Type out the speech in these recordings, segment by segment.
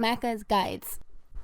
Macca's Guides.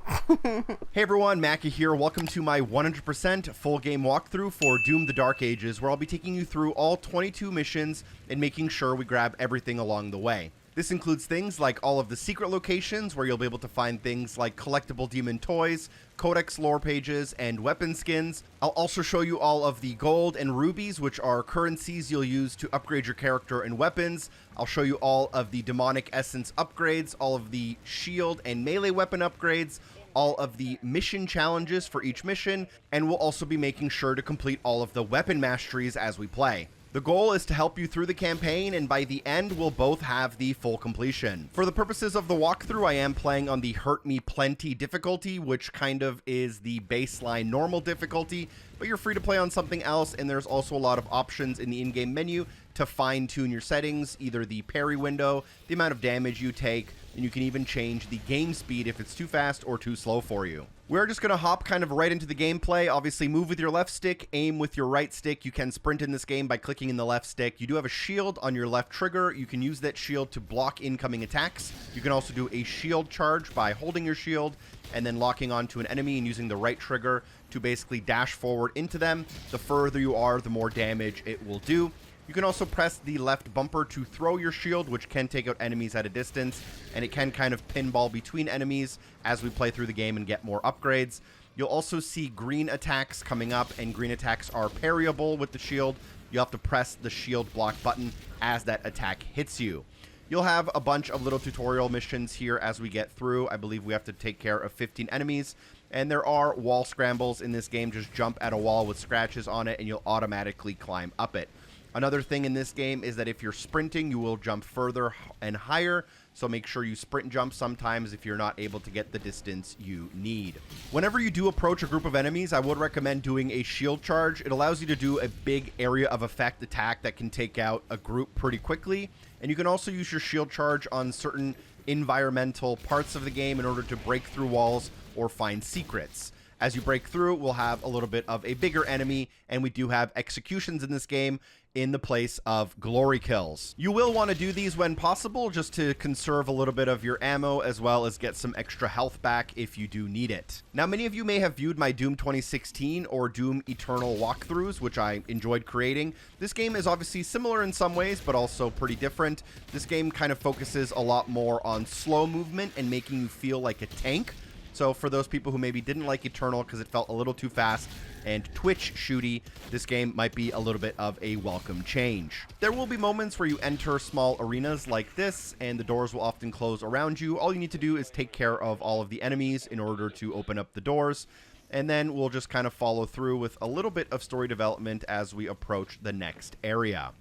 Hey everyone, Macca here. Welcome to my 100% full game walkthrough for Doom the Dark Ages, where I'll be taking you through all 22 missions and making sure we grab everything along the way. This includes things like all of the secret locations, where you'll be able to find things like collectible demon toys, Codex lore pages, and weapon skins. I'll also show you all of the gold and rubies, which are currencies you'll use to upgrade your character and weapons. I'll show you all of the demonic essence upgrades, all of the shield and melee weapon upgrades, all of the mission challenges for each mission, and we'll also be making sure to complete all of the weapon masteries as we play. The goal is to help you through the campaign, and by the end, we'll both have the full completion. For the purposes of the walkthrough, I am playing on the Hurt Me Plenty difficulty, which kind of is the baseline normal difficulty, but you're free to play on something else, and there's also a lot of options in the in-game menu to fine-tune your settings, either the parry window, the amount of damage you take, and you can even change the game speed if it's too fast or too slow for you. We're just going to hop kind of right into the gameplay. Obviously, move with your left stick, aim with your right stick. You can sprint in this game by clicking in the left stick. You do have a shield on your left trigger. You can use that shield to block incoming attacks. You can also do a shield charge by holding your shield and then locking onto an enemy and using the right trigger to basically dash forward into them. The further you are, the more damage it will do. You can also press the left bumper to throw your shield, which can take out enemies at a distance, and it can kind of pinball between enemies as we play through the game and get more upgrades. You'll also see green attacks coming up, and green attacks are parryable with the shield. You'll have to press the shield block button as that attack hits you. You'll have a bunch of little tutorial missions here as we get through. I believe we have to take care of 15 enemies, and there are wall scrambles in this game. Just jump at a wall with scratches on it, and you'll automatically climb up it. Another thing in this game is that if you're sprinting, you will jump further and higher, so make sure you sprint jump sometimes if you're not able to get the distance you need. Whenever you do approach a group of enemies, I would recommend doing a shield charge. It allows you to do a big area of effect attack that can take out a group pretty quickly, and you can also use your shield charge on certain environmental parts of the game in order to break through walls or find secrets. As you break through, we'll have a little bit of a bigger enemy, and we do have executions in this game in the place of glory kills. You will want to do these when possible, just to conserve a little bit of your ammo, as well as get some extra health back if you do need it. Now, many of you may have viewed my Doom 2016 or Doom Eternal walkthroughs, which I enjoyed creating. This game is obviously similar in some ways, but also pretty different. This game kind of focuses a lot more on slow movement and making you feel like a tank. So for those people who maybe didn't like Eternal because it felt a little too fast and twitch shooty, this game might be a little bit of a welcome change. There will be moments where you enter small arenas like this, and the doors will often close around you. All you need to do is take care of all of the enemies in order to open up the doors, and then we'll just kind of follow through with a little bit of story development as we approach the next area.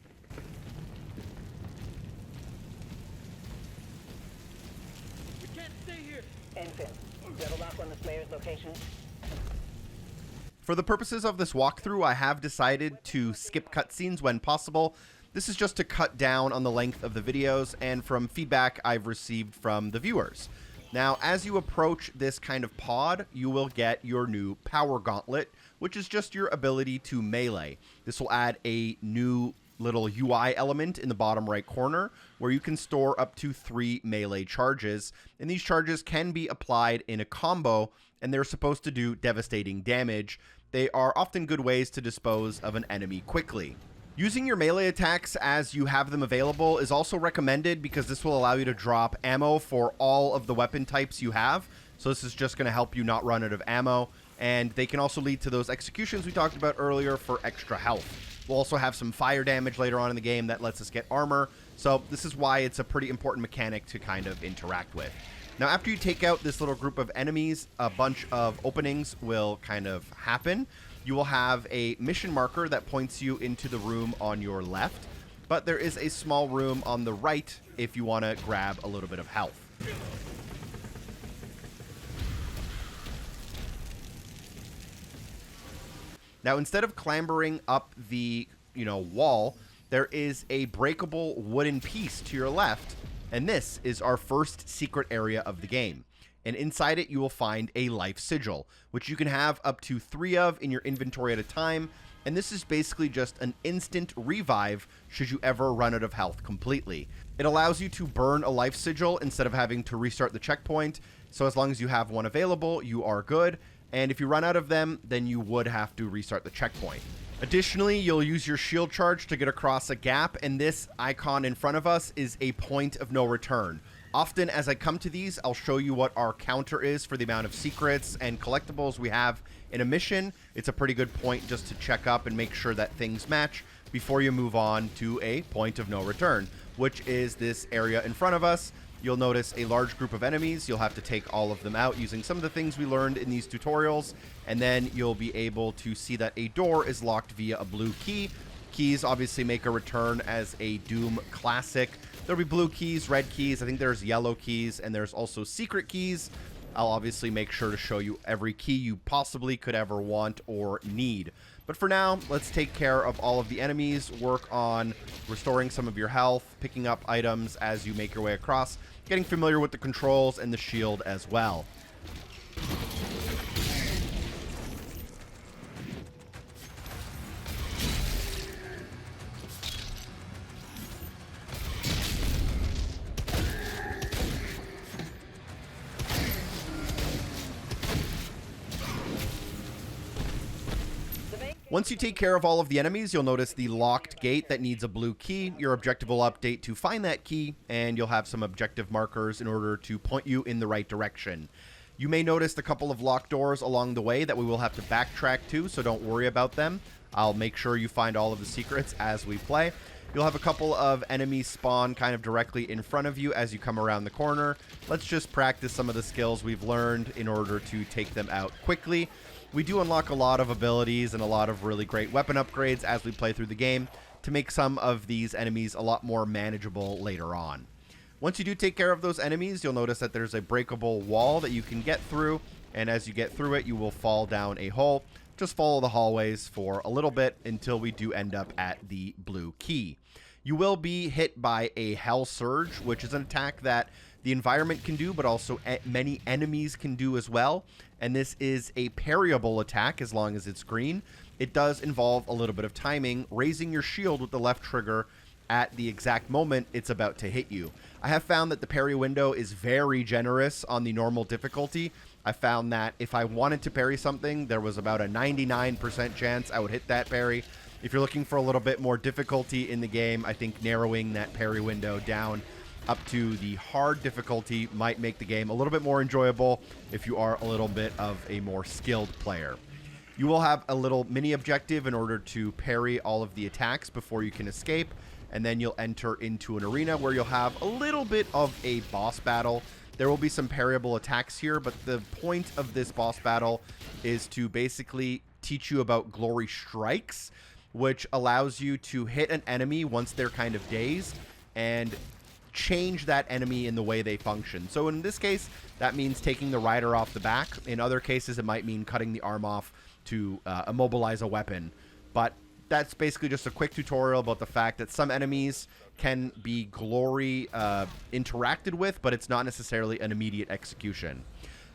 We can't stay here! Infant. Double lock on the Slayer's location. For the purposes of this walkthrough, I have decided to skip cutscenes when possible. This is just to cut down on the length of the videos and from feedback I've received from the viewers. Now, as you approach this kind of pod, you will get your new Power Gauntlet, which is just your ability to melee. This will add a new little UI element in the bottom right corner where you can store up to 3 melee charges, and these charges can be applied in a combo, and they're supposed to do devastating damage. They are often good ways to dispose of an enemy quickly. Using your melee attacks as you have them available is also recommended because this will allow you to drop ammo for all of the weapon types you have. So this is just going to help you not run out of ammo, and they can also lead to those executions we talked about earlier for extra health. We'll also have some fire damage later on in the game that lets us get armor, so this is why it's a pretty important mechanic to kind of interact with. Now, after you take out this little group of enemies, a bunch of openings will kind of happen. You will have a mission marker that points you into the room on your left, but there is a small room on the right if you want to grab a little bit of health. Now, instead of clambering up the, wall, there is a breakable wooden piece to your left, and this is our first secret area of the game. And inside it, you will find a life sigil, which you can have up to 3 of in your inventory at a time. And this is basically just an instant revive should you ever run out of health completely. It allows you to burn a life sigil instead of having to restart the checkpoint, so as long as you have one available, you are good, and if you run out of them, then you would have to restart the checkpoint. Additionally, you'll use your shield charge to get across a gap, and this icon in front of us is a point of no return. Often as I come to these, I'll show you what our counter is for the amount of secrets and collectibles we have in a mission. It's a pretty good point just to check up and make sure that things match before you move on to a point of no return, which is this area in front of us. You'll notice a large group of enemies. You'll have to take all of them out using some of the things we learned in these tutorials, and then you'll be able to see that a door is locked via a blue key. Keys obviously make a return as a Doom classic. There'll be blue keys, red keys, I think there's yellow keys, and there's also secret keys. I'll obviously make sure to show you every key you possibly could ever want or need. But for now, let's take care of all of the enemies, work on restoring some of your health, picking up items as you make your way across, getting familiar with the controls and the shield as well. Once you take care of all of the enemies, you'll notice the locked gate that needs a blue key. Your objective will update to find that key, and you'll have some objective markers in order to point you in the right direction. You may notice a couple of locked doors along the way that we will have to backtrack to, so don't worry about them. I'll make sure you find all of the secrets as we play. You'll have a couple of enemies spawn kind of directly in front of you as you come around the corner. Let's just practice some of the skills we've learned in order to take them out quickly. We do unlock a lot of abilities and a lot of really great weapon upgrades as we play through the game to make some of these enemies a lot more manageable later on. Once you do take care of those enemies, you'll notice that there's a breakable wall that you can get through, and as you get through it, you will fall down a hole. Just follow the hallways for a little bit until we do end up at the blue key. You will be hit by a Hell Surge, which is an attack that the environment can do, but also many enemies can do as well. And this is a parryable attack as long as it's green. It does involve a little bit of timing, raising your shield with the left trigger at the exact moment it's about to hit you. I have found that the parry window is very generous on the normal difficulty. I found that if I wanted to parry something, there was about a 99% chance I would hit that parry. If you're looking for a little bit more difficulty in the game, I think narrowing that parry window down up to the hard difficulty might make the game a little bit more enjoyable if you are a little bit of a more skilled player. You will have a little mini objective in order to parry all of the attacks before you can escape, and then you'll enter into an arena where you'll have a little bit of a boss battle. There will be some parryable attacks here, but the point of this boss battle is to basically teach you about glory strikes, which allows you to hit an enemy once they're kind of dazed and change that enemy in the way they function. So in this case, that means taking the rider off the back. In other cases, it might mean cutting the arm off to immobilize a weapon. But that's basically just a quick tutorial about the fact that some enemies can be glory interacted with, but it's not necessarily an immediate execution.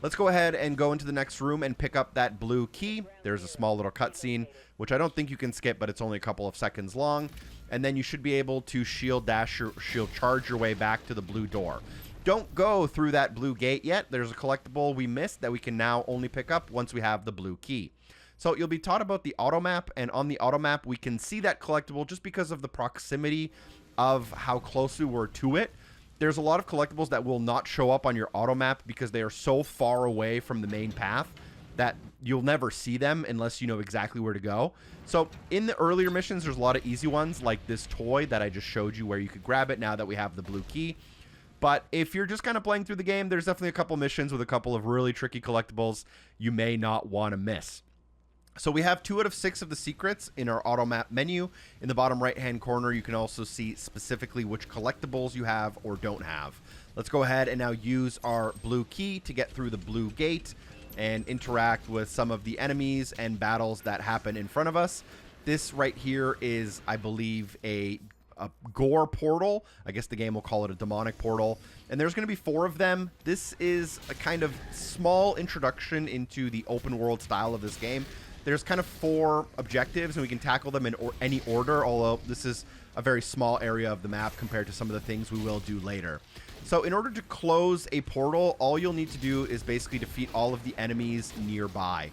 Let's go ahead and go into the next room and pick up that blue key. There's a small little cutscene, which I don't think you can skip, but it's only a couple of seconds long. And then you should be able to shield dash or shield charge your way back to the blue door. Don't go through that blue gate yet. There's a collectible we missed that we can now only pick up once we have the blue key. So you'll be taught about the auto map, and on the auto map we can see that collectible just because of the proximity of how closely we're to it. There's a lot of collectibles that will not show up on your auto map because they are so far away from the main path that you'll never see them unless you know exactly where to go. So in the earlier missions, there's a lot of easy ones like this toy that I just showed you where you could grab it now that we have the blue key. But if you're just kind of playing through the game, there's definitely a couple missions with a couple of really tricky collectibles you may not want to miss. So we have 2 out of 6 of the secrets in our auto map menu. In the bottom right hand corner, you can also see specifically which collectibles you have or don't have. Let's go ahead and now use our blue key to get through the blue gate and interact with some of the enemies and battles that happen in front of us. This right here is, I believe, a gore portal. I guess the game will call it a demonic portal. And there's going to be 4 of them. This is a kind of small introduction into the open world style of this game. There's kind of 4 objectives, and we can tackle them in any order, although this is a very small area of the map compared to some of the things we will do later. So in order to close a portal, all you'll need to do is basically defeat all of the enemies nearby.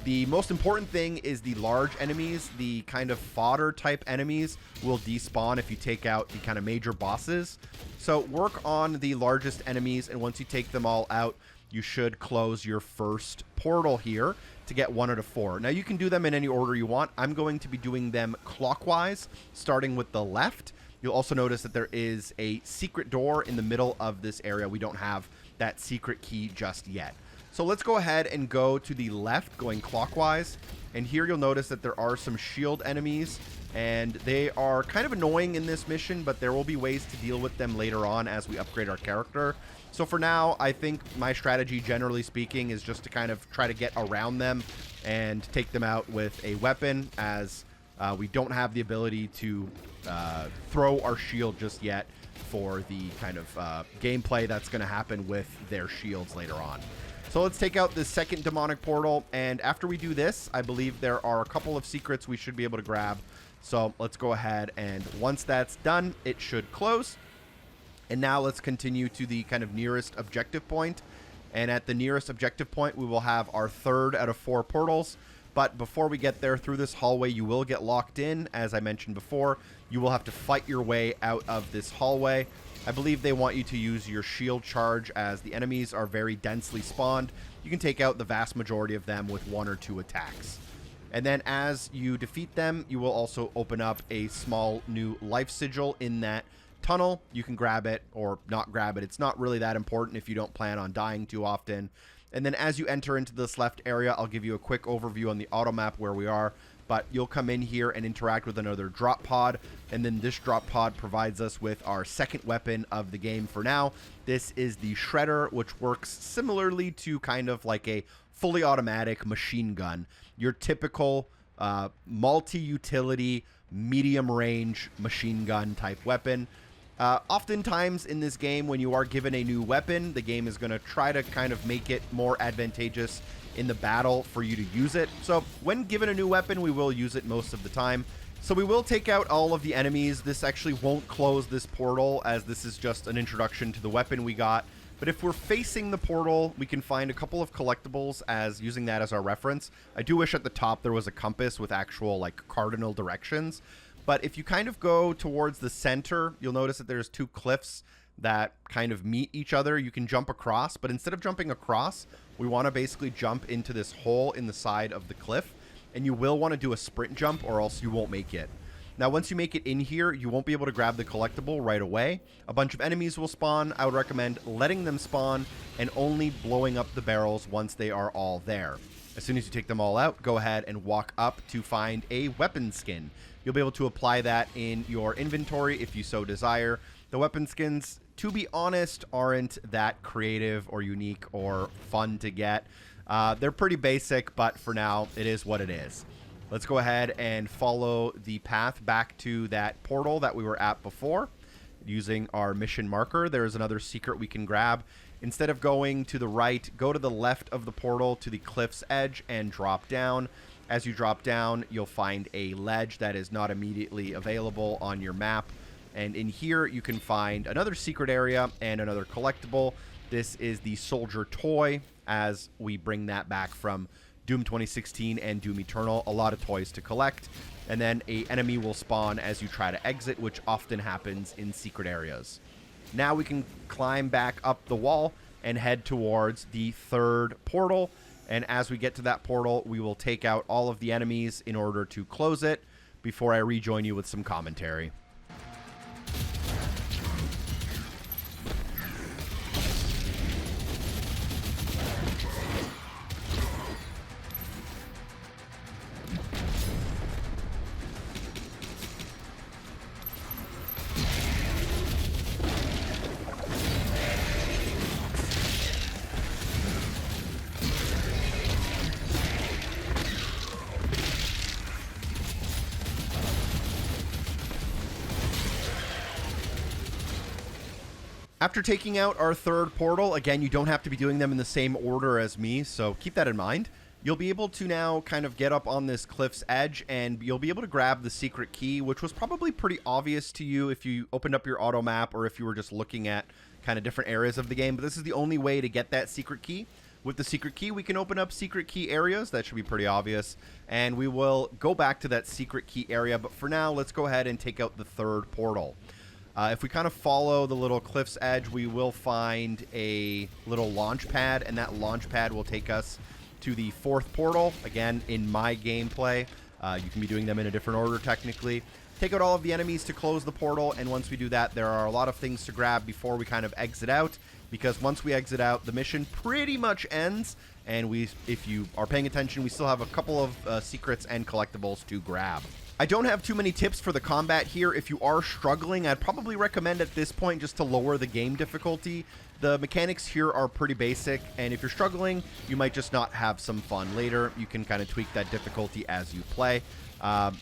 The most important thing is the large enemies. The kind of fodder type enemies will despawn if you take out the kind of major bosses. So work on the largest enemies, and once you take them all out, you should close your first portal here to get 1 out of 4. Now you can do them in any order you want. I'm going to be doing them clockwise, starting with the left. You'll also notice that there is a secret door in the middle of this area. We don't have that secret key just yet. So let's go ahead and go to the left, going clockwise. And here you'll notice that there are some shield enemies, and they are kind of annoying in this mission, but there will be ways to deal with them later on as we upgrade our character. So for now, I think my strategy, generally speaking, is just to kind of try to get around them and take them out with a weapon, as we don't have the ability to throw our shield just yet for the kind of gameplay that's going to happen with their shields later on. So let's take out this second demonic portal, and after we do this, I believe there are a couple of secrets we should be able to grab. So let's go ahead, and once that's done, it should close. And now let's continue to the kind of nearest objective point. And at the nearest objective point, we will have our 3rd out of 4 portals. But before we get there, through this hallway, you will get locked in. As I mentioned before, you will have to fight your way out of this hallway. I believe they want you to use your shield charge, as the enemies are very densely spawned. You can take out the vast majority of them with 1 or 2 attacks. And then as you defeat them, you will also open up a small new life sigil in that tunnel. You can grab it or not grab it. It's not really that important if you don't plan on dying too often. And then as you enter into this left area, I'll give you a quick overview on the auto map where we are. But you'll come in here and interact with another drop pod. And then this drop pod provides us with our second weapon of the game for now. This is the Shredder, which works similarly to kind of like a fully automatic machine gun. Your typical multi-utility, medium-range machine gun type weapon. Oftentimes in this game, when you are given a new weapon, the game is going to try to kind of make it more advantageous in the battle for you to use it. So when given a new weapon, we will use it most of the time. So we will take out all of the enemies. This actually won't close this portal, as this is just an introduction to the weapon we got. But if we're facing the portal, we can find a couple of collectibles as using that as our reference. I do wish at the top there was a compass with actual like cardinal directions. But if you kind of go towards the center, you'll notice that there's 2 cliffs that kind of meet each other. You can jump across, but instead of jumping across, we want to basically jump into this hole in the side of the cliff. And you will want to do a sprint jump, or else you won't make it. Now, once you make it in here, you won't be able to grab the collectible right away. A bunch of enemies will spawn. I would recommend letting them spawn and only blowing up the barrels once they are all there. As soon as you take them all out, go ahead and walk up to find a weapon skin. You'll be able to apply that in your inventory if you so desire. The weapon skins, to be honest, aren't that creative or unique or fun to get. They're pretty basic, but for now, it is what it is. Let's go ahead and follow the path back to that portal that we were at before. Using our mission marker, there's another secret we can grab. Instead of going to the right, go to the left of the portal to the cliff's edge and drop down. As you drop down, you'll find a ledge that is not immediately available on your map. And in here, you can find another secret area and another collectible. This is the Soldier Toy, as we bring that back from Doom 2016 and Doom Eternal. A lot of toys to collect. And then an enemy will spawn as you try to exit, which often happens in secret areas. Now we can climb back up the wall and head towards the 3rd portal. And as we get to that portal, we will take out all of the enemies in order to close it before I rejoin you with some commentary. After taking out our 3rd portal, again, you don't have to be doing them in the same order as me, so keep that in mind. You'll be able to now kind of get up on this cliff's edge, and you'll be able to grab the secret key, which was probably pretty obvious to you if you opened up your auto map or if you were just looking at kind of different areas of the game. But this is the only way to get that secret key. With the secret key, we can open up secret key areas. That should be pretty obvious. And we will go back to that secret key area. But for now, let's go ahead and take out the third portal. If we kind of follow the little cliff's edge, we will find a little launch pad, and that launch pad will take us to the fourth portal. Again, in my gameplay, you can be doing them in a different order technically. Take out all of the enemies to close the portal, and once we do that, there are a lot of things to grab before we kind of exit out, because once we exit out, the mission pretty much ends, and if you are paying attention, we still have a couple of secrets and collectibles to grab. I don't have too many tips for the combat here. If you are struggling, I'd probably recommend at this point just to lower the game difficulty. The mechanics here are pretty basic, and if you're struggling, you might just not have some fun later. You can kind of tweak that difficulty as you play.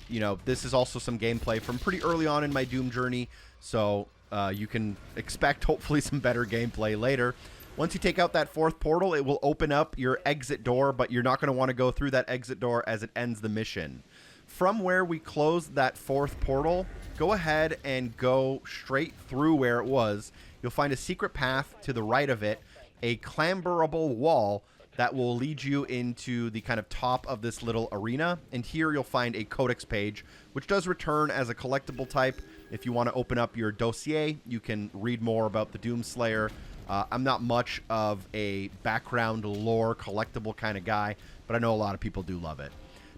You know, this is also some gameplay from pretty early on in my Doom journey, so you can expect hopefully some better gameplay later. Once you take out that fourth portal, it will open up your exit door, but you're not going to want to go through that exit door as it ends the mission. From where we closed that fourth portal, go ahead and go straight through where it was. You'll find a secret path to the right of it, a clamberable wall that will lead you into the kind of top of this little arena. And here you'll find a Codex page, which does return as a collectible type. If you want to open up your dossier, you can read more about the Doomslayer. I'm not much of a background lore collectible kind of guy, but I know a lot of people do love it.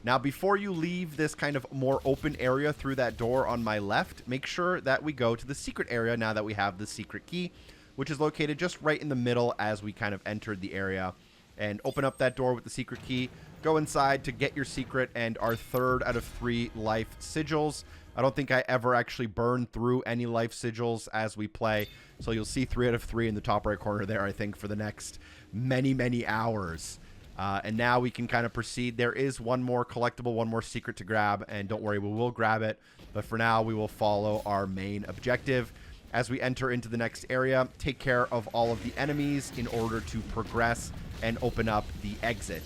Now, before you leave this kind of more open area through that door on my left, make sure that we go to the secret area now that we have the secret key, which is located just right in the middle as we kind of entered the area. And open up that door with the secret key, go inside to get your secret and our 3rd out of 3 life sigils. I don't think I ever actually burned through any life sigils as we play, so you'll see 3 out of 3 in the top right corner there, I think, for the next many, many hours. And now we can kind of proceed. There is one more collectible, one more secret to grab, and don't worry, we will grab it. But for now, we will follow our main objective. As we enter into the next area, take care of all of the enemies in order to progress and open up the exit.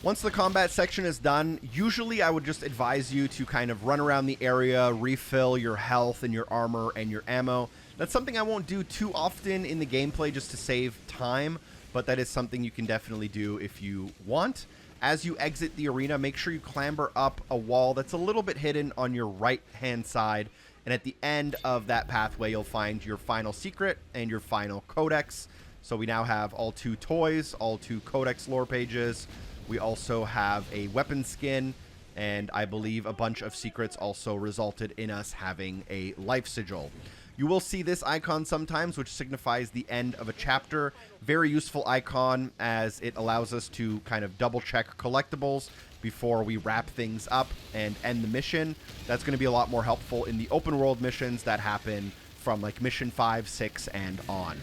Once the combat section is done, usually I would just advise you to kind of run around the area, refill your health and your armor and your ammo. That's something I won't do too often in the gameplay just to save time, but that is something you can definitely do if you want. As you exit the arena, make sure you clamber up a wall that's a little bit hidden on your right-hand side, and at the end of that pathway, you'll find your final secret and your final codex. So we now have all 2 toys, all 2 codex lore pages. We also have a weapon skin, and I believe a bunch of secrets also resulted in us having a life sigil. You will see this icon sometimes, which signifies the end of a chapter. Very useful icon, as it allows us to kind of double-check collectibles before we wrap things up and end the mission. That's going to be a lot more helpful in the open-world missions that happen from like mission 5, 6, and on.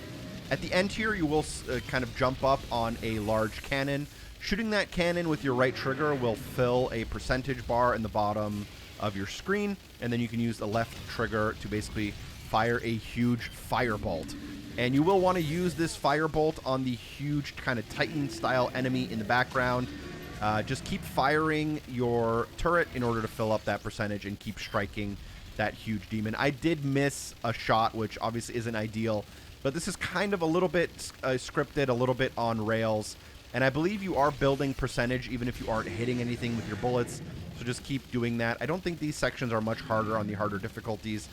At the end here, you will kind of jump up on a large cannon. Shooting that cannon with your right trigger will fill a percentage bar in the bottom of your screen, and then you can use the left trigger to basically fire a huge firebolt. And you will want to use this firebolt on the huge kind of Titan-style enemy in the background. Just keep firing your turret in order to fill up that percentage and keep striking that huge demon. I did miss a shot, which obviously isn't ideal, but this is kind of a little bit scripted, a little bit on rails, and I believe you are building percentage even if you aren't hitting anything with your bullets, so just keep doing that. I don't think these sections are much harder on the harder difficulties,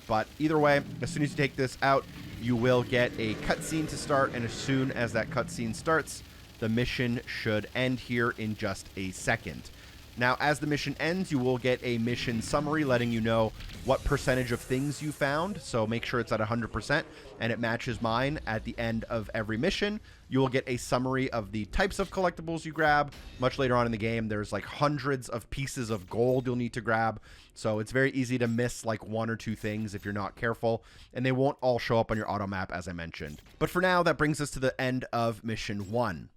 but either way, as soon as you take this out, you will get a cutscene to start, and as soon as that cutscene starts, the mission should end here in just a second. Now, as the mission ends, you will get a mission summary letting you know what percentage of things you found. So make sure it's at 100% and it matches mine at the end of every mission. You will get a summary of the types of collectibles you grab. Much later on in the game, there's like hundreds of pieces of gold you'll need to grab. So it's very easy to miss like one or two things if you're not careful, and they won't all show up on your auto map as I mentioned. But for now, that brings us to the end of mission 1.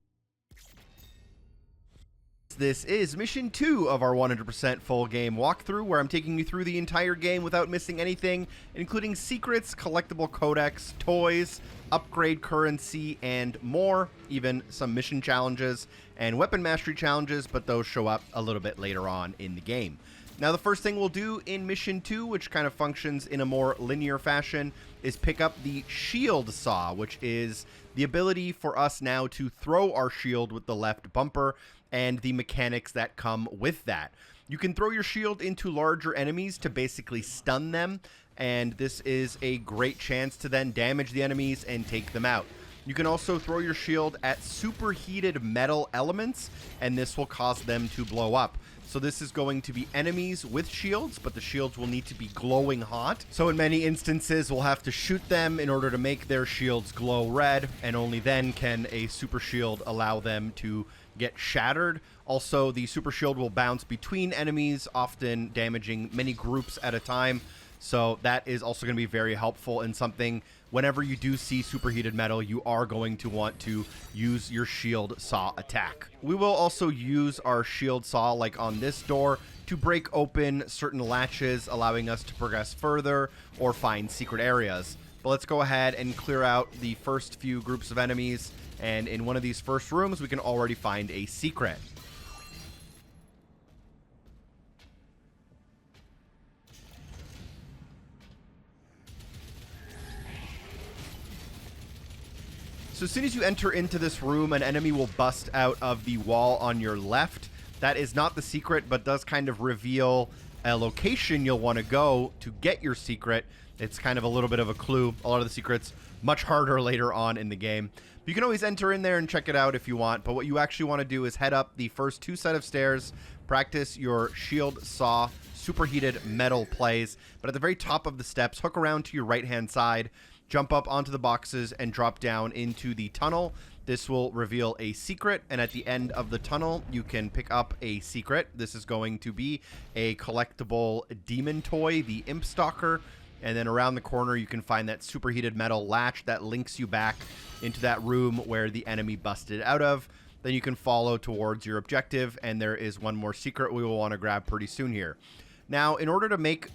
This is mission 2 of our 100% full game walkthrough, where I'm taking you through the entire game without missing anything, including secrets, collectible codex, toys, upgrade currency, and more, even some mission challenges and weapon mastery challenges, but those show up a little bit later on in the game. Now, the first thing we'll do in mission 2, which kind of functions in a more linear fashion, is pick up the shield saw, which is the ability for us now to throw our shield with the left bumper, and the mechanics that come with that. You can throw your shield into larger enemies to basically stun them, and this is a great chance to then damage the enemies and take them out. You can also throw your shield at superheated metal elements, and this will cause them to blow up. So this is going to be enemies with shields, but the shields will need to be glowing hot. So in many instances, we'll have to shoot them in order to make their shields glow red, and only then can a super shield allow them to get shattered. Also, the super shield will bounce between enemies, often damaging many groups at a time. So that is also going to be very helpful, and something whenever you do see superheated metal, you are going to want to use your shield saw attack. We will also use our shield saw, like on this door, to break open certain latches, allowing us to progress further or find secret areas. But let's go ahead and clear out the first few groups of enemies, and in one of these first rooms, we can already find a secret. So as soon as you enter into this room, an enemy will bust out of the wall on your left. That is not the secret, but does kind of reveal a location you'll want to go to get your secret. It's kind of a little bit of a clue. A lot of the secrets much harder later on in the game. You can always enter in there and check it out if you want, but what you actually want to do is head up the first 2 set of stairs, practice your shield saw superheated metal plays, but at the very top of the steps, hook around to your right-hand side, jump up onto the boxes, and drop down into the tunnel. This will reveal a secret, and at the end of the tunnel, you can pick up a secret. This is going to be a collectible demon toy, the Imp Stalker. And then around the corner, you can find that superheated metal latch that links you back into that room where the enemy busted out of. Then you can follow towards your objective, and there is one more secret we will want to grab pretty soon here. Now, in order to make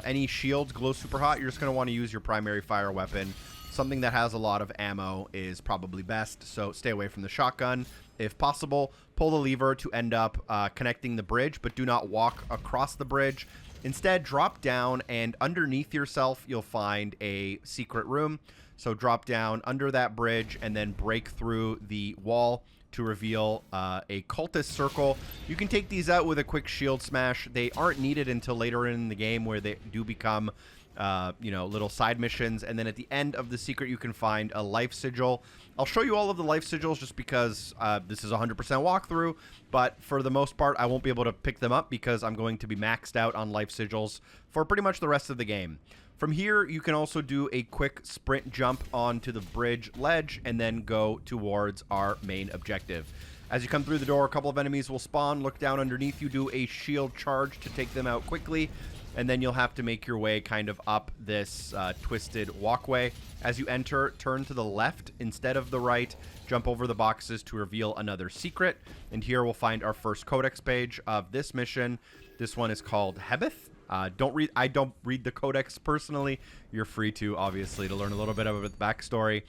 any shields glow super hot, you're just going to want to use your primary fire weapon. Something that has a lot of ammo is probably best, so stay away from the shotgun. If possible, pull the lever to end up connecting the bridge, but do not walk across the bridge. Instead, drop down, and underneath yourself, you'll find a secret room. So drop down under that bridge and then break through the wall to reveal a cultist circle. You can take these out with a quick shield smash. They aren't needed until later in the game, where they do become little side missions. And then at the end of the secret, you can find a life sigil. I'll show you all of the life sigils just because this is a 100% walkthrough, but for the most part, I won't be able to pick them up because I'm going to be maxed out on life sigils for pretty much the rest of the game. From here, you can also do a quick sprint jump onto the bridge ledge and then go towards our main objective. As you come through the door, a couple of enemies will spawn. Look down underneath you, do a shield charge to take them out quickly, and then you'll have to make your way kind of up this twisted walkway. As you enter, turn to the left instead of the right, jump over the boxes to reveal another secret, and here we'll find our first codex page of this mission. This one is called Hebeth. I don't read the codex personally. You're free to, obviously, to learn a little bit of the backstory.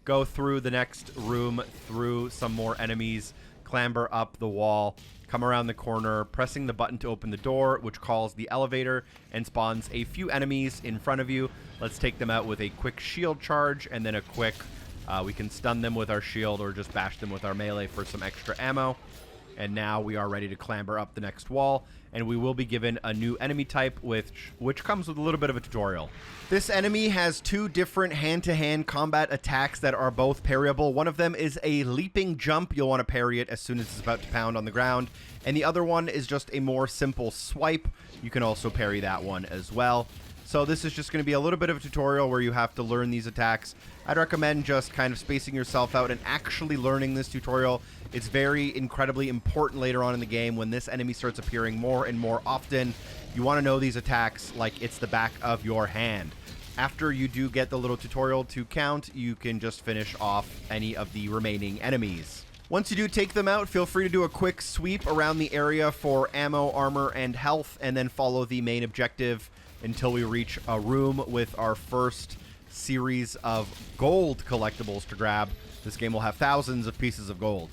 Go through the next room, through some more enemies, clamber up the wall, come around the corner, pressing the button to open the door, which calls the elevator and spawns a few enemies in front of you. Let's take them out with a quick shield charge and then a quick, we can stun them with our shield or just bash them with our melee for some extra ammo. And now we are ready to clamber up the next wall, and we will be given a new enemy type, which comes with a little bit of a tutorial. This enemy has two different hand-to-hand combat attacks that are both parryable. One of them is a leaping jump. You'll want to parry it as soon as it's about to pound on the ground. And the other one is just a more simple swipe. You can also parry that one as well. So this is just going to be a little bit of a tutorial where you have to learn these attacks. I'd recommend just kind of spacing yourself out and actually learning this tutorial. It's very incredibly important later on in the game when this enemy starts appearing more and more often. You want to know these attacks like it's the back of your hand. After you do get the little tutorial to count, you can just finish off any of the remaining enemies. Once you do take them out, feel free to do a quick sweep around the area for ammo, armor, and health, and then follow the main objective until we reach a room with our first series of gold collectibles to grab. This game will have thousands of pieces of gold.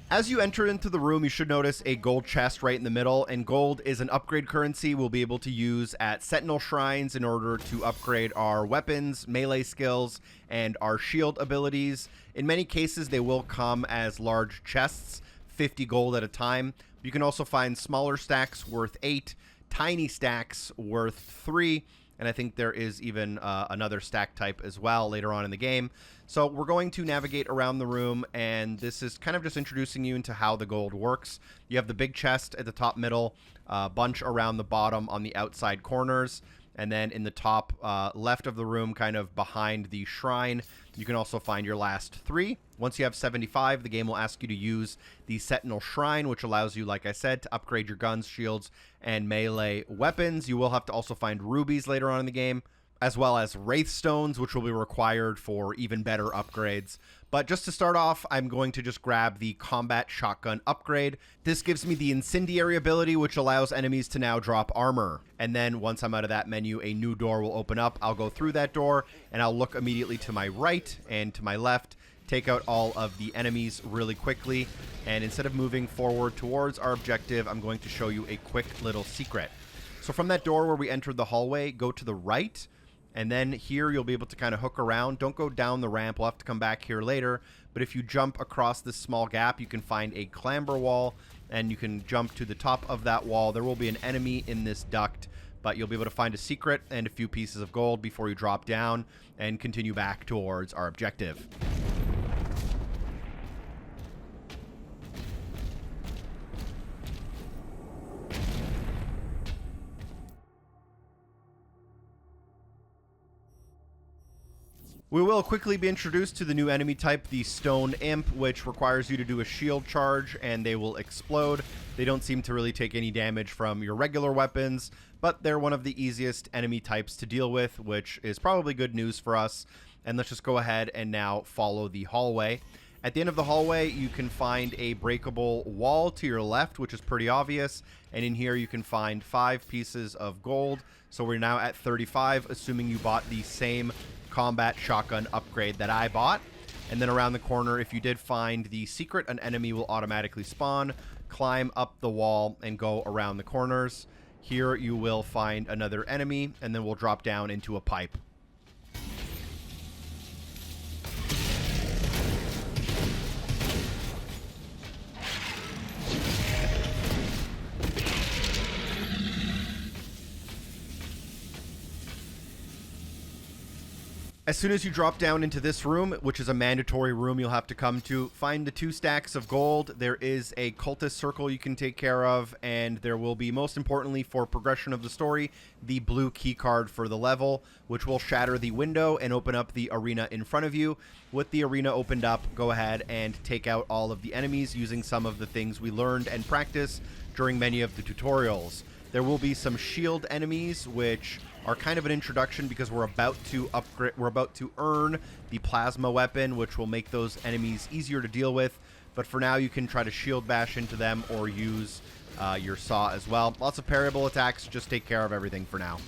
As you enter into the room, you should notice a gold chest right in the middle, and gold is an upgrade currency we'll be able to use at Sentinel shrines in order to upgrade our weapons, melee skills, and our shield abilities. In many cases, they will come as large chests, 50 gold at a time. You can also find smaller stacks worth 8, tiny stacks worth 3, and I think there is even another stack type as well later on in the game. So we're going to navigate around the room, and this is kind of just introducing you into how the gold works. You have the big chest at the top middle, a bunch around the bottom on the outside corners, and then in the top left of the room, kind of behind the shrine, you can also find your last 3. Once you have 75, the game will ask you to use the Sentinel Shrine, which allows you, like I said, to upgrade your guns, shields, and melee weapons. You will have to also find rubies later on in the game, as well as Wraithstones, which will be required for even better upgrades. But just to start off, I'm going to just grab the Combat Shotgun upgrade. This gives me the Incendiary ability, which allows enemies to now drop armor. And then once I'm out of that menu, a new door will open up. I'll go through that door, and I'll look immediately to my right and to my left, take out all of the enemies really quickly. And instead of moving forward towards our objective, I'm going to show you a quick little secret. So from that door where we entered the hallway, go to the right. And then here you'll be able to kind of hook around. Don't go down the ramp. We'll have to come back here later. But if you jump across this small gap, you can find a clamber wall, and you can jump to the top of that wall. There will be an enemy in this duct, but you'll be able to find a secret and a few pieces of gold before you drop down and continue back towards our objective. We will quickly be introduced to the new enemy type, the Stone Imp, which requires you to do a shield charge and they will explode. They don't seem to really take any damage from your regular weapons, but they're one of the easiest enemy types to deal with, which is probably good news for us. And let's just go ahead and now follow the hallway. At the end of the hallway, you can find a breakable wall to your left, which is pretty obvious. And in here, you can find 5 pieces of gold. So we're now at 35, assuming you bought the same Combat Shotgun upgrade that I bought. And then around the corner, if you did find the secret, an enemy will automatically spawn. Climb up the wall and go around the corners. Here you will find another enemy, and then we'll drop down into a pipe. As soon as you drop down into this room, which is a mandatory room you'll have to come to, find the 2 stacks of gold. There is a cultist circle you can take care of, and there will be, most importantly for progression of the story, the blue key card for the level, which will shatter the window and open up the arena in front of you. With the arena opened up, go ahead and take out all of the enemies using some of the things we learned and practiced during many of the tutorials. There will be some shield enemies, which are kind of an introduction because we're about to upgrade. We're about to earn the plasma weapon, which will make those enemies easier to deal with. But for now, you can try to shield bash into them or use your saw as well. Lots of parryable attacks. Just take care of everything for now.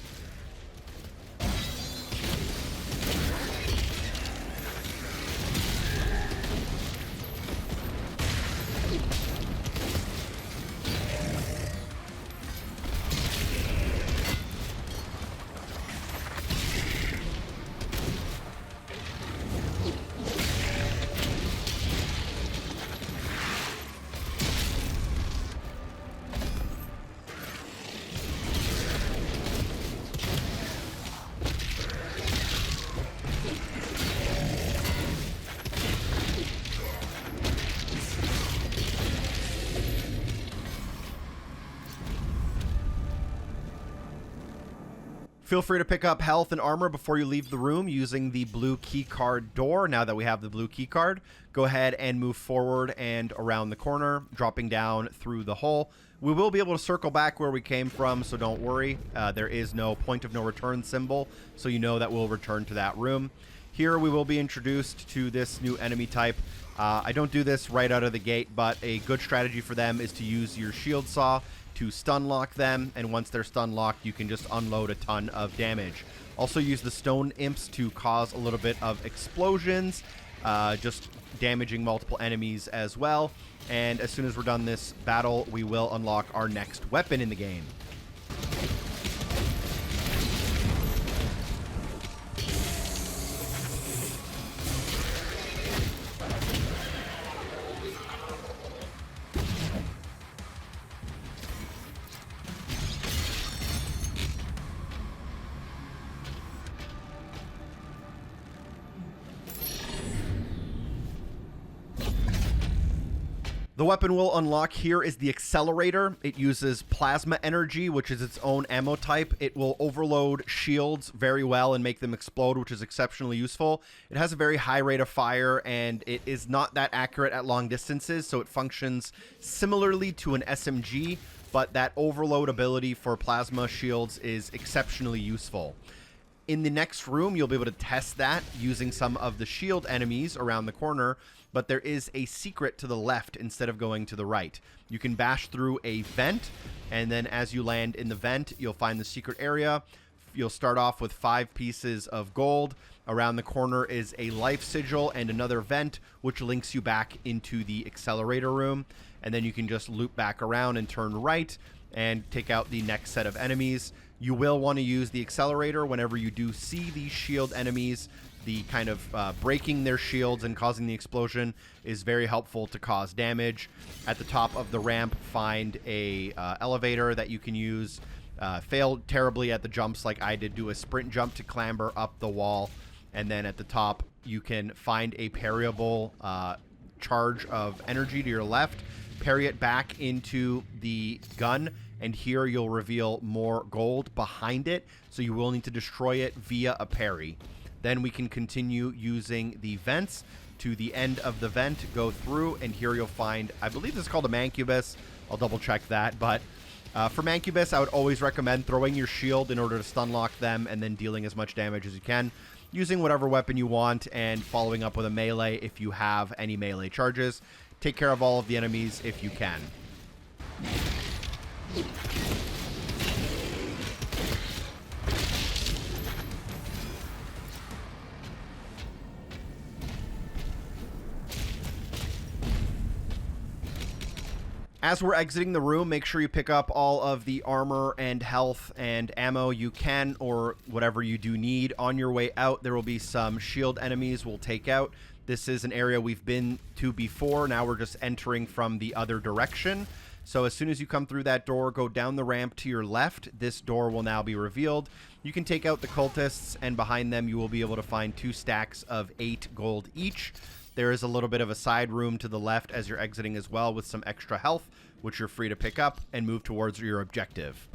Feel free to pick up health and armor before you leave the room using the blue keycard door. Now that we have the blue keycard, go ahead and move forward and around the corner, dropping down through the hole. We will be able to circle back where we came from, so don't worry. There is no point of no return symbol, so you know that we'll return to that room. Here we will be introduced to this new enemy type. I don't do this right out of the gate, but a good strategy for them is to use your shield saw to stun lock them, and once they're stun locked, you can just unload a ton of damage. Also use the stone imps to cause a little bit of explosions, just damaging multiple enemies as well. And as soon as we're done this battle, we will unlock our next weapon in the game. The weapon we'll unlock here is the Accelerator. It uses plasma energy, which is its own ammo type. It will overload shields very well and make them explode, which is exceptionally useful. It has a very high rate of fire, and it is not that accurate at long distances, so it functions similarly to an SMG, but that overload ability for plasma shields is exceptionally useful. In the next room, you'll be able to test that using some of the shield enemies around the corner, but there is a secret to the left instead of going to the right. You can bash through a vent, and then as you land in the vent, you'll find the secret area. You'll start off with 5 pieces of gold. Around the corner is a life sigil and another vent, which links you back into the accelerator room. And then you can just loop back around and turn right and take out the next set of enemies. You will want to use the accelerator whenever you do see these shield enemies. The kind of breaking their shields and causing the explosion is very helpful to cause damage. At the top of the ramp, find a elevator that you can use. Fail terribly at the jumps like I did. Do a sprint jump to clamber up the wall. And then at the top, you can find a parryable charge of energy to your left. Parry it back into the gun, and here you'll reveal more gold behind it, so you will need to destroy it via a parry. Then we can continue using the vents. To the end of the vent, go through, and here you'll find, I believe this is called a Mancubus. I'll double check that, but for Mancubus, I would always recommend throwing your shield in order to stun lock them and then dealing as much damage as you can, using whatever weapon you want and following up with a melee if you have any melee charges. Take care of all of the enemies if you can. As we're exiting the room, make sure you pick up all of the armor and health and ammo you can, or whatever you do need. On your way out, there will be some shield enemies we'll take out. This is an area we've been to before. Now we're just entering from the other direction. So as soon as you come through that door, go down the ramp to your left. This door will now be revealed. You can take out the cultists, and behind them you will be able to find 2 stacks of 8 gold each. There is a little bit of a side room to the left as you're exiting as well with some extra health, which you're free to pick up and move towards your objective.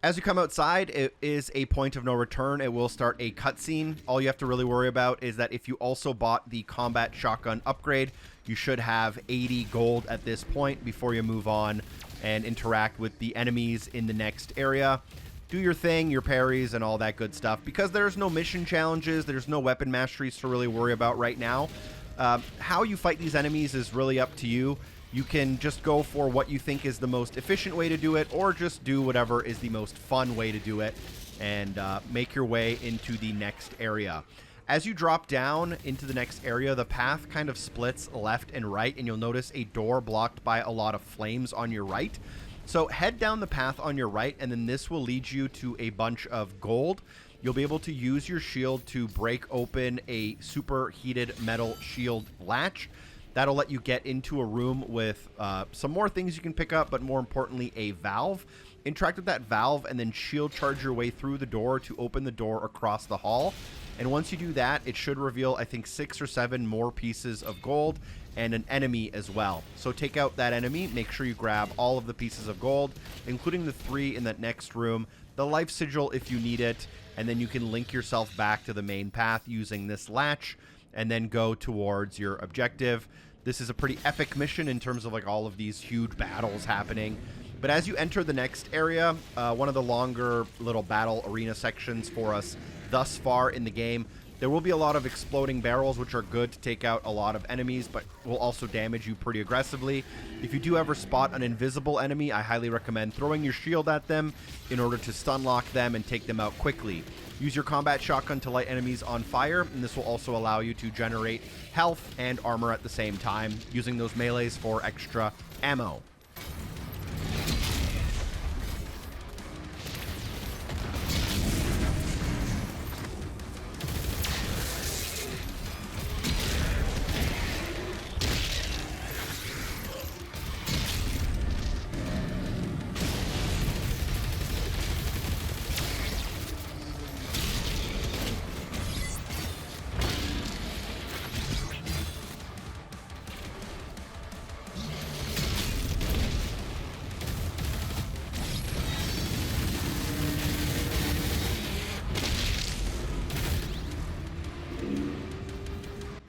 As you come outside, it is a point of no return. It will start a cutscene. All you have to really worry about is that if you also bought the combat shotgun upgrade, you should have 80 gold at this point before you move on and interact with the enemies in the next area. Do your thing, your parries, and all that good stuff. Because there's no mission challenges, there's no weapon masteries to really worry about right now. How you fight these enemies is really up to you. You can just go for what you think is the most efficient way to do it, or just do whatever is the most fun way to do it, and make your way into the next area. As you drop down into the next area, the path kind of splits left and right, and you'll notice a door blocked by a lot of flames on your right. So head down the path on your right, and then this will lead you to a bunch of gold. You'll be able to use your shield to break open a superheated metal shield latch. That'll let you get into a room with some more things you can pick up, but more importantly, a valve. Interact with that valve and then shield charge your way through the door to open the door across the hall. And once you do that, it should reveal, I think, 6 or 7 more pieces of gold and an enemy as well. So take out that enemy, make sure you grab all of the pieces of gold, including the 3 in that next room, the life sigil if you need it, and then you can link yourself back to the main path using this latch, and then go towards your objective. This is a pretty epic mission in terms of like all of these huge battles happening. But as you enter the next area, one of the longer little battle arena sections for us thus far in the game, there will be a lot of exploding barrels, which are good to take out a lot of enemies, but will also damage you pretty aggressively. If you do ever spot an invisible enemy, I highly recommend throwing your shield at them in order to stun lock them and take them out quickly. Use your combat shotgun to light enemies on fire, and this will also allow you to generate health and armor at the same time, using those melees for extra ammo.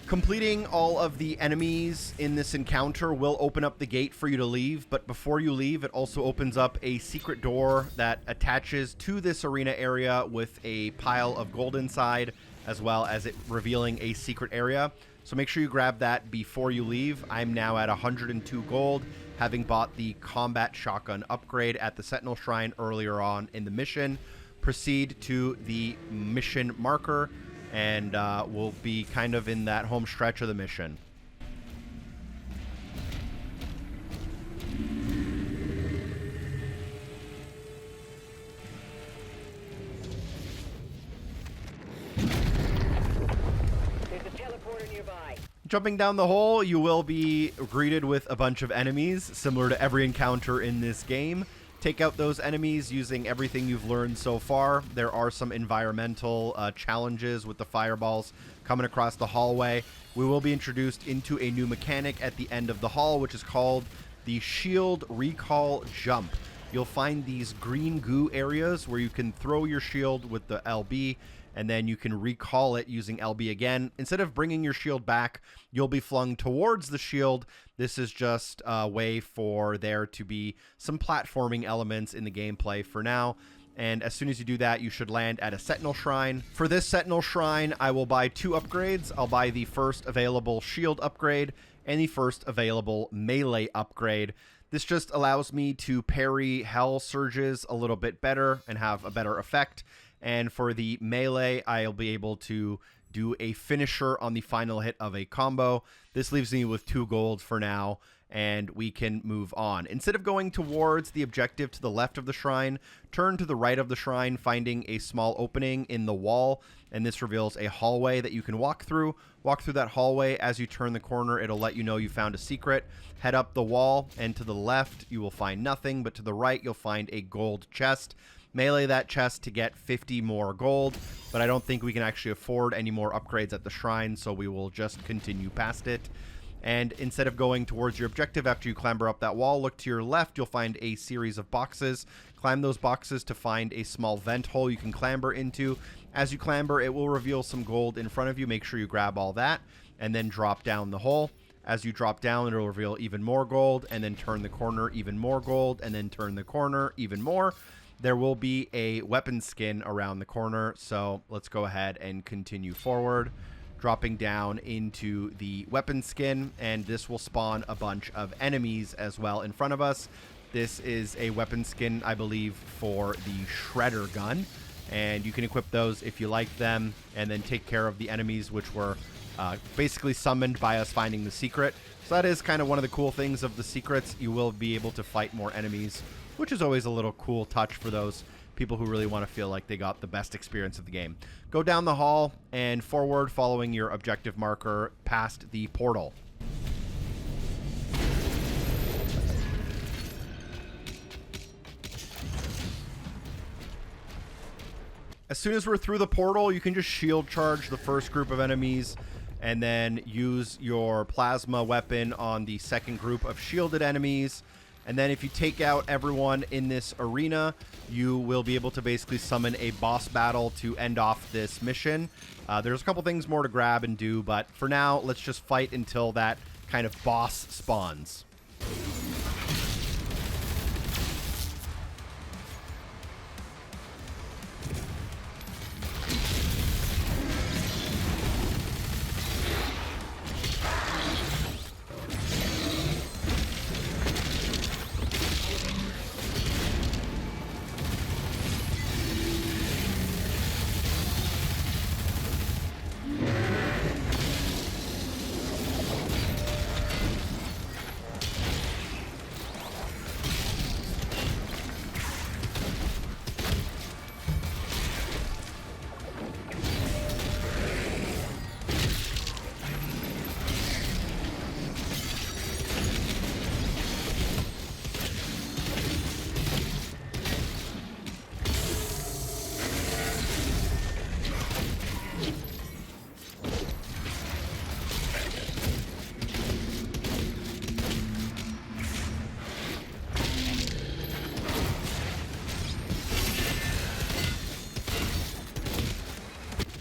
Completing all of the enemies in this encounter will open up the gate for you to leave, but before you leave, it also opens up a secret door that attaches to this arena area with a pile of gold inside, as well as it revealing a secret area. So make sure you grab that before you leave. I'm now at 102 gold, having bought the combat shotgun upgrade at the Sentinel Shrine earlier on in the mission. Proceed to the mission marker, and we'll be kind of in that home stretch of the mission. There's a teleporter nearby. Jumping down the hole, you will be greeted with a bunch of enemies, similar to every encounter in this game. Take out those enemies using everything you've learned so far. There are some environmental challenges with the fireballs coming across the hallway. We will be introduced into a new mechanic at the end of the hall, which is called the Shield Recall Jump. You'll find these green goo areas where you can throw your shield with the LB, and then you can recall it using LB again. Instead of bringing your shield back, you'll be flung towards the shield. This is just a way for there to be some platforming elements in the gameplay for now. And as soon as you do that, you should land at a Sentinel Shrine. For this Sentinel Shrine, I will buy 2 upgrades. I'll buy the first available shield upgrade and the first available melee upgrade. This just allows me to parry hell surges a little bit better and have a better effect. And for the melee, I'll be able to do a finisher on the final hit of a combo. This leaves me with 2 gold for now, and we can move on. Instead of going towards the objective to the left of the shrine, turn to the right of the shrine, finding a small opening in the wall, and this reveals a hallway that you can walk through. Walk through that hallway. As you turn the corner, it'll let you know you found a secret. Head up the wall, and to the left, you will find nothing, but to the right, you'll find a gold chest. Melee that chest to get 50 more gold, but I don't think we can actually afford any more upgrades at the shrine, so we will just continue past it. And instead of going towards your objective after you clamber up that wall, look to your left. You'll find a series of boxes. Climb those boxes to find a small vent hole you can clamber into. As you clamber, it will reveal some gold in front of you. Make sure you grab all that and then drop down the hole. As you drop down, it'll reveal even more gold, and then turn the corner, even more gold, and then turn the corner, even more. There will be a weapon skin around the corner, so let's go ahead and continue forward, dropping down into the weapon skin, and this will spawn a bunch of enemies as well in front of us. This is a weapon skin, I believe, for the Shredder gun, and you can equip those if you like them, and then take care of the enemies, which were basically summoned by us finding the secret. So that is kind of one of the cool things of the secrets. You will be able to fight more enemies, which is always a little cool touch for those people who really want to feel like they got the best experience of the game. Go down the hall and forward, following your objective marker past the portal. As soon as we're through the portal, you can just shield charge the first group of enemies and then use your plasma weapon on the second group of shielded enemies. And then if you take out everyone in this arena, you will be able to basically summon a boss battle to end off this mission. There's a couple things more to grab and do, but for now, let's just fight until that kind of boss spawns.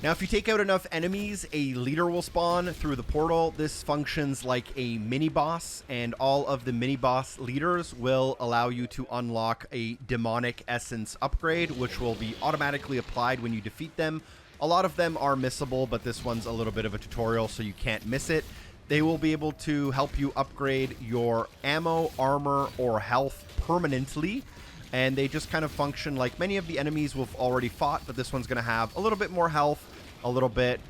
Now, if you take out enough enemies, a leader will spawn through the portal. This functions like a mini-boss, and all of the mini-boss leaders will allow you to unlock a demonic essence upgrade, which will be automatically applied when you defeat them. A lot of them are missable, but this one's a little bit of a tutorial, so you can't miss it. They will be able to help you upgrade your ammo, armor, or health permanently. And they just kind of function like many of the enemies we've already fought, but this one's going to have a little bit more health, a little bit,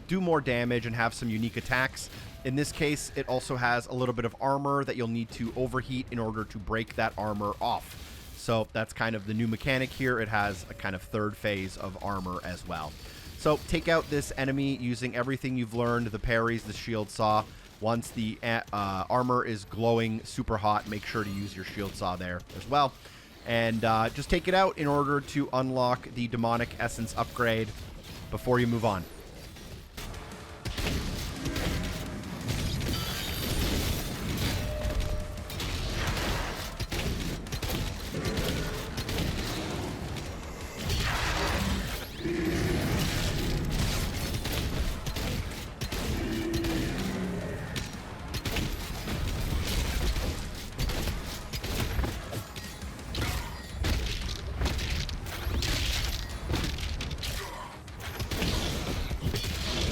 do more damage, and have some unique attacks. In this case, it also has a little bit of armor that you'll need to overheat in order to break that armor off. So that's kind of the new mechanic here. It has a kind of third phase of armor as well. So take out this enemy using everything you've learned, the parries, the shield saw. Once the armor is glowing super hot, make sure to use your shield saw there as well. And just take it out in order to unlock the demonic essence upgrade before you move on.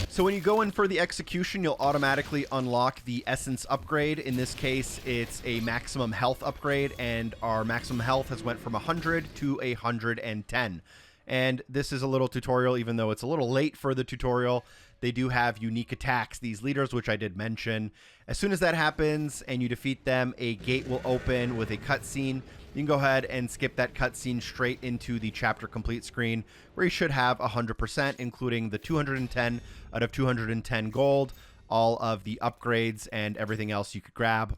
So when you go in for the execution, you'll automatically unlock the essence upgrade. In this case, it's a maximum health upgrade, and our maximum health has went from 100 to 110. And this is a little tutorial, even though it's a little late for the tutorial. They do have unique attacks, these leaders, which I did mention. As soon as that happens and you defeat them, a gate will open with a cutscene. You can go ahead and skip that cutscene straight into the chapter complete screen, where you should have 100%, including the 210 out of 210 gold, all of the upgrades, and everything else you could grab.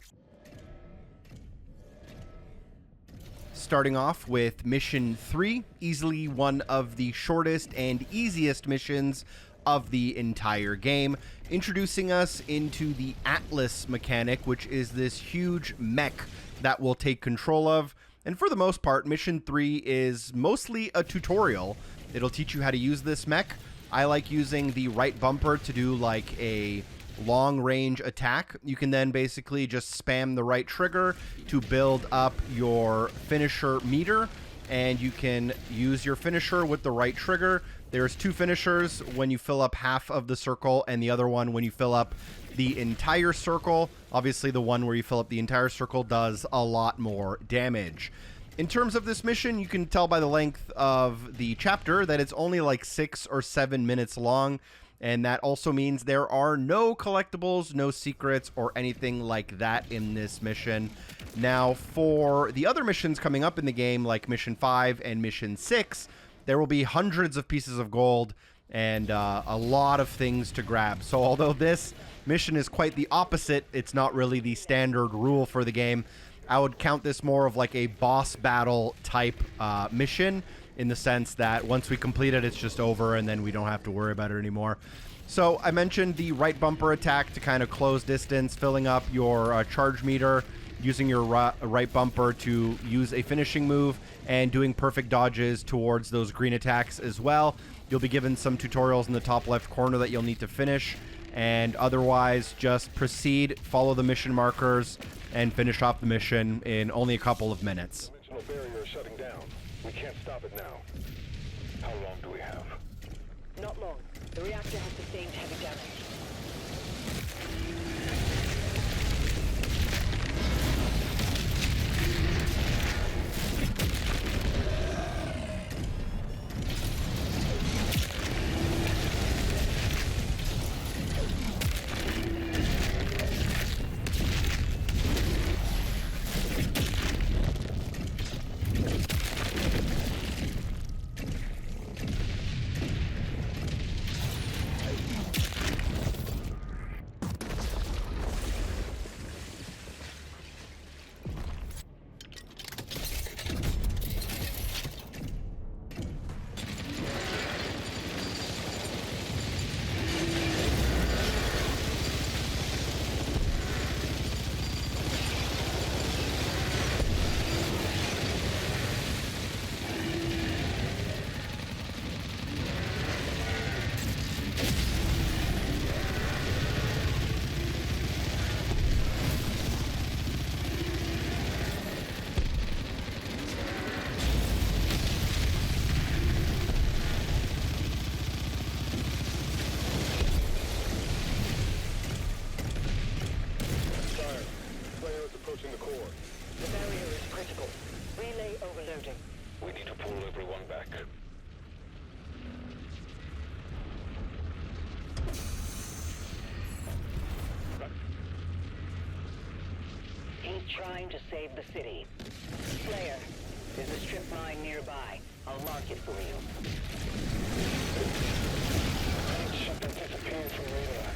Starting off with Mission 3, easily one of the shortest and easiest missions of the entire game. introducing us into the Atlas mechanic, which is this huge mech that we'll take control of. And for the most part, Mission 3 is mostly a tutorial. It'll teach you how to use this mech. I like using the right bumper to do like a long-range attack. You can then basically just spam the right trigger to build up your finisher meter, and you can use your finisher with the right trigger. There's two finishers when you fill up half of the circle, and the other one when you fill up the entire circle. Obviously, the one where you fill up the entire circle does a lot more damage. In terms of this mission, you can tell by the length of the chapter that it's only like 6 or 7 minutes long, and that also means there are no collectibles, no secrets, or anything like that in this mission. Now, for the other missions coming up in the game, like Mission 5 and Mission 6, there will be hundreds of pieces of gold and a lot of things to grab. So although this mission is quite the opposite, it's not really the standard rule for the game. I would count this more of like a boss battle type mission, in the sense that once we complete it, it's just over and then we don't have to worry about it anymore. So I mentioned the right bumper attack to kind of close distance, filling up your charge meter, using your right bumper to use a finishing move, and doing perfect dodges towards those green attacks as well. You'll be given some tutorials in the top left corner that you'll need to finish, and otherwise just proceed, follow the mission markers, and finish off the mission in only a couple of minutes. Dimensional barrier is shutting down. We can't stop it now. How long do we have? Not long. The reactor has sustained heavy damage. approaching the core. The barrier is critical. Relay overloading. We need to pull everyone back. He's trying to save the city. Slayer, there's a strip mine nearby. I'll mark it for you. Something disappeared from radar.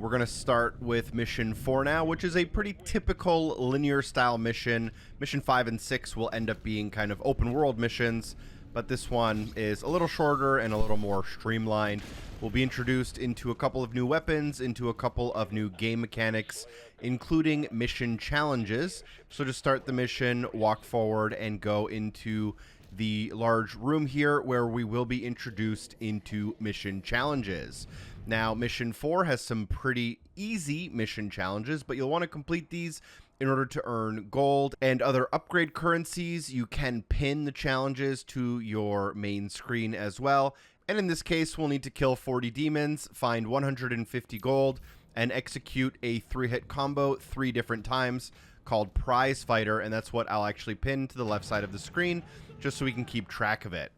We're going to start with Mission 4 now, which is a pretty typical linear-style mission. Mission 5 and 6 will end up being kind of open-world missions, but this one is a little shorter and a little more streamlined. We'll be introduced into a couple of new weapons, into a couple of new game mechanics, including mission challenges. So to start the mission, walk forward and go into the large room here where we will be introduced into mission challenges. Now, Mission 4 has some pretty easy mission challenges, but you'll want to complete these in order to earn gold and other upgrade currencies. You can pin the challenges to your main screen as well. And in this case, we'll need to kill 40 demons, find 150 gold, and execute a 3-hit combo 3 different times called Prize Fighter, and that's what I'll actually pin to the left side of the screen, just so we can keep track of it.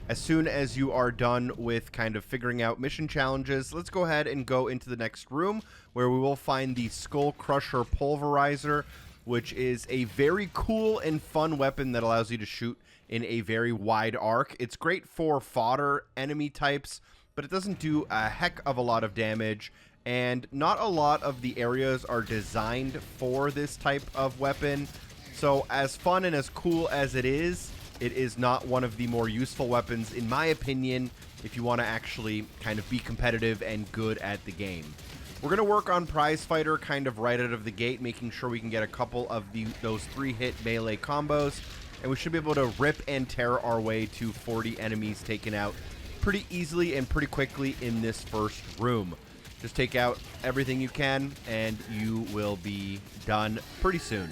As soon as you are done with kind of figuring out mission challenges, let's go ahead and go into the next room where we will find the Skull Crusher Pulverizer, which is a very cool and fun weapon that allows you to shoot in a very wide arc. It's great for fodder enemy types, but it doesn't do a heck of a lot of damage, and not a lot of the areas are designed for this type of weapon. So as fun and as cool as it is not one of the more useful weapons, in my opinion, if you want to actually kind of be competitive and good at the game. We're going to work on Prize Fighter kind of right out of the gate, making sure we can get a couple of those 3-hit melee combos, and we should be able to rip and tear our way to 40 enemies taken out pretty easily and pretty quickly in this first room. Just take out everything you can, and you will be done pretty soon.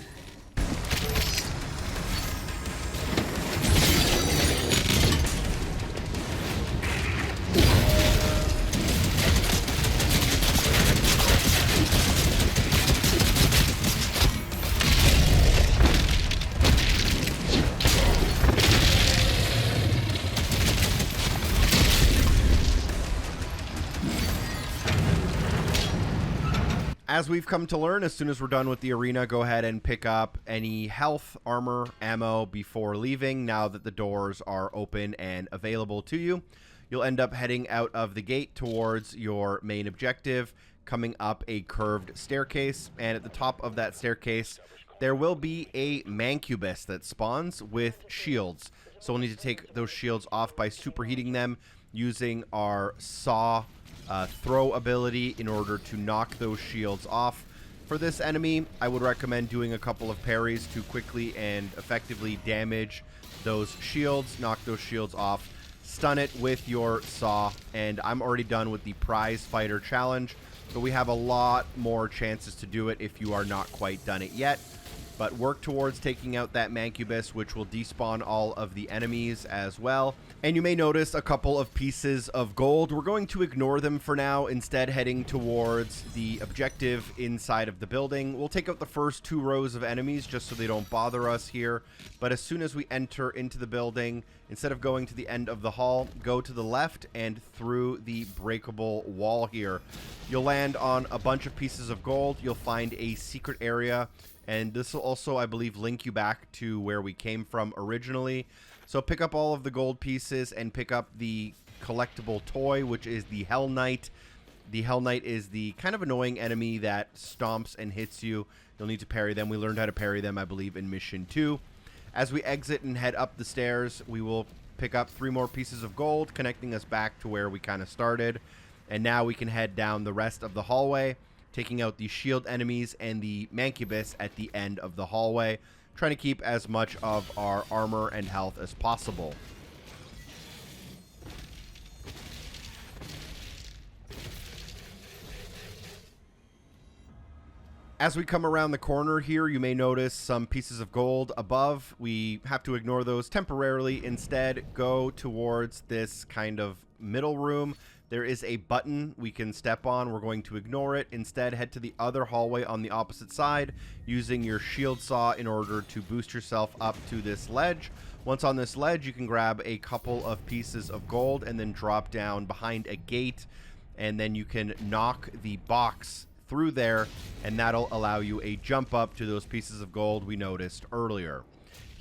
As we've come to learn, as soon as we're done with the arena, go ahead and pick up any health, armor, ammo before leaving. Now that the doors are open and available to you, you'll end up heading out of the gate towards your main objective, coming up a curved staircase, and at the top of that staircase, there will be a mancubus that spawns with shields. So we'll need to take those shields off by superheating them using our saw throw ability in order to knock those shields off. For this enemy, I would recommend doing a couple of parries to quickly and effectively damage those shields, knock those shields off, stun it with your saw, and I'm already done with the Prize Fighter challenge, but we have a lot more chances to do it if you are not quite done it yet. But work towards taking out that mancubus, which will despawn all of the enemies as well. And you may notice a couple of pieces of gold. We're going to ignore them for now, instead heading towards the objective inside of the building. We'll take out the first 2 rows of enemies just so they don't bother us here. But as soon as we enter into the building, instead of going to the end of the hall, go to the left and through the breakable wall here. You'll land on a bunch of pieces of gold. You'll find a secret area, and this will also, I believe, link you back to where we came from originally. So pick up all of the gold pieces and pick up the collectible toy, which is the Hell Knight. The Hell Knight is the kind of annoying enemy that stomps and hits you. You'll need to parry them. We learned how to parry them, I believe, in Mission 2. As we exit and head up the stairs, we will pick up 3 more pieces of gold, connecting us back to where we kind of started. And now we can head down the rest of the hallway, taking out the shield enemies and the mancubus at the end of the hallway, trying to keep as much of our armor and health as possible. As we come around the corner here, you may notice some pieces of gold above. We have to ignore those temporarily. Instead, go towards this kind of middle room. There is a button we can step on. We're going to ignore it. Instead, head to the other hallway on the opposite side using your shield saw in order to boost yourself up to this ledge. Once on this ledge, you can grab a couple of pieces of gold and then drop down behind a gate, and then you can knock the box through there, and that'll allow you a jump up to those pieces of gold we noticed earlier.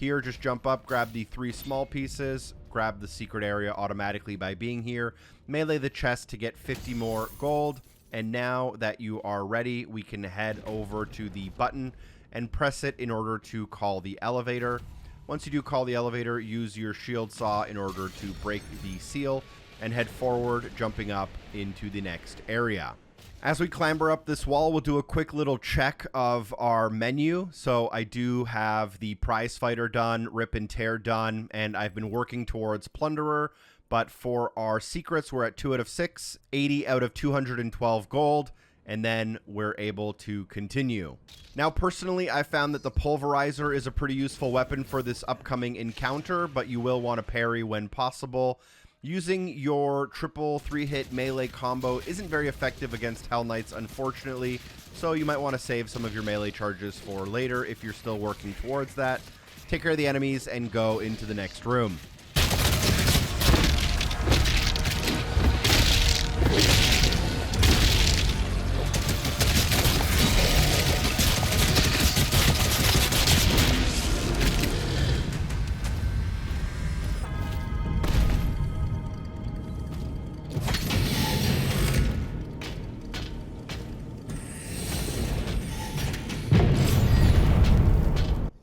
Here, just jump up, grab the 3 small pieces, grab the secret area automatically by being here, melee the chest to get 50 more gold, and now that you are ready, we can head over to the button and press it in order to call the elevator. Once you do call the elevator, use your shield saw in order to break the seal and head forward, jumping up into the next area. As we clamber up this wall, we'll do a quick little check of our menu. So I do have the prize fighter done, rip and tear done, and I've been working towards plunderer. But for our secrets, we're at 2 out of 6, 80 out of 212 gold, and then we're able to continue. Now, personally, I found that the pulverizer is a pretty useful weapon for this upcoming encounter, but you will want to parry when possible. Using your triple 3-hit melee combo isn't very effective against Hell Knights, unfortunately, so you might want to save some of your melee charges for later if you're still working towards that. Take care of the enemies and go into the next room.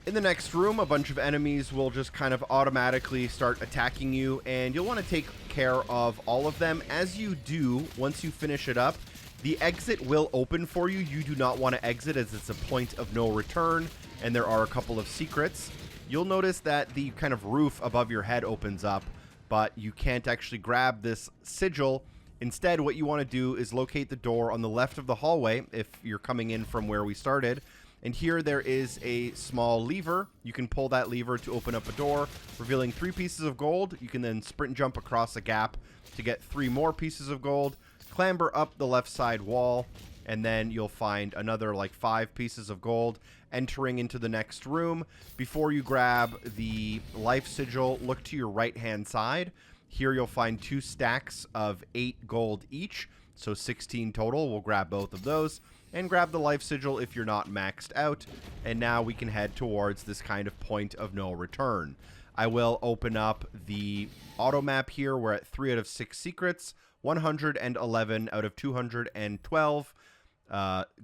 In the next room, a bunch of enemies will just kind of automatically start attacking you, and you'll want to take care of all of them. As you do, once you finish it up, the exit will open for you. You do not want to exit as it's a point of no return, and there are a couple of secrets. You'll notice that the kind of roof above your head opens up, but you can't actually grab this sigil. Instead, what you want to do is locate the door on the left of the hallway if you're coming in from where we started. And here there is a small lever. You can pull that lever to open up a door, revealing 3 pieces of gold. You can then sprint and jump across a gap to get 3 more pieces of gold. Clamber up the left side wall, and then you'll find another like 5 pieces of gold. Entering into the next room, before you grab the life sigil, look to your right-hand side. Here you'll find 2 stacks of 8 gold each, so 16 total. We'll grab both of those. And grab the life sigil if you're not maxed out. And now we can head towards this kind of point of no return. I will open up the auto map here. We're at 3 out of 6 secrets, 111 out of 212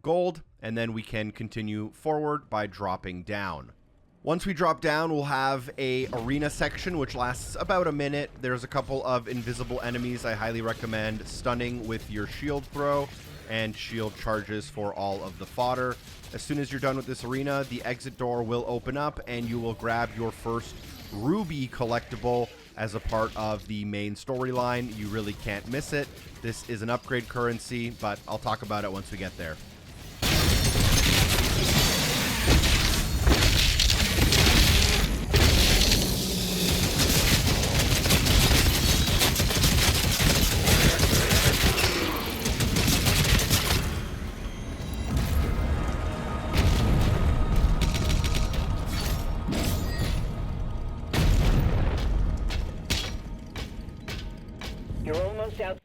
gold. And then we can continue forward by dropping down. Once we drop down, we'll have a arena section, which lasts about a minute. There's a couple of invisible enemies I highly recommend stunning with your shield throw, and shield charges for all of the fodder. As soon as you're done with this arena, the exit door will open up and you will grab your first ruby collectible as a part of the main storyline. You really can't miss it. This is an upgrade currency, but I'll talk about it once we get there.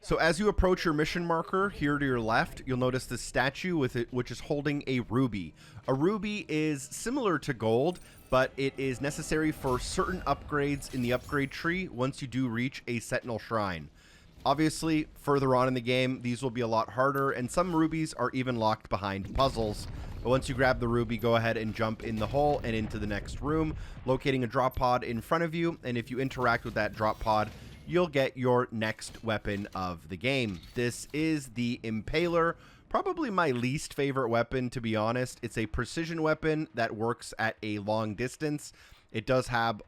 So as you approach your mission marker here to your left, you'll notice this statue with it, which is holding a ruby. A ruby is similar to gold, but it is necessary for certain upgrades in the upgrade tree once you do reach a Sentinel shrine. Obviously, further on in the game, these will be a lot harder, and some rubies are even locked behind puzzles. But once you grab the ruby, go ahead and jump in the hole and into the next room, locating a drop pod in front of you, and if you interact with that drop pod, you'll get your next weapon of the game. This is the Impaler, probably my least favorite weapon, to be honest. It's a precision weapon that works at a long distance. It does have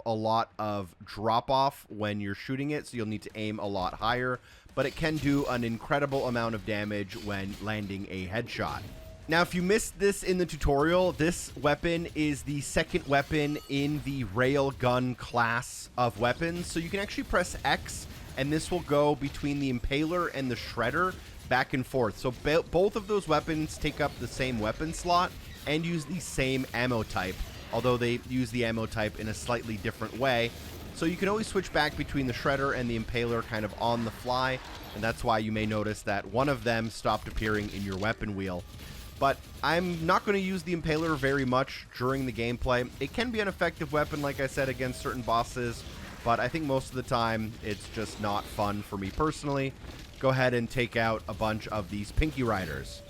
a lot of drop-off when you're shooting it, so you'll need to aim a lot higher, but it can do an incredible amount of damage when landing a headshot. Now, if you missed this in the tutorial, this weapon is the second weapon in the railgun class of weapons. So you can actually press X, and this will go between the Impaler and the Shredder back and forth. So both of those weapons take up the same weapon slot and use the same ammo type, although they use the ammo type in a slightly different way. So you can always switch back between the Shredder and the Impaler kind of on the fly, and that's why you may notice that one of them stopped appearing in your weapon wheel. but I'm not going to use the Impaler very much during the gameplay. It can be an effective weapon, like I said, against certain bosses, but I think most of the time it's just not fun for me personally. Go ahead and take out a bunch of these Pinky Riders.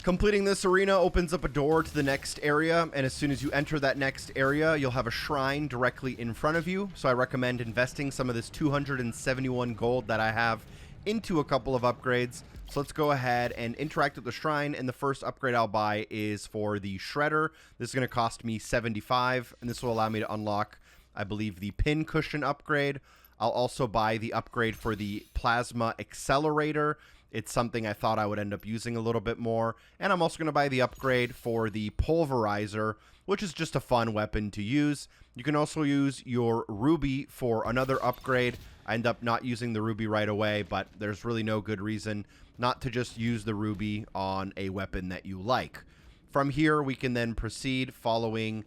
Completing this arena opens up a door to the next area, and as soon as you enter that next area, you'll have a shrine directly in front of you. So I recommend investing some of this 271 gold that I have into a couple of upgrades. So let's go ahead and interact with the shrine, and the first upgrade I'll buy is for the Shredder. This is going to cost me 75, and this will allow me to unlock, I believe, the pin cushion upgrade. I'll also buy the upgrade for the Plasma Accelerator. It's something I thought I would end up using a little bit more. And I'm also going to buy the upgrade for the Pulverizer, which is just a fun weapon to use. You can also use your Ruby for another upgrade. I end up not using the Ruby right away, but there's really no good reason not to just use the Ruby on a weapon that you like. From here, we can then proceed following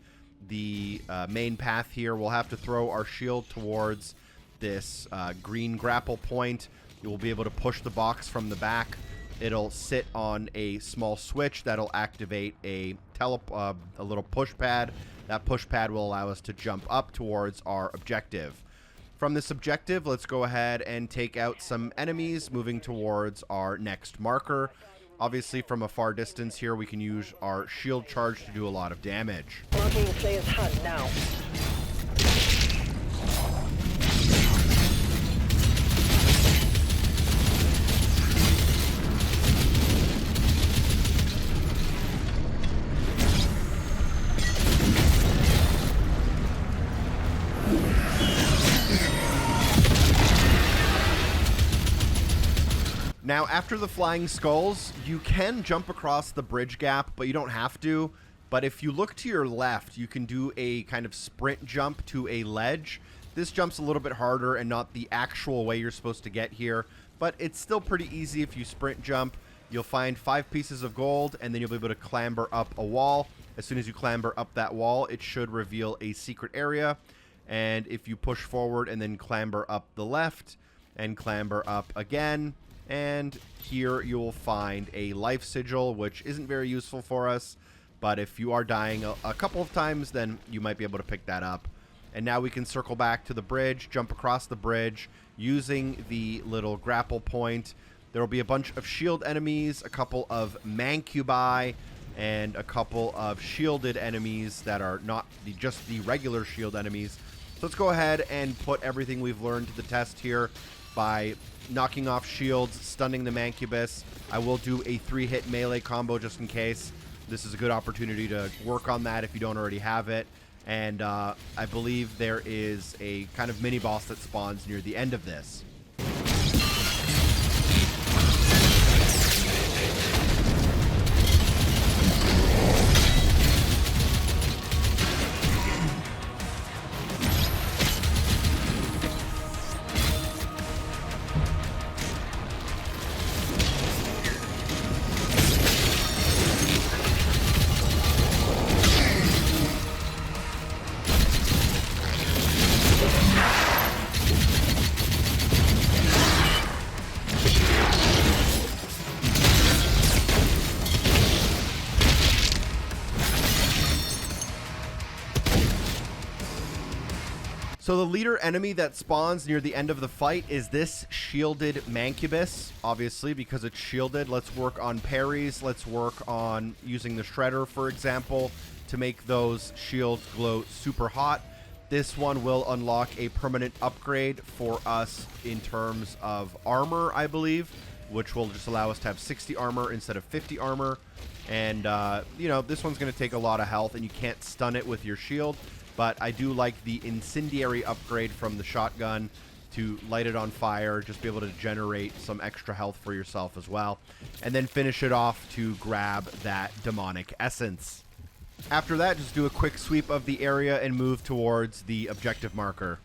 the main path here. We'll have to throw our shield towards this green grapple point. You will be able to push the box from the back. It'll sit on a small switch that'll activate a little push pad. That push pad will allow us to jump up towards our objective. From this objective, let's go ahead and take out some enemies, moving towards our next marker. Obviously, from a far distance here, we can use our shield charge to do a lot of damage. Marking Slayer's HUD now. Now, after the flying skulls, you can jump across the bridge gap, but you don't have to. But if you look to your left, you can do a kind of sprint jump to a ledge. This jump's a little bit harder and not the actual way you're supposed to get here, but it's still pretty easy if you sprint jump. You'll find 5 pieces of gold, and then you'll be able to clamber up a wall. As soon as you clamber up that wall, it should reveal a secret area. And if you push forward and then clamber up the left and clamber up again, and here you will find a life sigil, which isn't very useful for us, but if you are dying a couple of times, then you might be able to pick that up. And now we can circle back to the bridge, jump across the bridge using the little grapple point. There will be a bunch of shield enemies, a couple of mancubi, and a couple of shielded enemies that are not just the regular shield enemies. So let's go ahead and put everything we've learned to the test here by knocking off shields, stunning the Mancubus. I will do a 3-hit melee combo just in case. This is a good opportunity to work on that if you don't already have it. And I believe there is a kind of mini-boss that spawns near the end of this. So the leader enemy that spawns near the end of the fight is this shielded Mancubus, obviously, because it's shielded. Let's work on parries. Let's work on using the Shredder, for example, to make those shields glow super hot. This one will unlock a permanent upgrade for us in terms of armor, I believe, which will just allow us to have 60 armor instead of 50 armor. And, you know, this one's going to take a lot of health, and you can't stun it with your shield. But I do like the incendiary upgrade from the shotgun to light it on fire, just be able to generate some extra health for yourself as well. And then finish it off to grab that demonic essence. After that, just do a quick sweep of the area and move towards the objective marker.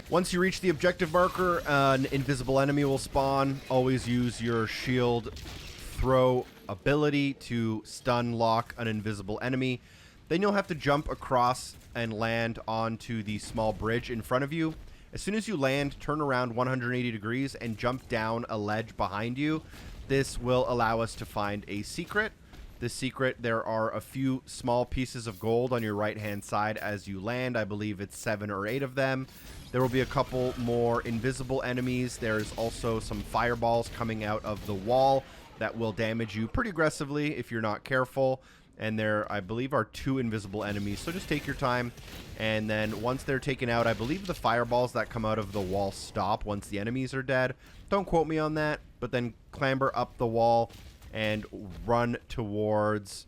Once you reach the objective marker, an invisible enemy will spawn. Always use your shield throw ability to stun lock an invisible enemy. Then you'll have to jump across and land onto the small bridge in front of you. As soon as you land, turn around 180 degrees and jump down a ledge behind you. This will allow us to find a secret. This secret, there are a few small pieces of gold on your right-hand side as you land. I believe it's 7 or 8 of them. There will be a couple more invisible enemies. There's also some fireballs coming out of the wall that will damage you pretty aggressively if you're not careful. And there, I believe, are 2 invisible enemies. So just take your time. And then once they're taken out, I believe the fireballs that come out of the wall stop once the enemies are dead. Don't quote me on that. But then clamber up the wall and run towards,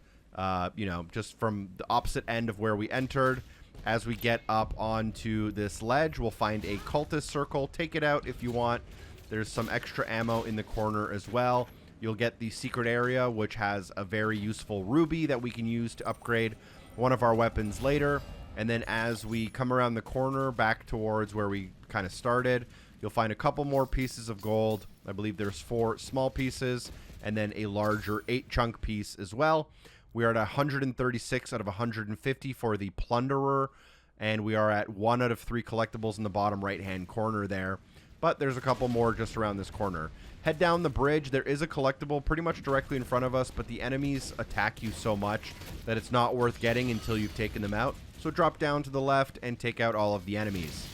just from the opposite end of where we entered. As we get up onto this ledge, we'll find a cultist circle. Take it out if you want. There's some extra ammo in the corner as well. You'll get the secret area, which has a very useful ruby that we can use to upgrade one of our weapons later. And then as we come around the corner back towards where we kind of started, you'll find a couple more pieces of gold. I believe there's 4 small pieces and then a larger 8-chunk piece as well. We are at 136 out of 150 for the Plunderer, and we are at 1 out of 3 collectibles in the bottom right-hand corner there. But there's a couple more just around this corner. Head down the bridge. There is a collectible pretty much directly in front of us, but the enemies attack you so much that it's not worth getting until you've taken them out. So drop down to the left and take out all of the enemies.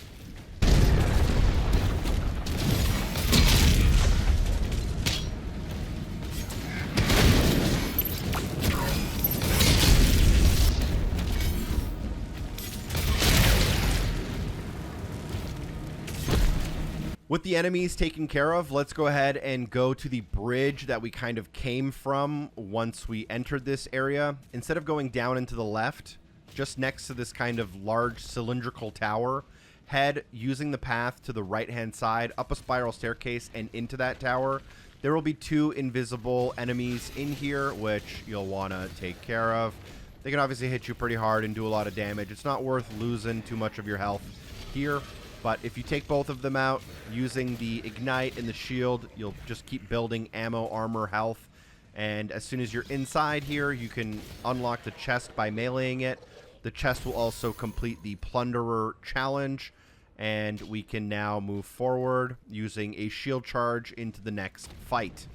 With the enemies taken care of, let's go ahead and go to the bridge that we kind of came from once we entered this area. Instead of going down and to the left, just next to this kind of large cylindrical tower, head using the path to the right-hand side, up a spiral staircase, and into that tower. There will be 2 invisible enemies in here, which you'll want to take care of. They can obviously hit you pretty hard and do a lot of damage. It's not worth losing too much of your health here. But if you take both of them out, using the Ignite and the Shield, you'll just keep building ammo, armor, health. And as soon as you're inside here, you can unlock the chest by meleeing it. The chest will also complete the Plunderer challenge. And we can now move forward using a shield charge into the next fight.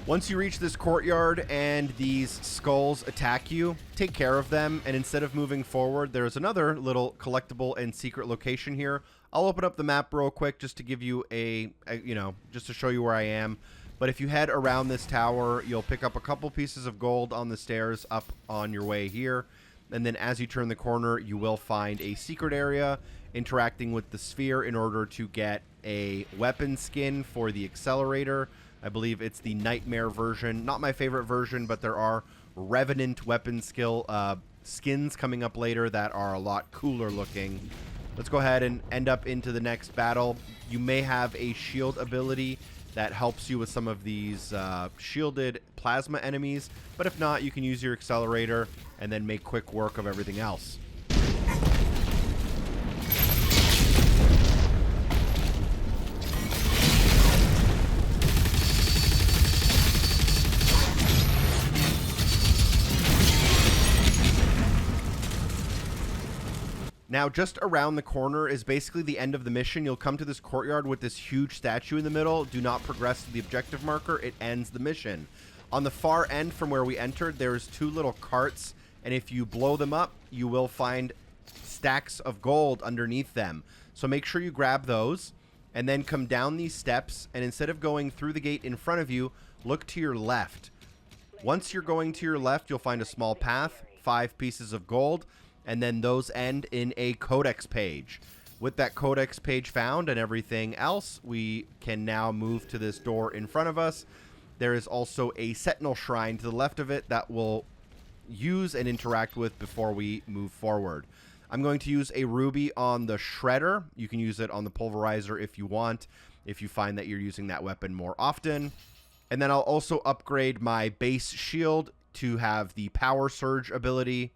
Once you reach this courtyard and these skulls attack you, take care of them, and instead of moving forward, there's another little collectible and secret location here. I'll open up the map real quick just to give you just to show you where I am. But if you head around this tower, you'll pick up a couple pieces of gold on the stairs up on your way here. And then as you turn the corner, you will find a secret area interacting with the sphere in order to get a weapon skin for the accelerator. I believe it's the Nightmare version. Not my favorite version, but there are Revenant weapon skins coming up later that are a lot cooler looking. Let's go ahead and end up into the next battle. You may have a shield ability that helps you with some of these shielded plasma enemies, but if not, you can use your accelerator and then make quick work of everything else. Now, just around the corner is basically the end of the mission. You'll come to this courtyard with this huge statue in the middle. Do not progress to the objective marker. It ends the mission. On the far end from where we entered, there's 2 little carts, and if you blow them up, you will find stacks of gold underneath them. So make sure you grab those, and then come down these steps, and instead of going through the gate in front of you, look to your left. Once you're going to your left, you'll find a small path, 5 pieces of gold, and then those end in a Codex page. With that Codex page found and everything else, we can now move to this door in front of us. There is also a Sentinel shrine to the left of it that we'll use and interact with before we move forward. I'm going to use a ruby on the shredder. You can use it on the pulverizer if you want, if you find that you're using that weapon more often. And then I'll also upgrade my base shield to have the power surge ability.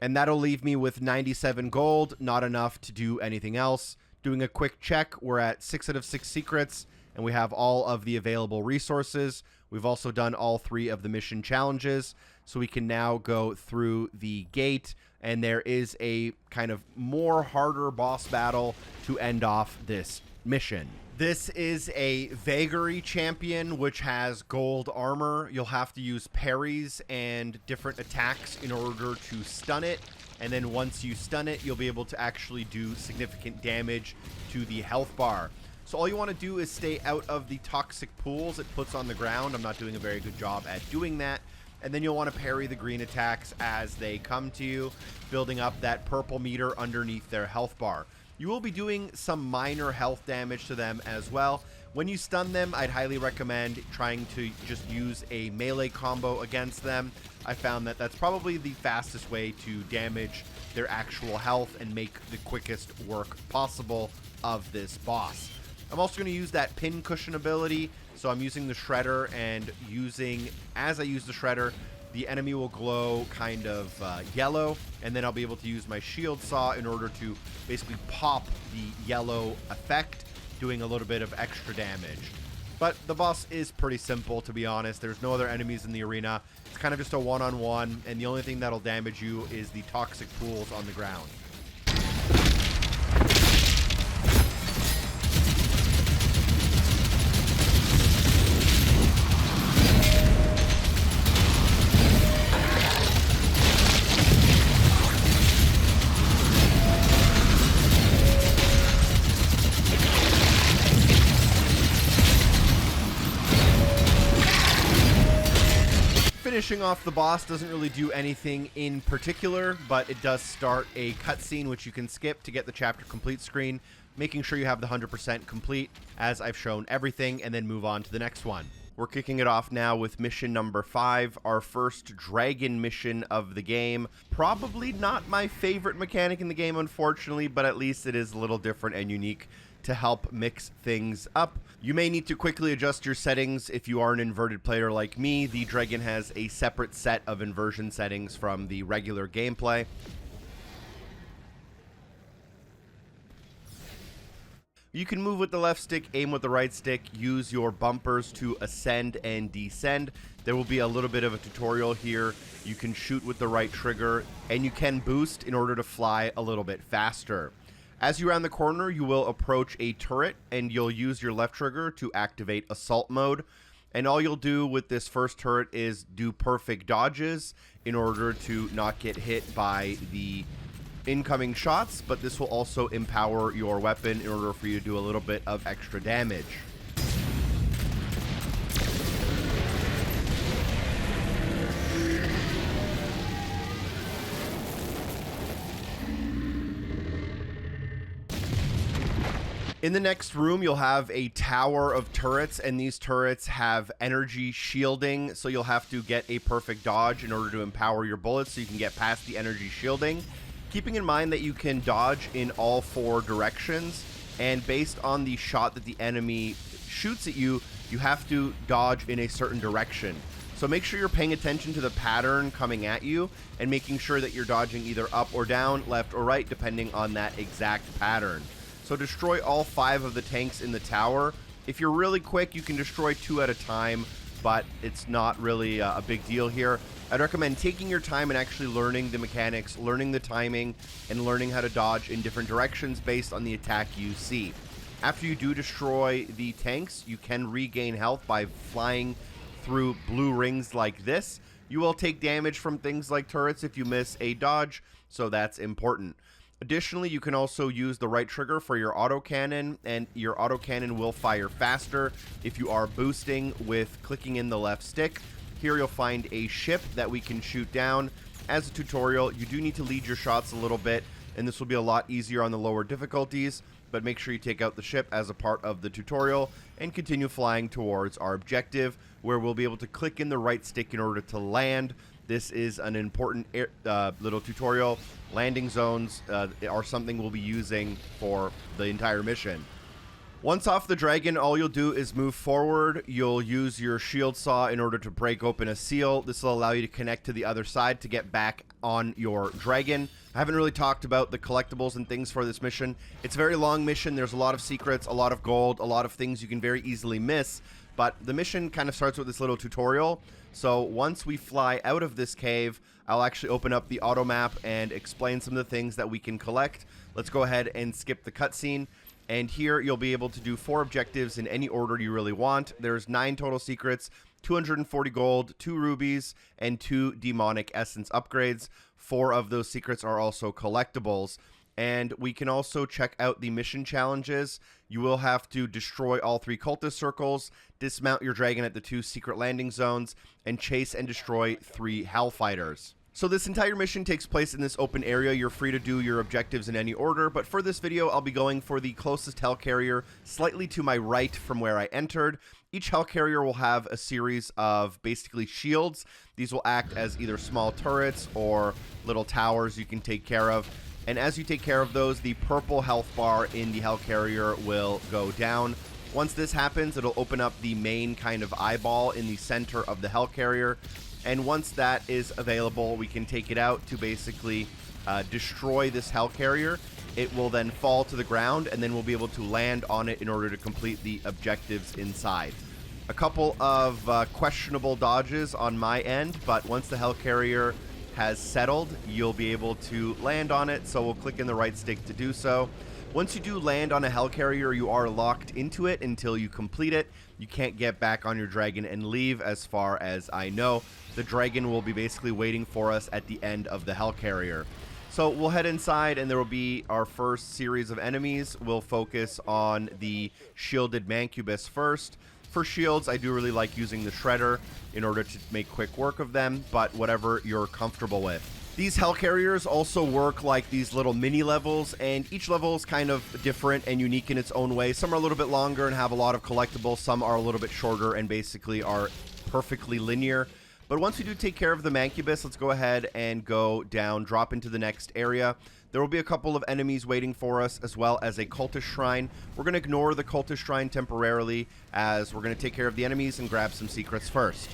And that'll leave me with 97 gold, not enough to do anything else. Doing a quick check, we're at 6 out of 6 secrets, and we have all of the available resources. We've also done all 3 of the mission challenges, so we can now go through the gate, and there is a kind of more harder boss battle to end off this mission. This is a Vagary champion, which has gold armor. You'll have to use parries and different attacks in order to stun it. And then once you stun it, you'll be able to actually do significant damage to the health bar. So all you want to do is stay out of the toxic pools it puts on the ground. I'm not doing a very good job at doing that. And then you'll want to parry the green attacks as they come to you, building up that purple meter underneath their health bar. You will be doing some minor health damage to them as well. When you stun them, I'd highly recommend trying to just use a melee combo against them. I found that that's probably the fastest way to damage their actual health and make the quickest work possible of this boss. I'm also going to use that pin cushion ability. So I'm using the shredder, and as I use the shredder, the enemy will glow kind of yellow, and then I'll be able to use my shield saw in order to basically pop the yellow effect, doing a little bit of extra damage. But the boss is pretty simple, to be honest. There's no other enemies in the arena. It's kind of just a one-on-one, and the only thing that'll damage you is the toxic pools on the ground. Finishing off the boss doesn't really do anything in particular, but it does start a cutscene which you can skip to get the chapter complete screen, making sure you have the 100% complete as I've shown everything, and then move on to the next one. We're kicking it off now with mission number 5, our first dragon mission of the game. Probably not my favorite mechanic in the game, unfortunately, but at least it is a little different and unique to help mix things up. You may need to quickly adjust your settings if you are an inverted player like me. The dragon has a separate set of inversion settings from the regular gameplay. You can move with the left stick, aim with the right stick, use your bumpers to ascend and descend. There will be a little bit of a tutorial here. You can shoot with the right trigger, and you can boost in order to fly a little bit faster. As you round the corner, you will approach a turret, and you'll use your left trigger to activate assault mode. And all you'll do with this first turret is do perfect dodges in order to not get hit by the incoming shots, but this will also empower your weapon in order for you to do a little bit of extra damage. In the next room, you'll have a tower of turrets, and these turrets have energy shielding, so you'll have to get a perfect dodge in order to empower your bullets so you can get past the energy shielding. Keeping in mind that you can dodge in all 4 directions, and based on the shot that the enemy shoots at you, you have to dodge in a certain direction. So make sure you're paying attention to the pattern coming at you, and making sure that you're dodging either up or down, left or right, depending on that exact pattern. So destroy all 5 of the tanks in the tower. If you're really quick, you can destroy 2 at a time, but it's not really a big deal here. I'd recommend taking your time and actually learning the mechanics, learning the timing, and learning how to dodge in different directions based on the attack you see. After you do destroy the tanks, you can regain health by flying through blue rings like this. You will take damage from things like turrets if you miss a dodge, so that's important. Additionally, you can also use the right trigger for your autocannon, and your autocannon will fire faster if you are boosting with clicking in the left stick. Here you'll find a ship that we can shoot down. As a tutorial, you do need to lead your shots a little bit. and this will be a lot easier on the lower difficulties, but make sure you take out the ship as a part of the tutorial and continue flying towards our objective, where we'll be able to click in the right stick in order to land. This is an important little tutorial. Landing zones are something we'll be using for the entire mission. Once off the dragon, all you'll do is move forward. You'll use your shield saw in order to break open a seal. This will allow you to connect to the other side to get back on your dragon. I haven't really talked about the collectibles and things for this mission. It's a very long mission. There's a lot of secrets, a lot of gold, a lot of things you can very easily miss. But the mission kind of starts with this little tutorial. So once we fly out of this cave, I'll actually open up the auto map and explain some of the things that we can collect. Let's go ahead and skip the cutscene. And here you'll be able to do 4 objectives in any order you really want. There's 9 total secrets, 240 gold, 2 rubies, and 2 demonic essence upgrades. 4 of those secrets are also collectibles. And we can also check out the mission challenges. You will have to destroy all 3 cultist circles, dismount your dragon at the 2 secret landing zones, and chase and destroy 3 hellfighters. So this entire mission takes place in this open area. You're free to do your objectives in any order, but for this video, I'll be going for the closest hellcarrier, slightly to my right from where I entered. Each hellcarrier will have a series of basically shields. These will act as either small turrets or little towers you can take care of. And as you take care of those, the purple health bar in the hellcarrier will go down. Once this happens, it'll open up the main kind of eyeball in the center of the hellcarrier. And once that is available, we can take it out to basically destroy this hellcarrier. It will then fall to the ground, and then we'll be able to land on it in order to complete the objectives inside. A couple of questionable dodges on my end, but once the hellcarrier has settled, you'll be able to land on it, so we'll click in the right stick to do so. Once you do land on a hellcarrier, you are locked into it until you complete it. You can't get back on your dragon and leave, as far as I know. The dragon will be basically waiting for us at the end of the hellcarrier. So we'll head inside, and there will be our first series of enemies. We'll focus on the shielded Mancubus first. For shields, I do really like using the Shredder in order to make quick work of them, but whatever you're comfortable with. These hellcarriers also work like these little mini levels, and each level is kind of different and unique in its own way. Some are a little bit longer and have a lot of collectibles. Some are a little bit shorter and basically are perfectly linear. But once we do take care of the Mancubus, let's go ahead and go down, drop into the next area. There will be a couple of enemies waiting for us, as well as a cultist shrine. We're going to ignore the cultist shrine temporarily, as we're going to take care of the enemies and grab some secrets first.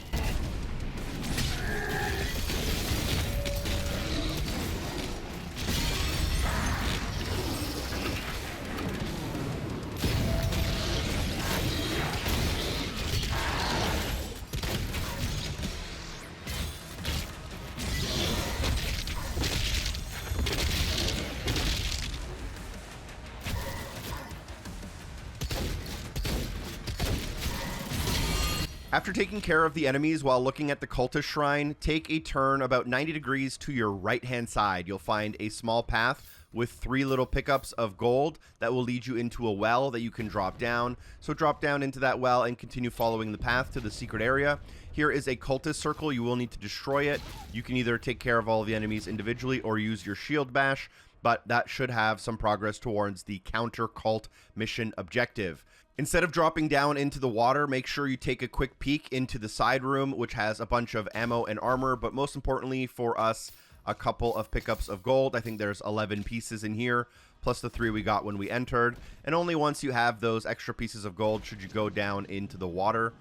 After taking care of the enemies while looking at the cultist shrine, take a turn about 90 degrees to your right-hand side. You'll find a small path with 3 little pickups of gold that will lead you into a well that you can drop down. So drop down into that well and continue following the path to the secret area. Here is a cultist circle. You will need to destroy it. You can either take care of all of the enemies individually or use your shield bash, but that should have some progress towards the counter cult mission objective. Instead of dropping down into the water, make sure you take a quick peek into the side room, which has a bunch of ammo and armor, but most importantly for us, a couple of pickups of gold. I think there's 11 pieces in here, plus the 3 we got when we entered. And only once you have those extra pieces of gold should you go down into the water.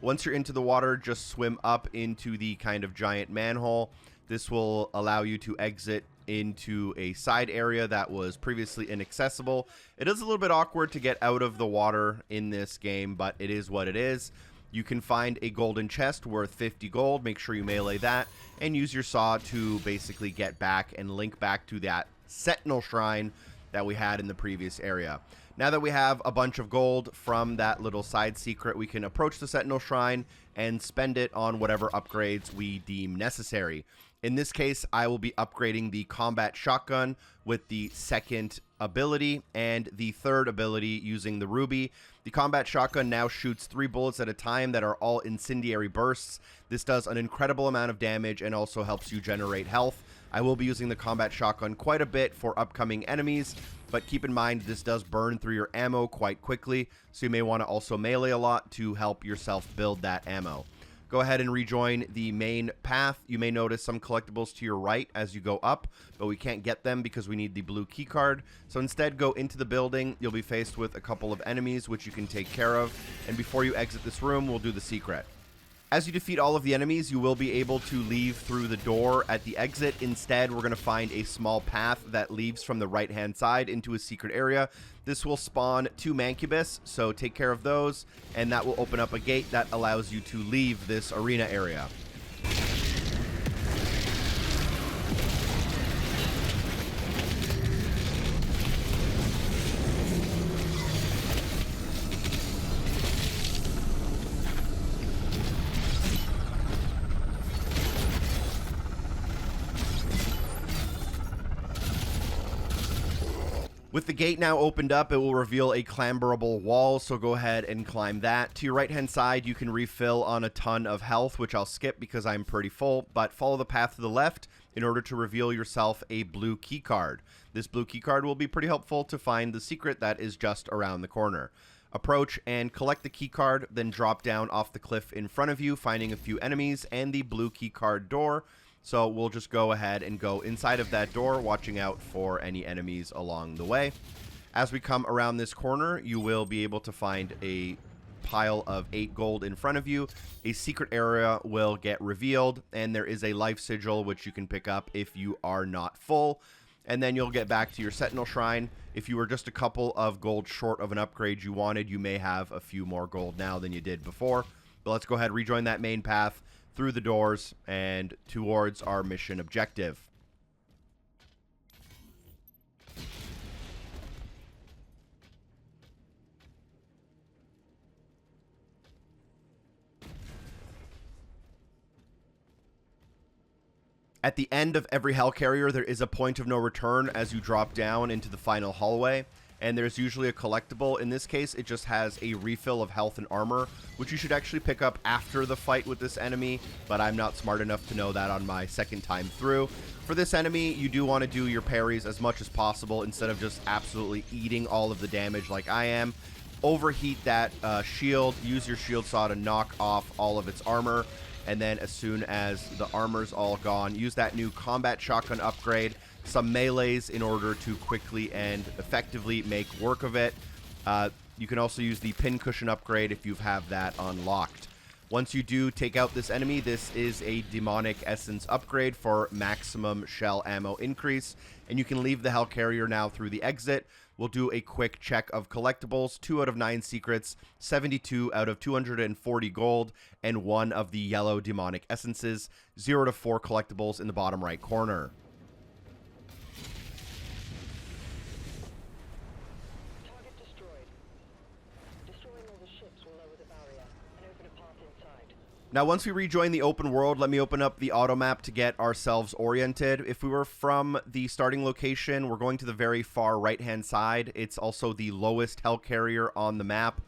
Once you're into the water, just swim up into the kind of giant manhole. This will allow you to exit into a side area that was previously inaccessible. It is a little bit awkward to get out of the water in this game, but it is what it is. You can find a golden chest worth 50 gold. Make sure you melee that and use your saw to basically get back and link back to that Sentinel shrine that we had in the previous area. Now that we have a bunch of gold from that little side secret, we can approach the Sentinel shrine and spend it on whatever upgrades we deem necessary. In this case, I will be upgrading the combat shotgun with the 2nd ability and the 3rd ability using the ruby. The combat shotgun now shoots 3 bullets at a time that are all incendiary bursts. This does an incredible amount of damage and also helps you generate health. I will be using the combat shotgun quite a bit for upcoming enemies, but keep in mind this does burn through your ammo quite quickly, so you may want to also melee a lot to help yourself build that ammo. Go ahead and rejoin the main path. You may notice some collectibles to your right as you go up, but we can't get them because we need the blue keycard. So instead, go into the building. You'll be faced with a couple of enemies, which you can take care of. And before you exit this room, we'll do the secret. As you defeat all of the enemies, you will be able to leave through the door at the exit. Instead, we're going to find a small path that leads from the right-hand side into a secret area. This will spawn 2 Mancubus, so take care of those, and that will open up a gate that allows you to leave this arena area. With the gate now opened up, it will reveal a clamberable wall, so go ahead and climb that. To your right-hand side, you can refill on a ton of health, which I'll skip because I'm pretty full, but follow the path to the left in order to reveal yourself a blue keycard. This blue keycard will be pretty helpful to find the secret that is just around the corner. Approach and collect the keycard, then drop down off the cliff in front of you, finding a few enemies and the blue keycard door. So we'll just go ahead and go inside of that door, watching out for any enemies along the way. As we come around this corner, you will be able to find a pile of 8 gold in front of you. A secret area will get revealed, and there is a life sigil which you can pick up if you are not full. And then you'll get back to your Sentinel Shrine. If you were just a couple of gold short of an upgrade you wanted, you may have a few more gold now than you did before. But let's go ahead and rejoin that main path through the doors and towards our mission objective. At the end of every Hellcarrier, there is a point of no return as you drop down into the final hallway, and there's usually a collectible. In this case, it just has a refill of health and armor, which you should actually pick up after the fight with this enemy, but I'm not smart enough to know that on my second time through. For this enemy, you do want to do your parries as much as possible instead of just absolutely eating all of the damage like I am. Overheat that shield, use your shield saw to knock off all of its armor, and then as soon as the armor's all gone, use that new combat shotgun upgrade, some melees in order to quickly and effectively make work of it. You can also use the pincushion upgrade if you have that unlocked. Once you do take out this enemy, this is a demonic essence upgrade for maximum shell ammo increase, and you can leave the Hellcarrier now through the exit. We'll do a quick check of collectibles: 2 out of 9 secrets, 72 out of 240 gold, and 1 of the yellow demonic essences. 0 to 4 collectibles in the bottom right corner. Target destroyed. Destroying all the ships will lower the barrier and open a path inside. Now, once we rejoin the open world, let me open up the auto map to get ourselves oriented. If we were from the starting location, we're going to the very far right-hand side. It's also the lowest Hellcarrier on the map,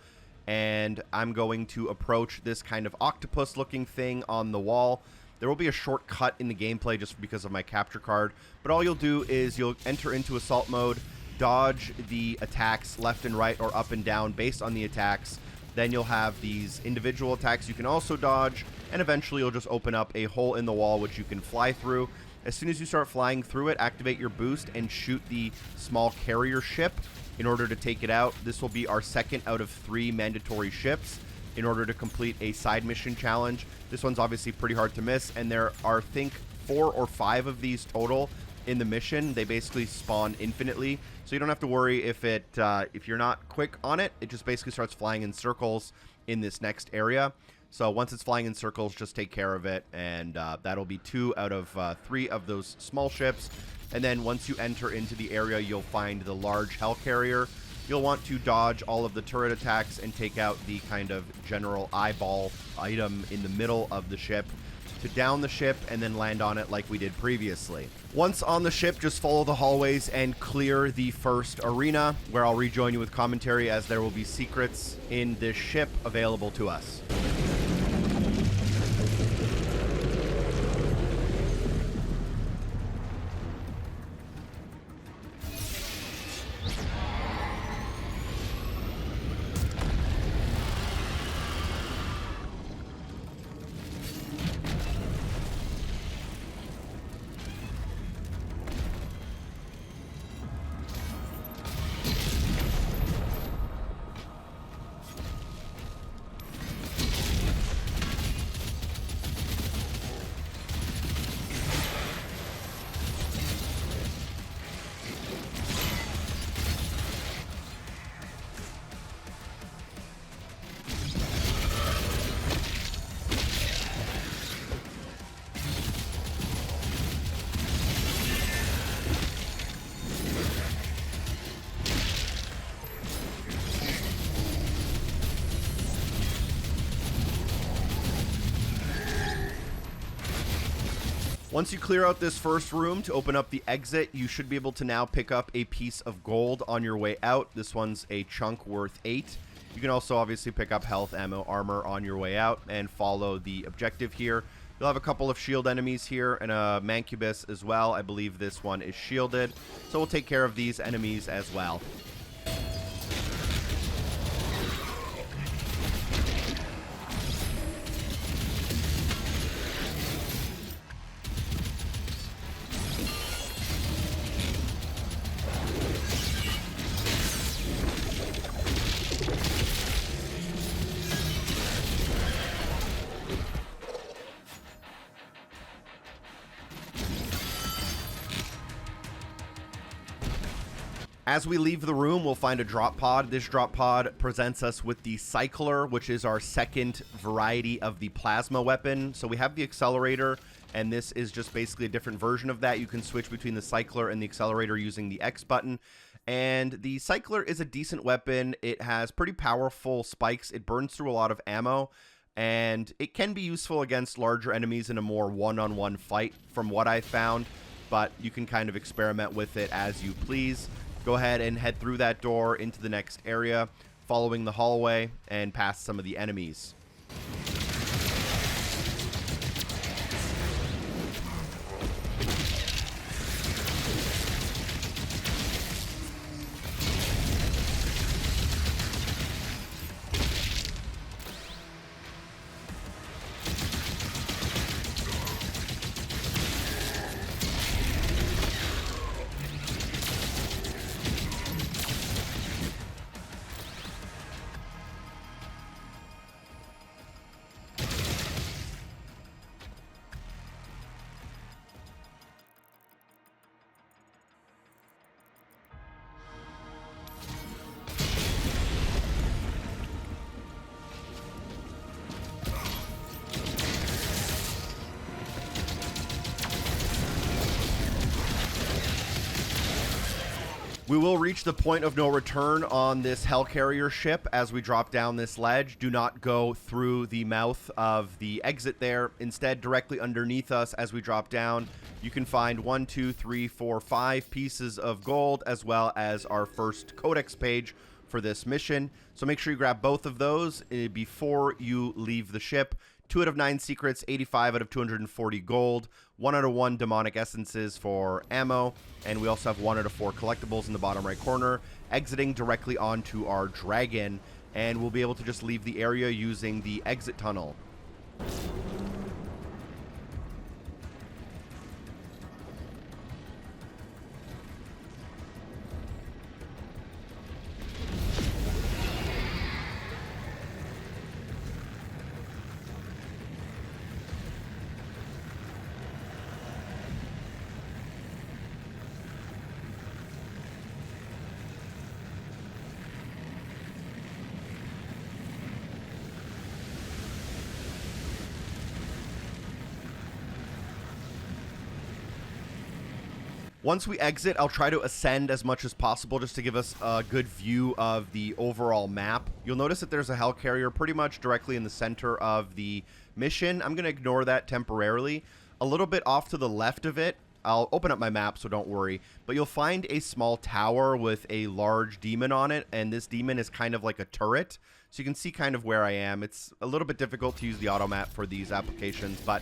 and I'm going to approach this kind of octopus-looking thing on the wall. There will be a shortcut in the gameplay just because of my capture card, but all you'll do is you'll enter into assault mode, dodge the attacks left and right or up and down based on the attacks. Then you'll have these individual attacks you can also dodge, and eventually you'll just open up a hole in the wall which you can fly through. As soon as you start flying through it, activate your boost and shoot the small carrier ship in order to take it out. This will be our 2nd out of 3 mandatory ships in order to complete a side mission challenge. This one's obviously pretty hard to miss, and there are, I think, 4 or 5 of these total in the mission. They basically spawn infinitely, so you don't have to worry if you're not quick on it. It just basically starts flying in circles in this next area. So once it's flying in circles, just take care of it, and that'll be 2 out of 3 of those small ships. And then once you enter into the area, you'll find the large Hellcarrier. You'll want to dodge all of the turret attacks and take out the kind of general eyeball item in the middle of the ship to down the ship and then land on it like we did previously. Once on the ship, just follow the hallways and clear the first arena, where I'll rejoin you with commentary as there will be secrets in this ship available to us. Once you clear out this first room to open up the exit, you should be able to now pick up a piece of gold on your way out. This one's a chunk worth 8. You can also obviously pick up health, ammo, armor on your way out and follow the objective here. You'll have a couple of shield enemies here and a mancubus as well. I believe this one is shielded, so we'll take care of these enemies as well. As we leave the room, we'll find a drop pod. This drop pod presents us with the Cycler, which is our second variety of the plasma weapon. So we have the Accelerator, and this is just basically a different version of that. You can switch between the Cycler and the Accelerator using the X button. And the Cycler is a decent weapon. It has pretty powerful spikes. It burns through a lot of ammo, and it can be useful against larger enemies in a more one-on-one fight from what I found, but you can kind of experiment with it as you please. Go ahead and head through that door into the next area, following the hallway and past some of the enemies. We will reach the point of no return on this Hellcarrier ship as we drop down this ledge. Do not go through the mouth of the exit there. Instead, directly underneath us as we drop down, you can find 1, 2, 3, 4, 5 pieces of gold, as well as our first Codex page for this mission. So make sure you grab both of those before you leave the ship. 2 out of 9 secrets, 85 out of 240 gold, 1 out of 1 demonic essences for ammo, and we also have 1 out of 4 collectibles in the bottom right corner, exiting directly onto our dragon, and we'll be able to just leave the area using the exit tunnel. Once we exit, I'll try to ascend as much as possible just to give us a good view of the overall map. You'll notice that there's a Hellcarrier pretty much directly in the center of the mission. I'm going to ignore that temporarily. A little bit off to the left of it, I'll open up my map, so don't worry, but you'll find a small tower with a large demon on it, and this demon is kind of like a turret, so you can see kind of where I am. It's a little bit difficult to use the auto map for these applications, but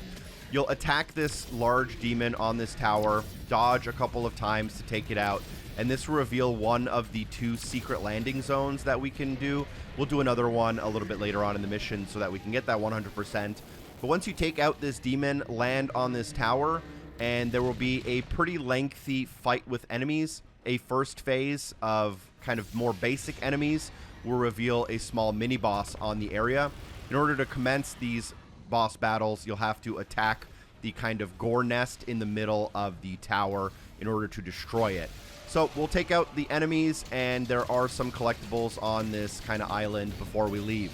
you'll attack this large demon on this tower, dodge a couple of times to take it out, and this will reveal one of the 2 secret landing zones that we can do. We'll do another one a little bit later on in the mission so that we can get that 100%. But once you take out this demon, land on this tower, and there will be a pretty lengthy fight with enemies. A first phase of kind of more basic enemies will reveal a small mini-boss on the area. In order to commence these boss battles, you'll have to attack the kind of gore nest in the middle of the tower in order to destroy it. So we'll take out the enemies, and there are some collectibles on this kind of island before we leave.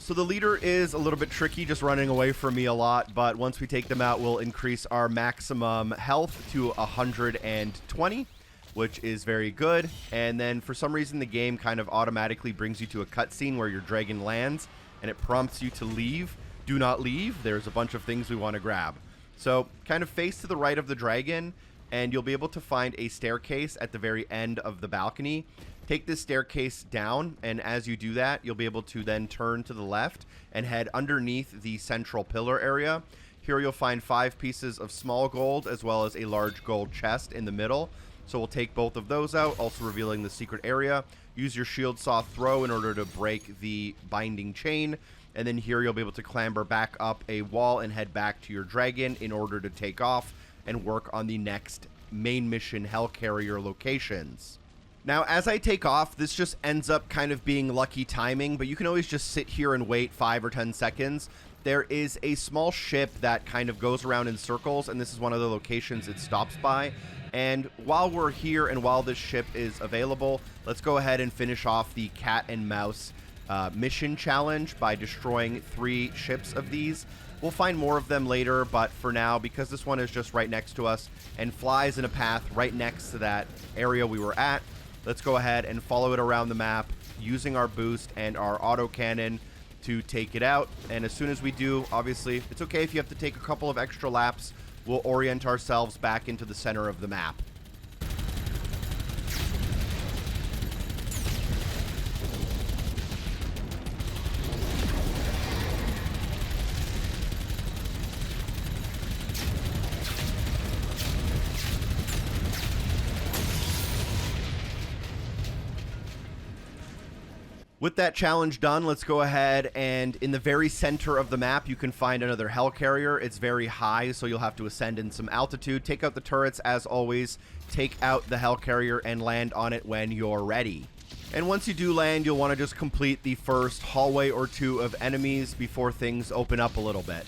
So the leader is a little bit tricky, just running away from me a lot, but once we take them out, we'll increase our maximum health to 120, which is very good. And then for some reason, the game kind of automatically brings you to a cutscene where your dragon lands, and it prompts you to leave. Do not leave. There's a bunch of things we want to grab. So kind of face to the right of the dragon, and you'll be able to find a staircase at the very end of the balcony. Take this staircase down, and as you do that, you'll be able to then turn to the left and head underneath the central pillar area. Here you'll find 5 pieces of small gold as well as a large gold chest in the middle. So we'll take both of those out, also revealing the secret area. Use your shield saw throw in order to break the binding chain. And then here you'll be able to clamber back up a wall and head back to your dragon in order to take off and work on the next main mission Hellcarrier locations. Now, as I take off, this just ends up kind of being lucky timing, but you can always just sit here and wait 5 or 10 seconds. There is a small ship that kind of goes around in circles, and this is one of the locations it stops by. And while we're here and while this ship is available, let's go ahead and finish off the cat and mouse mission challenge by destroying 3 ships of these. We'll find more of them later, but for now, because this one is just right next to us and flies in a path right next to that area we were at, let's go ahead and follow it around the map using our boost and our autocannon to take it out. And as soon as we do, obviously, it's okay if you have to take a couple of extra laps. We'll orient ourselves back into the center of the map. With that challenge done, let's go ahead and in the very center of the map, you can find another Hellcarrier. It's very high, so you'll have to ascend in some altitude. Take out the turrets, as always. Take out the Hellcarrier and land on it when you're ready. And once you do land, you'll want to just complete the first hallway or 2 of enemies before things open up a little bit.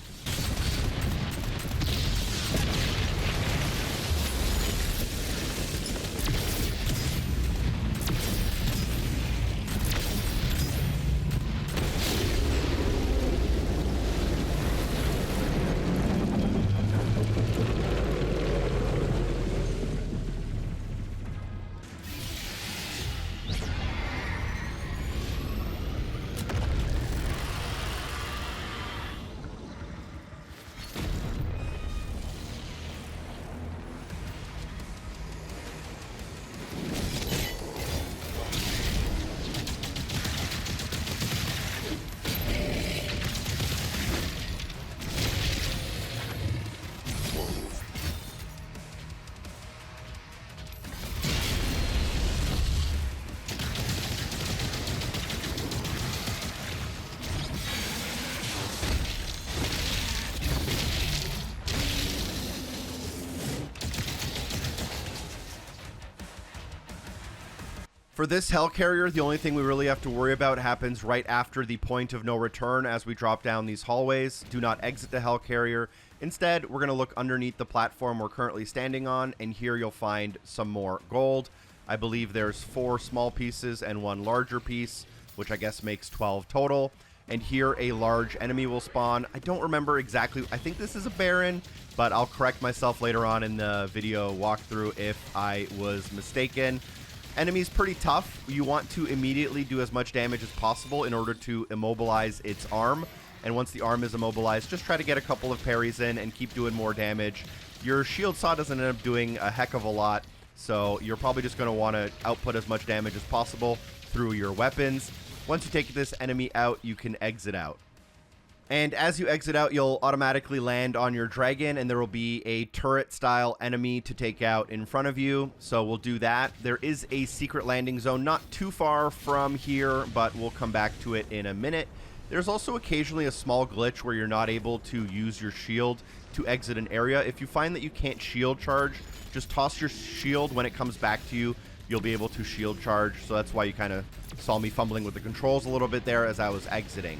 For this Hellcarrier, the only thing we really have to worry about happens right after the point of no return as we drop down these hallways. Do not exit the Hellcarrier. Instead, we're going to look underneath the platform we're currently standing on, and here you'll find some more gold. I believe there's 4 small pieces and 1 larger piece, which I guess makes 12 total. And here a large enemy will spawn. I don't remember exactly. I think this is a Baron, but I'll correct myself later on in the video walkthrough if I was mistaken. Enemy's pretty tough. You want to immediately do as much damage as possible in order to immobilize its arm. And once the arm is immobilized, just try to get a couple of parries in and keep doing more damage. Your shield saw doesn't end up doing a heck of a lot, so you're probably just going to want to output as much damage as possible through your weapons. Once you take this enemy out, you can exit out. And as you exit out, you'll automatically land on your dragon, and there will be a turret-style enemy to take out in front of you. So we'll do that. There is a secret landing zone not too far from here, but we'll come back to it in a minute. There's also occasionally a small glitch where you're not able to use your shield to exit an area. If you find that you can't shield charge, just toss your shield. When it comes back to you, you'll be able to shield charge. So that's why you kind of saw me fumbling with the controls a little bit there as I was exiting.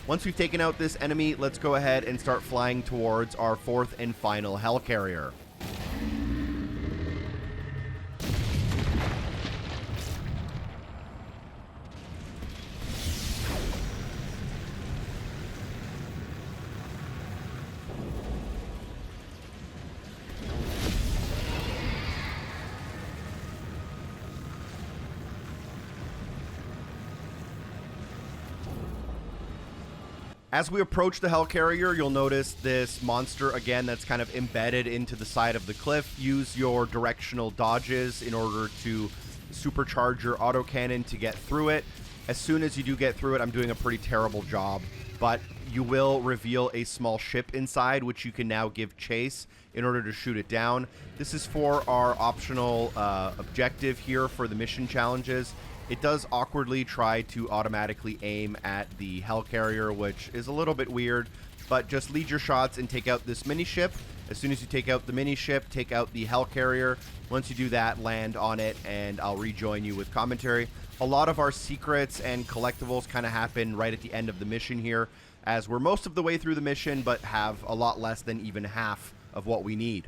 Once we've taken out this enemy, let's go ahead and start flying towards our 4th and final Hellcarrier. As we approach the Hellcarrier, you'll notice this monster again that's kind of embedded into the side of the cliff. Use your directional dodges in order to supercharge your autocannon to get through it. As soon as you do get through it, I'm doing a pretty terrible job, but you will reveal a small ship inside, which you can now give chase in order to shoot it down. This is for our optional objective here for the mission challenges. It does awkwardly try to automatically aim at the Hellcarrier, which is a little bit weird, but just lead your shots and take out this mini ship. As soon as you take out the mini ship, take out the Hellcarrier. Once you do that, land on it, and I'll rejoin you with commentary. A lot of our secrets and collectibles kind of happen right at the end of the mission here, as we're most of the way through the mission, but have a lot less than even half of what we need.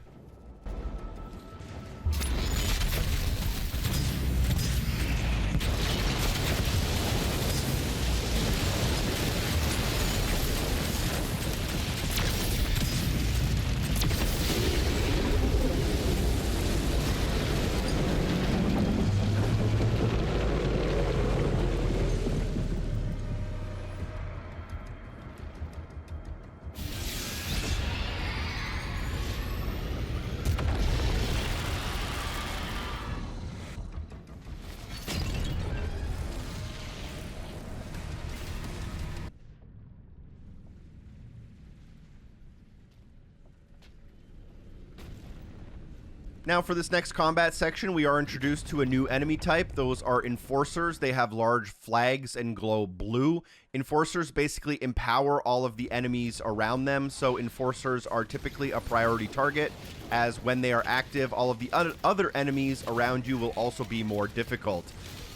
Now for this next combat section, we are introduced to a new enemy type. Those are Enforcers. They have large flags and glow blue. Enforcers basically empower all of the enemies around them, so Enforcers are typically a priority target, as when they are active, all of the other enemies around you will also be more difficult.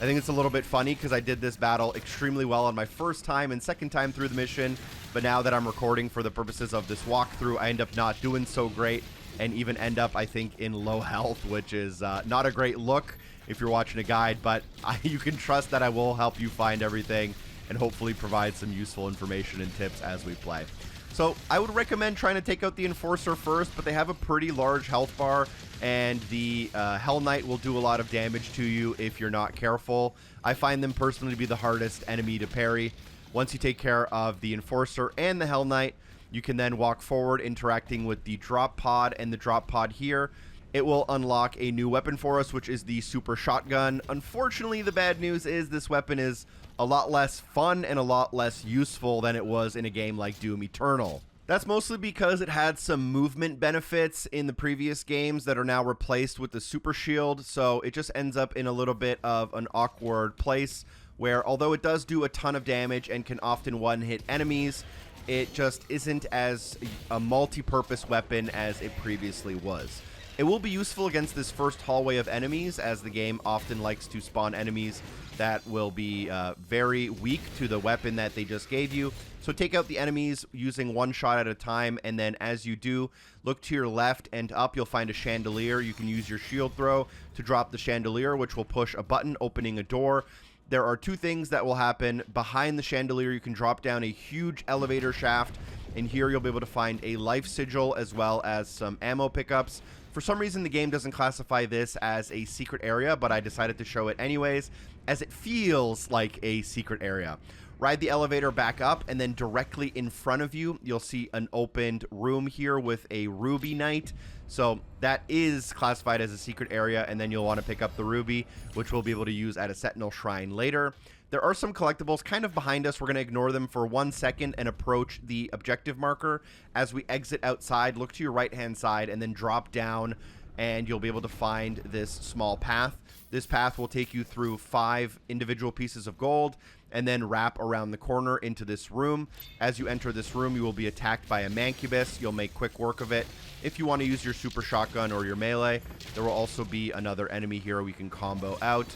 I think it's a little bit funny because I did this battle extremely well on my first time and second time through the mission, but now that I'm recording for the purposes of this walkthrough, I end up not doing so great, and even end up, I think, in low health, which is not a great look if you're watching a guide, but you can trust that I will help you find everything and hopefully provide some useful information and tips as we play. So I would recommend trying to take out the Enforcer first, but they have a pretty large health bar, and the Hell Knight will do a lot of damage to you if you're not careful. I find them personally to be the hardest enemy to parry. Once you take care of the Enforcer and the Hell Knight, you can then walk forward, interacting with the drop pod, and the drop pod here, it will unlock a new weapon for us, which is the Super Shotgun. Unfortunately, the bad news is this weapon is a lot less fun and a lot less useful than it was in a game like Doom Eternal. That's mostly because it had some movement benefits in the previous games that are now replaced with the Super Shield, so it just ends up in a little bit of an awkward place where, although it does do a ton of damage and can often one-hit enemies, it just isn't as a multi-purpose weapon as it previously was. It will be useful against this first hallway of enemies, as the game often likes to spawn enemies that will be very weak to the weapon that they just gave you. So take out the enemies using one shot at a time, and then as you do, look to your left and up, you'll find a chandelier. You can use your shield throw to drop the chandelier, which will push a button, opening a door. There are two things that will happen. Behind the chandelier, you can drop down a huge elevator shaft, and here you'll be able to find a life sigil as well as some ammo pickups. For some reason, the game doesn't classify this as a secret area, but I decided to show it anyways, as it feels like a secret area. Ride the elevator back up, and then directly in front of you, you'll see an opened room here with a ruby knight. So that is classified as a secret area, and then you'll want to pick up the ruby, which we'll be able to use at a Sentinel shrine later. There are some collectibles kind of behind us. We're going to ignore them for 1 second and approach the objective marker. As we exit outside, look to your right-hand side and then drop down, and you'll be able to find this small path. This path will take you through 5 individual pieces of gold and then wrap around the corner into this room. As you enter this room, you will be attacked by a mancubus. You'll make quick work of it. If you want to use your super shotgun or your melee, there will also be another enemy here we can combo out.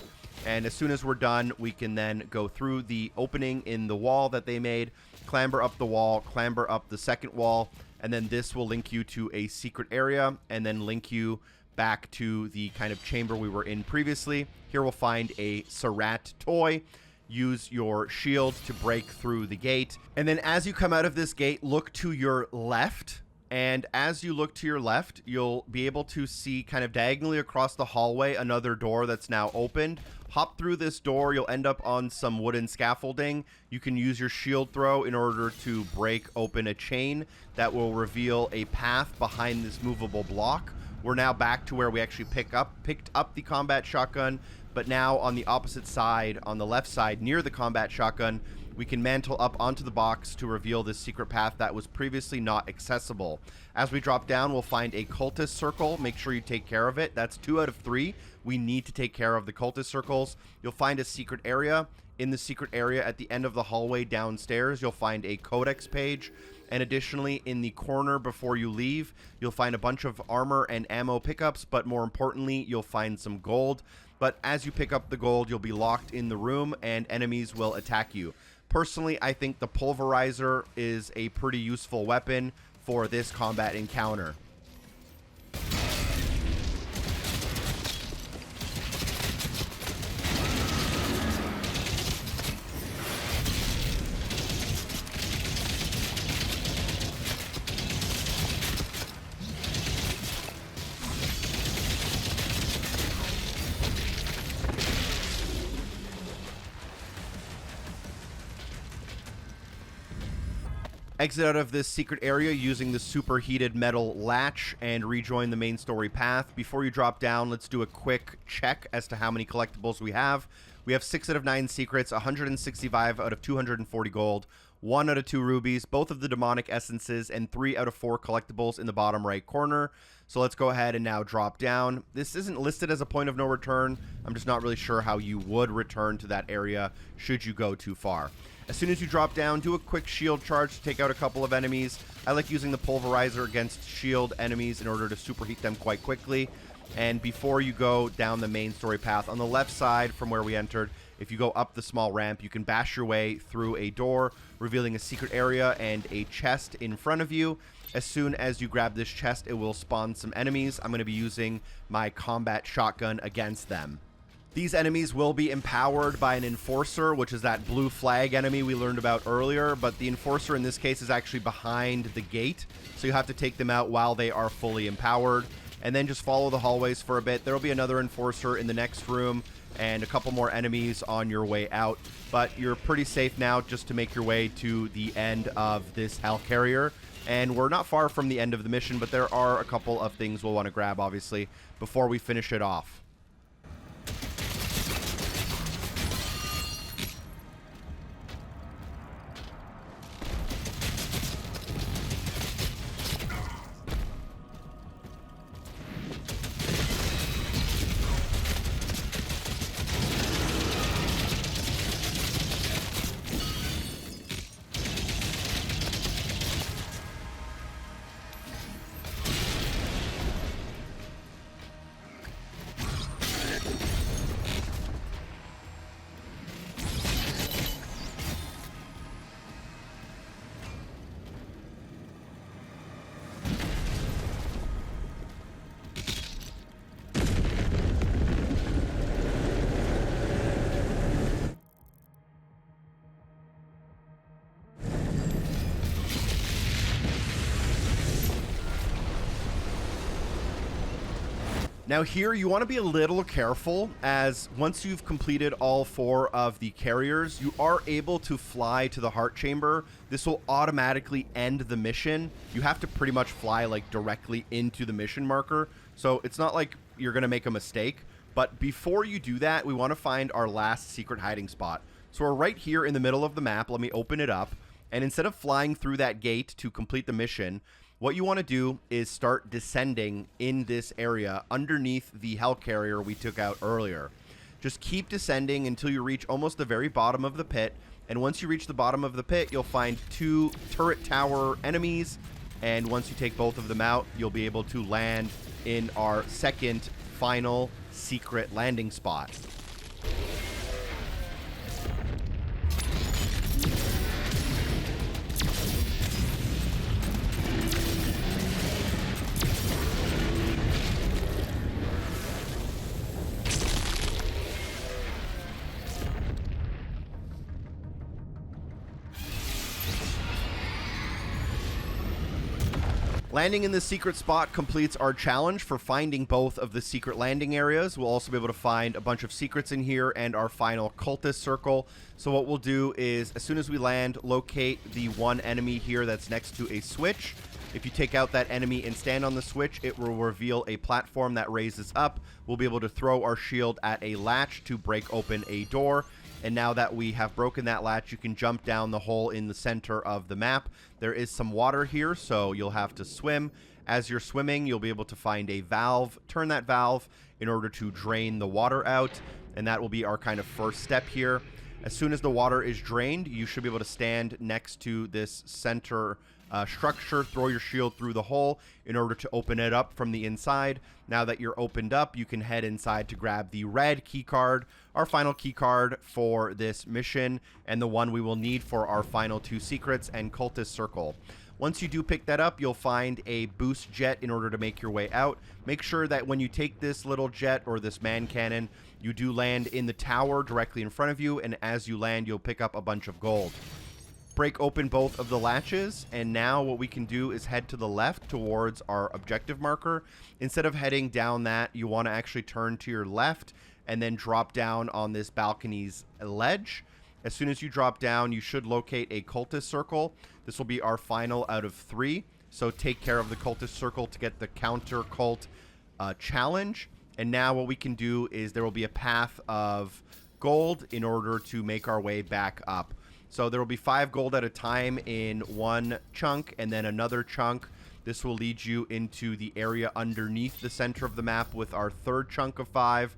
And as soon as we're done, we can then go through the opening in the wall that they made, clamber up the wall, clamber up the second wall, and then this will link you to a secret area and then link you back to the kind of chamber we were in previously. Here we'll find a Sarat toy. Use your shield to break through the gate. And then as you come out of this gate, look to your left And as you look to your left, you'll be able to see kind of diagonally across the hallway another door that's now opened. Hop through this door, you'll end up on some wooden scaffolding. You can use your shield throw in order to break open a chain that will reveal a path behind this movable block. We're now back to where we actually picked up the combat shotgun, but now on the opposite side, on the left side near the combat shotgun, we can mantle up onto the box to reveal this secret path that was previously not accessible. As we drop down, we'll find a cultist circle. Make sure you take care of it. That's 2 out of 3. We need to take care of the cultist circles. You'll find a secret area. In the secret area at the end of the hallway downstairs, you'll find a Codex page. And additionally, in the corner before you leave, you'll find a bunch of armor and ammo pickups, but more importantly, you'll find some gold. But as you pick up the gold, you'll be locked in the room and enemies will attack you. Personally, I think the pulverizer is a pretty useful weapon for this combat encounter. Exit out of this secret area using the superheated metal latch and rejoin the main story path. Before you drop down, let's do a quick check as to how many collectibles we have. We have 6 out of 9 secrets, 165 out of 240 gold, 1 out of 2 rubies, both of the demonic essences, and 3 out of 4 collectibles in the bottom right corner. So let's go ahead and now drop down. This isn't listed as a point of no return. I'm just not really sure how you would return to that area should you go too far. As soon as you drop down, do a quick shield charge to take out a couple of enemies. I like using the pulverizer against shield enemies in order to superheat them quite quickly. And before you go down the main story path, on the left side from where we entered, if you go up the small ramp, you can bash your way through a door, revealing a secret area and a chest in front of you. As soon as you grab this chest, it will spawn some enemies. I'm going to be using my combat shotgun against them. These enemies will be empowered by an Enforcer, which is that blue flag enemy we learned about earlier, but the Enforcer in this case is actually behind the gate, so you have to take them out while they are fully empowered, and then just follow the hallways for a bit. There will be another Enforcer in the next room, and a couple more enemies on your way out, but you're pretty safe now just to make your way to the end of this Hell Carrier, and we're not far from the end of the mission, but there are a couple of things we'll want to grab, obviously, before we finish it off. Now here, you want to be a little careful, as once you've completed all 4 of the carriers, you are able to fly to the heart chamber. This will automatically end the mission. You have to pretty much fly like directly into the mission marker, so it's not like you're going to make a mistake. But before you do that, we want to find our last secret hiding spot. So we're right here in the middle of the map. Let me open it up. And instead of flying through that gate to complete the mission, what you want to do is start descending in this area underneath the Hell Carrier we took out earlier. Just keep descending until you reach almost the very bottom of the pit. And once you reach the bottom of the pit, you'll find 2 turret tower enemies. And once you take both of them out, you'll be able to land in our second final secret landing spot. Landing in this secret spot completes our challenge for finding both of the secret landing areas. We'll also be able to find a bunch of secrets in here and our final cultist circle. So what we'll do is, as soon as we land, locate the one enemy here that's next to a switch. If you take out that enemy and stand on the switch, it will reveal a platform that raises up. We'll be able to throw our shield at a latch to break open a door. And now that we have broken that latch, you can jump down the hole in the center of the map. There is some water here, so you'll have to swim. As you're swimming, you'll be able to find a valve. Turn that valve in order to drain the water out, and that will be our kind of first step here. As soon as the water is drained, you should be able to stand next to this center structure, throw your shield through the hole in order to open it up from the inside. Now that you're opened up, you can head inside to grab the red key card, our final key card for this mission, and the one we will need for our final 2 secrets and cultist circle. Once you do pick that up, you'll find a boost jet in order to make your way out. Make sure that when you take this little jet or this man cannon, you do land in the tower directly in front of you, and as you land, you'll pick up a bunch of gold. Break open both of the latches, and now what we can do is head to the left towards our objective marker. Instead of heading down that, you want to actually turn to your left and then drop down on this balcony's ledge. As soon as you drop down, you should locate a cultist circle. This will be our final out of 3, so take care of the cultist circle to get the counter cult challenge. And now what we can do is there will be a path of gold in order to make our way back up. So there will be 5 gold at a time in one chunk, and then another chunk. This will lead you into the area underneath the center of the map with our 3rd chunk of 5.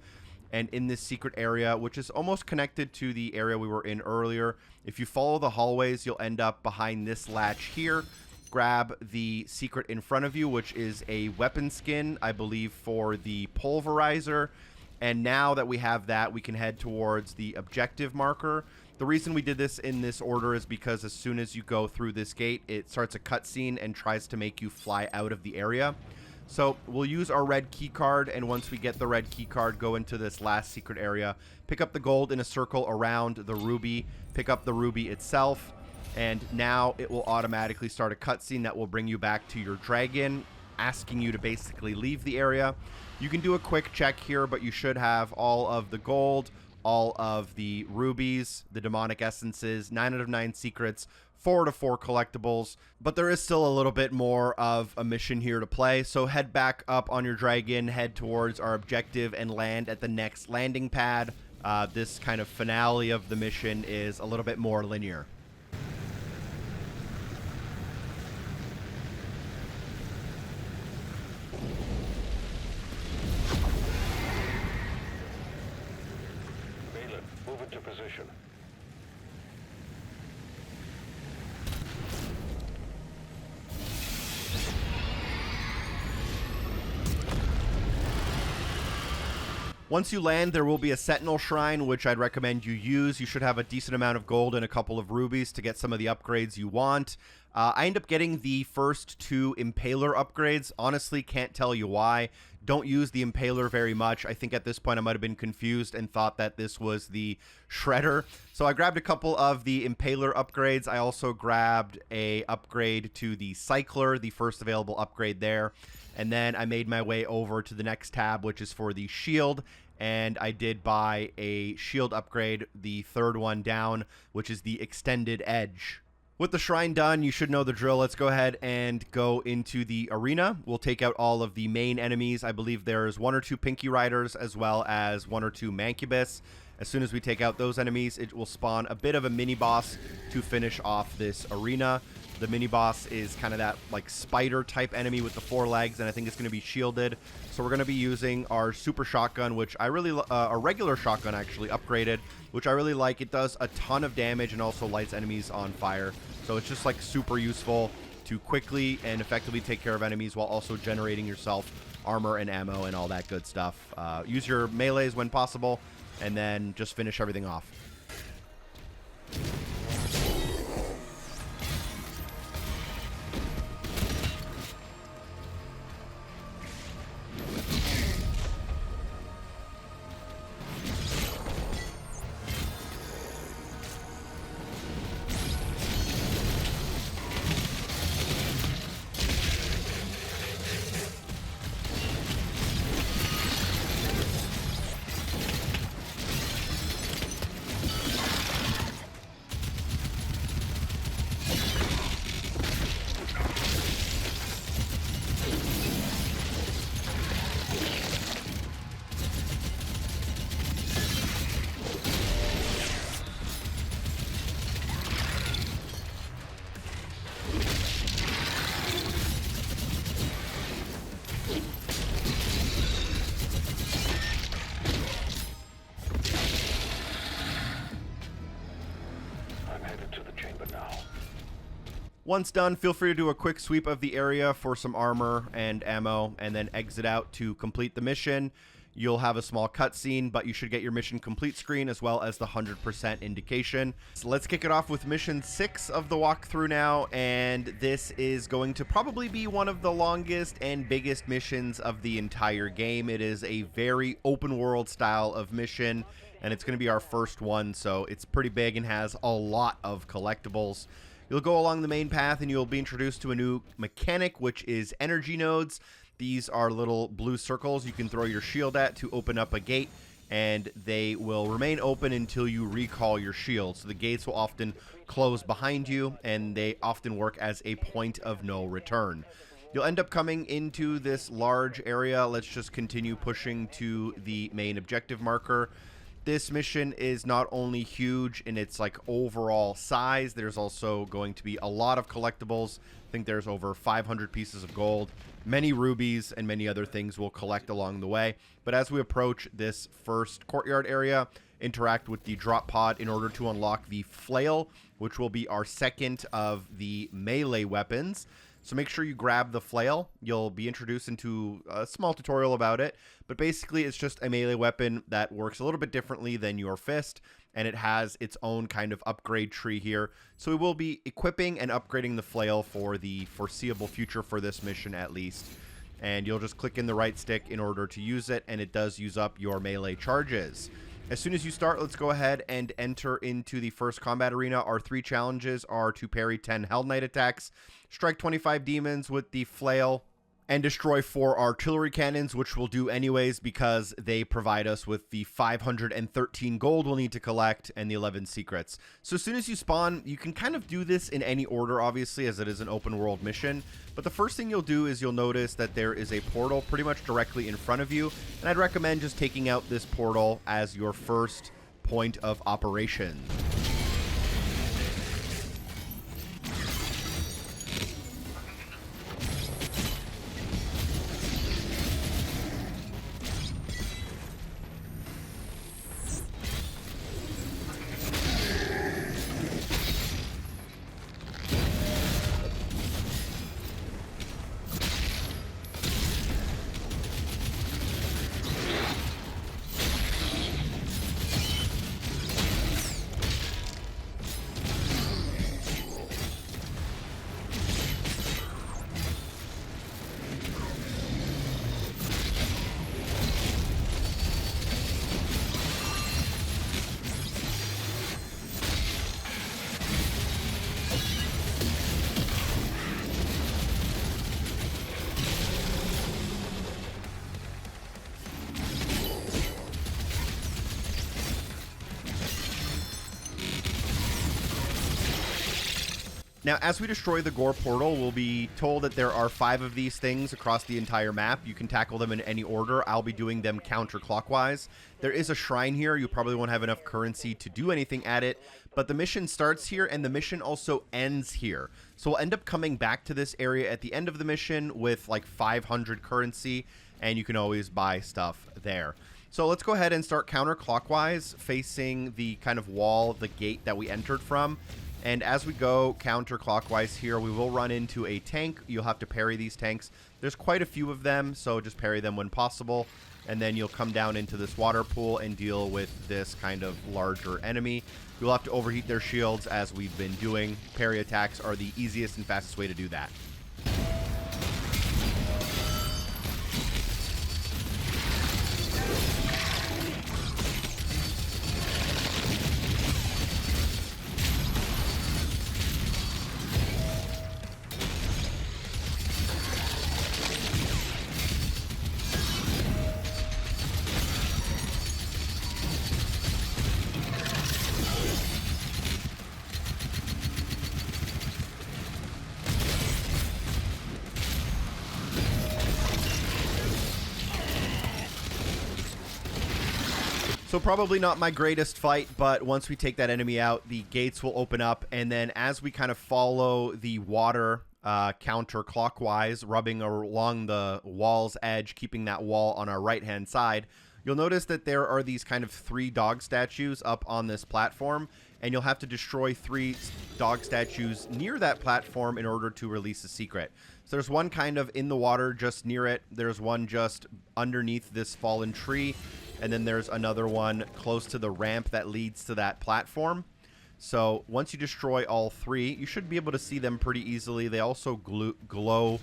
And in this secret area, which is almost connected to the area we were in earlier, if you follow the hallways, you'll end up behind this latch here. Grab the secret in front of you, which is a weapon skin, I believe, for the pulverizer. And now that we have that, we can head towards the objective marker. The reason we did this in this order is because as soon as you go through this gate, it starts a cutscene and tries to make you fly out of the area. So we'll use our red key card, and once we get the red key card, go into this last secret area, pick up the gold in a circle around the ruby, pick up the ruby itself, and now it will automatically start a cutscene that will bring you back to your dragon, asking you to basically leave the area. You can do a quick check here, but you should have all of the gold, all of the rubies, the demonic essences, 9 out of 9 secrets, 4 out of 4 collectibles, but there is still a little bit more of a mission here to play. So head back up on your dragon, head towards our objective, and land at the next landing pad. This kind of finale of the mission is a little bit more linear. Move into position. Once you land, there will be a Sentinel shrine, which I'd recommend you use. You should have a decent amount of gold and a couple of rubies to get some of the upgrades you want. I end up getting the first 2 Impaler upgrades. Honestly, can't tell you why. Don't use the Impaler very much. I think at this point I might have been confused and thought that this was the Shredder. So I grabbed a couple of the Impaler upgrades. I also grabbed a upgrade to the Cycler, the first available upgrade there. And then I made my way over to the next tab, which is for the shield. And I did buy a shield upgrade, the 3rd one down, which is the Extended Edge. With the shrine done, you should know the drill. Let's go ahead and go into the arena. We'll take out all of the main enemies. I believe there's 1 or 2 Pinky Riders as well as 1 or 2 Mancubus. As soon as we take out those enemies, it will spawn a bit of a mini-boss to finish off this arena. The mini-boss is kind of that like spider-type enemy with the 4 legs, and I think it's going to be shielded. So we're going to be using our super shotgun, which I really, a regular shotgun actually, upgraded, which I really like. It does a ton of damage and also lights enemies on fire. So it's just like super useful to quickly and effectively take care of enemies while also generating yourself armor and ammo and all that good stuff. Use your melees when possible, and then just finish everything off. Once done, feel free to do a quick sweep of the area for some armor and ammo, and then exit out to complete the mission. You'll have a small cutscene, but you should get your mission complete screen as well as the 100% indication. So let's kick it off with mission 6 of the walkthrough now, and this is going to probably be one of the longest and biggest missions of the entire game. It is a very open world style of mission, and it's going to be our first one, so it's pretty big and has a lot of collectibles. You'll go along the main path and you'll be introduced to a new mechanic, which is energy nodes. These are little blue circles you can throw your shield at to open up a gate, and they will remain open until you recall your shield. So the gates will often close behind you, and they often work as a point of no return. You'll end up coming into this large area. Let's just continue pushing to the main objective marker. This mission is not only huge in its like overall size, there's also going to be a lot of collectibles. I think there's over 500 pieces of gold, many rubies, and many other things we'll collect along the way. But as we approach this first courtyard area, interact with the drop pod in order to unlock the flail, which will be our second of the melee weapons. So make sure you grab the flail. You'll be introduced into a small tutorial about it, but basically it's just a melee weapon that works a little bit differently than your fist, and it has its own kind of upgrade tree here. So we will be equipping and upgrading the flail for the foreseeable future for this mission at least. And you'll just click in the right stick in order to use it, and it does use up your melee charges. As soon as you start, let's go ahead and enter into the first combat arena. Our 3 challenges are to parry 10 Hell Knight attacks, strike 25 demons with the flail, and destroy 4 artillery cannons, which we'll do anyways because they provide us with the 513 gold we'll need to collect and the 11 secrets. So as soon as you spawn, you can kind of do this in any order, obviously, as it is an open world mission. But the first thing you'll do is you'll notice that there is a portal pretty much directly in front of you, and I'd recommend just taking out this portal as your first point of operation. Now, as we destroy the Gore portal, we'll be told that there are 5 of these things across the entire map. You can tackle them in any order. I'll be doing them counterclockwise. There is a shrine here. You probably won't have enough currency to do anything at it, but the mission starts here and the mission also ends here. So we'll end up coming back to this area at the end of the mission with like 500 currency, and you can always buy stuff there. So let's go ahead and start counterclockwise, facing the kind of wall, the gate that we entered from. And as we go counterclockwise here, we will run into a tank. You'll have to parry these tanks. There's quite a few of them, so just parry them when possible. And then you'll come down into this water pool and deal with this kind of larger enemy. You'll have to overheat their shields as we've been doing. Parry attacks are the easiest and fastest way to do that. So probably not my greatest fight, but once we take that enemy out, the gates will open up, and then as we kind of follow the water counterclockwise, rubbing along the wall's edge, keeping that wall on our right-hand side, You'll notice that there are these kind of 3 dog statues up on this platform, and you'll have to destroy 3 dog statues near that platform in order to release a secret. So there's one kind of in the water just near it. There's one just underneath this fallen tree, and then there's another one close to the ramp that leads to that platform. So once you destroy all 3, you should be able to see them pretty easily. They also glow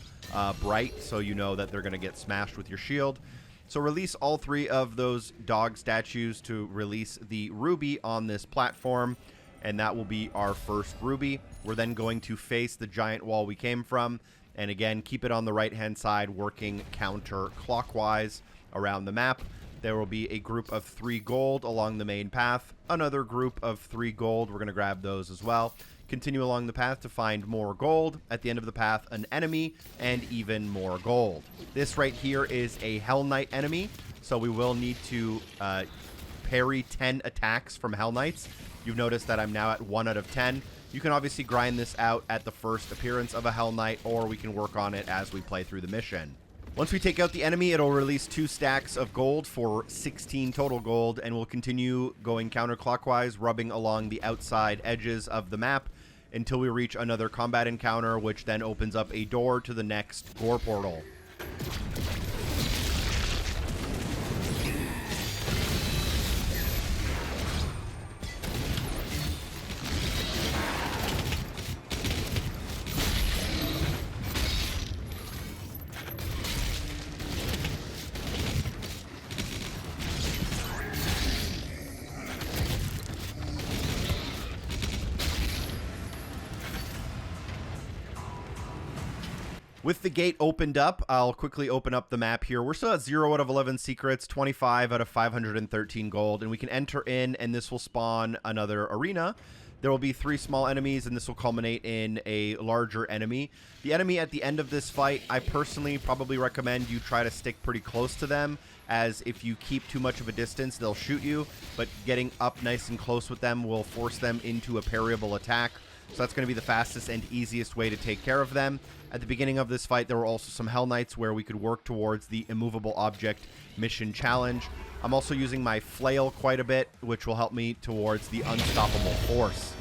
bright, so you know that they're going to get smashed with your shield. So release all 3 of those dog statues to release the ruby on this platform, and that will be our first ruby. We're then going to face the giant wall we came from, and again, keep it on the right-hand side, working counterclockwise around the map. There will be a group of 3 gold along the main path, another group of 3 gold. We're going to grab those as well. Continue along the path to find more gold. At the end of the path, an enemy and even more gold. This right here is a Hell Knight enemy, so we will need to parry 10 attacks from Hell Knights. You've noticed that I'm now at 1 out of 10. You can obviously grind this out at the first appearance of a Hell Knight, or we can work on it as we play through the mission. Once we take out the enemy, it'll release 2 stacks of gold for 16 total gold, and we'll continue going counterclockwise, rubbing along the outside edges of the map until we reach another combat encounter, which then opens up a door to the next gore portal. With the gate opened up, I'll quickly open up the map here. We're still at 0 out of 11 secrets, 25 out of 513 gold, and we can enter in, and this will spawn another arena. There will be 3 small enemies, and this will culminate in a larger enemy. The enemy at the end of this fight, I personally probably recommend you try to stick pretty close to them, as if you keep too much of a distance, they'll shoot you, but getting up nice and close with them will force them into a parryable attack. So that's going to be the fastest and easiest way to take care of them. At the beginning of this fight, there were also some Hell Knights where we could work towards the immovable object mission challenge. I'm also using my flail quite a bit, which will help me towards the unstoppable force.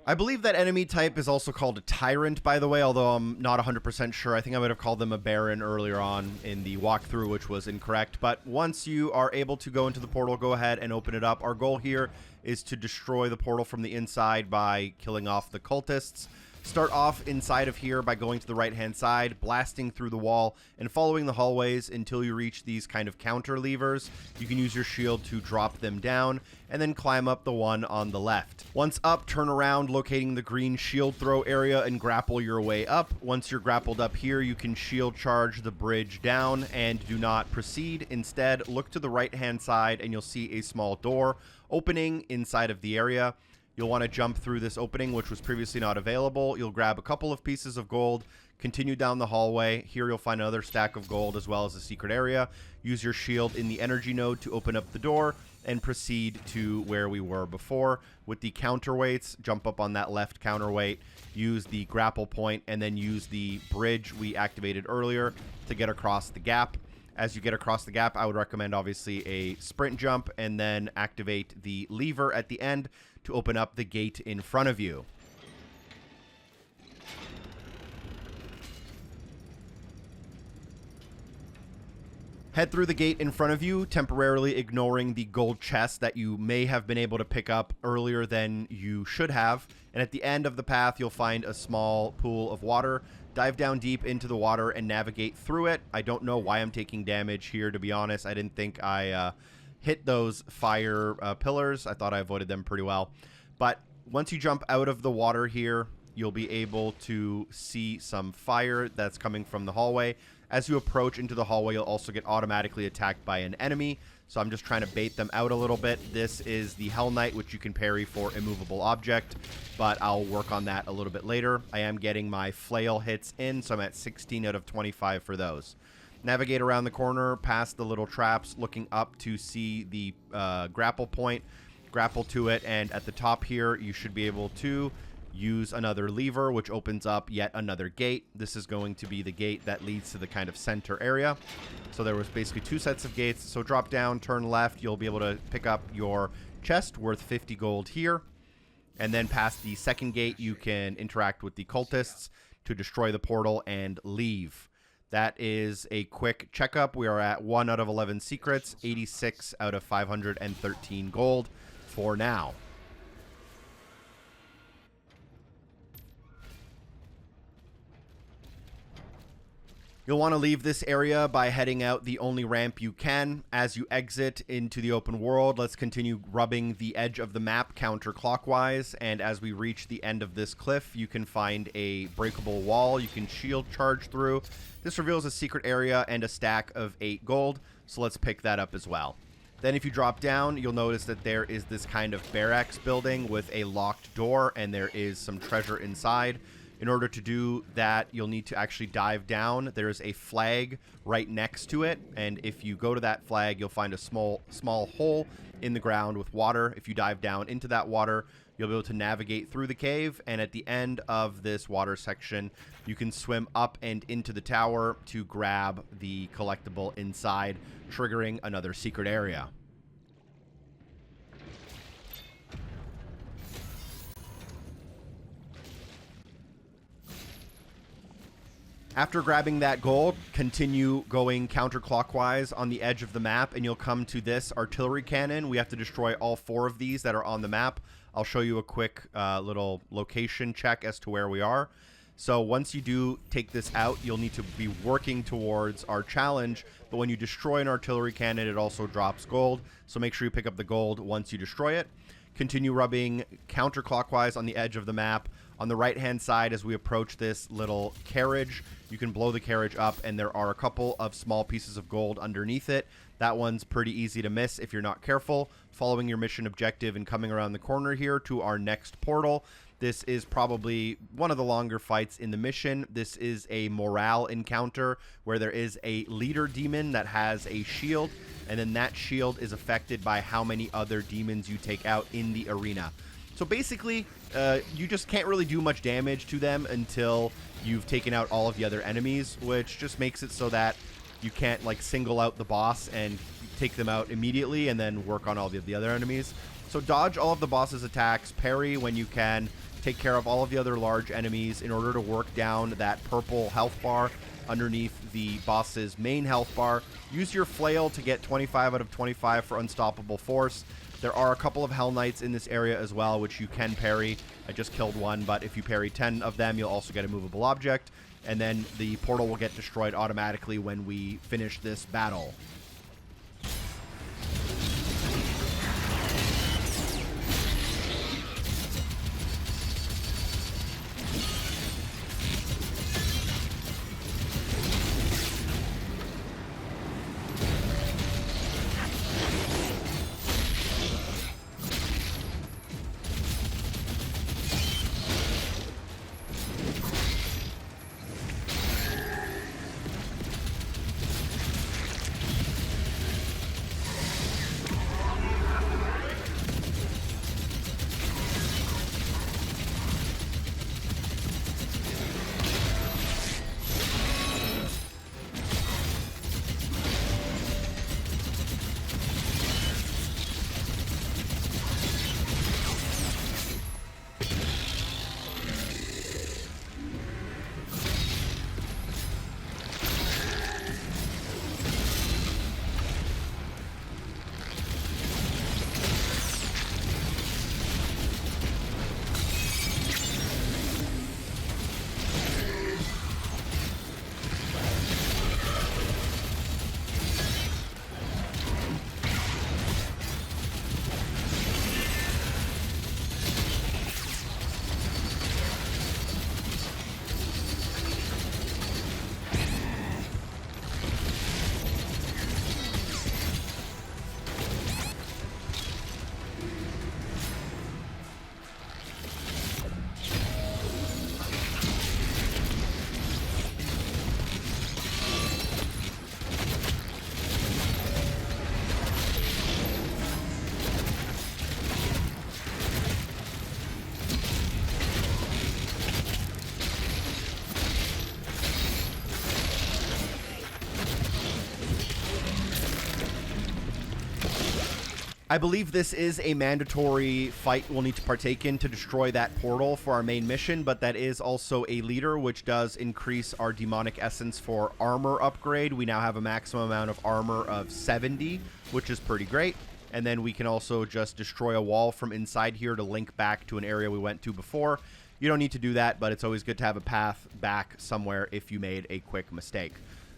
I believe that enemy type is also called a Tyrant, by the way, although I'm not 100% sure. I think I might have called them a Baron earlier on in the walkthrough, which was incorrect. But once you are able to go into the portal, go ahead and open it up. Our goal here is to destroy the portal from the inside by killing off the cultists. Start off inside of here by going to the right-hand side, blasting through the wall, and following the hallways until you reach these kind of counter levers. You can use your shield to drop them down, and then climb up the one on the left. Once up, turn around, locating the green shield throw area, and grapple your way up. Once you're grappled up here, you can shield charge the bridge down, and do not proceed. Instead, look to the right-hand side, and you'll see a small door opening inside of the area. You'll want to jump through this opening, which was previously not available. You'll grab a couple of pieces of gold, continue down the hallway. Here you'll find another stack of gold as well as a secret area. Use your shield in the energy node to open up the door and proceed to where we were before. With the counterweights, jump up on that left counterweight, use the grapple point, and then use the bridge we activated earlier to get across the gap. As you get across the gap, I would recommend obviously a sprint jump and then activate the lever at the end to open up the gate in front of you. Head through the gate in front of you, temporarily ignoring the gold chest that you may have been able to pick up earlier than you should have. And at the end of the path, you'll find a small pool of water. Dive down deep into the water and navigate through it. I don't know why I'm taking damage here, to be honest. I didn't think I hit those fire pillars. I thought I avoided them pretty well. But once you jump out of the water here, you'll be able to see some fire that's coming from the hallway. As you approach into the hallway, you'll also get automatically attacked by an enemy. So I'm just trying to bait them out a little bit. This is the Hell Knight, which you can parry for immovable object, but I'll work on that a little bit later. I am getting my flail hits in, so I'm at 16 out of 25 for those. Navigate around the corner, past the little traps, looking up to see the grapple point. Grapple to it, and at the top here, you should be able to use another lever, which opens up yet another gate. This is going to be the gate that leads to the kind of center area. So there was basically 2 sets of gates. So drop down, turn left. You'll be able to pick up your chest worth 50 gold here. And then past the second gate, you can interact with the cultists to destroy the portal and leave. That is a quick checkup. We are at 1 out of 11 secrets, 86 out of 513 gold for now. You'll want to leave this area by heading out the only ramp you can. As you exit into the open world, let's continue rubbing the edge of the map counterclockwise. And as we reach the end of this cliff, you can find a breakable wall you can shield charge through. This reveals a secret area and a stack of 8 gold, so let's pick that up as well. Then if you drop down, you'll notice that there is this kind of barracks building with a locked door, and there is some treasure inside. In order to do that, you'll need to actually dive down. There's a flag right next to it, and if you go to that flag, you'll find a small hole in the ground with water. If you dive down into that water, you'll be able to navigate through the cave, and at the end of this water section, you can swim up and into the tower to grab the collectible inside, triggering another secret area. After grabbing that gold, continue going counterclockwise on the edge of the map, and you'll come to this artillery cannon. We have to destroy all 4 of these that are on the map. I'll show you a quick little location check as to where we are. So once you do take this out, you'll need to be working towards our challenge, but when you destroy an artillery cannon, it also drops gold. So make sure you pick up the gold once you destroy it. Continue rubbing counterclockwise on the edge of the map. On the right-hand side, as we approach this little carriage, you can blow the carriage up, and there are a couple of small pieces of gold underneath it. That one's pretty easy to miss if you're not careful. Following your mission objective and coming around the corner here to our next portal. This is probably one of the longer fights in the mission. This is a morale encounter where there is a leader demon that has a shield, and then that shield is affected by how many other demons you take out in the arena. So basically, you just can't really do much damage to them until you've taken out all of the other enemies, which just makes it so that you can't like single out the boss and take them out immediately and then work on all the other enemies. So dodge all of the boss's attacks, parry when you can, take care of all of the other large enemies in order to work down that purple health bar underneath the boss's main health bar. Use your flail to get 25 out of 25 for unstoppable force. There are a couple of Hell Knights in this area as well, which you can parry. I just killed one, but if you parry 10 of them, you'll also get a movable object. And then the portal will get destroyed automatically when we finish this battle. I believe this is a mandatory fight we'll need to partake in to destroy that portal for our main mission, but that is also a leader, which does increase our demonic essence for armor upgrade. We now have a maximum amount of armor of 70, which is pretty great. And then we can also just destroy a wall from inside here to link back to an area we went to before. You don't need to do that, but it's always good to have a path back somewhere if you made a quick mistake.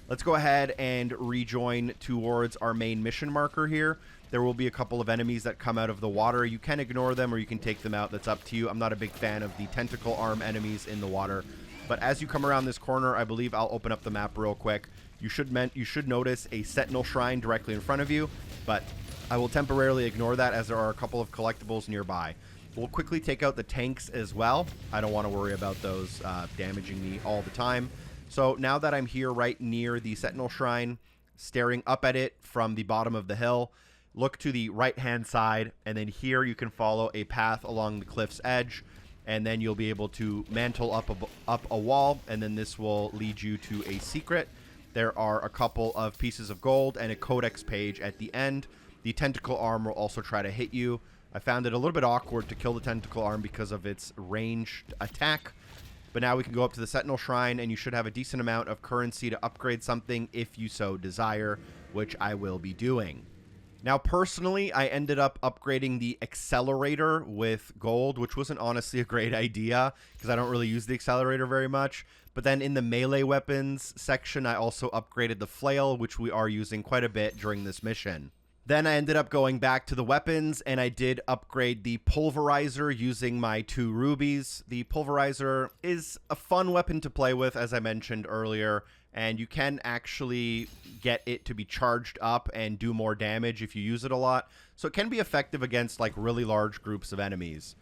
Let's go ahead and rejoin towards our main mission marker here. There will be a couple of enemies that come out of the water. You can ignore them or you can take them out. That's up to you. I'm not a big fan of the tentacle arm enemies in the water. But as you come around this corner, I believe I'll open up the map real quick. You should notice a Sentinel shrine directly in front of you, but I will temporarily ignore that as there are a couple of collectibles nearby. We'll quickly take out the tanks as well. I don't want to worry about those damaging me all the time. So now that I'm here right near the Sentinel shrine, staring up at it from the bottom of the hill, look to the right-hand side, and then here you can follow a path along the cliff's edge, and then you'll be able to mantle up a wall, and then this will lead you to a secret. There are a couple of pieces of gold and a Codex page at the end. The tentacle arm will also try to hit you. I found it a little bit awkward to kill the tentacle arm because of its ranged attack, but now we can go up to the Sentinel Shrine, and you should have a decent amount of currency to upgrade something if you so desire, which I will be doing. Now, personally, I ended up upgrading the accelerator with gold, which wasn't honestly a great idea because I don't really use the accelerator very much. But then in the melee weapons section, I also upgraded the flail, which we are using quite a bit during this mission. Then I ended up going back to the weapons, and I did upgrade the pulverizer using my 2 rubies. The pulverizer is a fun weapon to play with, as I mentioned earlier, and you can actually get it to be charged up and do more damage if you use it a lot. So it can be effective against like really large groups of enemies.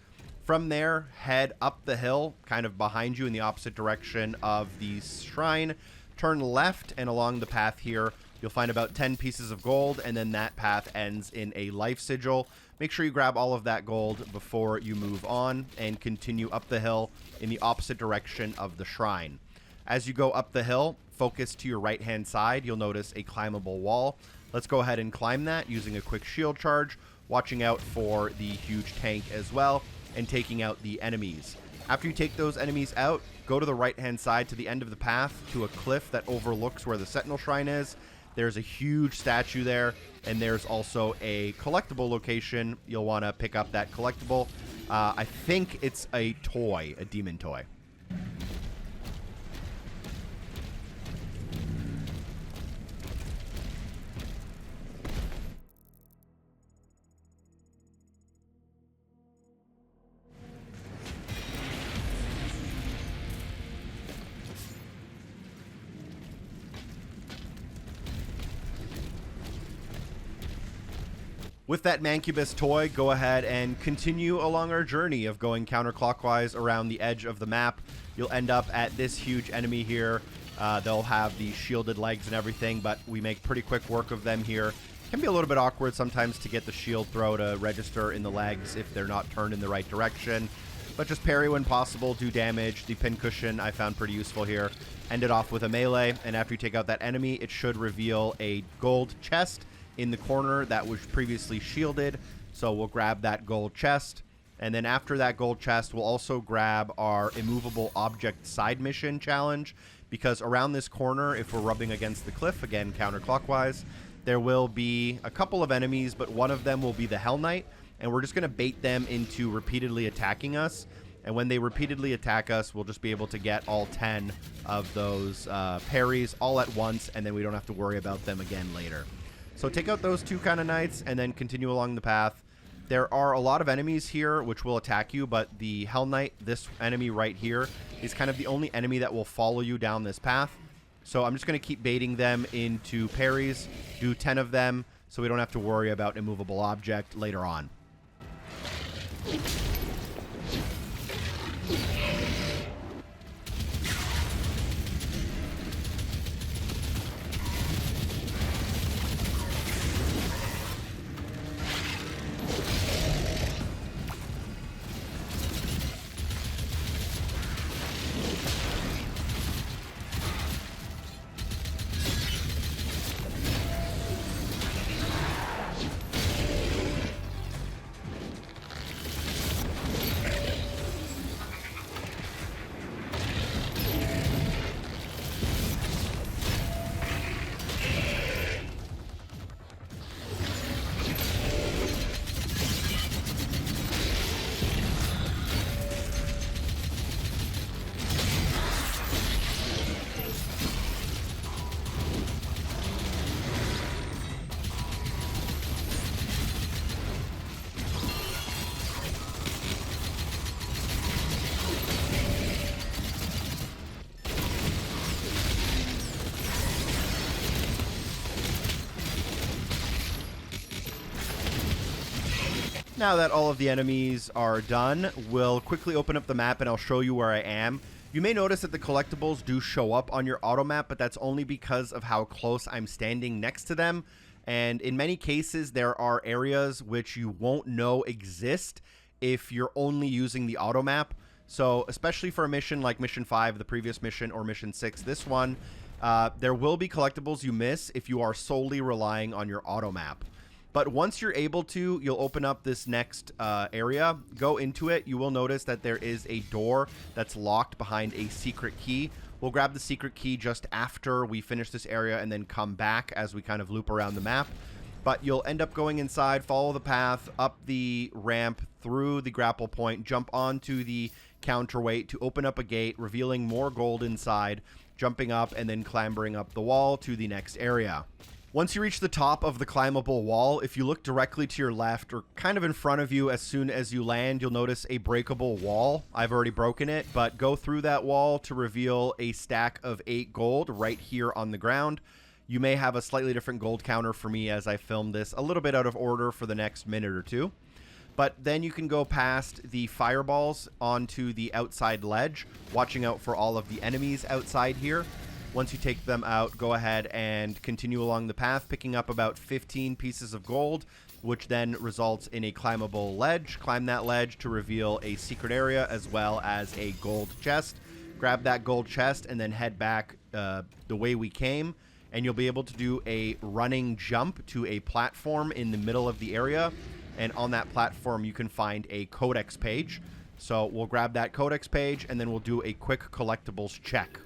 From there, head up the hill, kind of behind you in the opposite direction of the shrine. Turn left, and along the path here, you'll find about 10 pieces of gold, and then that path ends in a life sigil. Make sure you grab all of that gold before you move on and continue up the hill in the opposite direction of the shrine. As you go up the hill, focus to your right-hand side. You'll notice a climbable wall. Let's go ahead and climb that using a quick shield charge, watching out for the huge tank as well, and taking out the enemies. After you take those enemies out, go to the right-hand side to the end of the path to a cliff that overlooks where the Sentinel Shrine is. There's a huge statue there, and there's also a collectible location. You'll want to pick up that collectible. I think it's a toy, a demon toy. With that Mancubus toy, go ahead and continue along our journey of going counterclockwise around the edge of the map. You'll end up at this huge enemy here. They'll have the shielded legs and everything, but we make pretty quick work of them here. Can be a little bit awkward sometimes to get the shield throw to register in the legs if they're not turned in the right direction. But just parry when possible, do damage. The pincushion I found pretty useful here. End it off with a melee, and after you take out that enemy, it should reveal a gold chest in the corner that was previously shielded. So we'll grab that gold chest, and then after that gold chest, we'll also grab our immovable object side mission challenge, because around this corner, if we're rubbing against the cliff, again counterclockwise, there will be a couple of enemies, but one of them will be the Hell Knight, and we're just going to bait them into repeatedly attacking us. And when they repeatedly attack us, we'll just be able to get all 10 of those parries all at once, and then we don't have to worry about them again later. So take out those 2 kind of knights and then continue along the path. There are a lot of enemies here which will attack you, but the Hell Knight, this enemy right here, is kind of the only enemy that will follow you down this path. So I'm just going to keep baiting them into parries, do 10 of them, so we don't have to worry about immovable object later on. Now that all of the enemies are done, we'll quickly open up the map and I'll show you where I am. You may notice that the collectibles do show up on your auto map, but that's only because of how close I'm standing next to them. And in many cases, there are areas which you won't know exist if you're only using the auto map. So especially for a mission like Mission 5, the previous mission, or Mission 6, this one, there will be collectibles you miss if you are solely relying on your auto map. But once you're able to, you'll open up this next area, go into it. You will notice that there is a door that's locked behind a secret key. We'll grab the secret key just after we finish this area and then come back as we kind of loop around the map. But you'll end up going inside, follow the path, up the ramp, through the grapple point, jump onto the counterweight to open up a gate, revealing more gold inside, jumping up and then clambering up the wall to the next area. Once you reach the top of the climbable wall, if you look directly to your left or kind of in front of you as soon as you land, you'll notice a breakable wall. I've already broken it, but go through that wall to reveal a stack of 8 gold right here on the ground. You may have a slightly different gold counter for me as I filmed this a little bit out of order for the next minute or two. But then you can go past the fireballs onto the outside ledge, watching out for all of the enemies outside here. Once you take them out, go ahead and continue along the path, picking up about 15 pieces of gold, which then results in a climbable ledge. Climb that ledge to reveal a secret area as well as a gold chest. Grab that gold chest and then head back the way we came, and you'll be able to do a running jump to a platform in the middle of the area. And on that platform, you can find a Codex page. So we'll grab that Codex page, and then we'll do a quick collectibles check.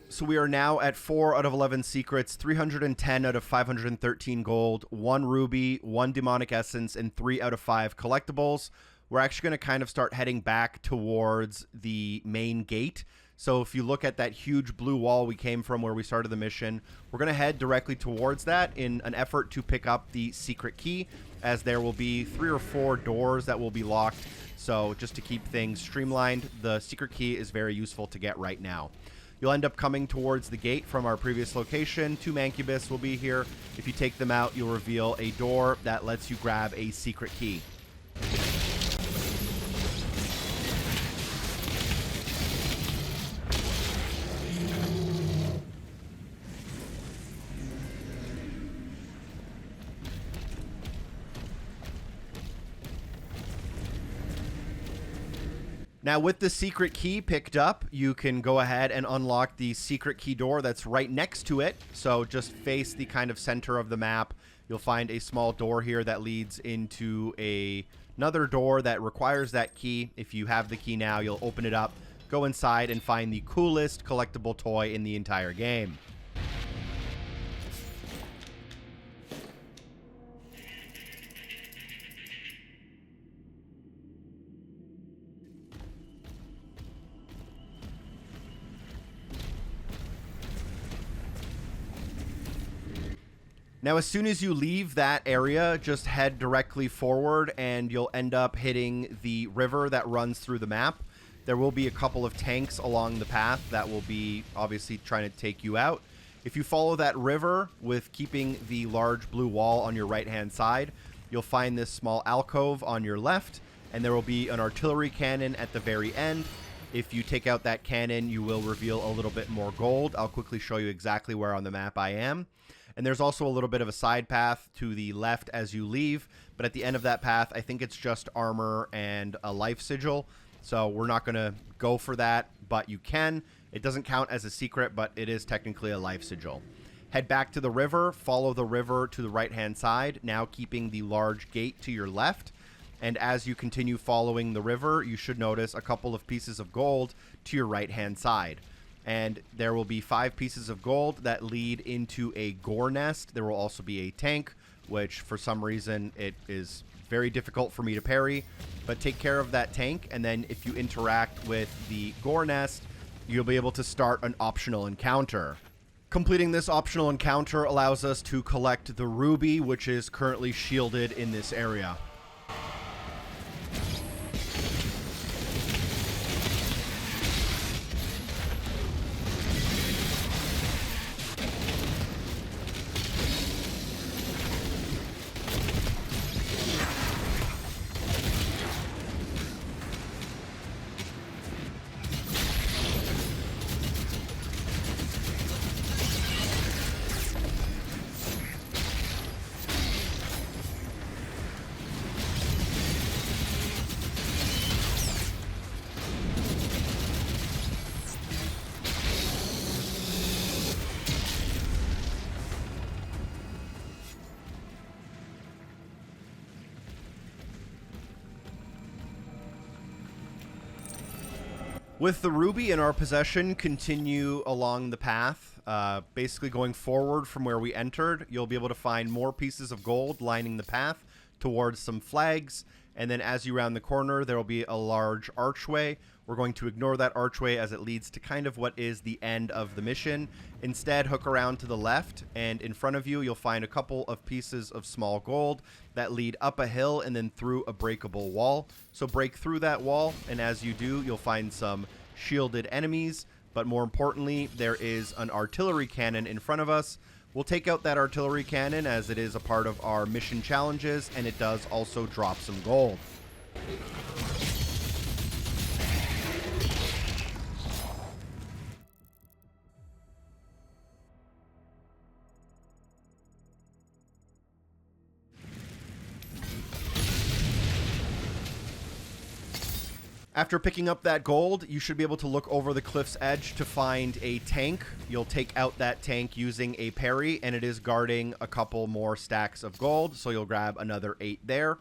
So we are now at 4 out of 11 secrets, 310 out of 513 gold, 1 ruby, 1 demonic essence, and 3 out of 5 collectibles. We're actually going to kind of start heading back towards the main gate. So if you look at that huge blue wall we came from where we started the mission, we're going to head directly towards that in an effort to pick up the secret key, as there will be 3 or 4 doors that will be locked. So just to keep things streamlined, the secret key is very useful to get right now. You'll end up coming towards the gate from our previous location. 2 Mancubus will be here. If you take them out, you'll reveal a door that lets you grab a secret key. Now, with the secret key picked up, you can go ahead and unlock the secret key door that's right next to it. So just face the kind of center of the map. You'll find a small door here that leads into another door that requires that key. If you have the key now, you'll open it up, go inside, and find the coolest collectible toy in the entire game. Now, as soon as you leave that area, just head directly forward and you'll end up hitting the river that runs through the map. There will be a couple of tanks along the path that will be obviously trying to take you out. If you follow that river with keeping the large blue wall on your right-hand side, you'll find this small alcove on your left, and there will be an artillery cannon at the very end. If you take out that cannon, you will reveal a little bit more gold. I'll quickly show you exactly where on the map I am. And there's also a little bit of a side path to the left as you leave. But at the end of that path, I think it's just armor and a life sigil. So we're not going to go for that, but you can. It doesn't count as a secret, but it is technically a life sigil. Head back to the river, follow the river to the right-hand side, now keeping the large gate to your left. And as you continue following the river, you should notice a couple of pieces of gold to your right-hand side. And there will be 5 pieces of gold that lead into a gore nest. There will also be a tank, which for some reason it is very difficult for me to parry. But take care of that tank, and then if you interact with the gore nest, you'll be able to start an optional encounter. Completing this optional encounter allows us to collect the ruby, which is currently shielded in this area. With the ruby in our possession, continue along the path. Basically going forward from where we entered, you'll be able to find more pieces of gold lining the path towards some flags. And then as you round the corner, there will be a large archway. We're going to ignore that archway as it leads to kind of what is the end of the mission. Instead, hook around to the left, and in front of you, you'll find a couple of pieces of small gold that lead up a hill and then through a breakable wall. So break through that wall, and as you do, you'll find some shielded enemies. But more importantly, there is an artillery cannon in front of us. We'll take out that artillery cannon as it is a part of our mission challenges, and it does also drop some gold. After picking up that gold, you should be able to look over the cliff's edge to find a tank. You'll take out that tank using a parry, and it is guarding a couple more stacks of gold, so you'll grab another 8 there.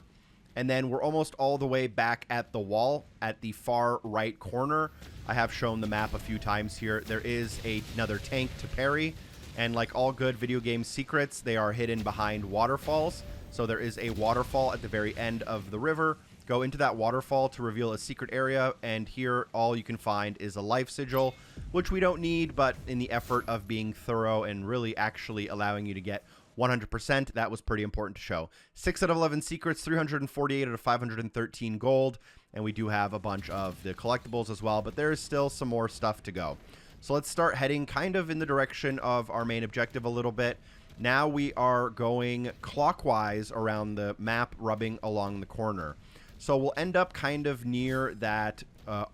And then we're almost all the way back at the wall at the far right corner. I have shown the map a few times here. There is another tank to parry, and like all good video game secrets, they are hidden behind waterfalls. So there is a waterfall at the very end of the river. Go into that waterfall to reveal a secret area, and here all you can find is a life sigil, which we don't need, but in the effort of being thorough and really actually allowing you to get 100%, that was pretty important to show. 6 out of 11 secrets, 348 out of 513 gold, and we do have a bunch of the collectibles as well, but there is still some more stuff to go. So let's start heading kind of in the direction of our main objective a little bit. Now we are going clockwise around the map, rubbing along the corner. So we'll end up kind of near that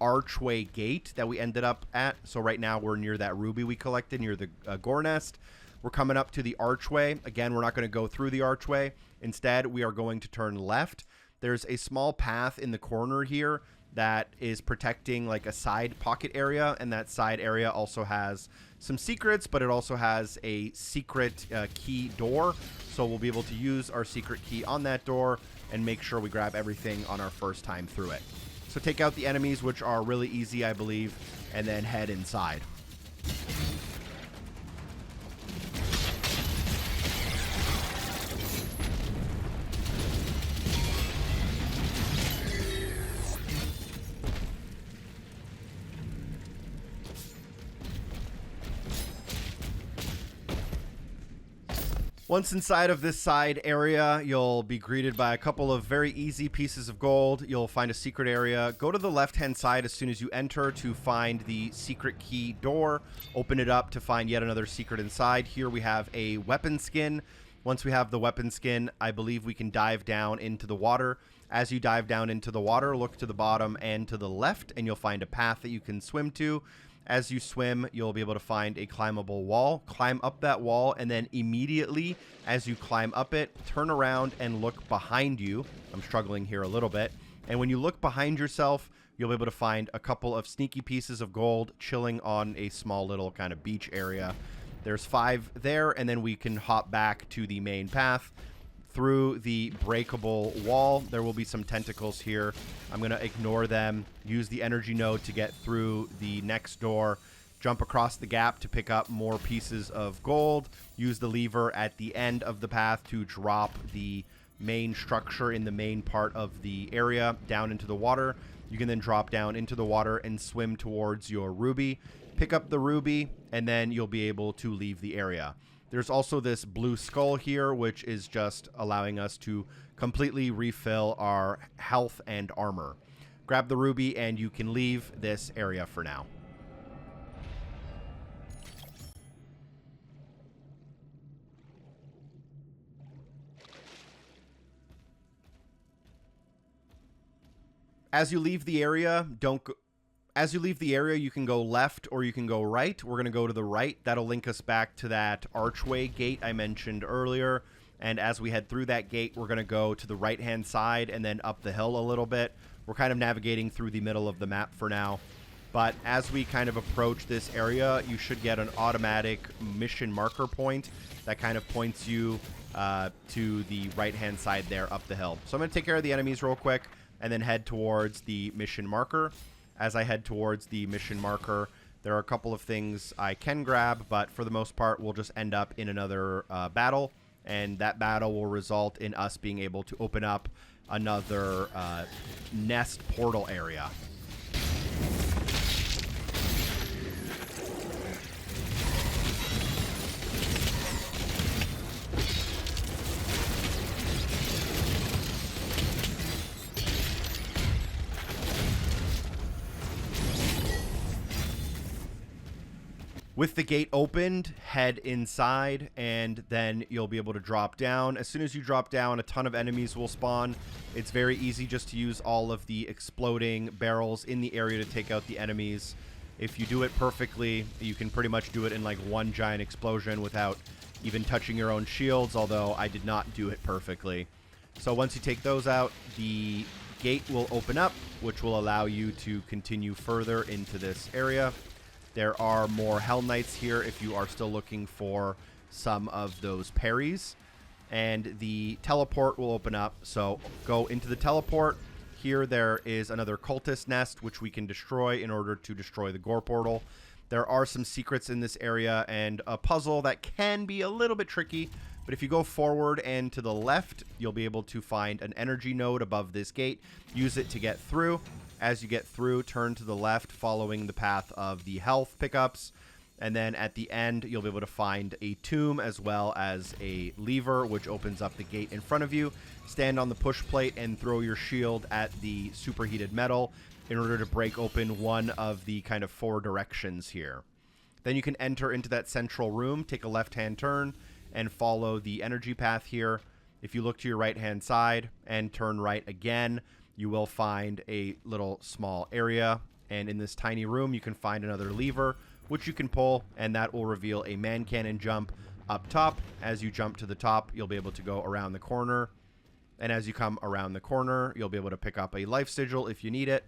archway gate that we ended up at. So right now we're near that ruby we collected, near the gore nest. We're coming up to the archway. Again, we're not going to go through the archway. Instead, we are going to turn left. There's a small path in the corner here that is protecting like a side pocket area, and that side area also has some secrets, but it also has a secret key door. So we'll be able to use our secret key on that door and make sure we grab everything on our first time through it. So take out the enemies, which are really easy, I believe, and then head inside. Once inside of this side area, you'll be greeted by a couple of very easy pieces of gold. You'll find a secret area. Go to the left-hand side as soon as you enter to find the secret key door. Open it up to find yet another secret inside. Here we have a weapon skin. Once we have the weapon skin, I believe we can dive down into the water. As you dive down into the water, look to the bottom and to the left, and you'll find a path that you can swim to. As you swim, you'll be able to find a climbable wall. Climb up that wall, and then immediately as you climb up it, turn around and look behind you. I'm struggling here a little bit. And when you look behind yourself, you'll be able to find a couple of sneaky pieces of gold chilling on a small little kind of beach area. There's 5 there, and then we can hop back to the main path. Through the breakable wall, there will be some tentacles here. I'm going to ignore them, use the energy node to get through the next door, jump across the gap to pick up more pieces of gold, use the lever at the end of the path to drop the main structure in the main part of the area down into the water. You can then drop down into the water and swim towards your ruby. Pick up the ruby, and then you'll be able to leave the area. There's also this blue skull here, which is just allowing us to completely refill our health and armor. Grab the ruby, and you can leave this area for now. As you leave the area, As you leave the area, you can go left or you can go right. We're going to go to the right. That'll link us back to that archway gate I mentioned earlier. And as we head through that gate, we're going to go to the right-hand side and then up the hill a little bit. We're kind of navigating through the middle of the map for now. But as we kind of approach this area, you should get an automatic mission marker point that kind of points you to the right-hand side there up the hill. So I'm going to take care of the enemies real quick and then head towards the mission marker. as I head towards the mission marker. There are a couple of things I can grab, but for the most part, we'll just end up in another battle, and that battle will result in us being able to open up another nest portal area. With the gate opened, head inside, and then you'll be able to drop down. As soon as you drop down, a ton of enemies will spawn. It's very easy just to use all of the exploding barrels in the area to take out the enemies. If you do it perfectly, you can pretty much do it in like one giant explosion without even touching your own shields, although I did not do it perfectly. So once you take those out, the gate will open up, which will allow you to continue further into this area. There are more Hell Knights here if you are still looking for some of those parries. And the teleport will open up, so go into the teleport. Here there is another cultist nest, which we can destroy in order to destroy the gore portal. There are some secrets in this area and a puzzle that can be a little bit tricky, but if you go forward and to the left, you'll be able to find an energy node above this gate. Use it to get through. As you get through, turn to the left following the path of the health pickups. And then at the end, you'll be able to find a tomb as well as a lever, which opens up the gate in front of you. Stand on the push plate and throw your shield at the superheated metal in order to break open one of the kind of 4 directions here. Then you can enter into that central room, take a left-hand turn, and follow the energy path here. If you look to your right-hand side and turn right again, you will find a little small area, and in this tiny room you can find another lever which you can pull, and that will reveal a man cannon jump up top. As you jump to the top, you'll be able to go around the corner, and as you come around the corner, you'll be able to pick up a life sigil if you need it,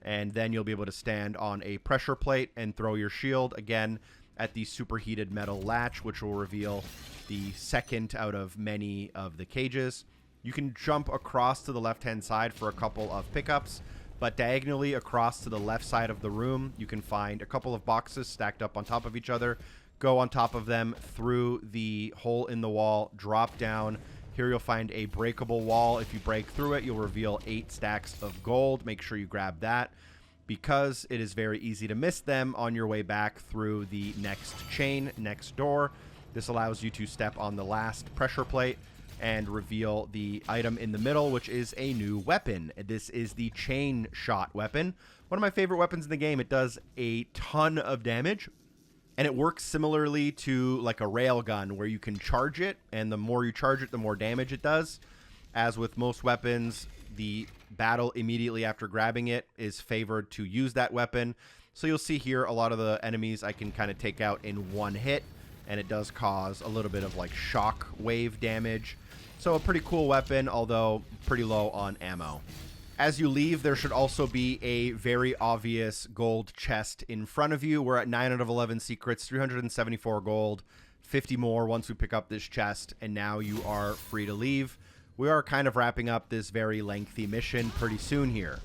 and then you'll be able to stand on a pressure plate and throw your shield again at the superheated metal latch, which will reveal the second out of many of the cages. You can jump across to the left-hand side for a couple of pickups, but diagonally across to the left side of the room, you can find a couple of boxes stacked up on top of each other. Go on top of them through the hole in the wall, drop down. Here you'll find a breakable wall. If you break through it, you'll reveal 8 stacks of gold. Make sure you grab that, because it is very easy to miss them on your way back through the next chain next door. This allows you to step on the last pressure plate and reveal the item in the middle, which is a new weapon. This is the chain shot weapon. One of my favorite weapons in the game. It does a ton of damage, and it works similarly to like a rail gun where you can charge it, and the more you charge it, the more damage it does. As with most weapons, the battle immediately after grabbing it is favored to use that weapon. So you'll see here a lot of the enemies I can kind of take out in one hit, and it does cause a little bit of like shock wave damage. So a pretty cool weapon, although pretty low on ammo. As you leave, there should also be a very obvious gold chest in front of you. We're at 9 out of 11 secrets, 374 gold, 50 more once we pick up this chest, and now you are free to leave. We are kind of wrapping up this very lengthy mission pretty soon here.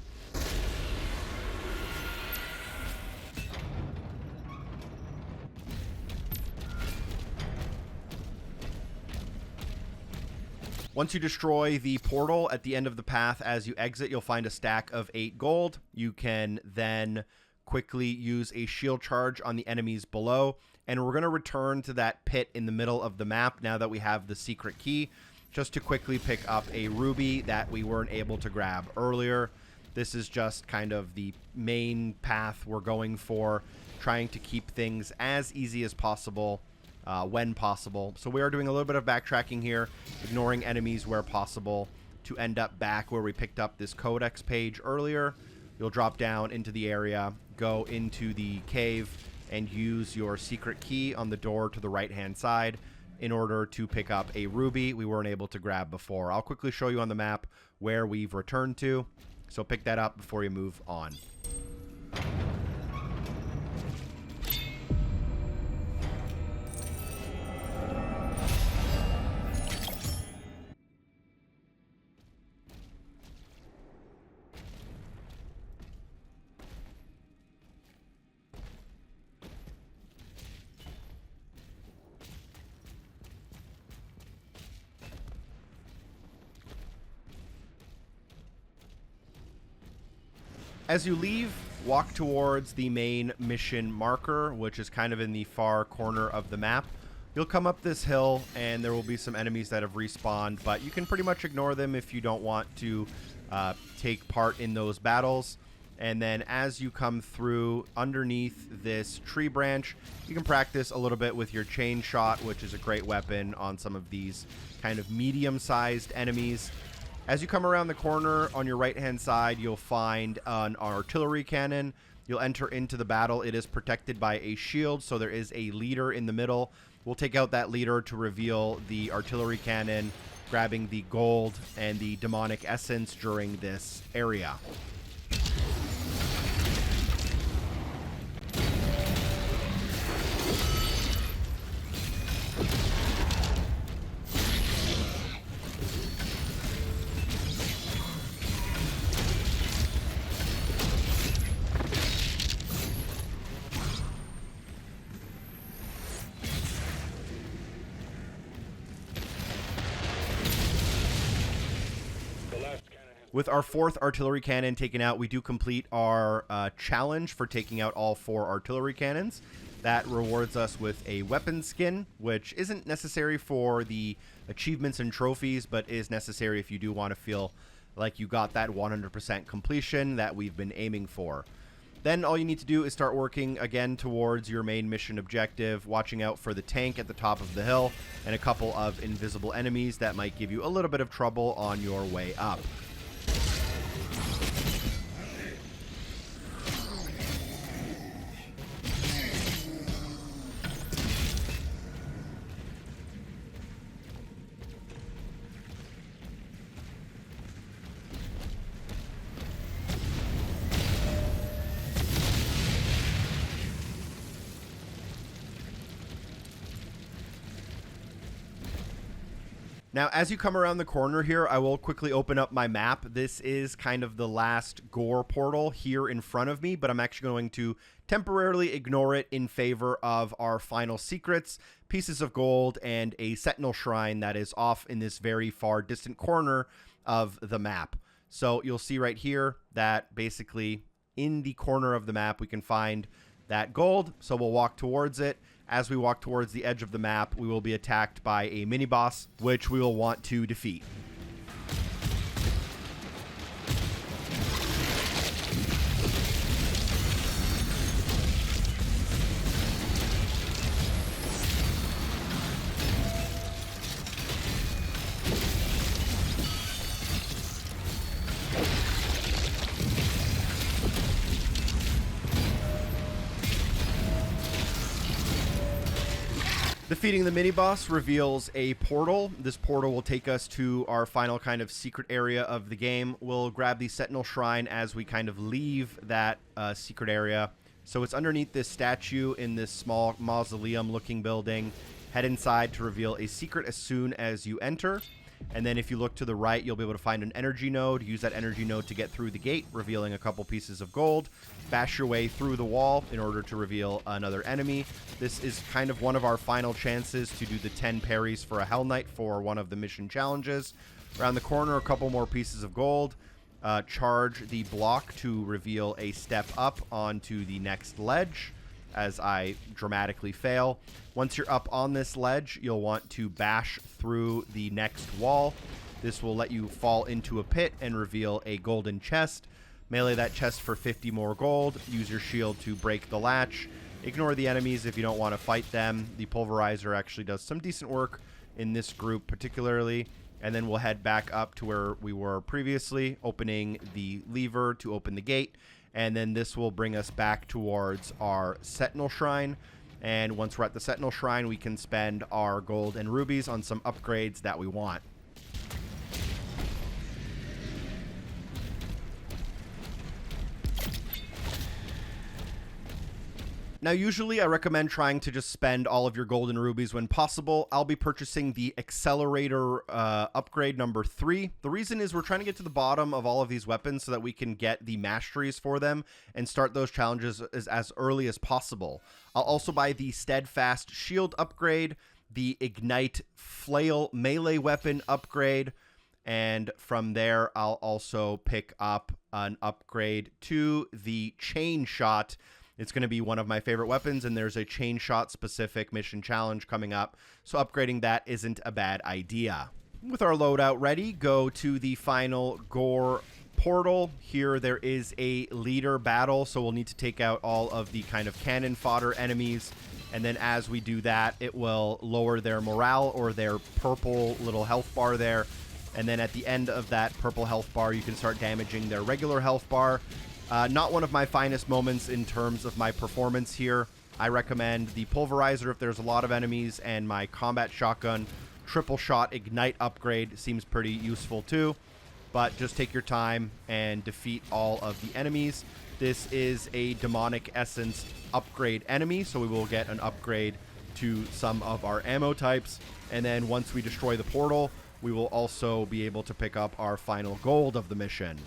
Once you destroy the portal at the end of the path, as you exit, you'll find a stack of 8 gold. You can then quickly use a shield charge on the enemies below, and we're going to return to that pit in the middle of the map now that we have the secret key, just to quickly pick up a ruby that we weren't able to grab earlier. This is just kind of the main path we're going for, trying to keep things as easy as possible when possible. So we are doing a little bit of backtracking here, ignoring enemies where possible, to end up back where we picked up this Codex page earlier. You'll drop down into the area, go into the cave, and use your secret key on the door to the right-hand side in order to pick up a ruby we weren't able to grab before. I'll quickly show you on the map where we've returned to, so pick that up before you move on. As you leave, walk towards the main mission marker, which is kind of in the far corner of the map. You'll come up this hill, and there will be some enemies that have respawned, but you can pretty much ignore them if you don't want to take part in those battles. And then as you come through underneath this tree branch, you can practice a little bit with your chain shot, which is a great weapon on some of these kind of medium-sized enemies. As you come around the corner on your right-hand side, you'll find an artillery cannon. You'll enter into the battle. It is protected by a shield, so there is a leader in the middle. We'll take out that leader to reveal the artillery cannon, grabbing the gold and the demonic essence during this area. With our 4th artillery cannon taken out, we do complete our challenge for taking out all 4 artillery cannons. That rewards us with a weapon skin, which isn't necessary for the achievements and trophies, but is necessary if you do want to feel like you got that 100% completion that we've been aiming for. Then all you need to do is start working again towards your main mission objective, watching out for the tank at the top of the hill and a couple of invisible enemies that might give you a little bit of trouble on your way up. Now, as you come around the corner here, I will quickly open up my map. This is kind of the last gore portal here in front of me, but I'm actually going to temporarily ignore it in favor of our final secrets, pieces of gold, and a Sentinel shrine that is off in this very far distant corner of the map. So you'll see right here that basically in the corner of the map we can find that gold, so we'll walk towards it. As we walk towards the edge of the map, we will be attacked by a mini-boss, which we will want to defeat. Defeating the mini-boss reveals a portal. This portal will take us to our final kind of secret area of the game. We'll grab the Sentinel Shrine as we kind of leave that secret area. So it's underneath this statue in this small mausoleum-looking building. Head inside to reveal a secret as soon as you enter. And then if you look to the right, you'll be able to find an energy node. Use that energy node to get through the gate, revealing a couple pieces of gold. Bash your way through the wall in order to reveal another enemy. This is kind of one of our final chances to do the 10 parries for a Hell Knight for one of the mission challenges. Around the corner, a couple more pieces of gold. Charge the block to reveal a step up onto the next ledge as I dramatically fail. Once you're up on this ledge, you'll want to bash through the next wall. This will let you fall into a pit and reveal a golden chest. Melee that chest for 50 more gold. Use your shield to break the latch. Ignore the enemies if you don't want to fight them. The pulverizer actually does some decent work in this group particularly. And then we'll head back up to where we were previously, opening the lever to open the gate. And then this will bring us back towards our Sentinel Shrine. And once we're at the Sentinel Shrine, we can spend our gold and rubies on some upgrades that we want. Now, usually I recommend trying to just spend all of your gold and rubies when possible. I'll be purchasing the Accelerator upgrade number 3. The reason is we're trying to get to the bottom of all of these weapons so that we can get the Masteries for them and start those challenges as early as possible. I'll also buy the Steadfast Shield upgrade, the Ignite Flail melee weapon upgrade, And from there, I'll also pick up an upgrade to the chain shot. It's going to be one of my favorite weapons, and there's a chain shot specific mission challenge coming up. So upgrading that isn't a bad idea. With our loadout ready, go to the final gore portal. Here there is a leader battle, so we'll need to take out all of the kind of cannon fodder enemies. And then as we do that, it will lower their morale or their purple little health bar there. And then at the end of that purple health bar, you can start damaging their regular health bar. Not one of my finest moments in terms of my performance here. I recommend the pulverizer if there's a lot of enemies, and my combat shotgun triple shot ignite upgrade seems pretty useful too. But just take your time and defeat all of the enemies. This is a demonic essence upgrade enemy, so we will get an upgrade to some of our ammo types. And then once we destroy the portal, we will also be able to pick up our final gold of the mission.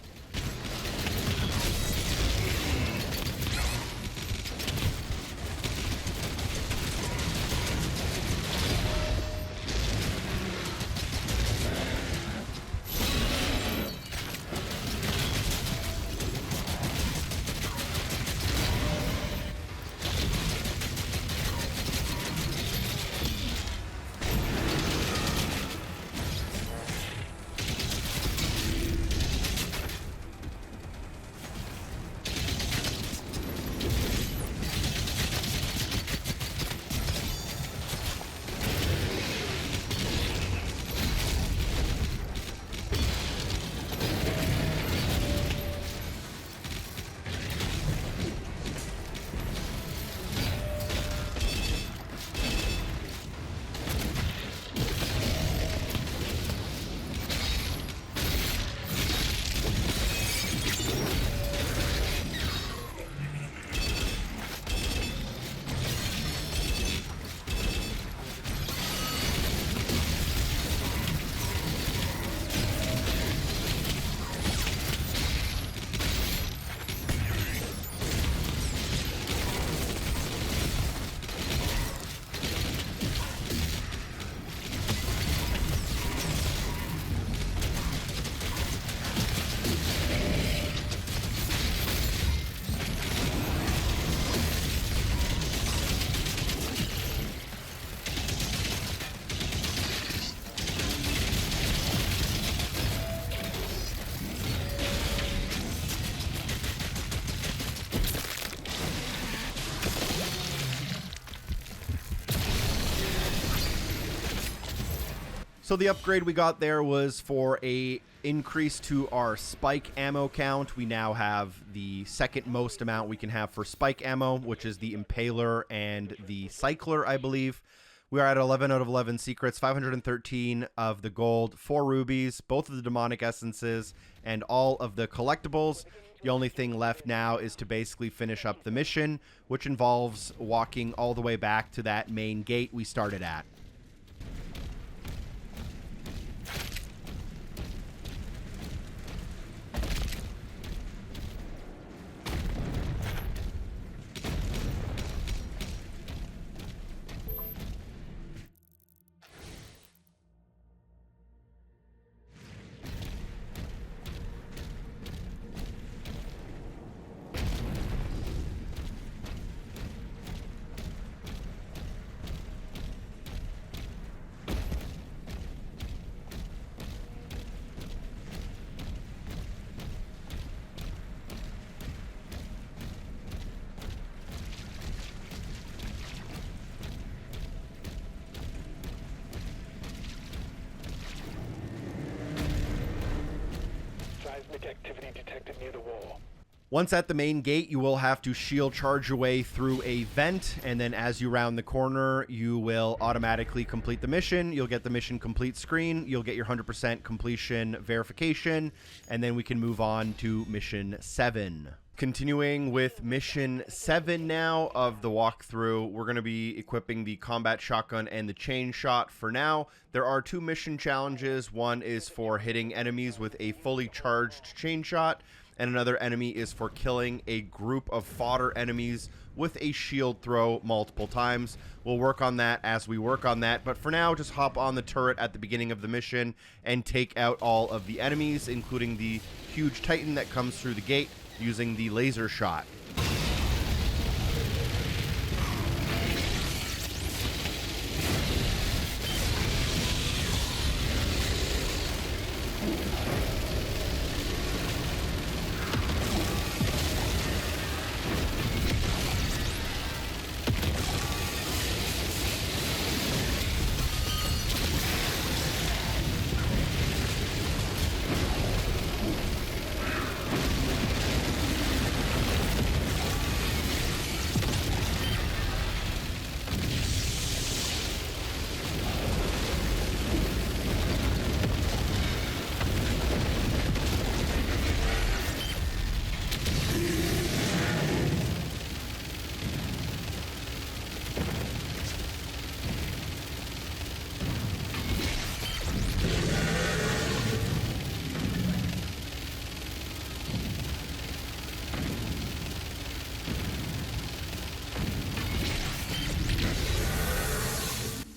So the upgrade we got there was for a increase to our spike ammo count. We now have the second most amount we can have for spike ammo, which is the Impaler and the Cycler, I believe. We are at 11 out of 11 secrets, 513 of the gold, 4 rubies, both of the demonic essences, and all of the collectibles. The only thing left now is to basically finish up the mission, which involves walking all the way back to that main gate we started at. Seismic activity detected near the wall. Once at the main gate, you will have to shield charge your way through a vent, and then as you round the corner, you will automatically complete the mission. You'll get the mission complete screen, you'll get your 100% completion verification, and then we can move on to mission 7. Continuing with mission 7 now of the walkthrough, we're going to be equipping the combat shotgun and the chain shot for now. There are 2 mission challenges. One is for hitting enemies with a fully charged chain shot, and another enemy is for killing a group of fodder enemies with a shield throw multiple times. We'll work on that as we work on that, but for now, just hop on the turret at the beginning of the mission and take out all of the enemies, including the huge titan that comes through the gate using the laser shot.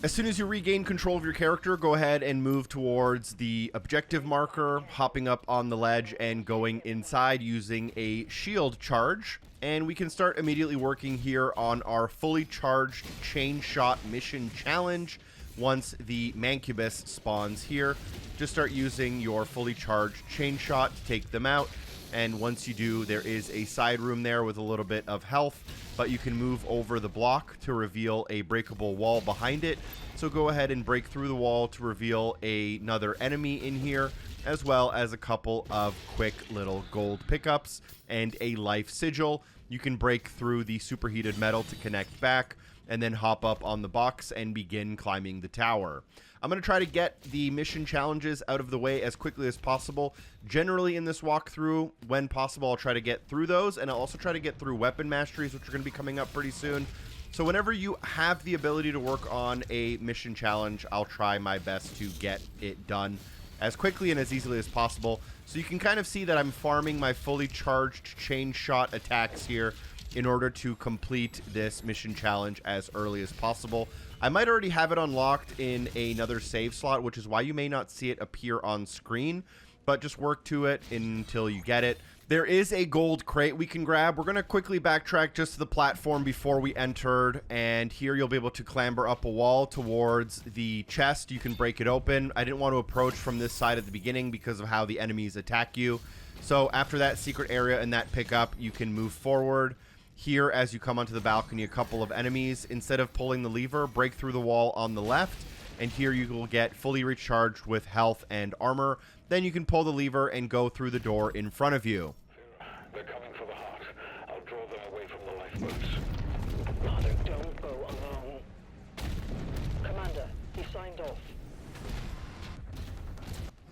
As soon as you regain control of your character, go ahead and move towards the objective marker, hopping up on the ledge and going inside using a shield charge. And we can start immediately working here on our fully charged chain shot mission challenge. Once the Mancubus spawns here, just start using your fully charged chain shot to take them out. And once you do, there is a side room there with a little bit of health, but you can move over the block to reveal a breakable wall behind it. So go ahead and break through the wall to reveal another enemy in here, as well as a couple of quick little gold pickups and a life sigil. You can break through the superheated metal to connect back, and then hop up on the box and begin climbing the tower. I'm going to try to get the mission challenges out of the way as quickly as possible. Generally in this walkthrough, when possible, I'll try to get through those, and I'll also try to get through weapon masteries, which are going to be coming up pretty soon. So whenever you have the ability to work on a mission challenge, I'll try my best to get it done as quickly and as easily as possible. So you can kind of see that I'm farming my fully charged chain shot attacks here in order to complete this mission challenge as early as possible. I might already have it unlocked in another save slot, which is why you may not see it appear on screen, but just work to it until you get it. There is a gold crate we can grab. We're going to quickly backtrack just to the platform before we entered, and here you'll be able to clamber up a wall towards the chest. You can break it open. I didn't want to approach from this side at the beginning because of how the enemies attack you. So after that secret area and that pickup, you can move forward. Here, as you come onto the balcony, a couple of enemies. Instead of pulling the lever, break through the wall on the left, and here you will get fully recharged with health and armor. Then you can pull the lever and go through the door in front of you. They're coming for the heart. I'll draw them away from the lifeboats. Father, don't go alone. Commander, he signed off.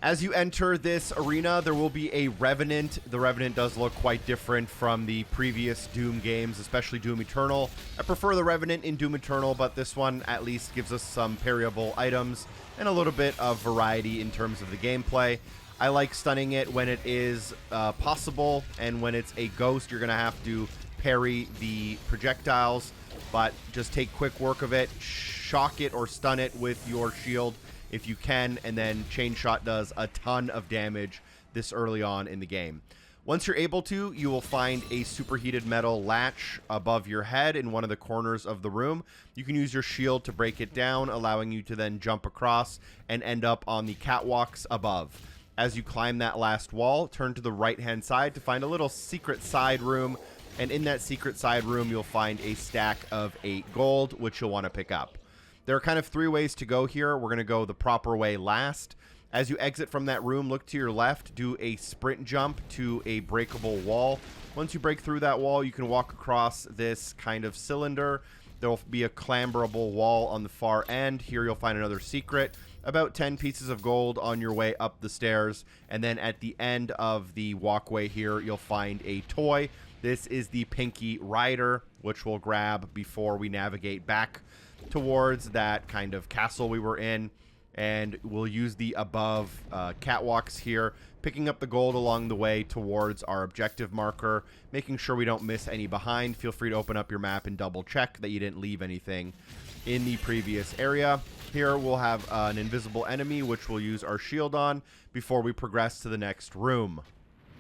As you enter this arena, there will be a Revenant. The Revenant does look quite different from the previous Doom games, especially Doom Eternal. I prefer the Revenant in Doom Eternal, but this one at least gives us some parryable items and a little bit of variety in terms of the gameplay. I like stunning it when it is possible, and when it's a ghost, you're going to have to parry the projectiles, but just take quick work of it, shock it or stun it with your shield if you can, and then chain shot does a ton of damage this early on in the game. Once you're able to, you will find a superheated metal latch above your head in one of the corners of the room. You can use your shield to break it down, allowing you to then jump across and end up on the catwalks above. As you climb that last wall, turn to the right-hand side to find a little secret side room, and in that secret side room, you'll find a stack of 8 gold, which you'll want to pick up. There are kind of 3 ways to go here. We're going to go the proper way last. As you exit from that room, look to your left, do a sprint jump to a breakable wall. Once you break through that wall, you can walk across this kind of cylinder. There will be a clamberable wall on the far end. Here you'll find another secret, about 10 pieces of gold on your way up the stairs. And then at the end of the walkway here, you'll find a toy. This is the Pinky Rider, which we'll grab before we navigate back towards that kind of castle we were in. and we'll use the above catwalks here, picking up the gold along the way towards our objective marker, making sure we don't miss any behind. Feel free to open up your map and double check that you didn't leave anything in the previous area. Here we'll have an invisible enemy, which we'll use our shield on before we progress to the next room.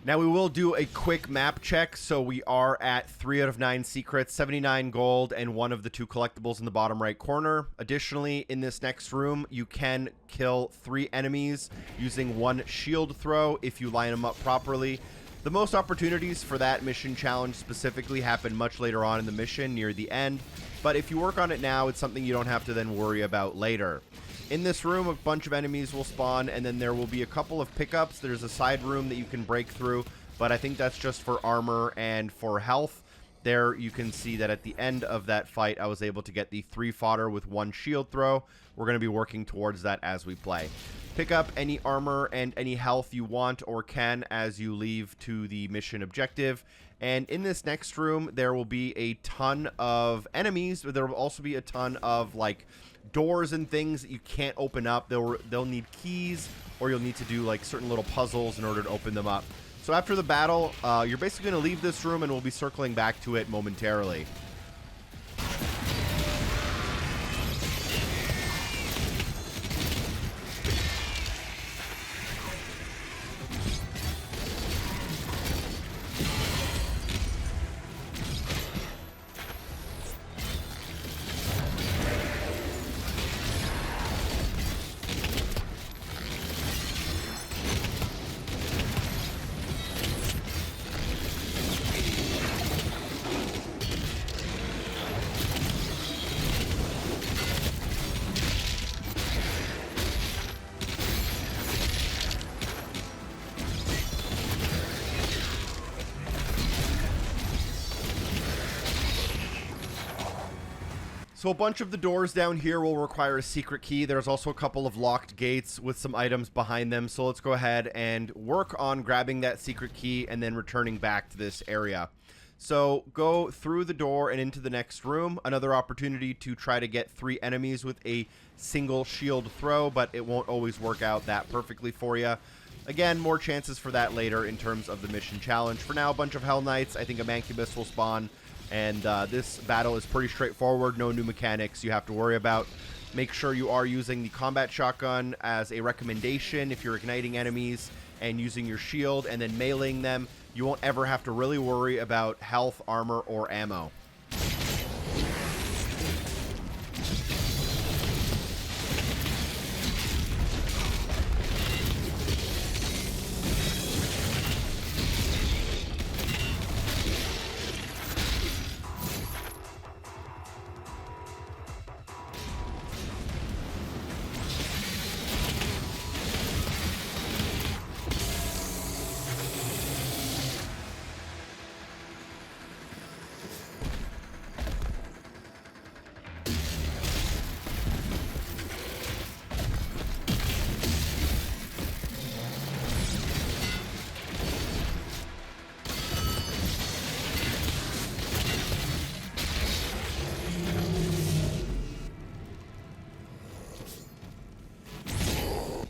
Now we will do a quick map check. So we are at 3 out of 9 secrets, 79 gold, and one of the 2 collectibles in the bottom right corner. Additionally, in this next room, you can kill 3 enemies using 1 shield throw if you line them up properly. The most opportunities for that mission challenge specifically happen much later on in the mission, near the end. But if you work on it now, it's something you don't have to then worry about later. In this room, a bunch of enemies will spawn, and then there will be a couple of pickups. There's a side room that you can break through, but I think that's just for armor and for health. There you can see that at the end of that fight, I was able to get the 3 fodder with 1 shield throw. We're going to be working towards that as we play. Pick up any armor and any health you want or can as you leave to the mission objective. And in this next room, there will be a ton of enemies, but there will also be a ton of, like, doors and things that you can't open up. They'll need keys, or you'll need to do like certain little puzzles in order to open them up. So after the battle, you're basically going to leave this room, and we'll be circling back to it momentarily. So a bunch of the doors down here will require a secret key. There's also a couple of locked gates with some items behind them. So let's go ahead and work on grabbing that secret key and then returning back to this area. So go through the door and into the next room. Another opportunity to try to get 3 enemies with a single shield throw, but it won't always work out that perfectly for you. Again, more chances for that later in terms of the mission challenge. For now, a bunch of Hell Knights. I think a Mancubus will spawn. And this battle is pretty straightforward. No new mechanics you have to worry about. Make sure you are using the combat shotgun as a recommendation if you're igniting enemies and using your shield and then meleeing them. You won't ever have to really worry about health, armor, or ammo.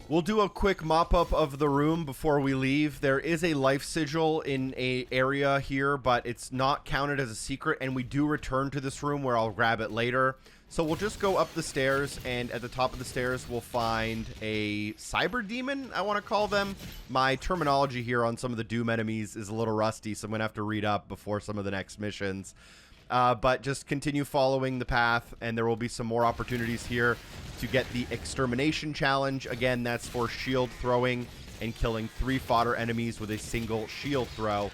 We'll do a quick mop-up of the room before we leave. There is a life sigil in a area here, but it's not counted as a secret, and we do return to this room where I'll grab it later. So we'll just go up the stairs, and at the top of the stairs, we'll find a cyber demon, I want to call them. My terminology here on some of the Doom enemies is a little rusty, so I'm going to have to read up before some of the next missions. But just continue following the path, and there will be some more opportunities here to get the Extermination Challenge. Again, that's for shield throwing and killing 3 fodder enemies with a single shield throw.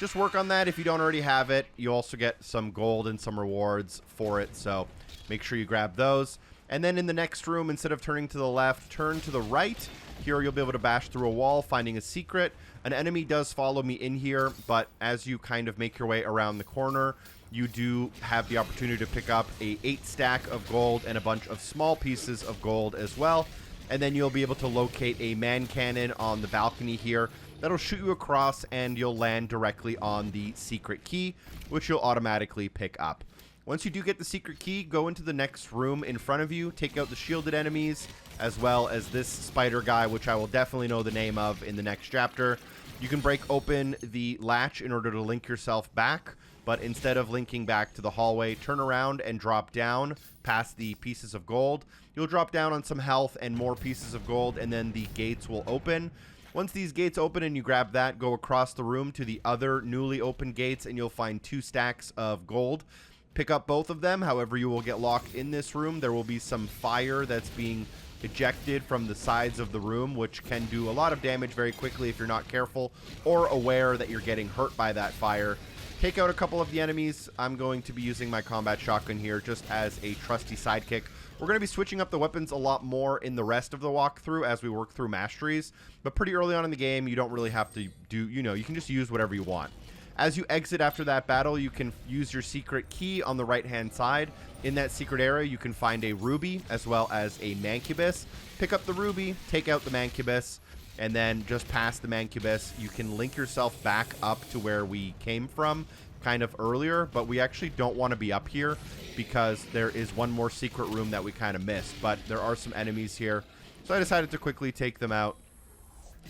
Just work on that if you don't already have it. You also get some gold and some rewards for it, so make sure you grab those. And then in the next room, instead of turning to the left, turn to the right. Here you'll be able to bash through a wall, finding a secret. An enemy does follow me in here, but as you kind of make your way around the corner, you do have the opportunity to pick up a 8 stack of gold and a bunch of small pieces of gold as well. And then you'll be able to locate a man cannon on the balcony here. That'll shoot you across, and you'll land directly on the secret key, which you'll automatically pick up. Once you do get the secret key, go into the next room in front of you, take out the shielded enemies, as well as this spider guy, which I will definitely know the name of in the next chapter. You can break open the latch in order to link yourself back, but instead of linking back to the hallway, turn around and drop down past the pieces of gold. You'll drop down on some health and more pieces of gold, and then the gates will open. Once these gates open and you grab that, go across the room to the other newly opened gates, and you'll find 2 stacks of gold. Pick up both of them. However, you will get locked in this room. There will be some fire that's being ejected from the sides of the room, which can do a lot of damage very quickly if you're not careful or aware that you're getting hurt by that fire. Take out a couple of the enemies. I'm going to be using my combat shotgun here just as a trusty sidekick. We're going to be switching up the weapons a lot more in the rest of the walkthrough as we work through Masteries, but pretty early on in the game, you don't really have to do, you can just use whatever you want. As you exit after that battle, you can use your secret key on the right-hand side. In that secret area, you can find a ruby as well as a mancubus. Pick up the ruby, take out the mancubus, and then just past the mancubus, you can link yourself back up to where we came from kind of earlier, but we actually don't want to be up here because there is one more secret room that we kind of missed, but there are some enemies here. So I decided to quickly take them out,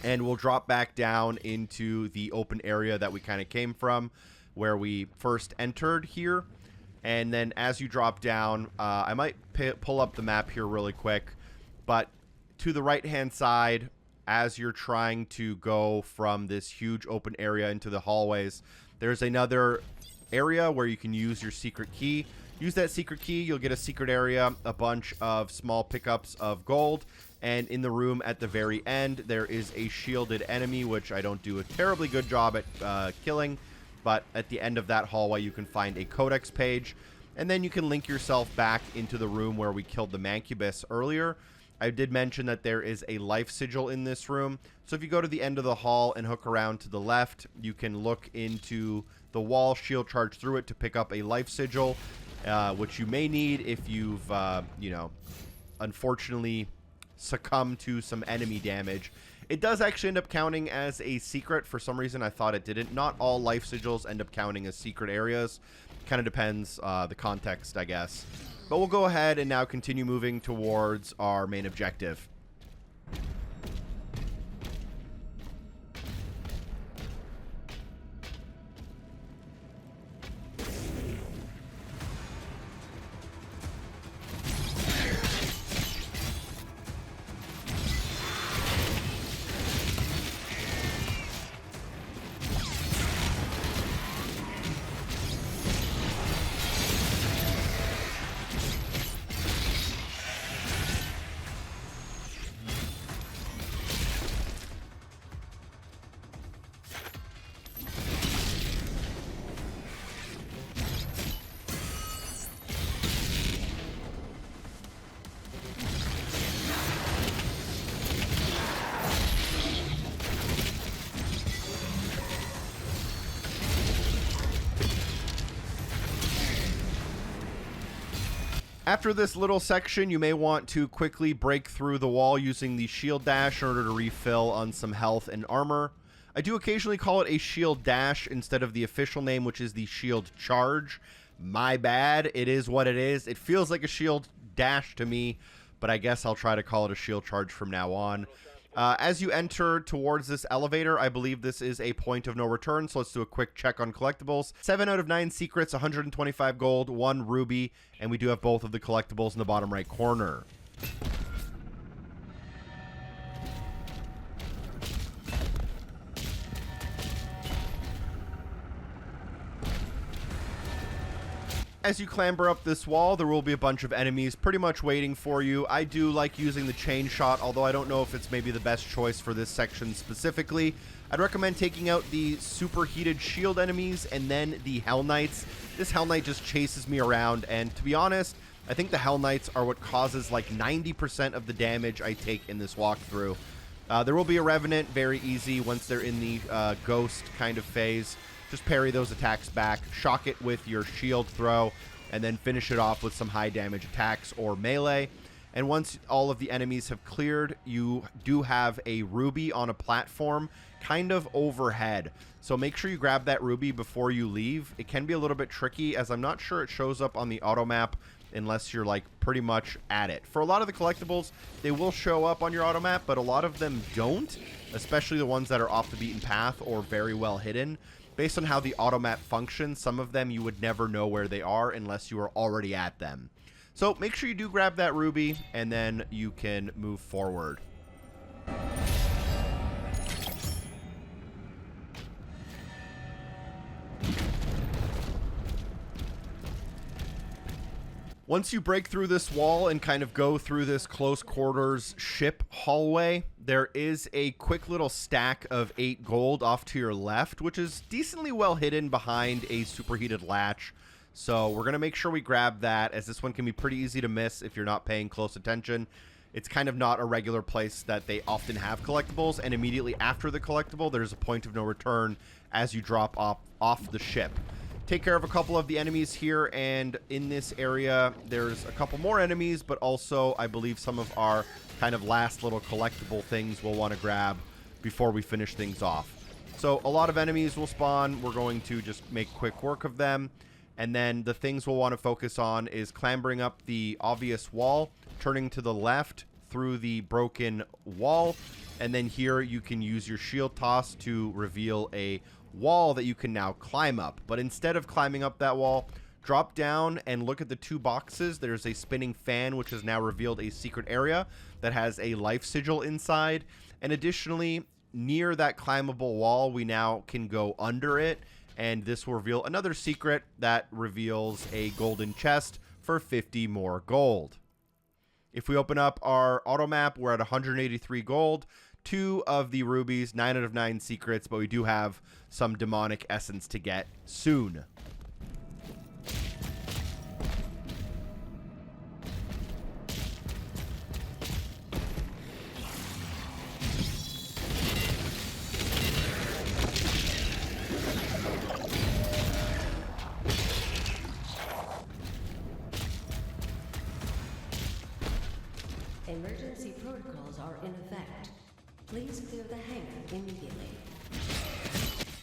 and we'll drop back down into the open area that we kind of came from, where we first entered here. And then as you drop down, I might pull up the map here really quick, but to the right-hand side, as you're trying to go from this huge open area into the hallways, there's another area where you can use your secret key. Use that secret key, you'll get a secret area, a bunch of small pickups of gold, and in the room at the very end, there is a shielded enemy, which I don't do a terribly good job at killing, but at the end of that hallway, you can find a Codex page, and then you can link yourself back into the room where we killed the mancubus earlier. I did mention that there is a life sigil in this room, so if you go to the end of the hall and hook around to the left, you can look into the wall, shield charge through it to pick up a life sigil, which you may need if you've, unfortunately succumbed to some enemy damage. It does actually end up counting as a secret. For some reason, I thought it didn't. Not all life sigils end up counting as secret areas. Kind of depends the context, I guess. But we'll go ahead and now continue moving towards our main objective. After this little section, you may want to quickly break through the wall using the shield dash in order to refill on some health and armor. I do occasionally call it a shield dash instead of the official name, which is the shield charge. My bad. It is what it is. It feels like a shield dash to me, but I guess I'll try to call it a shield charge from now on. As you enter towards this elevator, I believe this is a point of no return, so let's do a quick check on collectibles. 7 out of 9 secrets, 125 gold, 1 ruby, and we do have both of the collectibles in the bottom right corner. As you clamber up this wall, there will be a bunch of enemies pretty much waiting for you. I do like using the chain shot, although I don't know if it's maybe the best choice for this section specifically. I'd recommend taking out the superheated shield enemies and then the Hell Knights. This Hell Knight just chases me around, and to be honest, I think the Hell Knights are what causes like 90% of the damage I take in this walkthrough. There will be a Revenant, very easy once they're in the ghost kind of phase. Just parry those attacks back, shock it with your shield throw, and then finish it off with some high damage attacks or melee. And once all of the enemies have cleared, you do have a ruby on a platform kind of overhead. So make sure you grab that ruby before you leave. It can be a little bit tricky, as I'm not sure it shows up on the auto map unless you're like pretty much at it. For a lot of the collectibles, they will show up on your auto map, but a lot of them don't, especially the ones that are off the beaten path or very well hidden. Based on how the auto map functions, some of them you would never know where they are unless you are already at them. So make sure you do grab that ruby, and then you can move forward. Once you break through this wall and kind of go through this close quarters ship hallway, there is a quick little stack of 8 gold off to your left, which is decently well hidden behind a superheated latch. So we're going to make sure we grab that, as this one can be pretty easy to miss if you're not paying close attention. It's kind of not a regular place that they often have collectibles, and immediately after the collectible, there's a point of no return as you drop off the ship. Take care of a couple of the enemies here, and in this area there's a couple more enemies, but also I believe some of our kind of last little collectible things we'll want to grab before we finish things off. So a lot of enemies will spawn. We're going to just make quick work of them, and then the things we'll want to focus on is clambering up the obvious wall, turning to the left through the broken wall, and then here you can use your shield toss to reveal a wall that you can now climb up. But instead of climbing up that wall, drop down and look at the 2 boxes. There's a spinning fan, which has now revealed a secret area that has a life sigil inside, and additionally, near that climbable wall, we now can go under it, and this will reveal another secret that reveals a golden chest for 50 more gold. If we open up our auto map, we're at 183 gold, 2 of the rubies, 9 out of 9 secrets, but we do have some demonic essence to get soon. Emergency protocols are in effect. Please clear the hangar immediately.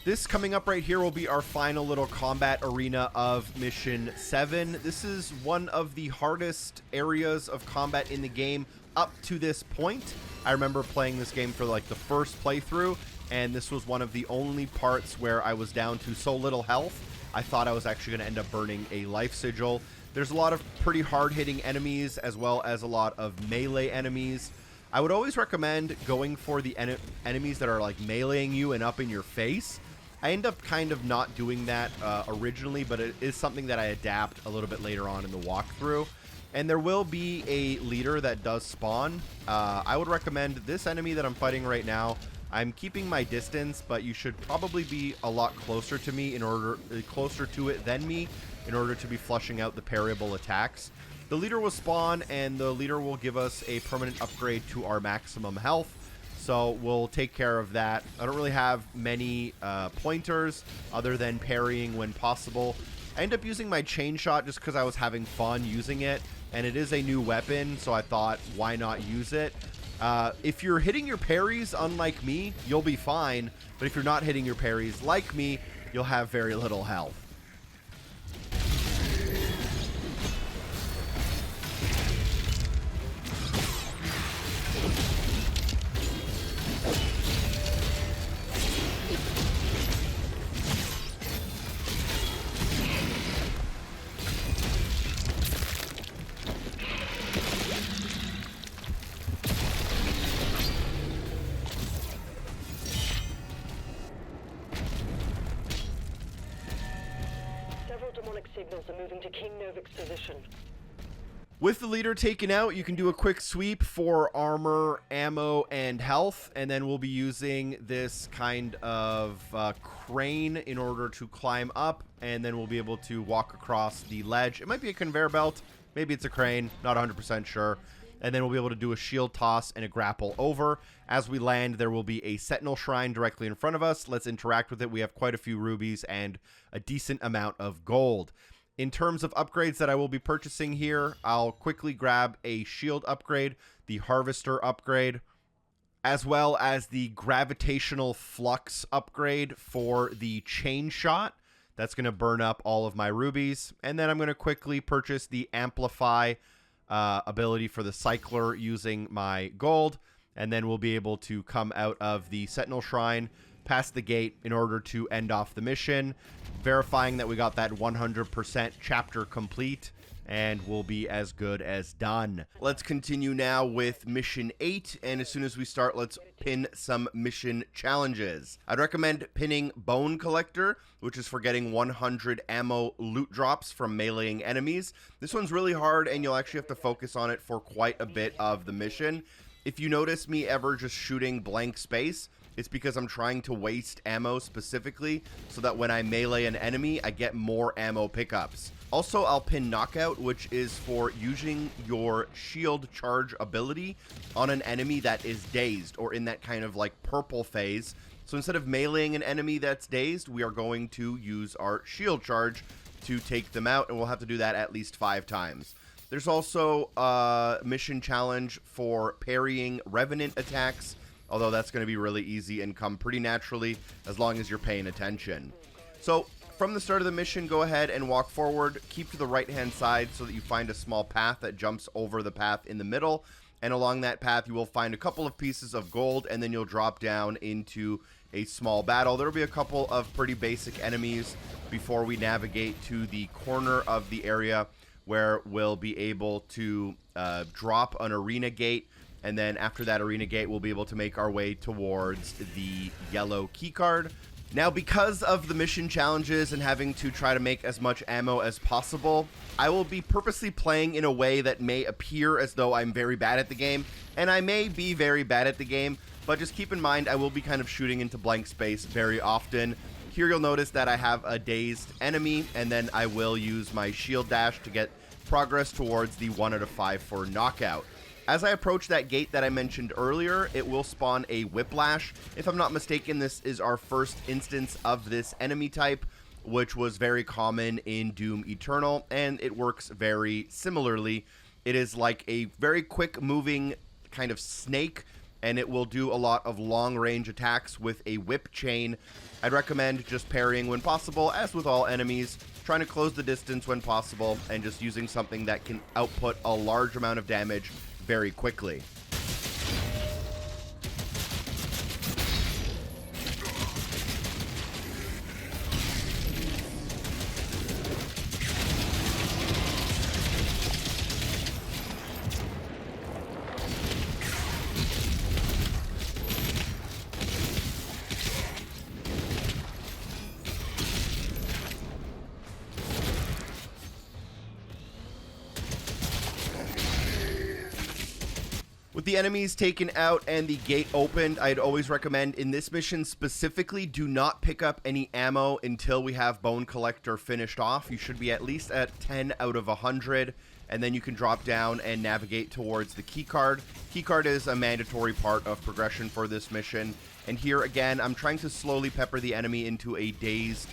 This coming up right here will be our final little combat arena of Mission 7. This is one of the hardest areas of combat in the game up to this point. I remember playing this game for like the first playthrough, and this was one of the only parts where I was down to so little health. I thought I was actually going to end up burning a life sigil. There's a lot of pretty hard-hitting enemies, as well as a lot of melee enemies. I would always recommend going for the enemies that are like meleeing you and up in your face. I end up kind of not doing that originally, but it is something that I adapt a little bit later on in the walkthrough. And there will be a leader that does spawn. I would recommend this enemy that I'm fighting right now. I'm keeping my distance, but you should probably be a lot closer to me closer to it than me in order to be flushing out the parryable attacks. The leader will spawn, and the leader will give us a permanent upgrade to our maximum health. So we'll take care of that. I don't really have many pointers other than parrying when possible. I end up using my chain shot just because I was having fun using it, and it is a new weapon, so I thought, why not use it? If you're hitting your parries, unlike me, you'll be fine, but if you're not hitting your parries like me, you'll have very little health. Signals are moving to King Novik's position. With the leader taken out, you can do a quick sweep for armor, ammo, and health, and then we'll be using this kind of crane in order to climb up, and then we'll be able to walk across the ledge. It might be a conveyor belt, maybe it's a crane, not 100% sure. And then we'll be able to do a shield toss and a grapple over. As we land, there will be a Sentinel shrine directly in front of us. Let's interact with it. We have quite a few rubies and a decent amount of gold. In terms of upgrades that I will be purchasing here, I'll quickly grab a shield upgrade, the Harvester upgrade, as well as the Gravitational Flux upgrade for the chain shot. That's going to burn up all of my rubies. And then I'm going to quickly purchase the Amplify ability for the Cycler using my gold. And then we'll be able to come out of the Sentinel Shrine, past the gate in order to end off the mission, verifying that we got that 100% chapter complete, and we'll be as good as done. Let's continue now with mission 8, and as soon as we start, let's pin some mission challenges. I'd recommend pinning Bone Collector, which is for getting 100 ammo loot drops from meleeing enemies. This one's really hard, and you'll actually have to focus on it for quite a bit of the mission. If you notice me ever just shooting blank space, it's because I'm trying to waste ammo specifically so that when I melee an enemy, I get more ammo pickups. Also, I'll pin Knockout, which is for using your shield charge ability on an enemy that is dazed or in that kind of like purple phase. So instead of meleeing an enemy that's dazed, we are going to use our shield charge to take them out, and we'll have to do that at least 5 times. There's also a mission challenge for parrying Revenant attacks, although that's going to be really easy and come pretty naturally as long as you're paying attention. So from the start of the mission, go ahead and walk forward, keep to the right-hand side so that you find a small path that jumps over the path in the middle, and along that path you will find a couple of pieces of gold, and then you'll drop down into a small battle. There will be a couple of pretty basic enemies before we navigate to the corner of the area where we'll be able to drop an arena gate, and then after that arena gate, we'll be able to make our way towards the yellow keycard. Now, because of the mission challenges and having to try to make as much ammo as possible, I will be purposely playing in a way that may appear as though I'm very bad at the game, and I may be very bad at the game, but just keep in mind I will be kind of shooting into blank space very often. Here you'll notice that I have a dazed enemy, and then I will use my shield dash to get progress towards the 1 out of 5 for knockout. As I approach that gate that I mentioned earlier, it will spawn a Whiplash. If I'm not mistaken, this is our first instance of this enemy type, which was very common in Doom Eternal, and it works very similarly. It is like a very quick moving kind of snake, and it will do a lot of long range attacks with a whip chain. I'd recommend just parrying when possible, as with all enemies, trying to close the distance when possible, and just using something that can output a large amount of damage very quickly. With the enemies taken out and the gate opened, I'd always recommend in this mission specifically, do not pick up any ammo until we have Bone Collector finished off. You should be at least at 10 out of 100, and then you can drop down and navigate towards the keycard. Keycard is a mandatory part of progression for this mission, and here again, I'm trying to slowly pepper the enemy into a dazed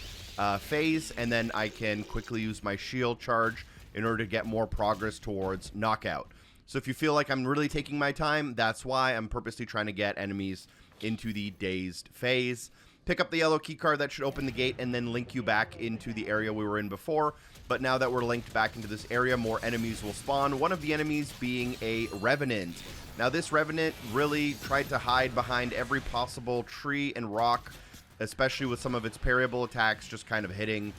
phase, and then I can quickly use my shield charge in order to get more progress towards knockout. So if you feel like I'm really taking my time, that's why I'm purposely trying to get enemies into the dazed phase. Pick up the yellow keycard, that should open the gate and then link you back into the area we were in before. But now that we're linked back into this area, more enemies will spawn. One of the enemies being a Revenant. Now this Revenant really tried to hide behind every possible tree and rock, especially with some of its parryable attacks just kind of hitting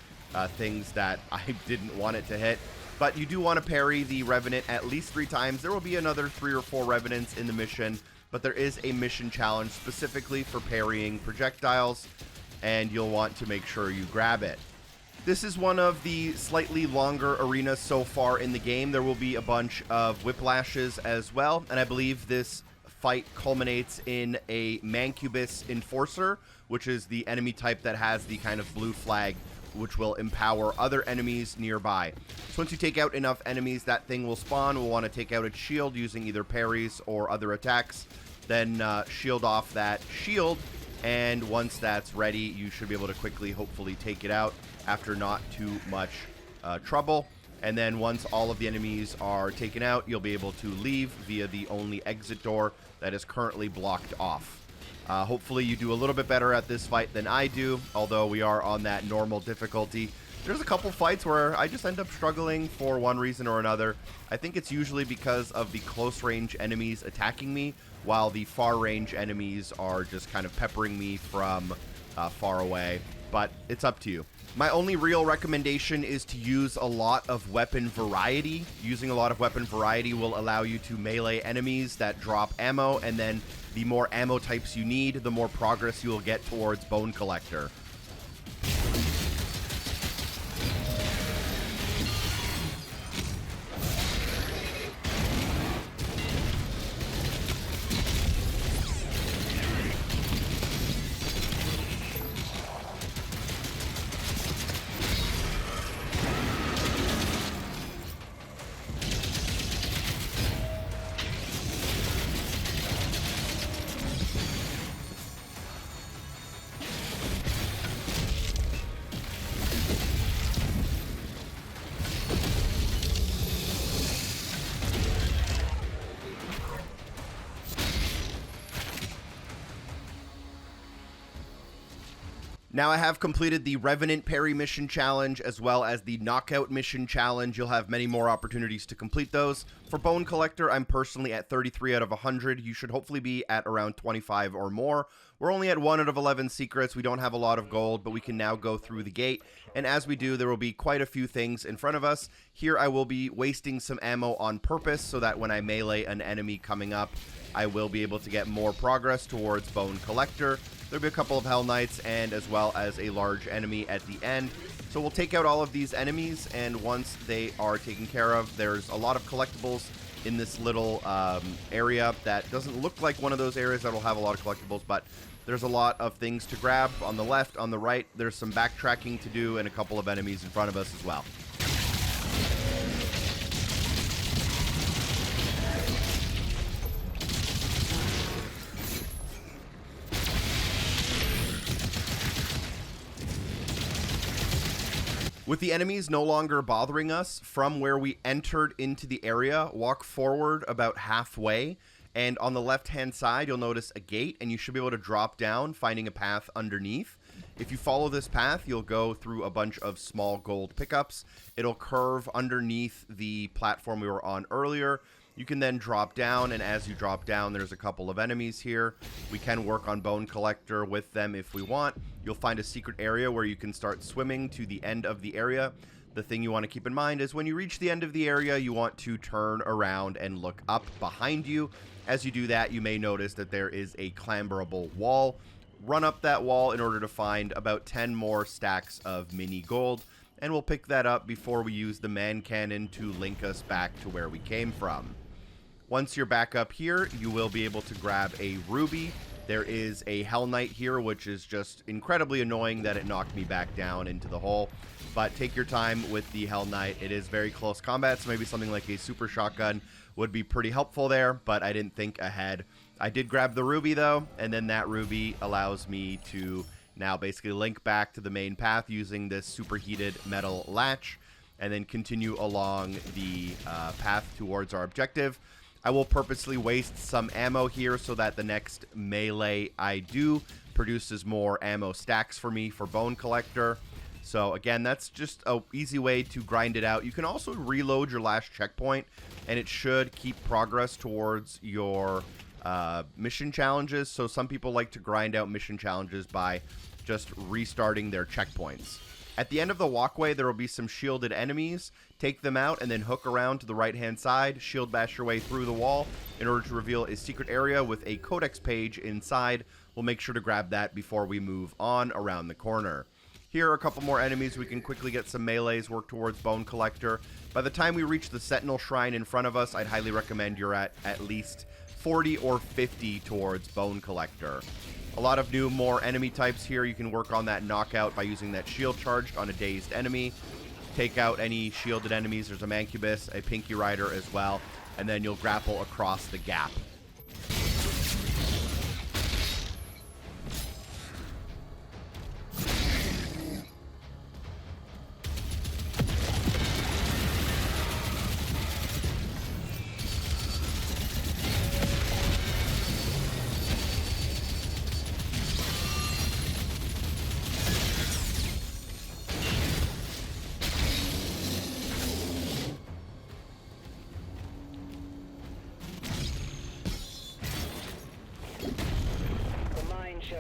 things that I didn't want it to hit. But you do want to parry the Revenant at least 3 times. There will be another 3 or 4 Revenants in the mission, but there is a mission challenge specifically for parrying projectiles, and you'll want to make sure you grab it. This is one of the slightly longer arenas so far in the game. There will be a bunch of Whiplashes as well, and I believe this fight culminates in a Mancubus Enforcer, which is the enemy type that has the kind of blue flag, which will empower other enemies nearby. So once you take out enough enemies, that thing will spawn. We'll want to take out its shield using either parries or other attacks, then shield off that shield, and once that's ready, you should be able to quickly, hopefully, take it out after not too much trouble. And then once all of the enemies are taken out, you'll be able to leave via the only exit door that is currently blocked off. Hopefully you do a little bit better at this fight than I do, although we are on that normal difficulty. There's a couple fights where I just end up struggling for one reason or another. I think it's usually because of the close range enemies attacking me, while the far range enemies are just kind of peppering me from far away, but it's up to you. My only real recommendation is to use a lot of weapon variety. Using a lot of weapon variety will allow you to melee enemies that drop ammo, and then the more ammo types you need, the more progress you will get towards Bone Collector. Now I have completed the Revenant Parry Mission Challenge as well as the Knockout Mission Challenge. You'll have many more opportunities to complete those. For Bone Collector, I'm personally at 33 out of 100. You should hopefully be at around 25 or more. We're only at 1 out of 11 secrets. We don't have a lot of gold, but we can now go through the gate. And as we do, there will be quite a few things in front of us. Here I will be wasting some ammo on purpose so that when I melee an enemy coming up, I will be able to get more progress towards Bone Collector. There'll be a couple of Hell Knights and as well as a large enemy at the end. So we'll take out all of these enemies, and once they are taken care of, there's a lot of collectibles in this little area that doesn't look like one of those areas that will have a lot of collectibles, but there's a lot of things to grab on the left, on the right. There's some backtracking to do and a couple of enemies in front of us as well. With the enemies no longer bothering us, from where we entered into the area, walk forward about halfway, and on the left-hand side, you'll notice a gate, and you should be able to drop down, finding a path underneath. If you follow this path, you'll go through a bunch of small gold pickups. It'll curve underneath the platform we were on earlier. You can then drop down, and as you drop down, there's a couple of enemies here. We can work on Bone Collector with them if we want. You'll find a secret area where you can start swimming to the end of the area. The thing you want to keep in mind is when you reach the end of the area, you want to turn around and look up behind you. As you do that, you may notice that there is a clamberable wall. Run up that wall in order to find about 10 more stacks of mini gold, and we'll pick that up before we use the man cannon to link us back to where we came from. Once you're back up here, you will be able to grab a ruby. There is a Hell Knight here, which is just incredibly annoying that it knocked me back down into the hole. But take your time with the Hell Knight. It is very close combat, so maybe something like a super shotgun would be pretty helpful there, but I didn't think ahead. I did grab the ruby, though, and then that ruby allows me to now basically link back to the main path using this superheated metal latch, and then continue along the path towards our objective. I will purposely waste some ammo here so that the next melee I do produces more ammo stacks for me for Bone Collector. So again, that's just an easy way to grind it out. You can also reload your last checkpoint, and it should keep progress towards your mission challenges. So some people like to grind out mission challenges by just restarting their checkpoints. At the end of the walkway, there will be some shielded enemies. Take them out and then hook around to the right-hand side. Shield bash your way through the wall in order to reveal a secret area with a Codex page inside. We'll make sure to grab that before we move on around the corner. Here are a couple more enemies. We can quickly get some melees, work towards Bone Collector. By the time we reach the Sentinel Shrine in front of us, I'd highly recommend you're at least 40 or 50 towards Bone Collector. A lot of new, more enemy types here. You can work on that knockout by using that shield charged on a dazed enemy. Take out any shielded enemies. There's a Mancubus, a Pinky Rider as well, and then you'll grapple across the gap.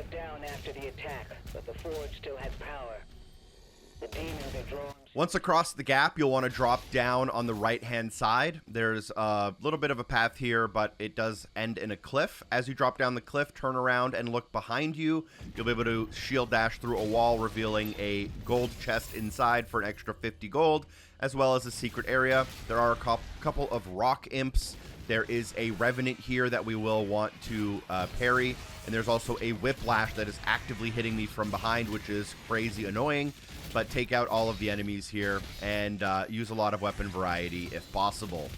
shut down after the attack, but the forge still had power. The demons are drawn. Once across the gap, you'll want to drop down on the right-hand side. There's a little bit of a path here, but it does end in a cliff. As you drop down the cliff, turn around and look behind you. You'll be able to shield dash through a wall, revealing a gold chest inside for an extra 50 gold, as well as a secret area. There are a couple of rock imps. There is a revenant here that we will want to parry, and there's also a whiplash that is actively hitting me from behind, which is crazy annoying. But take out all of the enemies here and use a lot of weapon variety if possible.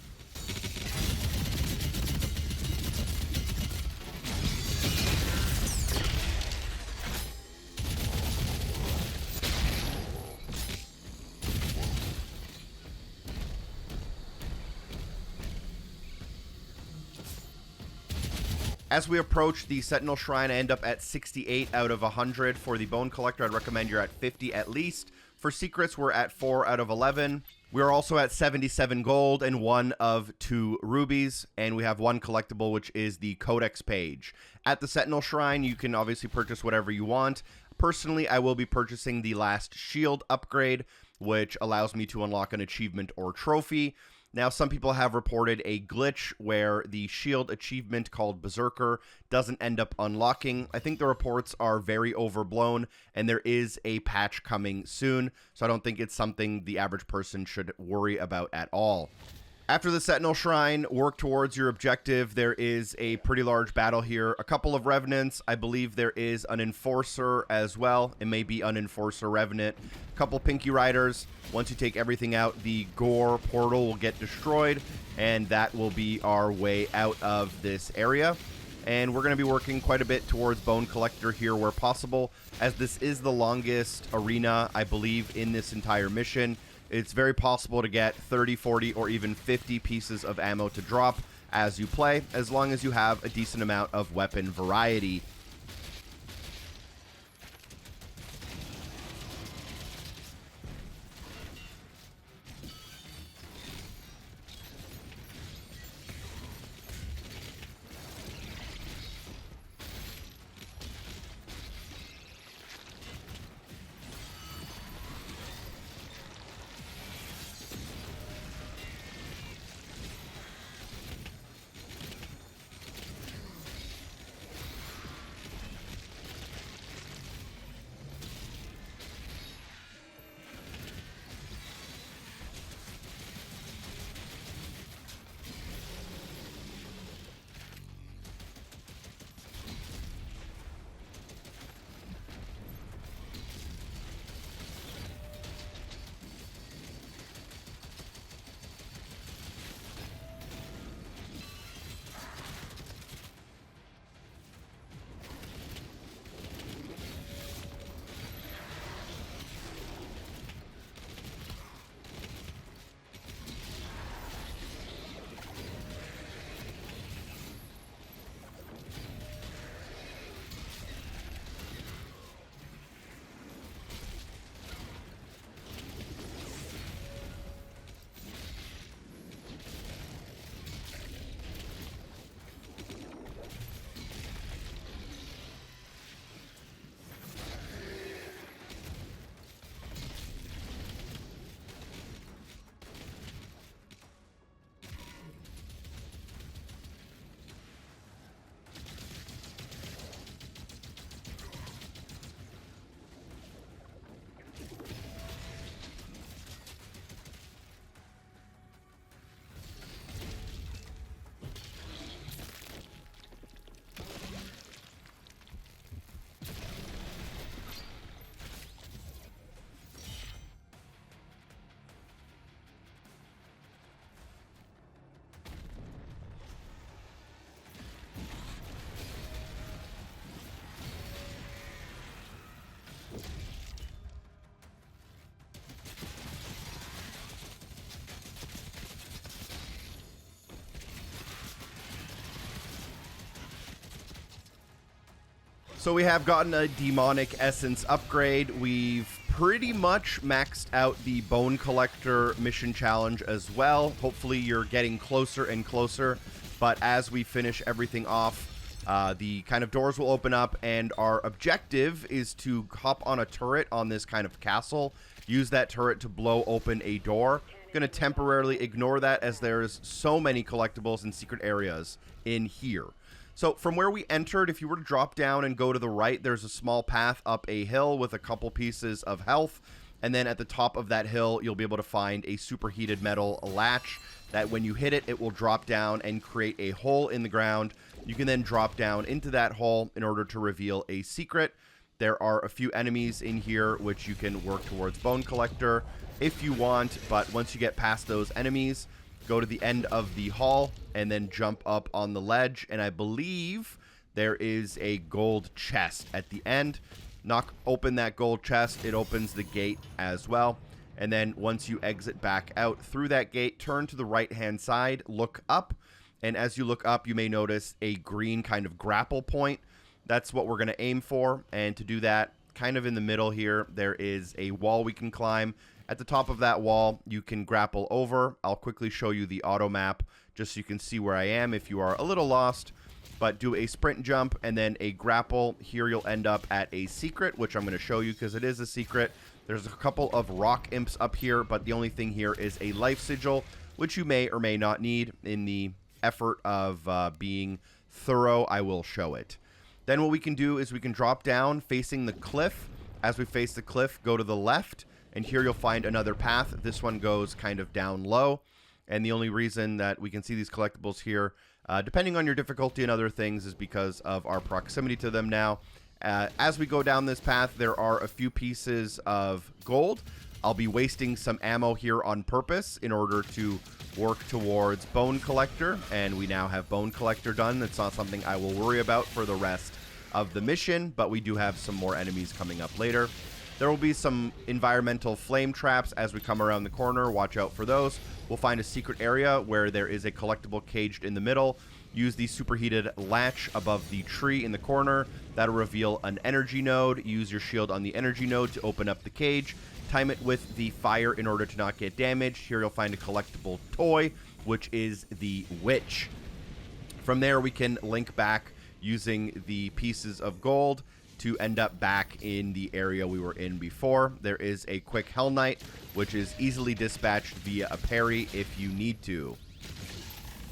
As we approach the Sentinel Shrine, I end up at 68 out of 100. For the Bone Collector, I'd recommend you're at 50 at least. For Secrets, we're at 4 out of 11. We're also at 77 gold and 1 of 2 rubies. And we have 1 collectible, which is the Codex page. At the Sentinel Shrine, you can obviously purchase whatever you want. Personally, I will be purchasing the last shield upgrade, which allows me to unlock an achievement or trophy. Now, some people have reported a glitch where the shield achievement called Berserker doesn't end up unlocking. I think the reports are very overblown, and there is a patch coming soon, so I don't think it's something the average person should worry about at all. After the Sentinel Shrine, work towards your objective. There is a pretty large battle here. A couple of Revenants. I believe there is an Enforcer as well. It may be an Enforcer Revenant. A couple Pinky Riders. Once you take everything out, the Gore portal will get destroyed, and that will be our way out of this area. And we're going to be working quite a bit towards Bone Collector here where possible, as this is the longest arena, I believe, in this entire mission. It's very possible to get 30, 40, or even 50 pieces of ammo to drop as you play, as long as you have a decent amount of weapon variety. So we have gotten a Demonic Essence upgrade. We've pretty much maxed out the Bone Collector mission challenge as well. Hopefully you're getting closer and closer. But as we finish everything off, The kind of doors will open up, and our objective is to hop on a turret on this kind of castle, use that turret to blow open a door. Going to temporarily ignore that as there's so many collectibles and secret areas in here. So from where we entered, if you were to drop down and go to the right, there's a small path up a hill with a couple pieces of health. And then at the top of that hill, you'll be able to find a superheated metal latch that when you hit it, it will drop down and create a hole in the ground. You can then drop down into that hole in order to reveal a secret. There are a few enemies in here which you can work towards Bone Collector if you want, but once you get past those enemies, go to the end of the hall and then jump up on the ledge, and I believe there is a gold chest at the end. Knock open that gold chest, it opens the gate as well. And then once you exit back out through that gate, turn to the right hand side, look up, and as you look up, you may notice a green kind of grapple point. That's what we're going to aim for, and to do that, kind of in the middle here, there is a wall we can climb. At the top of that wall, you can grapple over. I'll quickly show you the auto map just so you can see where I am if you are a little lost. But do a sprint jump and then a grapple. Here you'll end up at a secret, which I'm going to show you because it is a secret. There's a couple of rock imps up here, but the only thing here is a life sigil, which you may or may not need. In the effort of being thorough, I will show it. Then what we can do is we can drop down facing the cliff. As we face the cliff, go to the left, and here you'll find another path. This one goes kind of down low, and the only reason that we can see these collectibles here, depending on your difficulty and other things, is because of our proximity to them now. As we go down this path, there are a few pieces of gold. I'll be wasting some ammo here on purpose in order to work towards Bone Collector, and we now have Bone Collector done. That's not something I will worry about for the rest of the mission, but we do have some more enemies coming up later. There will be some environmental flame traps as we come around the corner. Watch out for those. We'll find a secret area where there is a collectible caged in the middle. Use the superheated latch above the tree in the corner. That'll reveal an energy node. Use your shield on the energy node to open up the cage. Time it with the fire in order to not get damaged. Here you'll find a collectible toy, which is the witch. From there, we can link back using the pieces of gold to end up back in the area we were in before. There is a quick Hell Knight, which is easily dispatched via a parry if you need to.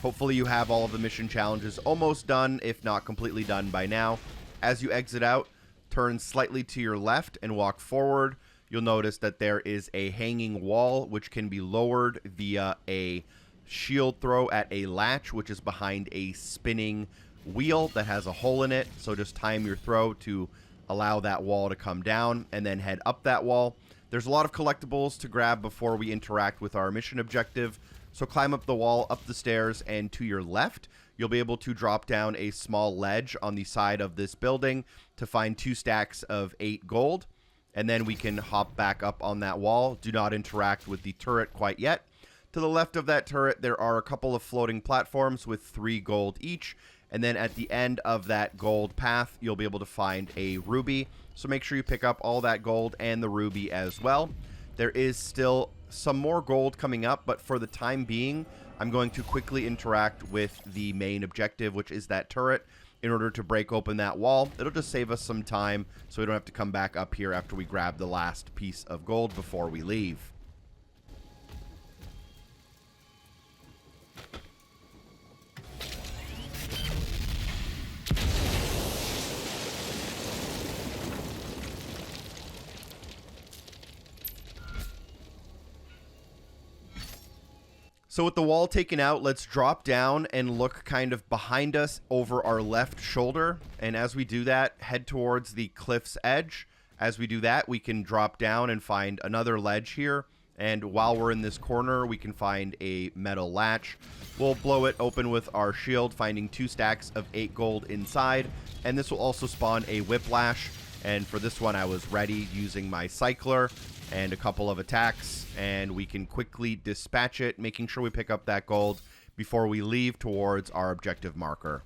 Hopefully you have all of the mission challenges almost done, if not completely done by now. As you exit out, turn slightly to your left and walk forward. You'll notice that there is a hanging wall, which can be lowered via a shield throw at a latch, which is behind a spinning wheel that has a hole in it. So just time your throw to allow that wall to come down and then head up that wall. There's a lot of collectibles to grab before we interact with our mission objective. So climb up the wall, up the stairs, and to your left, you'll be able to drop down a small ledge on the side of this building to find 2 stacks of 8 gold. And then we can hop back up on that wall. Do not interact with the turret quite yet. To the left of that turret, there are a couple of floating platforms with 3 gold each. And then at the end of that gold path, you'll be able to find a ruby. So make sure you pick up all that gold and the ruby as well. There is still some more gold coming up, but for the time being, I'm going to quickly interact with the main objective, which is that turret, in order to break open that wall. It'll just save us some time, so we don't have to come back up here after we grab the last piece of gold before we leave. So with the wall taken out, let's drop down and look kind of behind us over our left shoulder. And as we do that, head towards the cliff's edge. As we do that, we can drop down and find another ledge here. And while we're in this corner, we can find a metal latch. We'll blow it open with our shield, finding 2 stacks of 8 gold inside. And this will also spawn a whiplash. And for this one, I was ready using my cycler and a couple of attacks, and we can quickly dispatch it, making sure we pick up that gold before we leave towards our objective marker.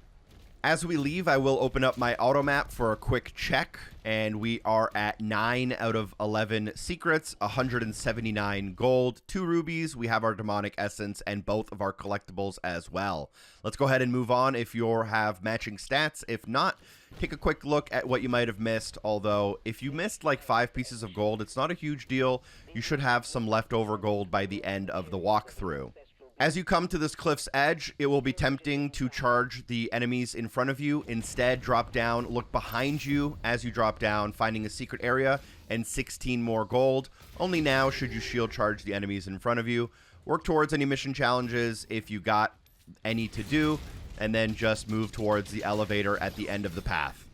As we leave, I will open up my auto map for a quick check, and we are at 9 out of 11 secrets, 179 gold, 2 rubies. We have our demonic essence and both of our collectibles as well. Let's go ahead and move on if you have matching stats. If not, take a quick look at what you might have missed, although if you missed like 5 pieces of gold, it's not a huge deal. You should have some leftover gold by the end of the walkthrough. As you come to this cliff's edge, it will be tempting to charge the enemies in front of you. Instead, drop down, look behind you as you drop down, finding a secret area and 16 more gold. Only now should you shield charge the enemies in front of you. Work towards any mission challenges if you got any to do, and then just move towards the elevator at the end of the path.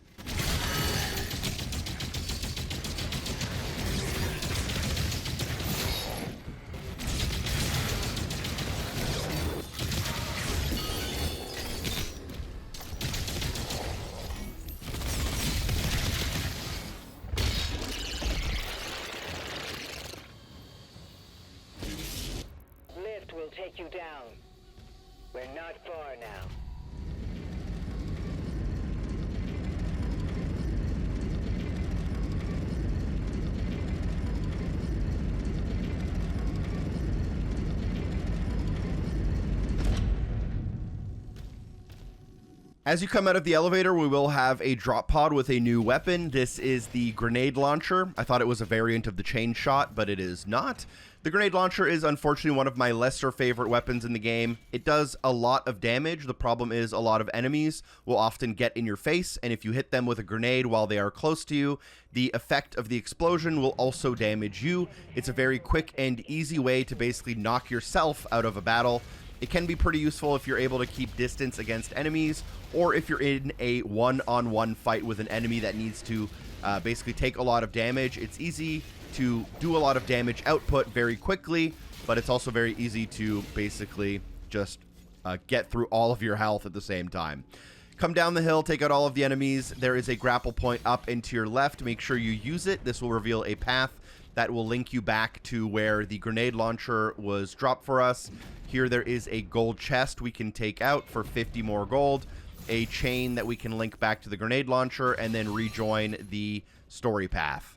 Will take you down. We're not far now. As you come out of the elevator, we will have a drop pod with a new weapon. This is the grenade launcher. I thought it was a variant of the chain shot, but it is not. The grenade launcher is unfortunately one of my lesser favorite weapons in the game. It does a lot of damage. The problem is a lot of enemies will often get in your face, and if you hit them with a grenade while they are close to you, the effect of the explosion will also damage you. It's a very quick and easy way to basically knock yourself out of a battle. It can be pretty useful if you're able to keep distance against enemies, or if you're in a one-on-one fight with an enemy that needs to basically take a lot of damage. It's easy to do a lot of damage output very quickly, but it's also very easy to basically just get through all of your health at the same time. Come down the hill, take out all of the enemies. There is a grapple point up and to your left. Make sure you use it. This will reveal a path that will link you back to where the grenade launcher was dropped for us. Here there is a gold chest we can take out for 50 more gold, a chain that we can link back to the grenade launcher, and then rejoin the story path.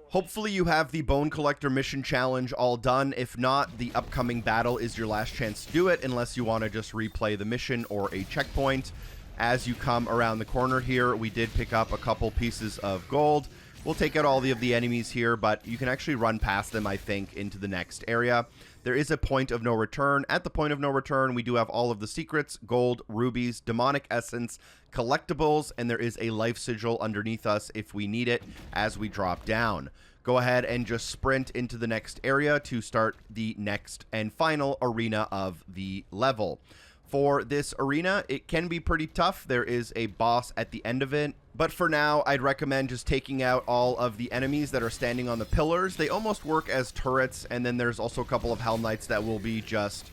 Hopefully you have the Bone Collector mission challenge all done. If not, the upcoming battle is your last chance to do it, unless you want to just replay the mission or a checkpoint. As you come around the corner here, we did pick up a couple pieces of gold. We'll take out all of the enemies here, but you can actually run past them, I think, into the next area. There is a point of no return. At the point of no return, we do have all of the secrets, gold, rubies, demonic essence, collectibles, and there is a life sigil underneath us if we need it as we drop down. Go ahead and just sprint into the next area to start the next and final arena of the level. For this arena, it can be pretty tough. There is a boss at the end of it. But for now, I'd recommend just taking out all of the enemies that are standing on the pillars. They almost work as turrets, and then there's also a couple of Hell Knights that will be just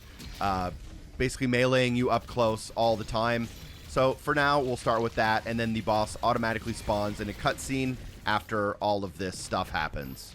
basically meleeing you up close all the time. So for now, we'll start with that, and then the boss automatically spawns in a cutscene after all of this stuff happens.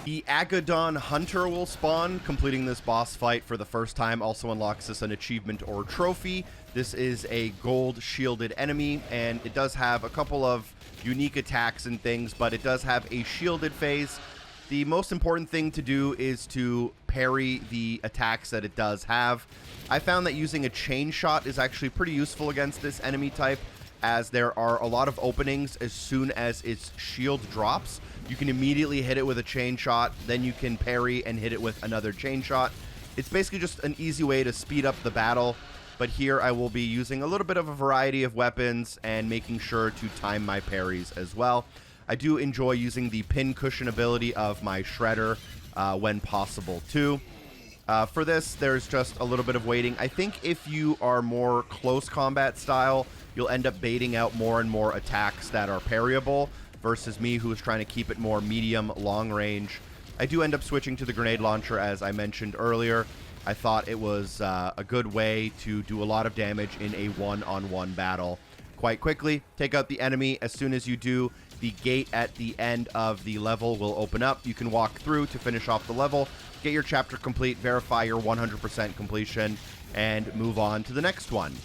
The Agadon Hunter will spawn. Completing this boss fight for the first time also unlocks us an achievement or trophy. This is a gold shielded enemy, and it does have a couple of unique attacks and things, but it does have a shielded phase. The most important thing to do is to parry the attacks that it does have. I found that using a chain shot is actually pretty useful against this enemy type, as there are a lot of openings as soon as its shield drops. You can immediately hit it with a chain shot, then you can parry and hit it with another chain shot. It's basically just an easy way to speed up the battle, but here I will be using a little bit of a variety of weapons and making sure to time my parries as well. I do enjoy using the pin cushion ability of my Shredder when possible too. For this, there's just a little bit of waiting. I think if you are more close combat style, you'll end up baiting out more and more attacks that are parryable, versus me, who is trying to keep it more medium, long range. I do end up switching to the grenade launcher, as I mentioned earlier. I thought it was a good way to do a lot of damage in a one-on-one battle quite quickly. Take out the enemy. As soon as you do, the gate at the end of the level will open up. You can walk through to finish off the level, get your chapter complete, verify your 100% completion, and move on to the next one.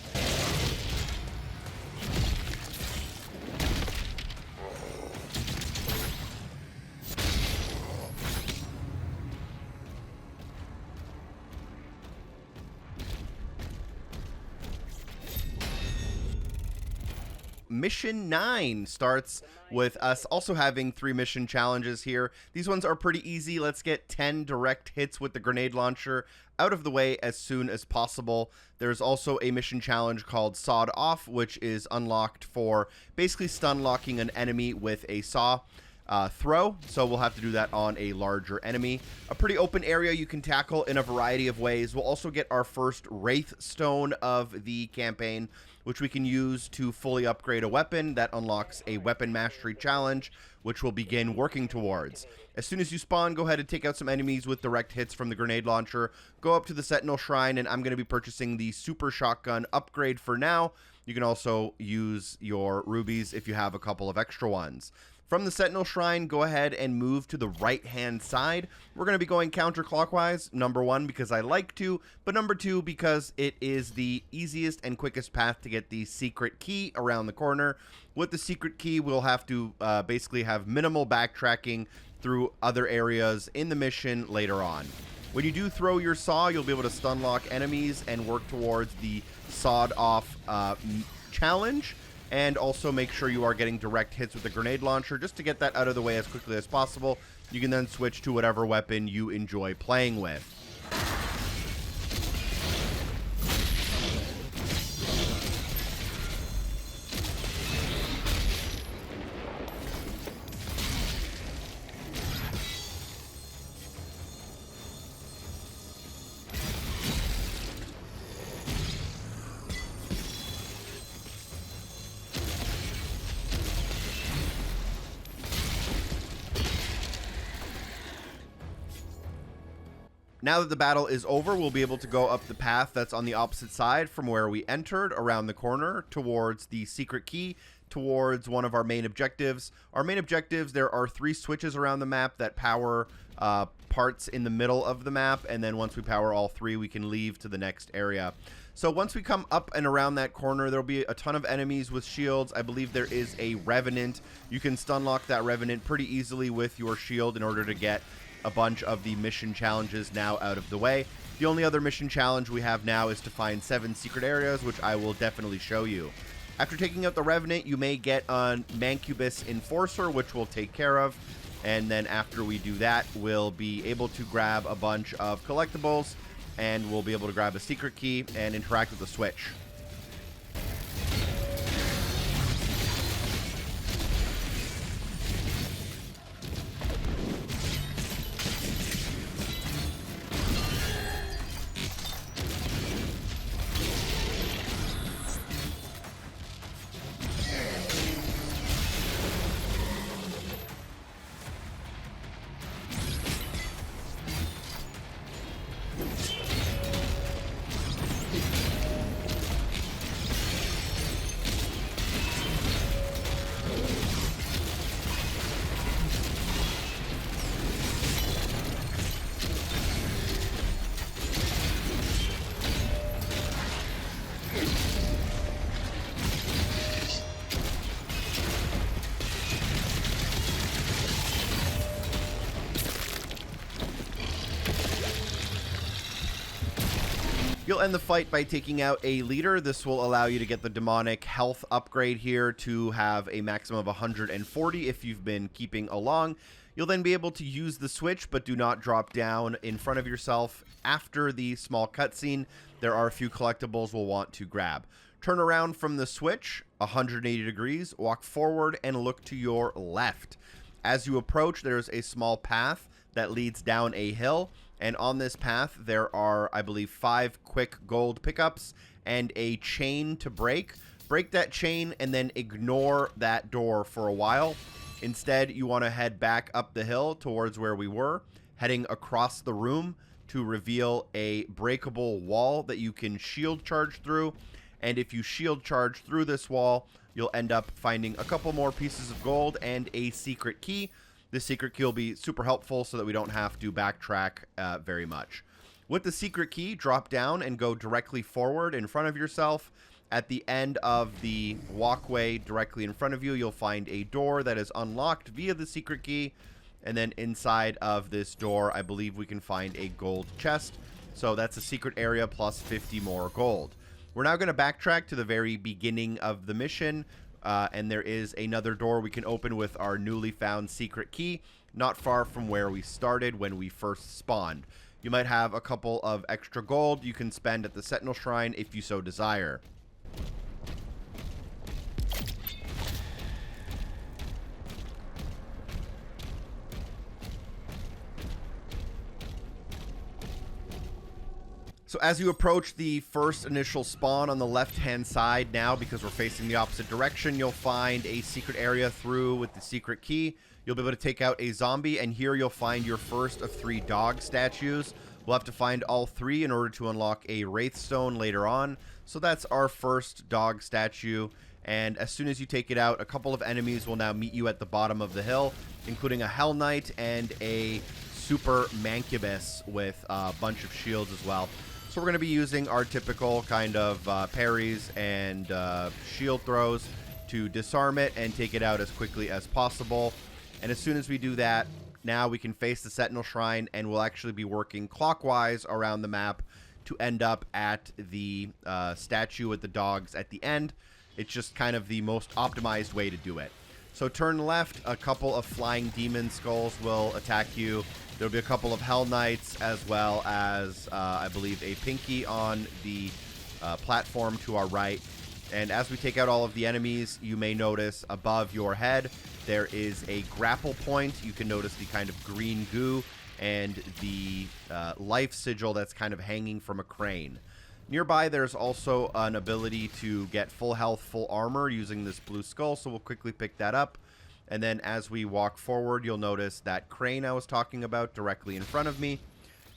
Mission 9 starts with us also having 3 mission challenges here. These ones are pretty easy. Let's get 10 direct hits with the grenade launcher out of the way as soon as possible. There's also a mission challenge called Sawed Off, which is unlocked for basically stun locking an enemy with a saw throw, so we'll have to do that on a larger enemy. A pretty open area you can tackle in a variety of ways. We'll also get our first Wraithstone of the campaign, which we can use to fully upgrade a weapon. That unlocks a weapon mastery challenge, which we'll begin working towards. As soon as you spawn, go ahead and take out some enemies with direct hits from the grenade launcher. Go up to the Sentinel Shrine, and I'm going to be purchasing the Super Shotgun upgrade for now. You can also use your rubies if you have a couple of extra ones. From the Sentinel Shrine, go ahead and move to the right-hand side. We're going to be going counterclockwise, number 1, because I like to, but number 2, because it is the easiest and quickest path to get the secret key around the corner. With the secret key, we'll have to basically have minimal backtracking through other areas in the mission later on. When you do throw your saw, you'll be able to stun lock enemies and work towards the sawed off challenge. And also make sure you are getting direct hits with the grenade launcher just to get that out of the way as quickly as possible. You can then switch to whatever weapon you enjoy playing with. Now that the battle is over, we'll be able to go up the path that's on the opposite side from where we entered, around the corner, towards the secret key, towards one of our main objectives. Our main objectives, there are 3 switches around the map that power parts in the middle of the map, and then once we power all 3, we can leave to the next area. So once we come up and around that corner, there'll be a ton of enemies with shields. I believe there is a Revenant. You can stun lock that Revenant pretty easily with your shield in order to get a bunch of the mission challenges now out of the way. The only other mission challenge we have now is to find 7 secret areas, which I will definitely show you. After taking out the Revenant, you may get a Mancubus Enforcer, which we'll take care of. And then after we do that, we'll be able to grab a bunch of collectibles, and we'll be able to grab a secret key and interact with the switch. You'll end the fight by taking out a leader. This will allow you to get the demonic health upgrade here to have a maximum of 140 if you've been keeping along. You'll then be able to use the switch, but do not drop down in front of yourself. After the small cutscene, there are a few collectibles we'll want to grab. Turn around from the switch, 180 degrees, walk forward, and look to your left. As you approach, there's a small path that leads down a hill, and on this path, there are, I believe, 5 quick gold pickups and a chain to break. Break that chain and then ignore that door for a while. Instead, you want to head back up the hill towards where we were, heading across the room to reveal a breakable wall that you can shield charge through. And if you shield charge through this wall, you'll end up finding a couple more pieces of gold and a secret key. This secret key will be super helpful so that we don't have to backtrack very much. With the secret key, drop down and go directly forward in front of yourself. At the end of the walkway directly in front of you, you'll find a door that is unlocked via the secret key. And then inside of this door, I believe we can find a gold chest. So that's a secret area plus 50 more gold. We're now going to backtrack to the very beginning of the mission. And there is another door we can open with our newly found secret key, not far from where we started when we first spawned. You might have a couple of extra gold you can spend at the Sentinel Shrine if you so desire. So as you approach the first initial spawn on the left-hand side now, because we're facing the opposite direction, you'll find a secret area through with the secret key. You'll be able to take out a zombie, and here you'll find your first of 3 dog statues. We'll have to find all 3 in order to unlock a Wraithstone later on. So that's our first dog statue. And as soon as you take it out, a couple of enemies will now meet you at the bottom of the hill, including a Hell Knight and a Super Mancubus with a bunch of shields as well. So we're going to be using our typical kind of parries and shield throws to disarm it and take it out as quickly as possible. And as soon as we do that, now we can face the Sentinel Shrine, and we'll actually be working clockwise around the map to end up at the statue with the dogs at the end. It's just kind of the most optimized way to do it. So turn left, a couple of flying demon skulls will attack you. There'll be a couple of Hell Knights, as well as, I believe, a Pinky on the platform to our right. And as we take out all of the enemies, you may notice above your head there is a grapple point. You can notice the kind of green goo and the life sigil that's kind of hanging from a crane. Nearby, there's also an ability to get full health, full armor using this blue skull, so we'll quickly pick that up. And then as we walk forward, you'll notice that crane I was talking about directly in front of me.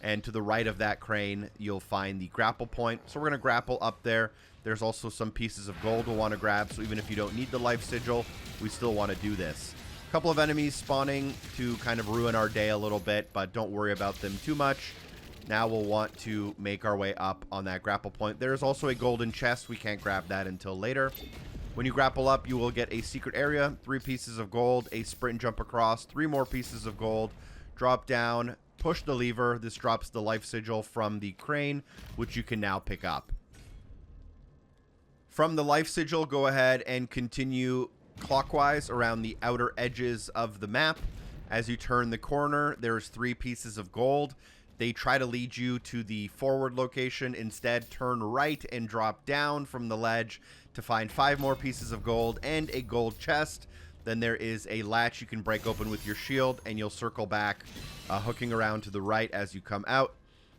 And to the right of that crane, you'll find the grapple point. So we're going to grapple up there. There's also some pieces of gold we'll want to grab, so even if you don't need the life sigil, we still want to do this. A couple of enemies spawning to kind of ruin our day a little bit, but don't worry about them too much. Now we'll want to make our way up on that grapple point. There's also a golden chest. We can't grab that until later. When you grapple up, you will get a secret area, 3 pieces of gold, a sprint jump across, 3 more pieces of gold, drop down, push the lever. This drops the life sigil from the crane, which you can now pick up. From the life sigil, go ahead and continue clockwise around the outer edges of the map. As you turn the corner, there's 3 pieces of gold. They try to lead you to the forward location. Instead, turn right and drop down from the ledge to find 5 more pieces of gold and a gold chest. Then there is a latch you can break open with your shield, and you'll circle back, hooking around to the right as you come out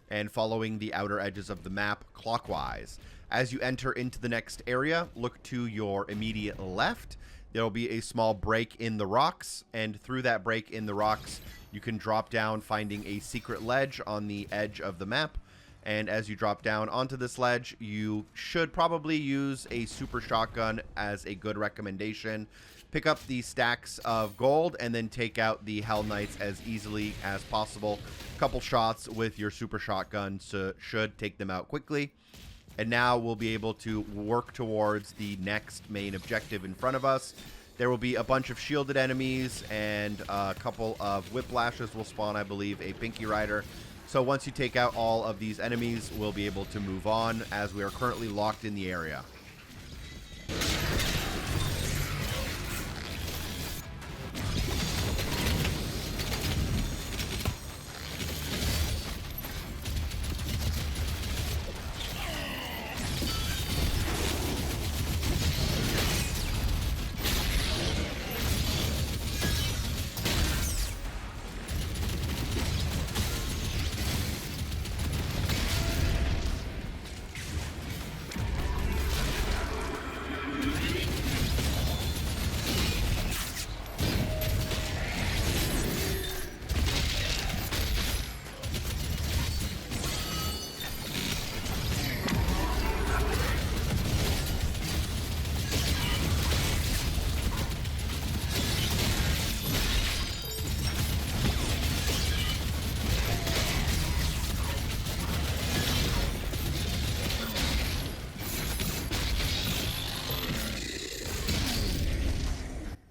and following the outer edges of the map clockwise. As you enter into the next area, look to your immediate left. There will be a small break in the rocks, and through that break in the rocks, you can drop down, finding a secret ledge on the edge of the map. And as you drop down onto this ledge, you should probably use a super shotgun as a good recommendation. Pick up the stacks of gold and then take out the Hell Knights as easily as possible. A couple shots with your super shotgun should take them out quickly. And now we'll be able to work towards the next main objective in front of us. There will be a bunch of shielded enemies, and a couple of whiplashes will spawn, I believe, a Pinky Rider, So once you take out all of these enemies, we'll be able to move on, as we are currently locked in the area.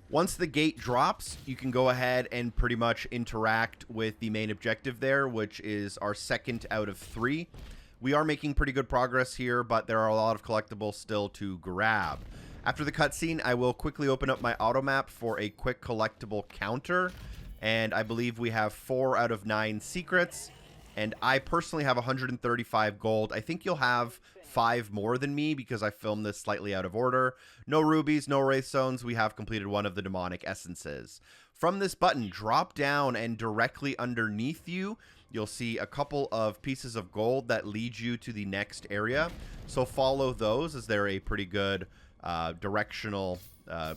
Once the gate drops, you can go ahead and pretty much interact with the main objective there, which is our second out of 3. We are making pretty good progress here, but there are a lot of collectibles still to grab. After the cutscene, I will quickly open up my auto map for a quick collectible counter, and I believe we have 4 out of 9 secrets, and I personally have 135 gold. I think you'll have 5 more than me because I filmed this slightly out of order. No rubies, no Wraithstones. We have completed one of the demonic essences. From this button, drop down, and directly underneath you, you'll see a couple of pieces of gold that lead you to the next area. So follow those, as they're a pretty good directional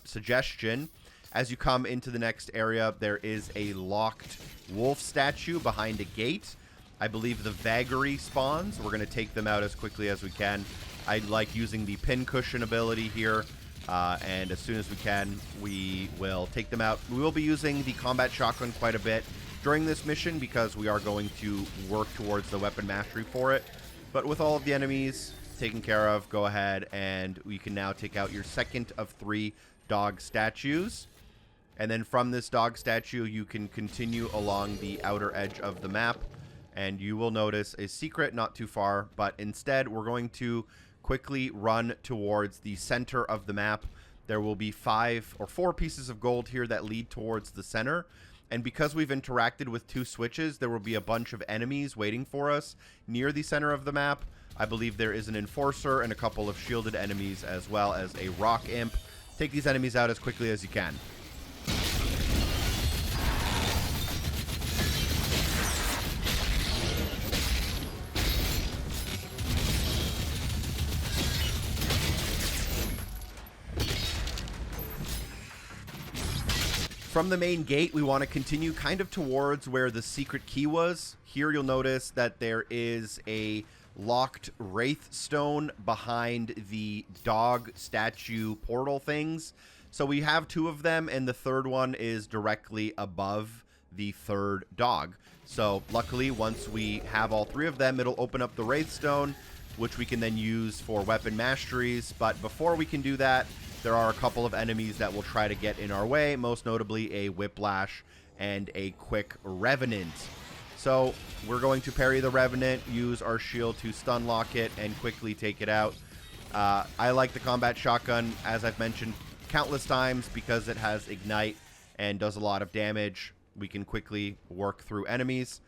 suggestion. As you come into the next area, there is a locked wolf statue behind a gate. I believe the vagary spawns. We're going to take them out as quickly as we can. I like using the pincushion ability here, and as soon as we can, we will take them out. We will be using the combat shotgun quite a bit during this mission because we are going to work towards the weapon mastery for it. But with all of the enemies taken care of, go ahead and we can now take out your second of 3 dog statues. And then from this dog statue, you can continue along the outer edge of the map, and you will notice a secret not too far, but instead we're going to quickly run towards the center of the map. There will be 5 or 4 pieces of gold here that lead towards the center, and because we've interacted with 2 switches, there will be a bunch of enemies waiting for us near the center of the map. I believe there is an enforcer and a couple of shielded enemies, as well as a rock imp. Take these enemies out as quickly as you can. From the main gate, we want to continue kind of towards where the secret key was. Here you'll notice that there is a locked Wraithstone behind the dog statue portal things. So we have 2 of them, and the third one is directly above the third dog. So luckily, once we have all 3 of them, it'll open up the Wraithstone, which we can then use for weapon masteries. But before we can do that, there are a couple of enemies that will try to get in our way, most notably a Whiplash and a Quick Revenant. So we're going to parry the Revenant, use our shield to stun lock it, and quickly take it out. I like the combat shotgun, as I've mentioned countless times, because it has Ignite and does a lot of damage. We can quickly work through enemies.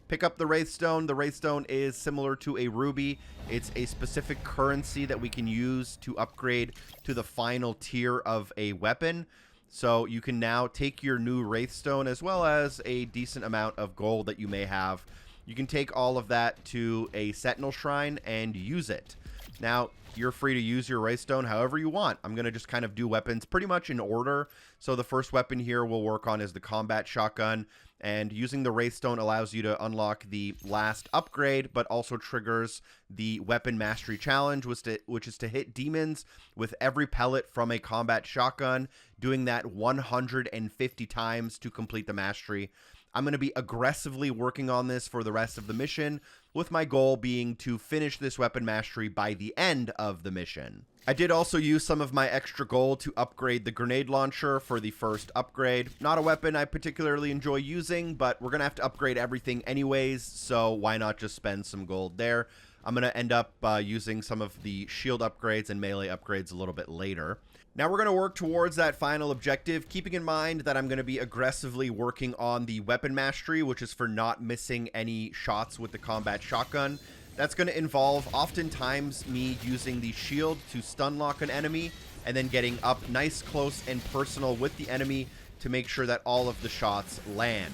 Pick up the Wraithstone. The Wraithstone is similar to a ruby. It's a specific currency that we can use to upgrade to the final tier of a weapon. So you can now take your new Wraithstone, as well as a decent amount of gold that you may have. You can take all of that to a Sentinel shrine and use it. Now, you're free to use your Wraithstone however you want. I'm going to just kind of do weapons pretty much in order. So the first weapon here we'll work on is the combat shotgun. And using the Wraithstone allows you to unlock the last upgrade, but also triggers the Weapon Mastery Challenge, which is to hit demons with every pellet from a combat shotgun, doing that 150 times to complete the mastery. I'm going to be aggressively working on this for the rest of the mission, with my goal being to finish this weapon mastery by the end of the mission. I did also use some of my extra gold to upgrade the grenade launcher for the first upgrade. Not a weapon I particularly enjoy using, but we're going to have to upgrade everything anyways, so why not just spend some gold there? I'm going to end up using some of the shield upgrades and melee upgrades a little bit later. Now we're going to work towards that final objective, keeping in mind that I'm going to be aggressively working on the weapon mastery, which is for not missing any shots with the combat shotgun. That's going to involve oftentimes me using the shield to stun lock an enemy and then getting up nice, close, and personal with the enemy to make sure that all of the shots land.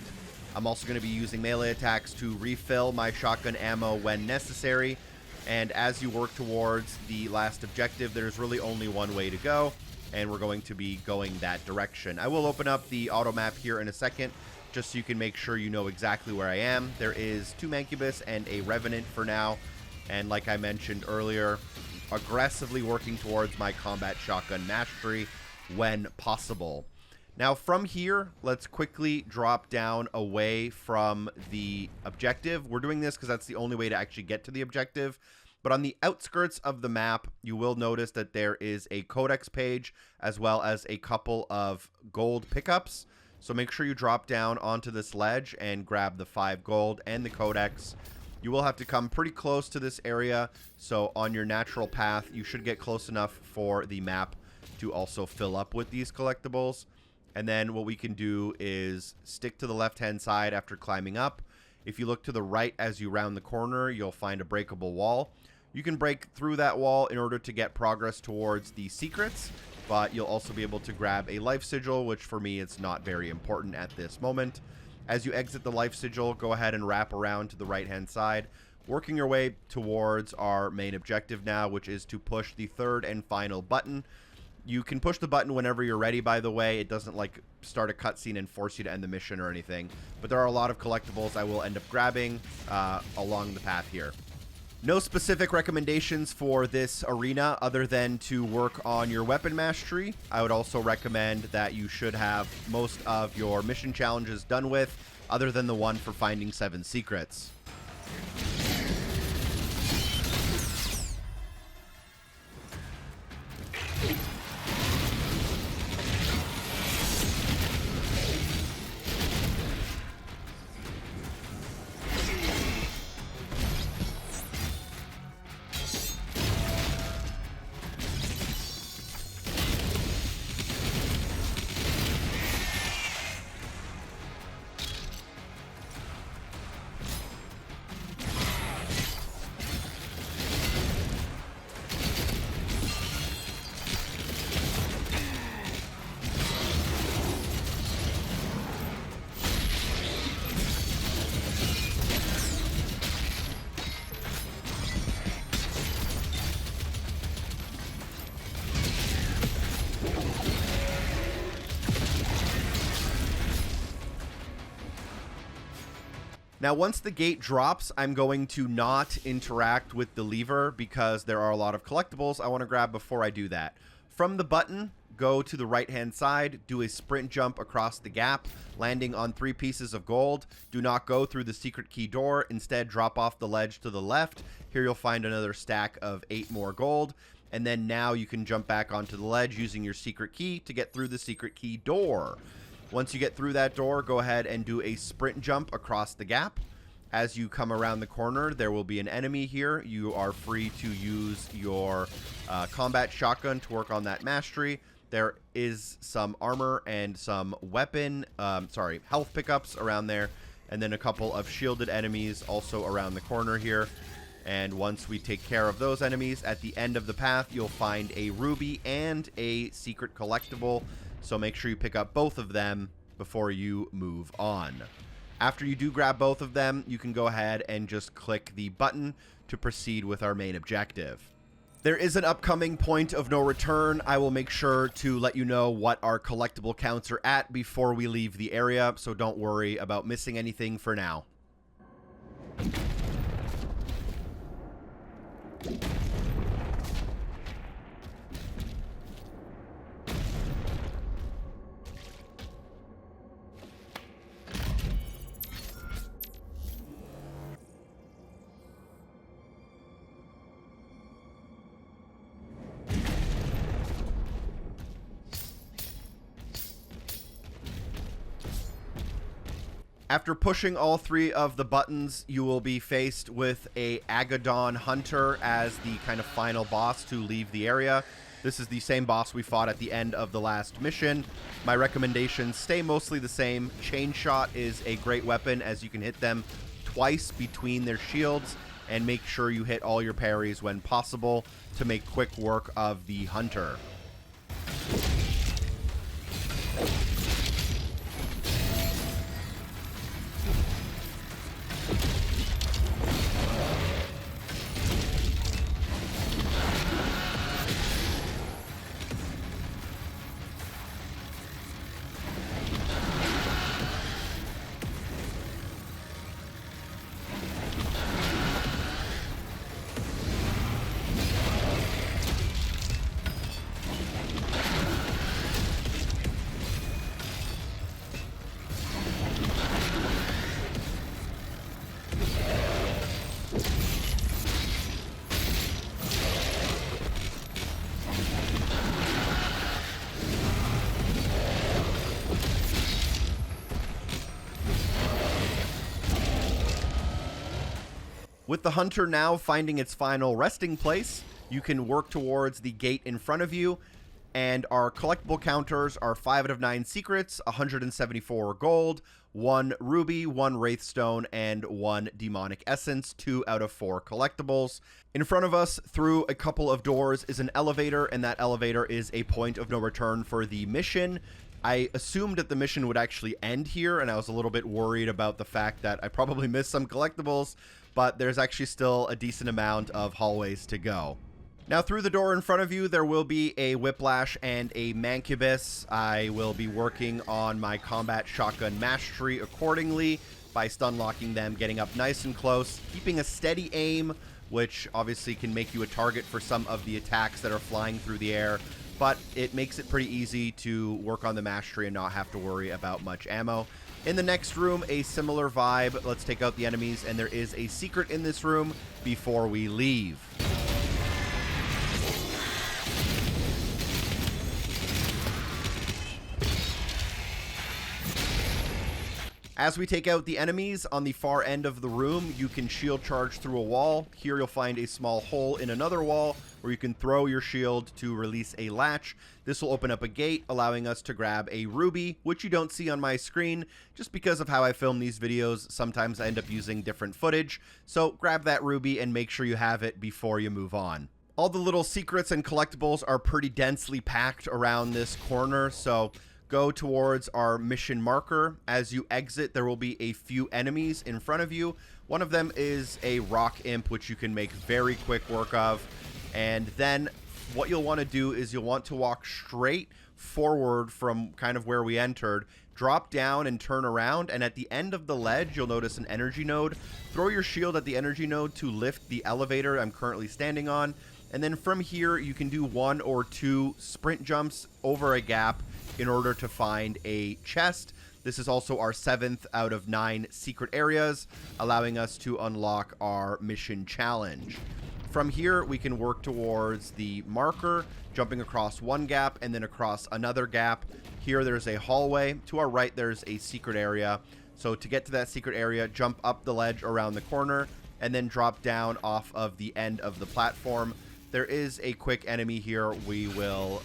I'm also going to be using melee attacks to refill my shotgun ammo when necessary. And as you work towards the last objective, there's really only one way to go, and we're going to be going that direction. I will open up the auto map here in a second, just so you can make sure you know exactly where I am. There is 2 Mancubus and a Revenant for now, and like I mentioned earlier, aggressively working towards my combat shotgun mastery when possible. Now from here, let's quickly drop down away from the objective. We're doing this because that's the only way to actually get to the objective. But on the outskirts of the map, you will notice that there is a Codex page as well as a couple of gold pickups. So make sure you drop down onto this ledge and grab the 5 gold and the Codex. You will have to come pretty close to this area. So on your natural path, you should get close enough for the map to also fill up with these collectibles. And then what we can do is stick to the left-hand side after climbing up. If you look to the right as you round the corner, you'll find a breakable wall. You can break through that wall in order to get progress towards the secrets, but you'll also be able to grab a life sigil, which for me is not very important at this moment. As you exit the life sigil, go ahead and wrap around to the right-hand side, working your way towards our main objective now, which is to push the 3rd and final button. You can push the button whenever you're ready, by the way. It doesn't, like, start a cutscene and force you to end the mission or anything. But there are a lot of collectibles I will end up grabbing along the path here. No specific recommendations for this arena other than to work on your weapon mastery. I would also recommend that you should have most of your mission challenges done with, other than the one for finding 7 secrets. Now, once the gate drops, I'm going to not interact with the lever because there are a lot of collectibles I want to grab before I do that. From the button, go to the right-hand side, do a sprint jump across the gap, landing on 3 pieces of gold. Do not go through the secret key door. Instead, drop off the ledge to the left. Here you'll find another stack of 8 more gold. And then now you can jump back onto the ledge using your secret key to get through the secret key door. Once you get through that door, go ahead and do a sprint jump across the gap. As you come around the corner, there will be an enemy here. You are free to use your combat shotgun to work on that mastery. There is some armor and some health pickups around there. And then a couple of shielded enemies also around the corner here. And once we take care of those enemies, at the end of the path, you'll find a ruby and a secret collectible. So make sure you pick up both of them before you move on. After you do grab both of them, you can go ahead and just click the button to proceed with our main objective. There is an upcoming point of no return. I will make sure to let you know what our collectible counts are at before we leave the area, so don't worry about missing anything for now. After pushing all 3 of the buttons, you will be faced with a Agadon Hunter as the kind of final boss to leave the area. This is the same boss we fought at the end of the last mission. My recommendations stay mostly the same. Chain Shot is a great weapon as you can hit them twice between their shields, and make sure you hit all your parries when possible to make quick work of the Hunter. With the Hunter now finding its final resting place, you can work towards the gate in front of you, and our collectible counters are 5 out of 9 secrets, 174 gold, 1 ruby, 1 wraithstone, and 1 demonic essence, 2 out of 4 collectibles. In front of us, through a couple of doors, is an elevator, and that elevator is a point of no return for the mission. I assumed that the mission would actually end here, and I was a little bit worried about the fact that I probably missed some collectibles, but there's actually still a decent amount of hallways to go. Now, through the door in front of you, there will be a Whiplash and a Mancubus. I will be working on my combat shotgun mastery accordingly by stun locking them, getting up nice and close, keeping a steady aim, which obviously can make you a target for some of the attacks that are flying through the air, but it makes it pretty easy to work on the mastery and not have to worry about much ammo. In the next room, a similar vibe. Let's take out the enemies, and there is a secret in this room before we leave. As we take out the enemies, on the far end of the room, you can shield charge through a wall. Here you'll find a small hole in another wall where you can throw your shield to release a latch. This will open up a gate, allowing us to grab a ruby, which you don't see on my screen. Just because of how I film these videos, sometimes I end up using different footage. So grab that ruby and make sure you have it before you move on. All the little secrets and collectibles are pretty densely packed around this corner, so go towards our mission marker. As you exit, there will be a few enemies in front of you. One of them is a rock imp, which you can make very quick work of. And then what you'll want to do is you'll want to walk straight forward from kind of where we entered, drop down and turn around, and at the end of the ledge, you'll notice an energy node. Throw your shield at the energy node to lift the elevator I'm currently standing on. And then from here, you can do 1 or 2 sprint jumps over a gap in order to find a chest. This is also our 7th out of 9 secret areas, allowing us to unlock our mission challenge. From here, we can work towards the marker, jumping across one gap and then across another gap. Here, there's a hallway. To our right, there's a secret area. So to get to that secret area, jump up the ledge around the corner and then drop down off of the end of the platform. There is a quick enemy here. We will,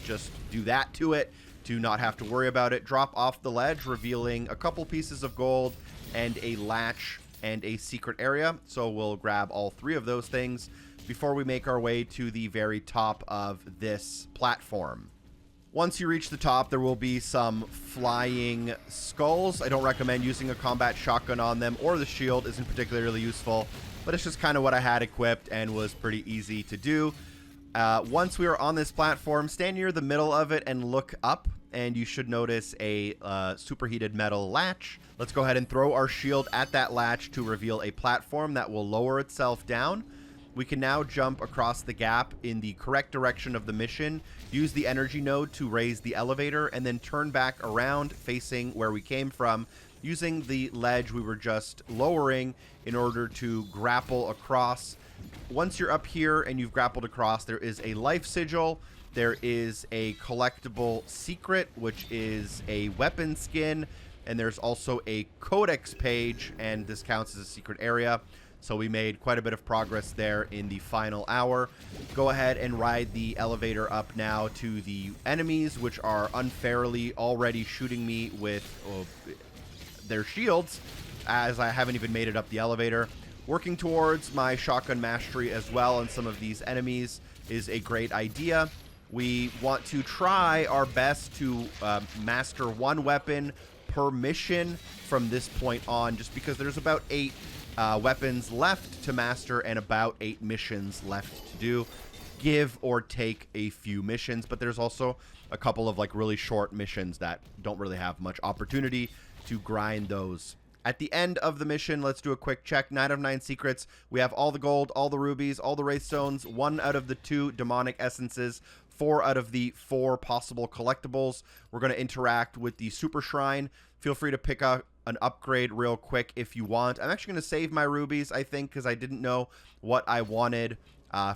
just do that to it to not have to worry about it. Drop off the ledge, revealing a couple pieces of gold and a latch and a secret area. So we'll grab all 3 of those things before we make our way to the very top of this platform. Once you reach the top, there will be some flying skulls. I don't recommend using a combat shotgun on them, or the shield isn't particularly useful, but it's just kind of what I had equipped and was pretty easy to do. Once we are on this platform, stand near the middle of it and look up, and you should notice a superheated metal latch. Let's go ahead and throw our shield at that latch to reveal a platform that will lower itself down. We can now jump across the gap in the correct direction of the mission, use the energy node to raise the elevator, and then turn back around facing where we came from, using the ledge we were just lowering in order to grapple across. Once you're up here and you've grappled across, there is a life sigil. There is a collectible secret, which is a weapon skin. And there's also a Codex page, and this counts as a secret area. So we made quite a bit of progress there in the final hour. Go ahead and ride the elevator up now to the enemies, which are unfairly already shooting me with their shields, as I haven't even made it up the elevator. Working towards my shotgun mastery as well on some of these enemies is a great idea. We want to try our best to master one weapon per mission from this point on, just because there's about 8 weapons left to master and about 8 missions left to do, give or take a few missions. But there's also a couple of like really short missions that don't really have much opportunity to grind those. At the end of the mission, let's do a quick check. 9 of 9 secrets. We have all the gold, all the rubies, all the Wraithstones, 1 out of the 2 demonic essences, 4 out of the 4 possible collectibles. We're going to interact with the super shrine. Feel free to pick up an upgrade real quick if you want. I'm actually going to save my rubies, I think, because I didn't know what I wanted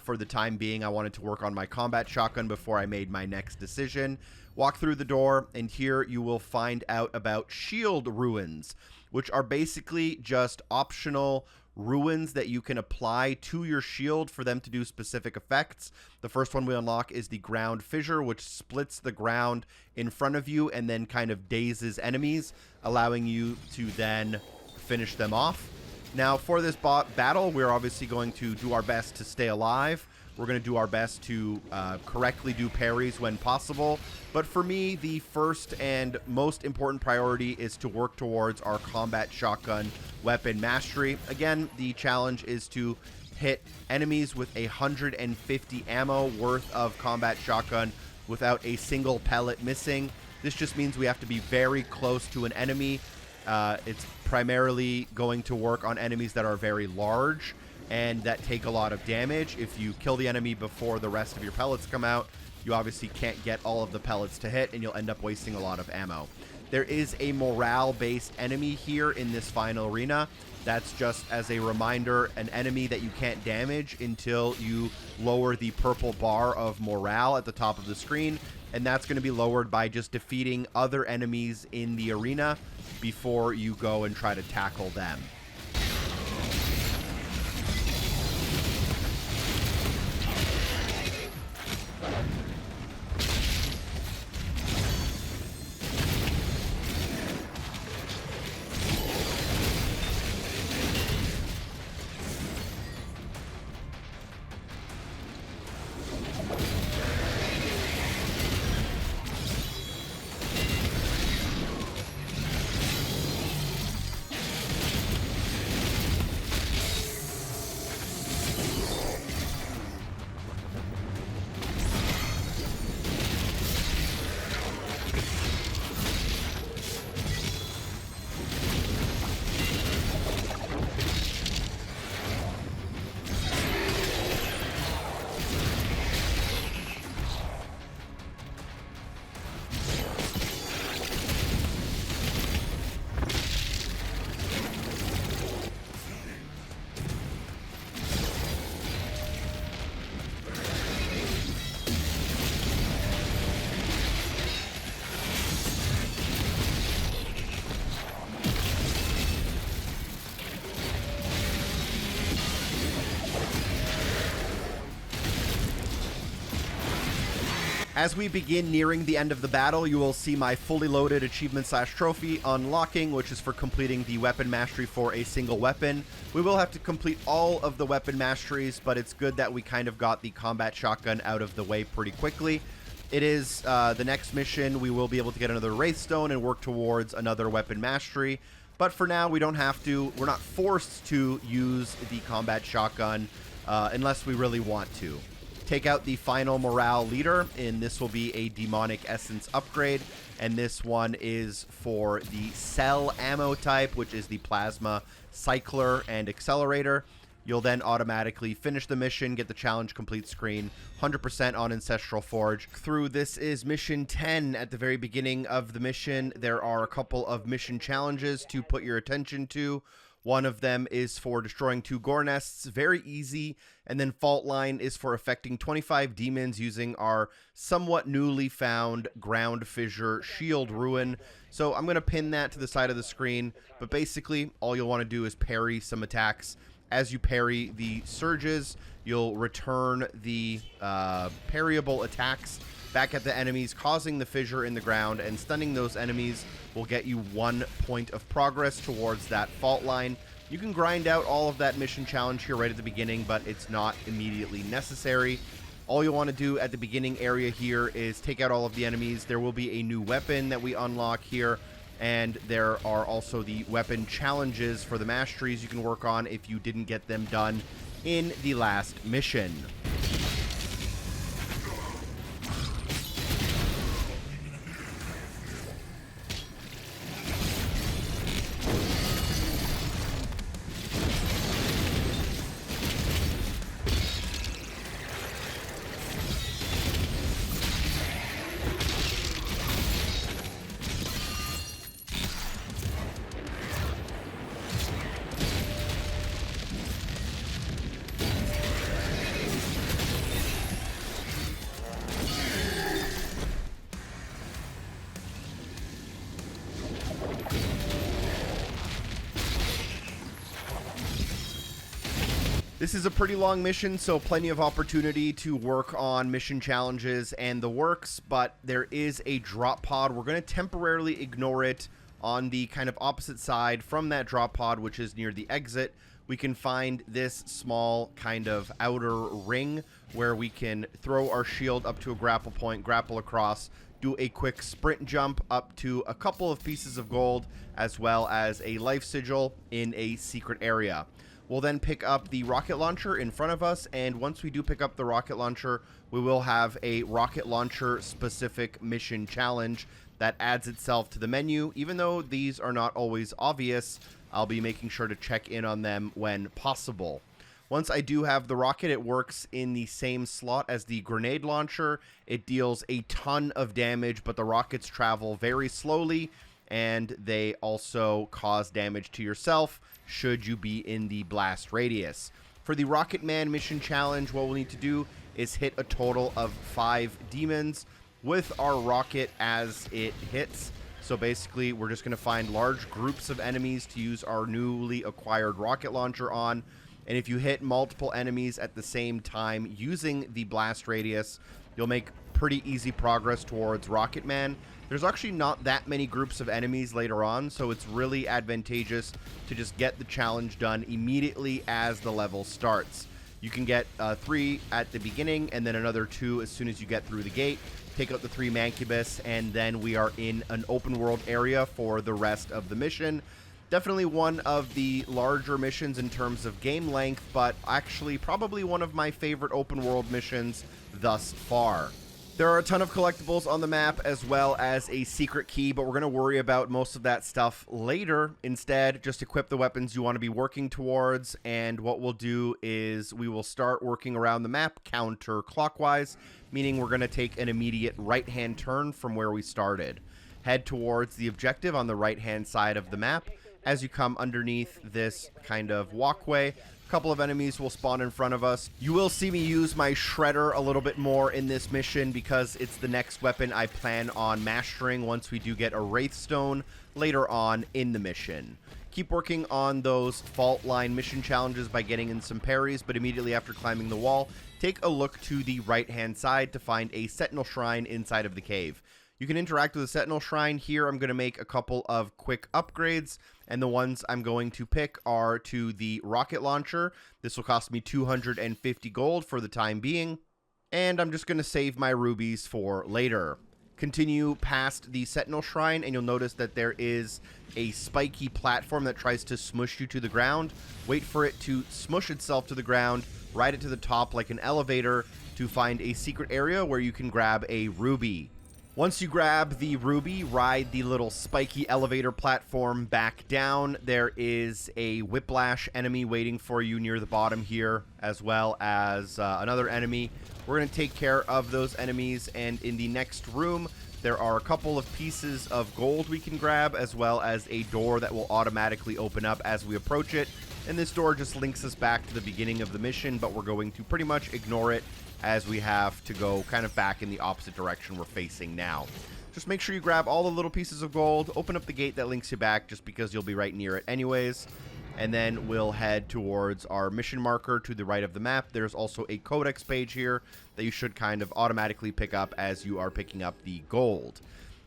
for the time being. I wanted to work on my combat shotgun before I made my next decision. Walk through the door, and here you will find out about shield ruins, which are basically just optional ruins that you can apply to your shield for them to do specific effects. The first one we unlock is the ground fissure, which splits the ground in front of you and then kind of dazes enemies, allowing you to then finish them off. Now, for this battle, we're obviously going to do our best to stay alive. We're going to do our best to correctly do parries when possible. But for me, the first and most important priority is to work towards our combat shotgun weapon mastery. Again, the challenge is to hit enemies with 150 ammo worth of combat shotgun without a single pellet missing. This just means we have to be very close to an enemy. It's primarily going to work on enemies that are very large and that take a lot of damage. If you kill the enemy before the rest of your pellets come out, you obviously can't get all of the pellets to hit, and you'll end up wasting a lot of ammo. There is a morale-based enemy here in this final arena. That's just as a reminder, an enemy that you can't damage until you lower the purple bar of morale at the top of the screen, and that's going to be lowered by just defeating other enemies in the arena before you go and try to tackle them. As we begin nearing the end of the battle, you will see my fully loaded achievement/trophy unlocking, which is for completing the weapon mastery for a single weapon. We will have to complete all of the weapon masteries, but it's good that we kind of got the combat shotgun out of the way pretty quickly. It is the next mission. We will be able to get another Wraithstone and work towards another weapon mastery. But for now, we don't have to. We're not forced to use the combat shotgun unless we really want to. Take out the final morale leader, and this will be a demonic essence upgrade, and this one is for the cell ammo type, which is the plasma cycler and accelerator. You'll then automatically finish the mission, get the challenge complete screen, 100% on Ancestral Forge. Through this is mission 10. At the very beginning of the mission, there are a couple of mission challenges to put your attention to. One of them is for destroying 2 gore nests, very easy, and then Fault Line is for affecting 25 demons using our somewhat newly found Ground Fissure Shield Ruin. So I'm going to pin that to the side of the screen, but basically all you'll want to do is parry some attacks. As you parry the surges, you'll return the parryable attacks back at the enemies, causing the fissure in the ground, and stunning those enemies will get you 1 point of progress towards that fault line. You can grind out all of that mission challenge here right at the beginning, but it's not immediately necessary. All you'll want to do at the beginning area here is take out all of the enemies. There will be a new weapon that we unlock here, and there are also the weapon challenges for the Masteries you can work on if you didn't get them done in the last mission. This is a pretty long mission, so plenty of opportunity to work on mission challenges and the works, but there is a drop pod. We're going to temporarily ignore it. On the kind of opposite side from that drop pod, which is near the exit, we can find this small kind of outer ring where we can throw our shield up to a grapple point, grapple across, do a quick sprint jump up to a couple of pieces of gold, as well as a life sigil in a secret area. We'll then pick up the rocket launcher in front of us, and once we do pick up the rocket launcher, we will have a rocket launcher specific mission challenge that adds itself to the menu. Even though these are not always obvious, I'll be making sure to check in on them when possible. Once I do have the rocket, it works in the same slot as the grenade launcher. It deals a ton of damage, but the rockets travel very slowly, and they also cause damage to yourself should you be in the blast radius. For the Rocket Man mission challenge, what we'll need to do is hit a total of 5 demons with our rocket as it hits. So basically, we're just going to find large groups of enemies to use our newly acquired rocket launcher on. And if you hit multiple enemies at the same time using the blast radius, you'll make pretty easy progress towards Rocket Man. There's actually not that many groups of enemies later on, so it's really advantageous to just get the challenge done immediately as the level starts. You can get 3 at the beginning, and then another 2 as soon as you get through the gate. Take out the 3 Mancubus, and then we are in an open world area for the rest of the mission. Definitely one of the larger missions in terms of game length, but actually probably one of my favorite open world missions thus far. There are a ton of collectibles on the map, as well as a secret key, but we're going to worry about most of that stuff later. Instead, just equip the weapons you want to be working towards, and what we'll do is we will start working around the map counterclockwise, meaning we're going to take an immediate right-hand turn from where we started. Head towards the objective on the right-hand side of the map. As you come underneath this kind of walkway, a couple of enemies will spawn in front of us. You will see me use my Shredder a little bit more in this mission because it's the next weapon I plan on mastering once we do get a Wraithstone later on in the mission. Keep working on those fault line mission challenges by getting in some parries, but immediately after climbing the wall, take a look to the right-hand side to find a Sentinel Shrine inside of the cave. You can interact with the Sentinel Shrine here. I'm going to make a couple of quick upgrades, and the ones I'm going to pick are to the rocket launcher. This will cost me 250 gold for the time being, and I'm just going to save my rubies for later. Continue past the Sentinel Shrine, and you'll notice that there is a spiky platform that tries to smush you to the ground. Wait for it to smush itself to the ground, ride it to the top like an elevator to find a secret area where you can grab a ruby. Once you grab the ruby, ride the little spiky elevator platform back down. There is a whiplash enemy waiting for you near the bottom here, as well as another enemy. We're going to take care of those enemies, and in the next room, There are a couple of pieces of gold we can grab, as well as a door that will automatically open up as we approach it. And this door just links us back to the beginning of the mission, but we're going to pretty much ignore it as we have to go kind of back in the opposite direction we're facing now. Just make sure you grab all the little pieces of gold, open up the gate that links you back just because you'll be right near it anyways. And then we'll head towards our mission marker to the right of the map. There's also a Codex page here that you should kind of automatically pick up as you are picking up the gold.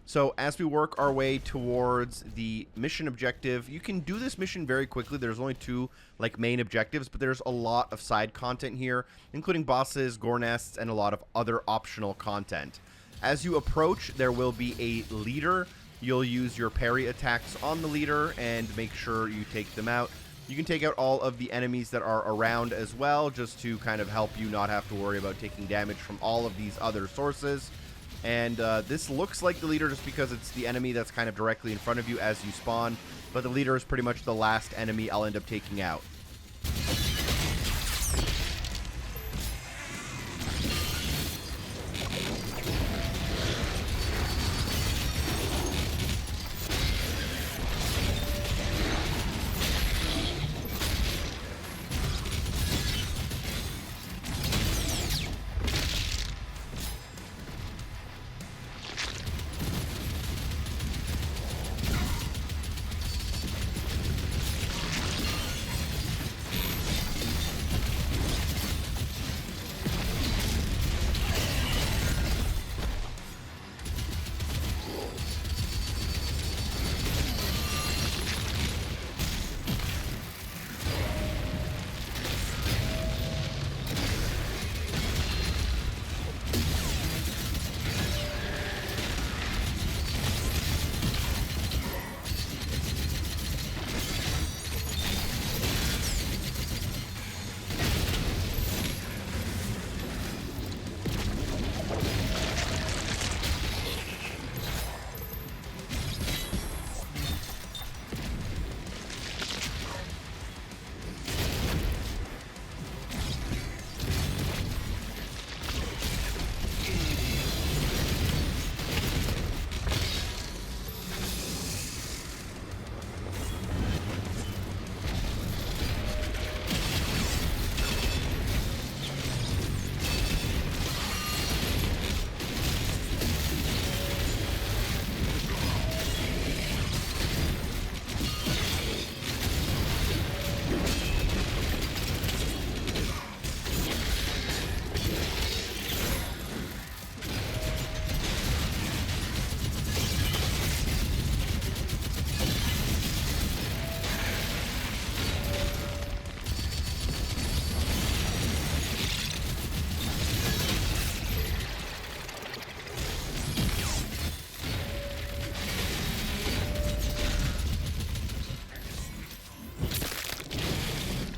So as we work our way towards the mission objective, you can do this mission very quickly. There's only 2 like main objectives, but there's a lot of side content here, including bosses, gore nests, and a lot of other optional content. As you approach, there will be a leader. You'll use your parry attacks on the leader and make sure you take them out. You can take out all of the enemies that are around as well, just to kind of help you not have to worry about taking damage from all of these other sources. And this looks like the leader just because it's the enemy that's kind of directly in front of you as you spawn, but the leader is pretty much the last enemy I'll end up taking out.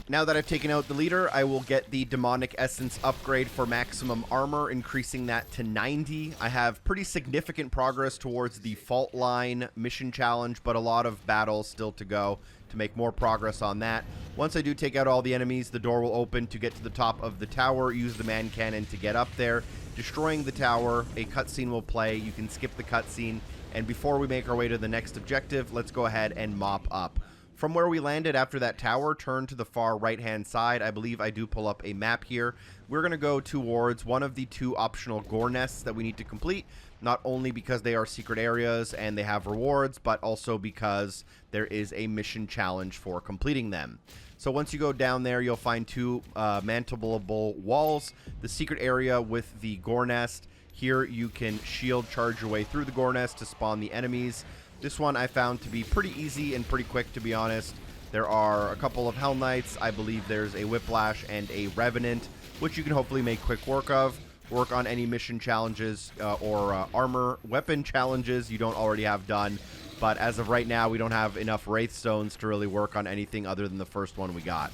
Now that I've taken out the leader, I will get the Demonic Essence upgrade for maximum armor, increasing that to 90. I have pretty significant progress towards the Fault Line mission challenge, but a lot of battles still to go to make more progress on that. Once I do take out all the enemies, the door will open to get to the top of the tower. Use the man cannon to get up there. Destroying the tower, a cutscene will play. You can skip the cutscene. And before we make our way to the next objective, let's go ahead and mop up. From where we landed after that tower, turn to the far right-hand side. I believe I do pull up a map here. We're going to go towards one of the 2 optional gore nests that we need to complete, not only because they are secret areas and they have rewards, but also because there is a mission challenge for completing them. So once you go down there, you'll find 2 mantleable walls, the secret area with the gore nest. Here you can shield charge your way through the gore nest to spawn the enemies. This one I found to be pretty easy and pretty quick, to be honest. There are a couple of Hell Knights. I believe there's a Whiplash and a Revenant, which you can hopefully make quick work of. Work on any mission challenges or armor weapon challenges you don't already have done. But as of right now, we don't have enough Wraithstones to really work on anything other than the first one we got.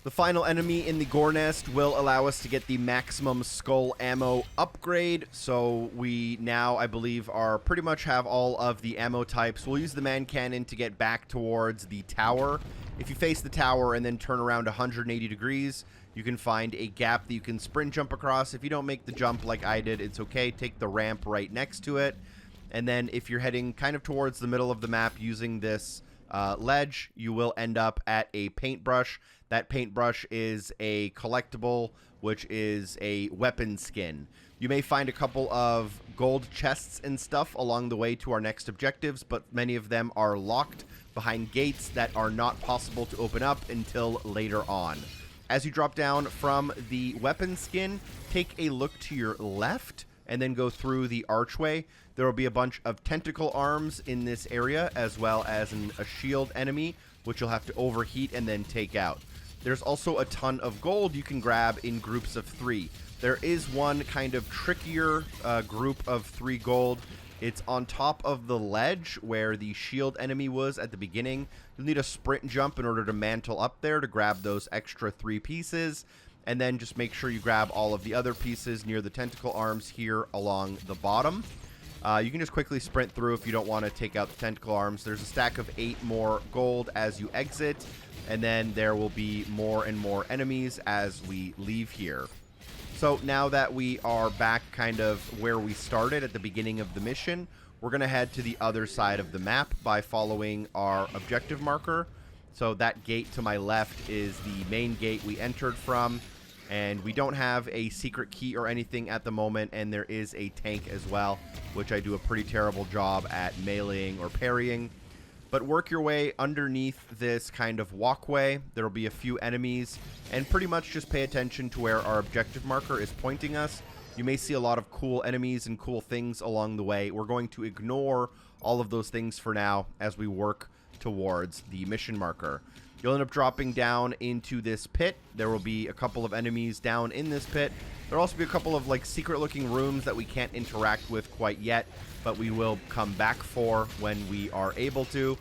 The final enemy in the Gore Nest will allow us to get the maximum skull ammo upgrade. So we now, I believe, are pretty much have all of the ammo types. We'll use the man cannon to get back towards the tower. If you face the tower and then turn around 180 degrees, you can find a gap that you can sprint jump across. If you don't make the jump like I did, it's okay. Take the ramp right next to it. And then if you're heading kind of towards the middle of the map using this ledge, you will end up at a paintbrush. That paintbrush is a collectible, which is a weapon skin. You may find a couple of gold chests and stuff along the way to our next objectives, but many of them are locked behind gates that are not possible to open up until later on. As you drop down from the weapon skin, take a look to your left and then go through the archway. There will be a bunch of tentacle arms in this area, as well as a shield enemy, which you'll have to overheat and then take out. There's also a ton of gold you can grab in groups of 3. There is one kind of trickier group of 3 gold. It's on top of the ledge where the shield enemy was at the beginning. You'll need a sprint jump in order to mantle up there to grab those extra 3 pieces. And then just make sure you grab all of the other pieces near the tentacle arms here along the bottom. You can just quickly sprint through if you don't want to take out the tentacle arms. There's a stack of 8 more gold as you exit, and then there will be more and more enemies as we leave here. So now that we are back kind of where we started at the beginning of the mission, we're going to head to the other side of the map by following our objective marker. So that gate to my left is the main gate we entered from. And we don't have a secret key or anything at the moment, and there is a tank as well, which I do a pretty terrible job at meleeing or parrying. But work your way underneath this kind of walkway. There will be a few enemies, and pretty much just pay attention to where our objective marker is pointing us. You may see a lot of cool enemies and cool things along the way. We're going to ignore all of those things for now as we work towards the mission marker. You'll end up dropping down into this pit. There will be a couple of enemies down in this pit. There'll also be a couple of like secret looking rooms that we can't interact with quite yet, but we will come back for when we are able to.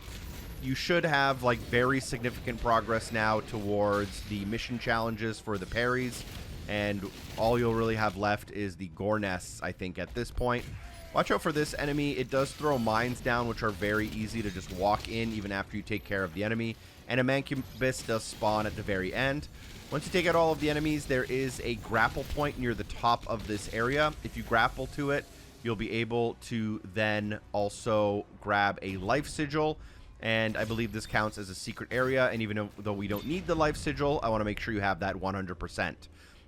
You should have like very significant progress now towards the mission challenges for the parries, and all you'll really have left is the gore nests, I think, at this point. Watch out for this enemy. It does throw mines down, which are very easy to just walk in even after you take care of the enemy. And a mancubus does spawn at the very end. Once you take out all of the enemies, there is a grapple point near the top of this area. If you grapple to it, you'll be able to then also grab a life sigil. And I believe this counts as a secret area. And even though we don't need the life sigil, I want to make sure you have that 100%.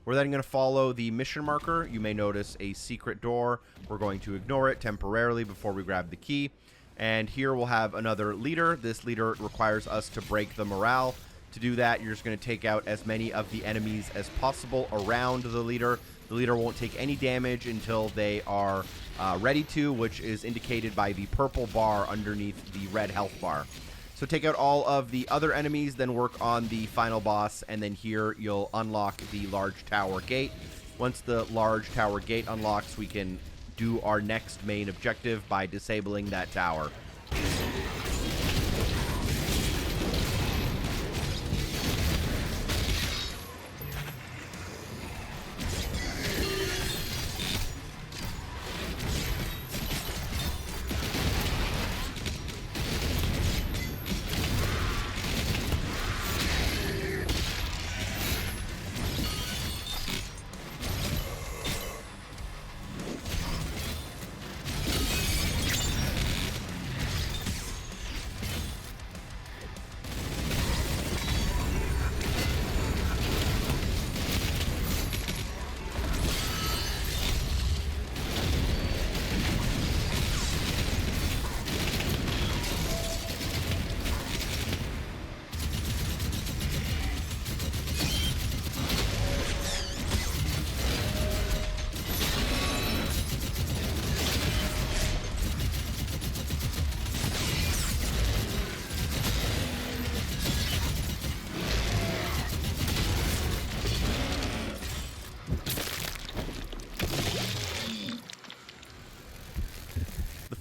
We're then going to follow the mission marker. You may notice a secret door. We're going to ignore it temporarily before we grab the key. And here we'll have another leader. This leader requires us to break the morale. To do that, you're just going to take out as many of the enemies as possible around the leader. The leader won't take any damage until they are ready to, which is indicated by the purple bar underneath the red health bar. So take out all of the other enemies, then work on the final boss, and then here you'll unlock the large tower gate. Once the large tower gate unlocks, we can do our next main objective by disabling that tower.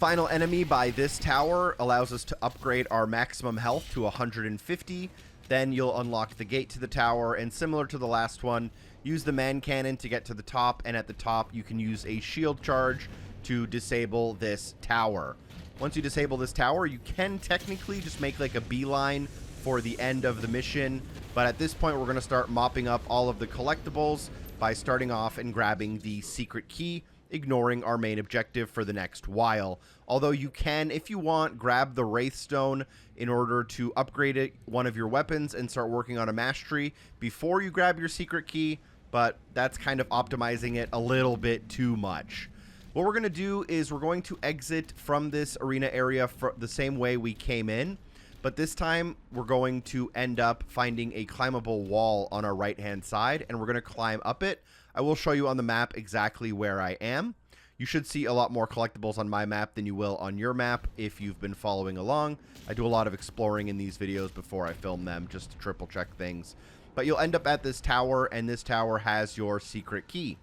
Final enemy by this tower allows us to upgrade our maximum health to 150. Then you'll unlock the gate to the tower, and similar to the last one, use the man cannon to get to the top, and at the top you can use a shield charge to disable this tower. Once you disable this tower, you can technically just make like a beeline for the end of the mission, but at this point we're going to start mopping up all of the collectibles by starting off and grabbing the secret key, ignoring our main objective for the next while. Although you can, if you want, grab the Wraithstone in order to upgrade one of your weapons and start working on a mastery before you grab your secret key, but that's kind of optimizing it a little bit too much. What we're going to do is we're going to exit from this arena area the same way we came in, but this time we're going to end up finding a climbable wall on our right-hand side, and we're going to climb up it. I will show you on the map exactly where I am. You should see a lot more collectibles on my map than you will on your map if you've been following along. I do a lot of exploring in these videos before I film them just to triple check things. But you'll end up at this tower, and this tower has your secret key.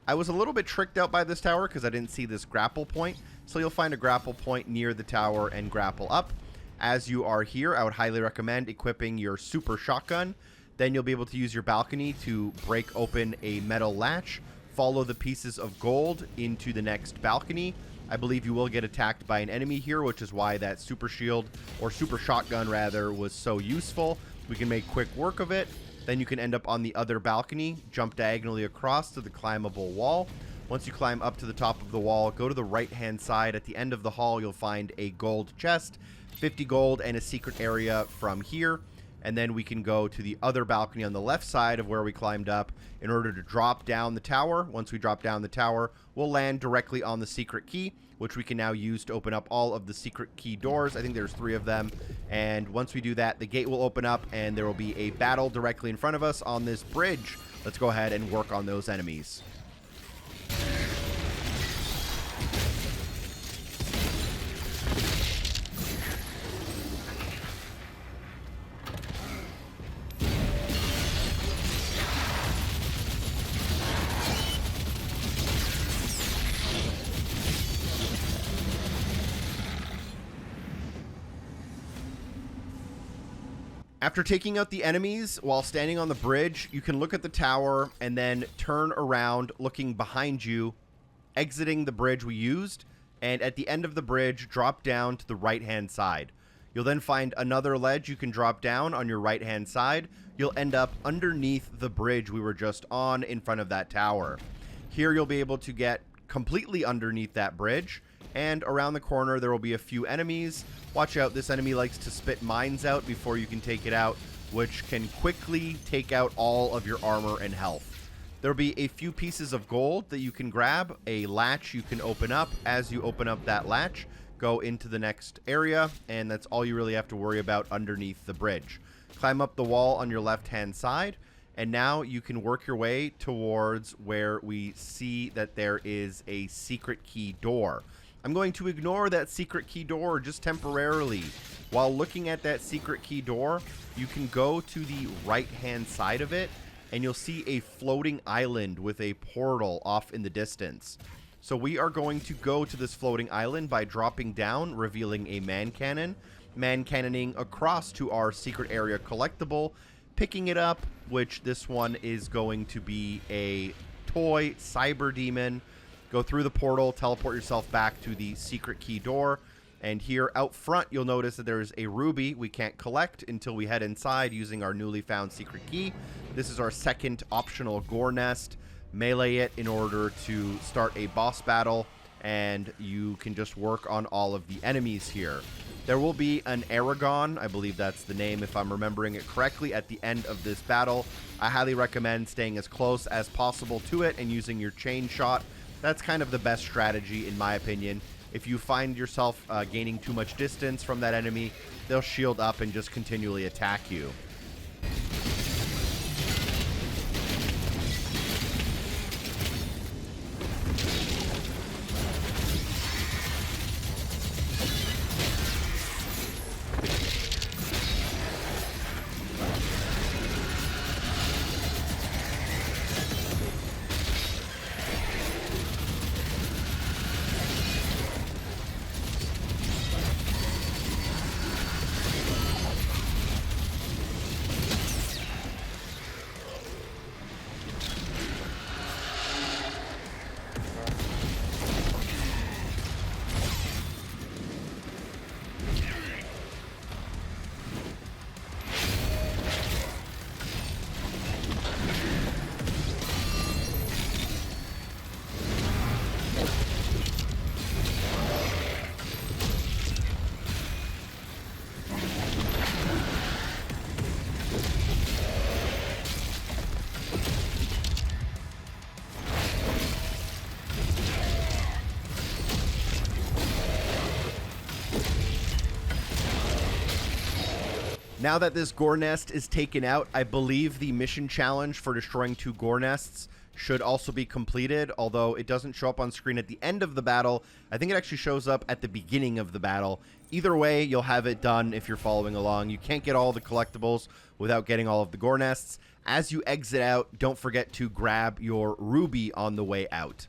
I was a little bit tricked out by this tower because I didn't see this grapple point. So you'll find a grapple point near the tower and grapple up. As you are here, I would highly recommend equipping your super shotgun. Then you'll be able to use your balcony to break open a metal latch, follow the pieces of gold into the next balcony. I believe you will get attacked by an enemy here, which is why that super shield, or super shotgun rather, was so useful. We can make quick work of it. Then you can end up on the other balcony, jump diagonally across to the climbable wall. Once you climb up to the top of the wall, go to the right-hand side. At the end of the hall, you'll find a gold chest, 50 gold, and a secret area from here. And then we can go to the other balcony on the left side of where we climbed up in order to drop down the tower. Once we drop down the tower, we'll land directly on the secret key, which we can now use to open up all of the secret key doors. I think there's 3 of them. And once we do that, the gate will open up and there will be a battle directly in front of us on this bridge. Let's go ahead and work on those enemies. After taking out the enemies while standing on the bridge, you can look at the tower and then turn around looking behind you, exiting the bridge we used, and at the end of the bridge, drop down to the right-hand side. You'll then find another ledge you can drop down on your right-hand side. You'll end up underneath the bridge we were just on in front of that tower. Here you'll be able to get completely underneath that bridge, and around the corner there will be a few enemies. Watch out, this enemy likes to spit mines out before you can take it out, which can quickly take out all of your armor and health. There'll be a few pieces of gold that you can grab, a latch you can open up. As you open up that latch, go into the next area, and that's all you really have to worry about underneath the bridge. Climb up the wall on your left-hand side, and now you can work your way towards where we see that there is a secret key door. I'm going to ignore that secret key door just temporarily. While looking at that secret key door, you can go to the right-hand side of it, and you'll see a floating island with a portal off in the distance. So we are going to go to this floating island by dropping down, revealing a man cannon, man cannoning across to our secret area collectible, picking it up, which this one is going to be a toy cyber demon. Go through the portal, teleport yourself back to the secret key door, and here out front you'll notice that there's a ruby we can't collect until we head inside using our newly found secret key. This is our second optional gore nest. Melee it in order to start a boss battle, and you can just work on all of the enemies here. There will be an Aragon, I believe that's the name if I'm remembering it correctly, at the end of this battle. I highly recommend staying as close as possible to it and using your chain shot. That's kind of the best strategy, in my opinion. If you find yourself gaining too much distance from that enemy, they'll shield up and just continually attack you. Now that this gore nest is taken out, I believe the mission challenge for destroying 2 gore nests should also be completed, although it doesn't show up on screen at the end of the battle. I think it actually shows up at the beginning of the battle. Either way, you'll have it done if you're following along. You can't get all the collectibles without getting all of the gore nests. As you exit out, don't forget to grab your ruby on the way out.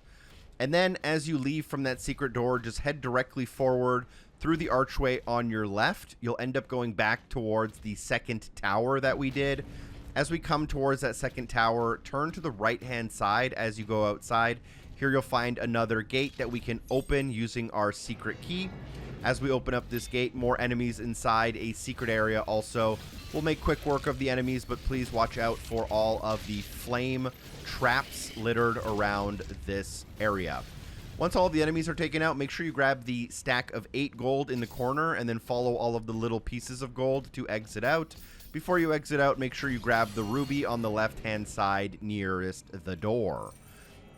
And then as you leave from that secret door, just head directly forward through the archway on your left. You'll end up going back towards the second tower that we did. As we come towards that second tower, turn to the right-hand side as you go outside. Here you'll find another gate that we can open using our secret key. As we open up this gate, more enemies inside a secret area also. We'll make quick work of the enemies, but please watch out for all of the flame traps littered around this area. Once all of the enemies are taken out, make sure you grab the stack of 8 gold in the corner and then follow all of the little pieces of gold to exit out. Before you exit out, make sure you grab the ruby on the left-hand side nearest the door.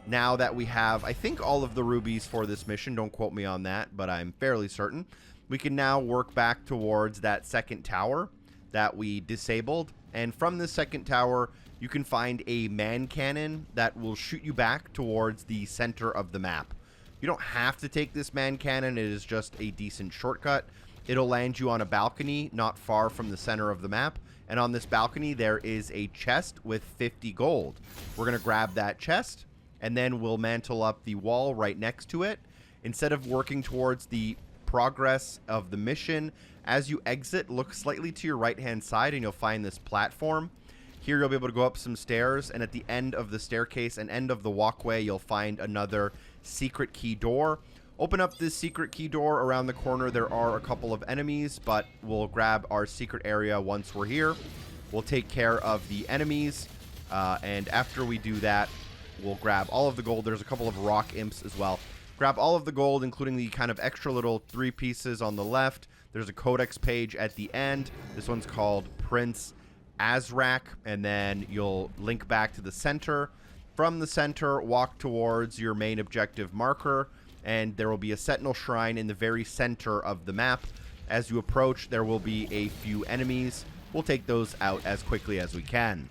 Now that we have, I think, all of the rubies for this mission, don't quote me on that, but I'm fairly certain, we can now work back towards that second tower that we disabled. And from this second tower, you can find a man cannon that will shoot you back towards the center of the map. You don't have to take this man cannon, it is just a decent shortcut. It'll land you on a balcony not far from the center of the map. And on this balcony, there is a chest with 50 gold. We're going to grab that chest, and then we'll mantle up the wall right next to it. Instead of working towards the progress of the mission, as you exit, look slightly to your right-hand side, and you'll find this platform. Here, you'll be able to go up some stairs, and at the end of the staircase and end of the walkway, you'll find another secret key door. Open up this secret key door. Around the corner there are a couple of enemies, but we'll grab our secret area once we're here. We'll take care of the enemies, and after we do that, we'll grab all of the gold. There's a couple of rock imps as well. Grab all of the gold, including the kind of extra little 3 pieces on the left. There's a Codex page at the end. This one's called Prince Azrak, and then you'll link back to the center. From the center, walk towards your main objective marker, and there will be a Sentinel shrine in the very center of the map. As you approach, there will be a few enemies. We'll take those out as quickly as we can.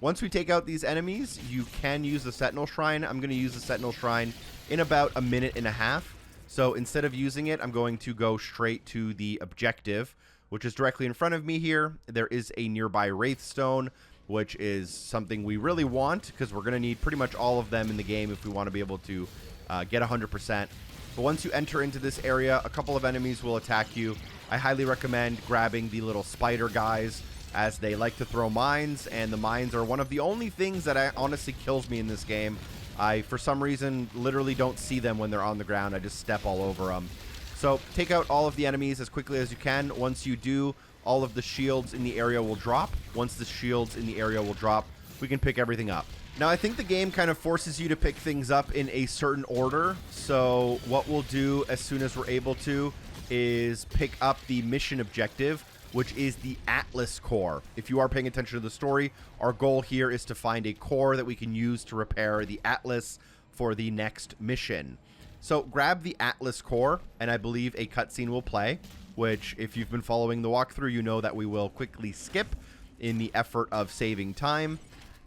Once we take out these enemies, you can use the Sentinel shrine. I'm going to use the Sentinel shrine in about a minute and a half. So instead of using it, I'm going to go straight to the objective, which is directly in front of me here. There is a nearby Wraithstone, which is something we really want because we're going to need pretty much all of them in the game if we want to be able to get 100%. But once you enter into this area, a couple of enemies will attack you. I highly recommend grabbing the little spider guys, as they like to throw mines, and the mines are one of the only things that honestly kills me in this game. I, for some reason, literally don't see them when they're on the ground. I just step all over them. So take out all of the enemies as quickly as you can. Once you do, all of the shields in the area will drop. Once the shields in the area will drop, we can pick everything up. Now, I think the game kind of forces you to pick things up in a certain order. So what we'll do as soon as we're able to is pick up the mission objective, which is the Atlas core. If you are paying attention to the story, our goal here is to find a core that we can use to repair the Atlas for the next mission. So grab the Atlas core, and I believe a cutscene will play, which if you've been following the walkthrough, you know that we will quickly skip in the effort of saving time.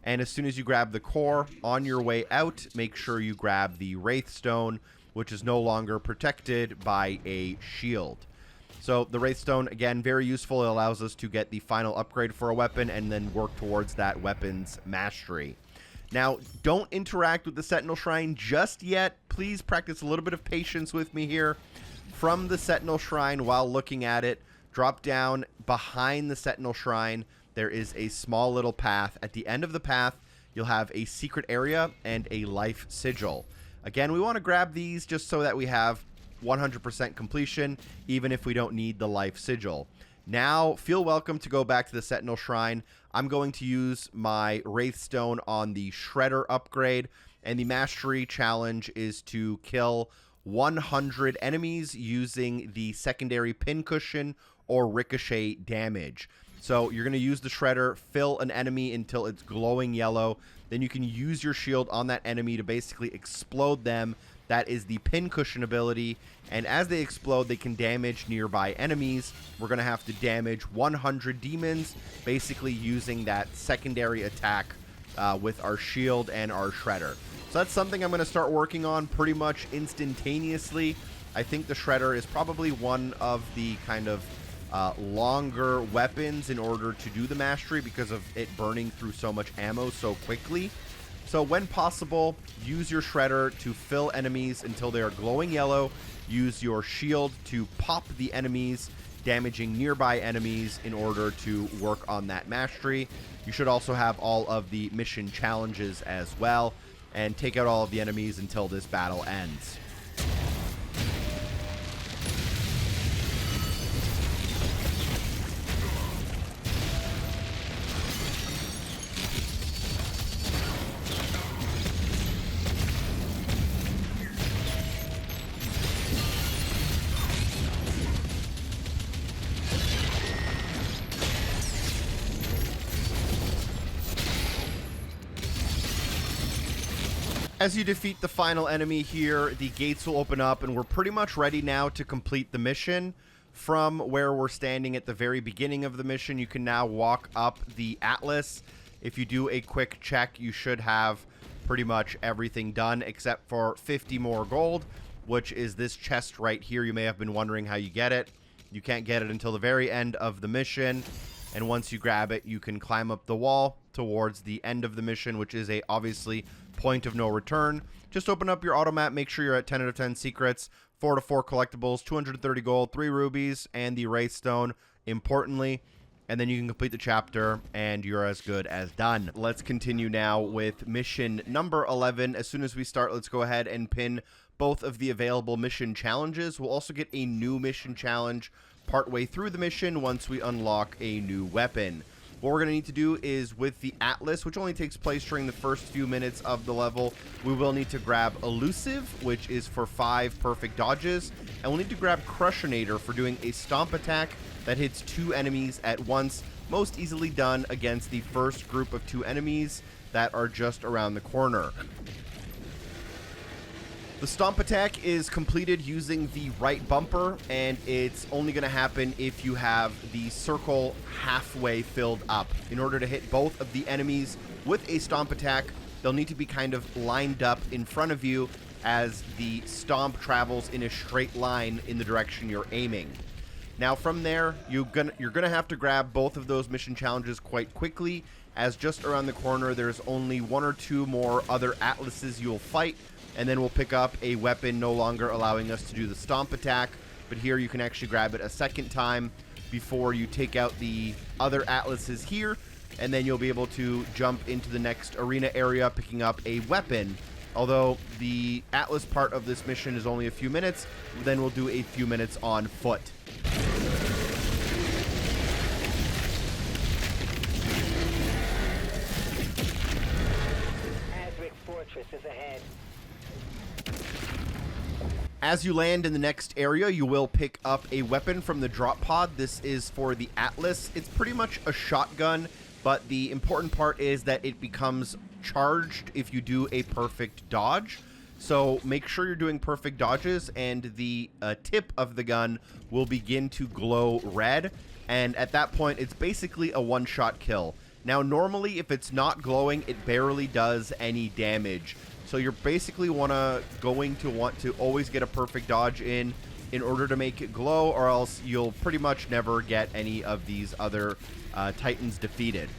And as soon as you grab the core, on your way out, make sure you grab the Wraithstone, which is no longer protected by a shield. So the Wraithstone, again, very useful. It allows us to get the final upgrade for a weapon and then work towards that weapon's mastery. Now, don't interact with the Sentinel Shrine just yet. Please practice a little bit of patience with me here. From the Sentinel Shrine, while looking at it, drop down behind the Sentinel Shrine. There is a small little path. At the end of the path, you'll have a secret area and a life sigil. Again, we want to grab these just so that we have 100% completion, even if we don't need the life sigil. Now, feel welcome to go back to the Sentinel Shrine. I'm going to use my Wraithstone on the Shredder upgrade, and the Mastery challenge is to kill 100 enemies using the secondary pincushion or ricochet damage. So you're going to use the Shredder, fill an enemy until it's glowing yellow. Then you can use your shield on that enemy to basically explode them That is the pincushion ability, and as they explode, they can damage nearby enemies. We're going to have to damage 100 demons, basically using that secondary attack with our shield and our shredder. So that's something I'm going to start working on pretty much instantaneously. I think the shredder is probably one of the kind of longer weapons in order to do the mastery because of it burning through so much ammo so quickly. So when possible, use your shredder to fill enemies until they are glowing yellow. Use your shield to pop the enemies, damaging nearby enemies in order to work on that mastery. You should also have all of the mission challenges as well, and take out all of the enemies until this battle ends. As you defeat the final enemy here, the gates will open up, and we're pretty much ready now to complete the mission. From where we're standing at the very beginning of the mission, you can now walk up the Atlas. If you do a quick check, you should have pretty much everything done except for 50 more gold, which is this chest right here. You may have been wondering how you get it. You can't get it until the very end of the mission, and once you grab it, you can climb up the wall towards the end of the mission, which is a obviously point of no return. Just open up your auto map, make sure you're at 10 out of 10 secrets, 4 to 4 collectibles, 230 gold, 3 rubies, and the Wraithstone, importantly, and then you can complete the chapter, and you're as good as done. Let's continue now with mission number 11. As soon as we start, let's go ahead and pin both of the available mission challenges. We'll also get a new mission challenge partway through the mission once we unlock a new weapon. What we're going to need to do is with the Atlas, which only takes place during the first few minutes of the level, we will need to grab Elusive, which is for 5 perfect dodges, and we'll need to grab Crushinator for doing a stomp attack that hits 2 enemies at once, most easily done against the first group of 2 enemies that are just around the corner. The stomp attack is completed using the right bumper, and it's only going to happen if you have the circle halfway filled up. In order to hit both of the enemies with a stomp attack, they'll need to be kind of lined up in front of you as the stomp travels in a straight line in the direction you're aiming. Now from there, you're gonna have to grab both of those mission challenges quite quickly, as just around the corner there's only 1 or 2 more other Atlases you'll fight, and then we'll pick up a weapon no longer allowing us to do the stomp attack, but here you can actually grab it a second time before you take out the other Atlases here, and then you'll be able to jump into the next arena area picking up a weapon. Although the Atlas part of this mission is only a few minutes, then we'll do a few minutes on foot. Fortress is ahead. As you land in the next area, you will pick up a weapon from the drop pod. This is for the Atlas. It's pretty much a shotgun, but the important part is that it becomes charged if you do a perfect dodge. So make sure you're doing perfect dodges, and the tip of the gun will begin to glow red, and at that point it's basically a one-shot kill. Now normally if it's not glowing, it barely does any damage. So you're basically going to want to always get a perfect dodge in order to make it glow, or else you'll pretty much never get any of these other Titans defeated.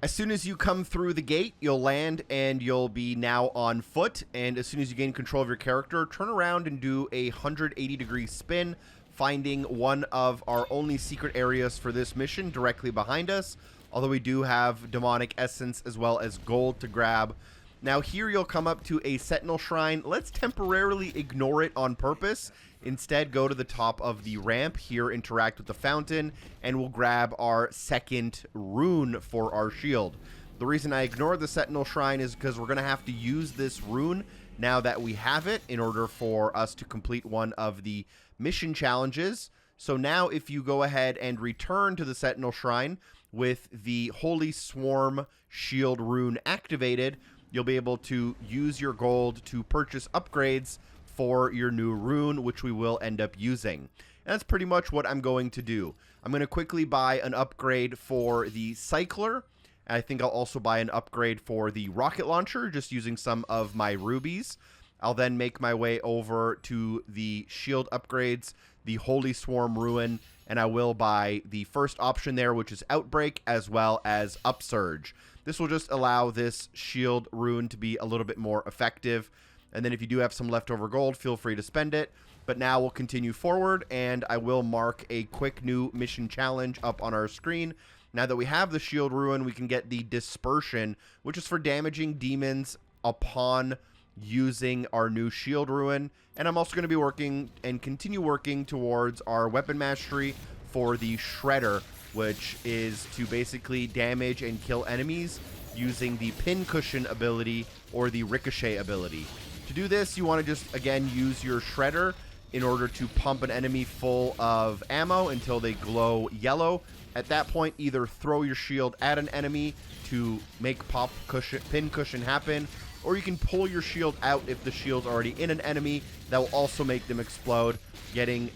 As soon as you come through the gate, you'll land and you'll be now on foot. And as soon as you gain control of your character, turn around and do a 180-degree spin, finding one of our only secret areas for this mission directly behind us. Although we do have demonic essence as well as gold to grab. Now here you'll come up to a Sentinel shrine. Let's temporarily ignore it on purpose. Instead, go to the top of the ramp here, interact with the fountain, and we'll grab our second rune for our shield. The reason I ignored the Sentinel shrine is because we're going to have to use this rune now that we have it in order for us to complete one of the mission challenges. So now if you go ahead and return to the Sentinel shrine with the Holy Swarm shield rune activated, you'll be able to use your gold to purchase upgrades for your new rune, which we will end up using. And that's pretty much what I'm going to do. I'm going to quickly buy an upgrade for the Cycler. I think I'll also buy an upgrade for the rocket launcher, just using some of my rubies. I'll then make my way over to the shield upgrades, the Holy Swarm Ruin, and I will buy the first option there, which is Outbreak, as well as Upsurge. This will just allow this shield rune to be a little bit more effective. And then if you do have some leftover gold, feel free to spend it. But now we'll continue forward, and I will mark a quick new mission challenge up on our screen. Now that we have the shield ruin, we can get the Dispersion, which is for damaging demons upon using our new shield ruin. And I'm also going to be working and continue working towards our weapon mastery for the Shredder, which is to basically damage and kill enemies using the Pincushion ability or the Ricochet ability. To do this, you want to just, again, use your Shredder in order to pump an enemy full of ammo until they glow yellow. At that point, either throw your shield at an enemy to make Pincushion happen, or you can pull your shield out if the shield's already in an enemy. That will also make them explode, getting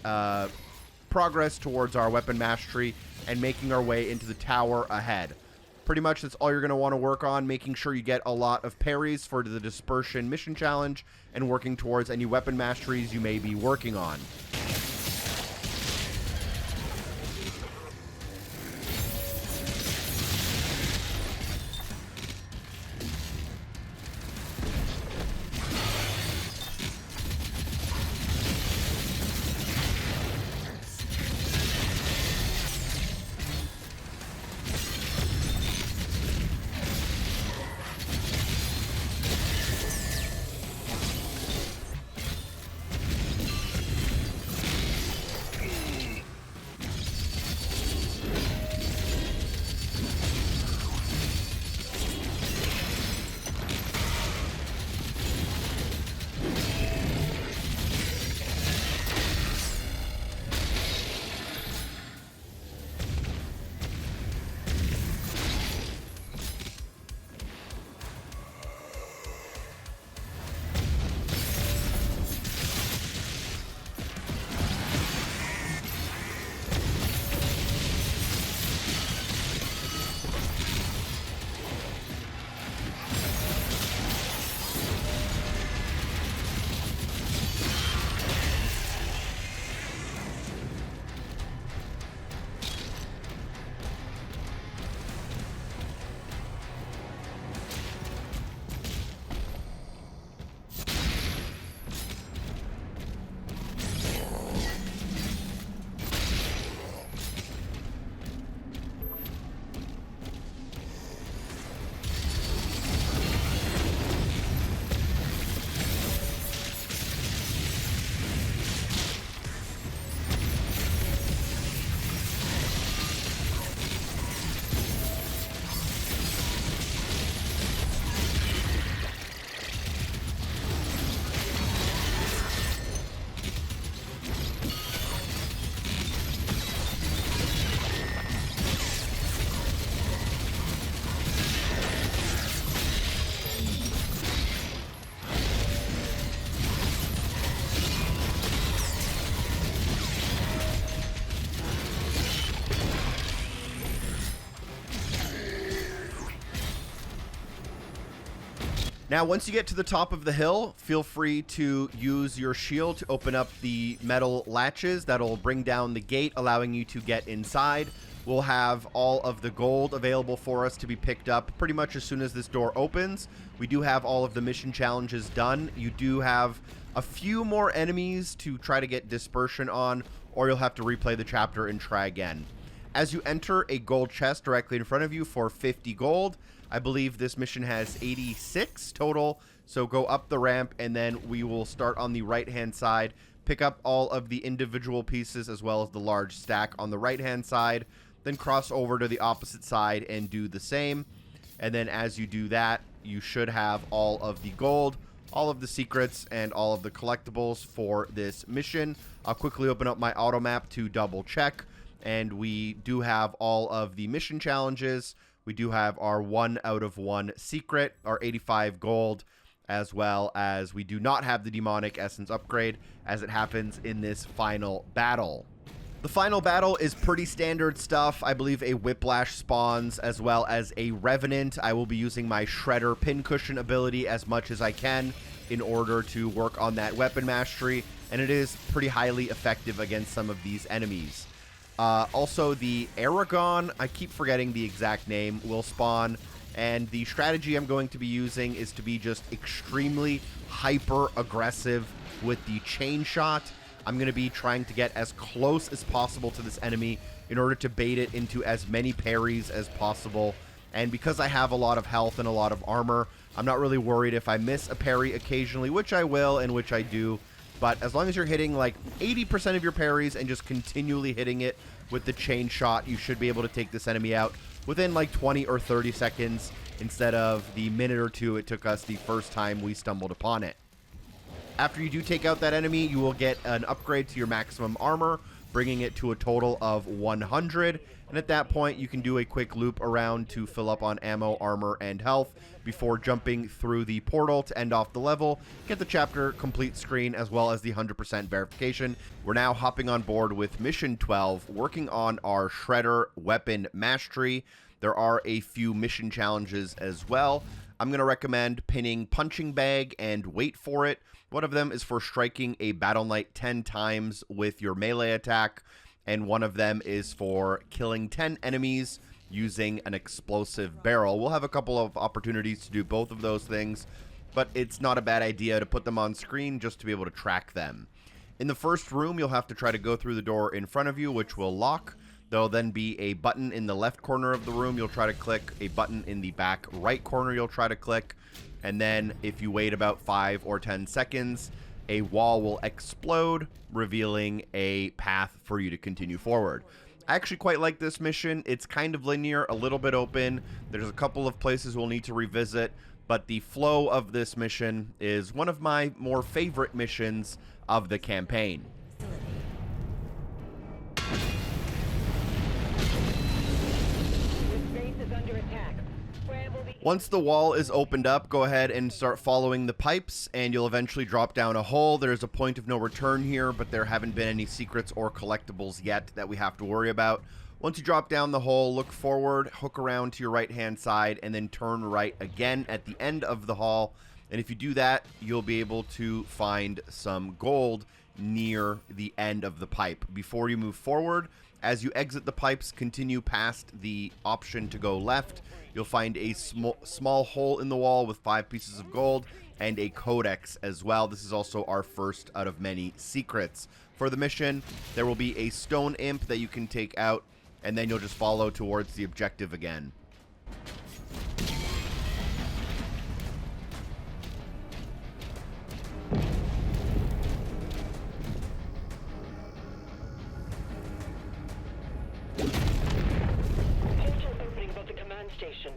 progress towards our weapon mastery and making our way into the tower ahead. Pretty much that's all you're going to want to work on, making sure you get a lot of parries for the Dispersion mission challenge and working towards any weapon masteries you may be working on. Now, once you get to the top of the hill, feel free to use your shield to open up the metal latches. That'll bring down the gate, allowing you to get inside. we'll have all of the gold available for us to be picked up pretty much as soon as this door opens. We do have all of the mission challenges done. You do have a few more enemies to try to get dispersion on, or you'll have to replay the chapter and try again. As you enter a gold chest directly in front of you for 50 gold, I believe this mission has 86 total, so go up the ramp and then we will start on the right-hand side, pick up all of the individual pieces as well as the large stack on the right-hand side, then cross over to the opposite side and do the same. And then as you do that, you should have all of the gold, all of the secrets, and all of the collectibles for this mission. I'll quickly open up my auto map to double check, and we do have all of the mission challenges. We do have our 1 out of 1 secret, our 85 gold, as well as we do not have the demonic essence upgrade as it happens in this final battle. The final battle is pretty standard stuff. I believe a whiplash spawns as well as a revenant. I will be using my shredder pincushion ability as much as I can in order to work on that weapon mastery, and it is pretty highly effective against some of these enemies. Also, the Aragon, I keep forgetting the exact name, will spawn, and the strategy I'm going to be using is to be just extremely hyper-aggressive with the chain shot. I'm going to be trying to get as close as possible to this enemy in order to bait it into as many parries as possible. And because I have a lot of health and a lot of armor, I'm not really worried if I miss a parry occasionally, which I will and which I do. But as long as you're hitting like 80% of your parries and just continually hitting it with the chain shot, you should be able to take this enemy out within like 20 or 30 seconds instead of the minute or two it took us the first time we stumbled upon it. After you do take out that enemy, you will get an upgrade to your maximum armor, bringing it to a total of 100. And at that point, you can do a quick loop around to fill up on ammo, armor, and health before jumping through the portal to end off the level, get the chapter complete screen, as well as the 100% verification. We're now hopping on board with Mission 12, working on our Shredder weapon mastery. There are a few mission challenges as well. I'm going to recommend pinning Punching Bag and Wait for It. One of them is for striking a Battle Knight 10 times with your melee attack, and one of them is for killing 10 enemies using an explosive barrel. We'll have a couple of opportunities to do both of those things, but it's not a bad idea to put them on screen just to be able to track them. In the first room, you'll have to try to go through the door in front of you, which will lock. There'll then be a button in the left corner of the room you'll try to click, a button in the back right corner you'll try to click, and then if you wait about 5 or 10 seconds, a wall will explode, revealing a path for you to continue forward. I actually quite like this mission. It's kind of linear, a little bit open. There's a couple of places we'll need to revisit, but the flow of this mission is one of my more favorite missions of the campaign. This base is under attack. Scramble the Once the wall is opened up, go ahead and start following the pipes, and you'll eventually drop down a hole. There's a point of no return here, but there haven't been any secrets or collectibles yet that we have to worry about. Once you drop down the hole, look forward, hook around to your right-hand side, and then turn right again at the end of the hall. And if you do that, you'll be able to find some gold near the end of the pipe. Before you move forward, as you exit the pipes, continue past the option to go left. You'll find a small hole in the wall with 5 pieces of gold and a Codex as well. This is also our first out of many secrets. For the mission, there will be a stone imp that you can take out, and then you'll just follow towards the objective again. portal opening above the command station.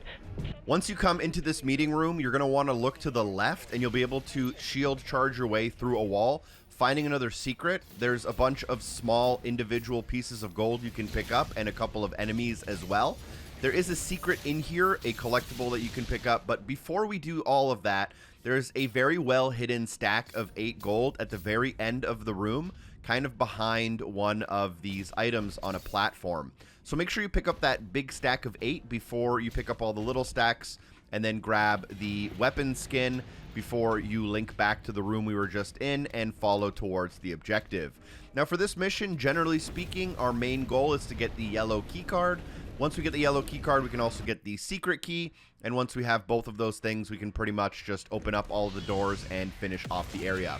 Once you come into this meeting room, you're going to want to look to the left, and you'll be able to shield charge your way through a wall. Finding another secret, there's a bunch of small individual pieces of gold you can pick up, and a couple of enemies as well. There is a secret in here, a collectible that you can pick up, but before we do all of that, there's a very well hidden stack of 8 gold at the very end of the room, kind of behind one of these items on a platform. So make sure you pick up that big stack of 8 before you pick up all the little stacks, and then grab the weapon skin before you link back to the room we were just in and follow towards the objective. Now for this mission, generally speaking, our main goal is to get the yellow key card. Once we get the yellow key card, we can also get the secret key, and once we have both of those things, we can pretty much just open up all of the doors and finish off the area.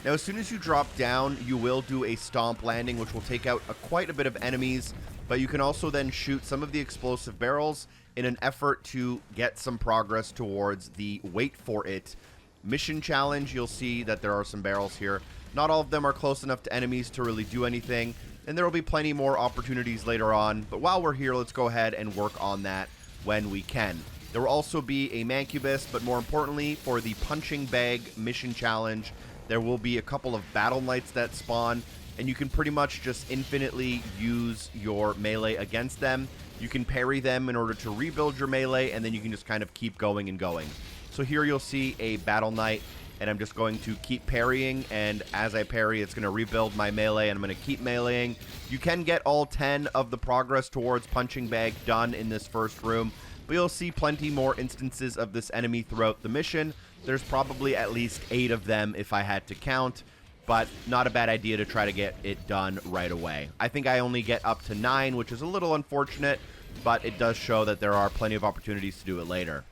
Now as soon as you drop down, you will do a stomp landing, which will take out quite a bit of enemies, but you can also then shoot some of the explosive barrels in an effort to get some progress towards the wait for it mission challenge. You'll see that there are some barrels here. Not all of them are close enough to enemies to really do anything, and there will be plenty more opportunities later on, but while we're here, let's go ahead and work on that when we can. There will also be a Mancubus, but more importantly, for the punching bag mission challenge, there will be a couple of battle knights that spawn, and you can pretty much just infinitely use your melee against them. You can parry them in order to rebuild your melee, and then you can just kind of keep going and going. So here you'll see a battle knight, and I'm just going to keep parrying, and as I parry, it's going to rebuild my melee, and I'm going to keep meleeing. You can get all 10 of the progress towards punching bag done in this first room, but you'll see plenty more instances of this enemy throughout the mission. There's probably at least 8 of them if I had to count, but not a bad idea to try to get it done right away. I think I only get up to 9, which is a little unfortunate, but it does show that there are plenty of opportunities to do it later.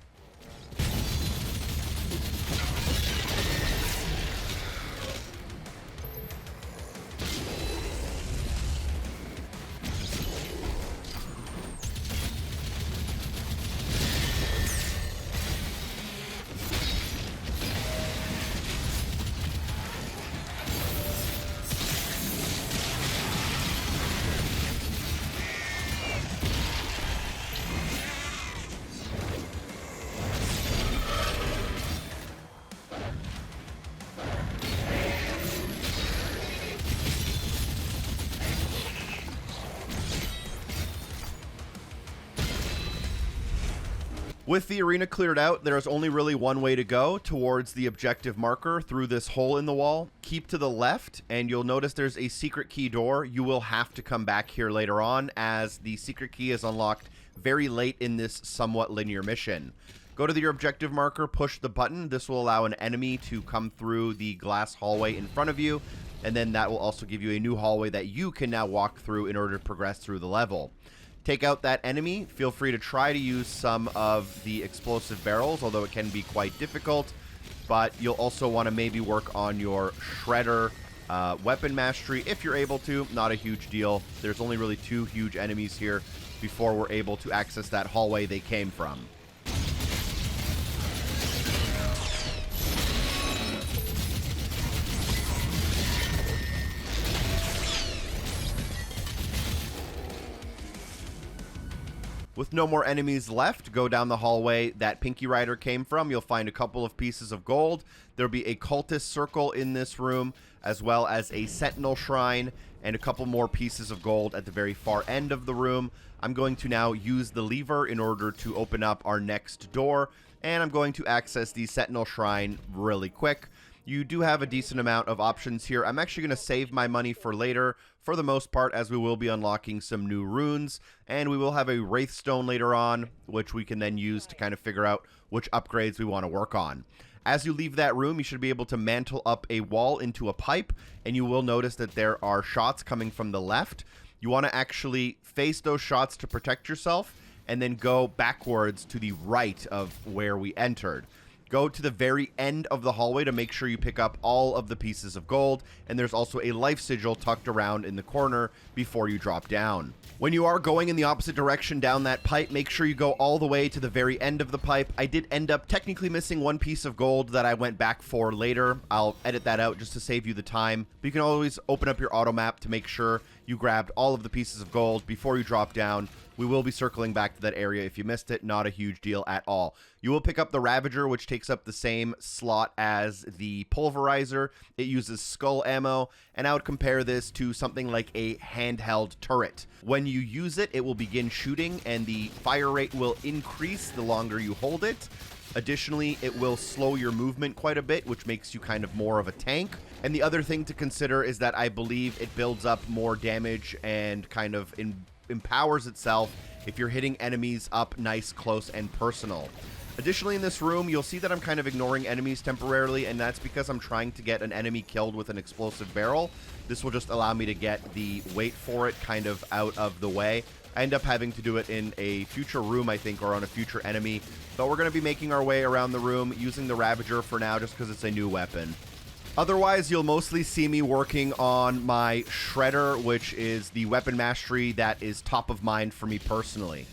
With the arena cleared out, there is only really one way to go towards the objective marker through this hole in the wall. Keep to the left, and you'll notice there's a secret key door. You will have to come back here later on, as the secret key is unlocked very late in this somewhat linear mission. Go to your objective marker, push the button. This will allow an enemy to come through the glass hallway in front of you, and then that will also give you a new hallway that you can now walk through in order to progress through the level. Take out that enemy. Feel free to try to use some of the explosive barrels, although it can be quite difficult. But you'll also want to maybe work on your Shredder weapon mastery if you're able to. Not a huge deal. There's only really 2 huge enemies here before we're able to access that hallway they came from. With no more enemies left, go down the hallway that Pinky Rider came from. You'll find a couple of pieces of gold. There'll be a cultist circle in this room, as well as a Sentinel shrine, and a couple more pieces of gold at the very far end of the room. I'm going to now use the lever in order to open up our next door, and I'm going to access the Sentinel shrine really quick. You do have a decent amount of options here. I'm actually going to save my money for later, for the most part, as we will be unlocking some new runes, and we will have a Wraithstone later on, which we can then use to kind of figure out which upgrades we want to work on. As you leave that room, you should be able to mantle up a wall into a pipe, and you will notice that there are shots coming from the left. You want to actually face those shots to protect yourself, and then go backwards to the right of where we entered. Go to the very end of the hallway to make sure you pick up all of the pieces of gold, and there's also a life sigil tucked around in the corner before you drop down. When you are going in the opposite direction down that pipe, make sure you go all the way to the very end of the pipe. I did end up technically missing 1 piece of gold that I went back for later. I'll edit that out just to save you the time, but you can always open up your auto map to make sure you grabbed all of the pieces of gold before you drop down. We will be circling back to that area if you missed it. Not a huge deal at all. You will pick up the Ravager, which takes up the same slot as the Pulverizer. It uses skull ammo, and I would compare this to something like a handheld turret. When you use it, it will begin shooting, and the fire rate will increase the longer you hold it. Additionally, it will slow your movement quite a bit, which makes you kind of more of a tank. And the other thing to consider is that I believe it builds up more damage and kind of empowers itself if you're hitting enemies up nice, close, and personal. Additionally, in this room, you'll see that I'm kind of ignoring enemies temporarily, and that's because I'm trying to get an enemy killed with an explosive barrel. This will just allow me to get the wait for it kind of out of the way. I end up having to do it in a future room, I think, or on a future enemy. But we're going to be making our way around the room using the Ravager for now just because it's a new weapon. Otherwise, you'll mostly see me working on my Shredder, which is the weapon mastery that is top of mind for me personally.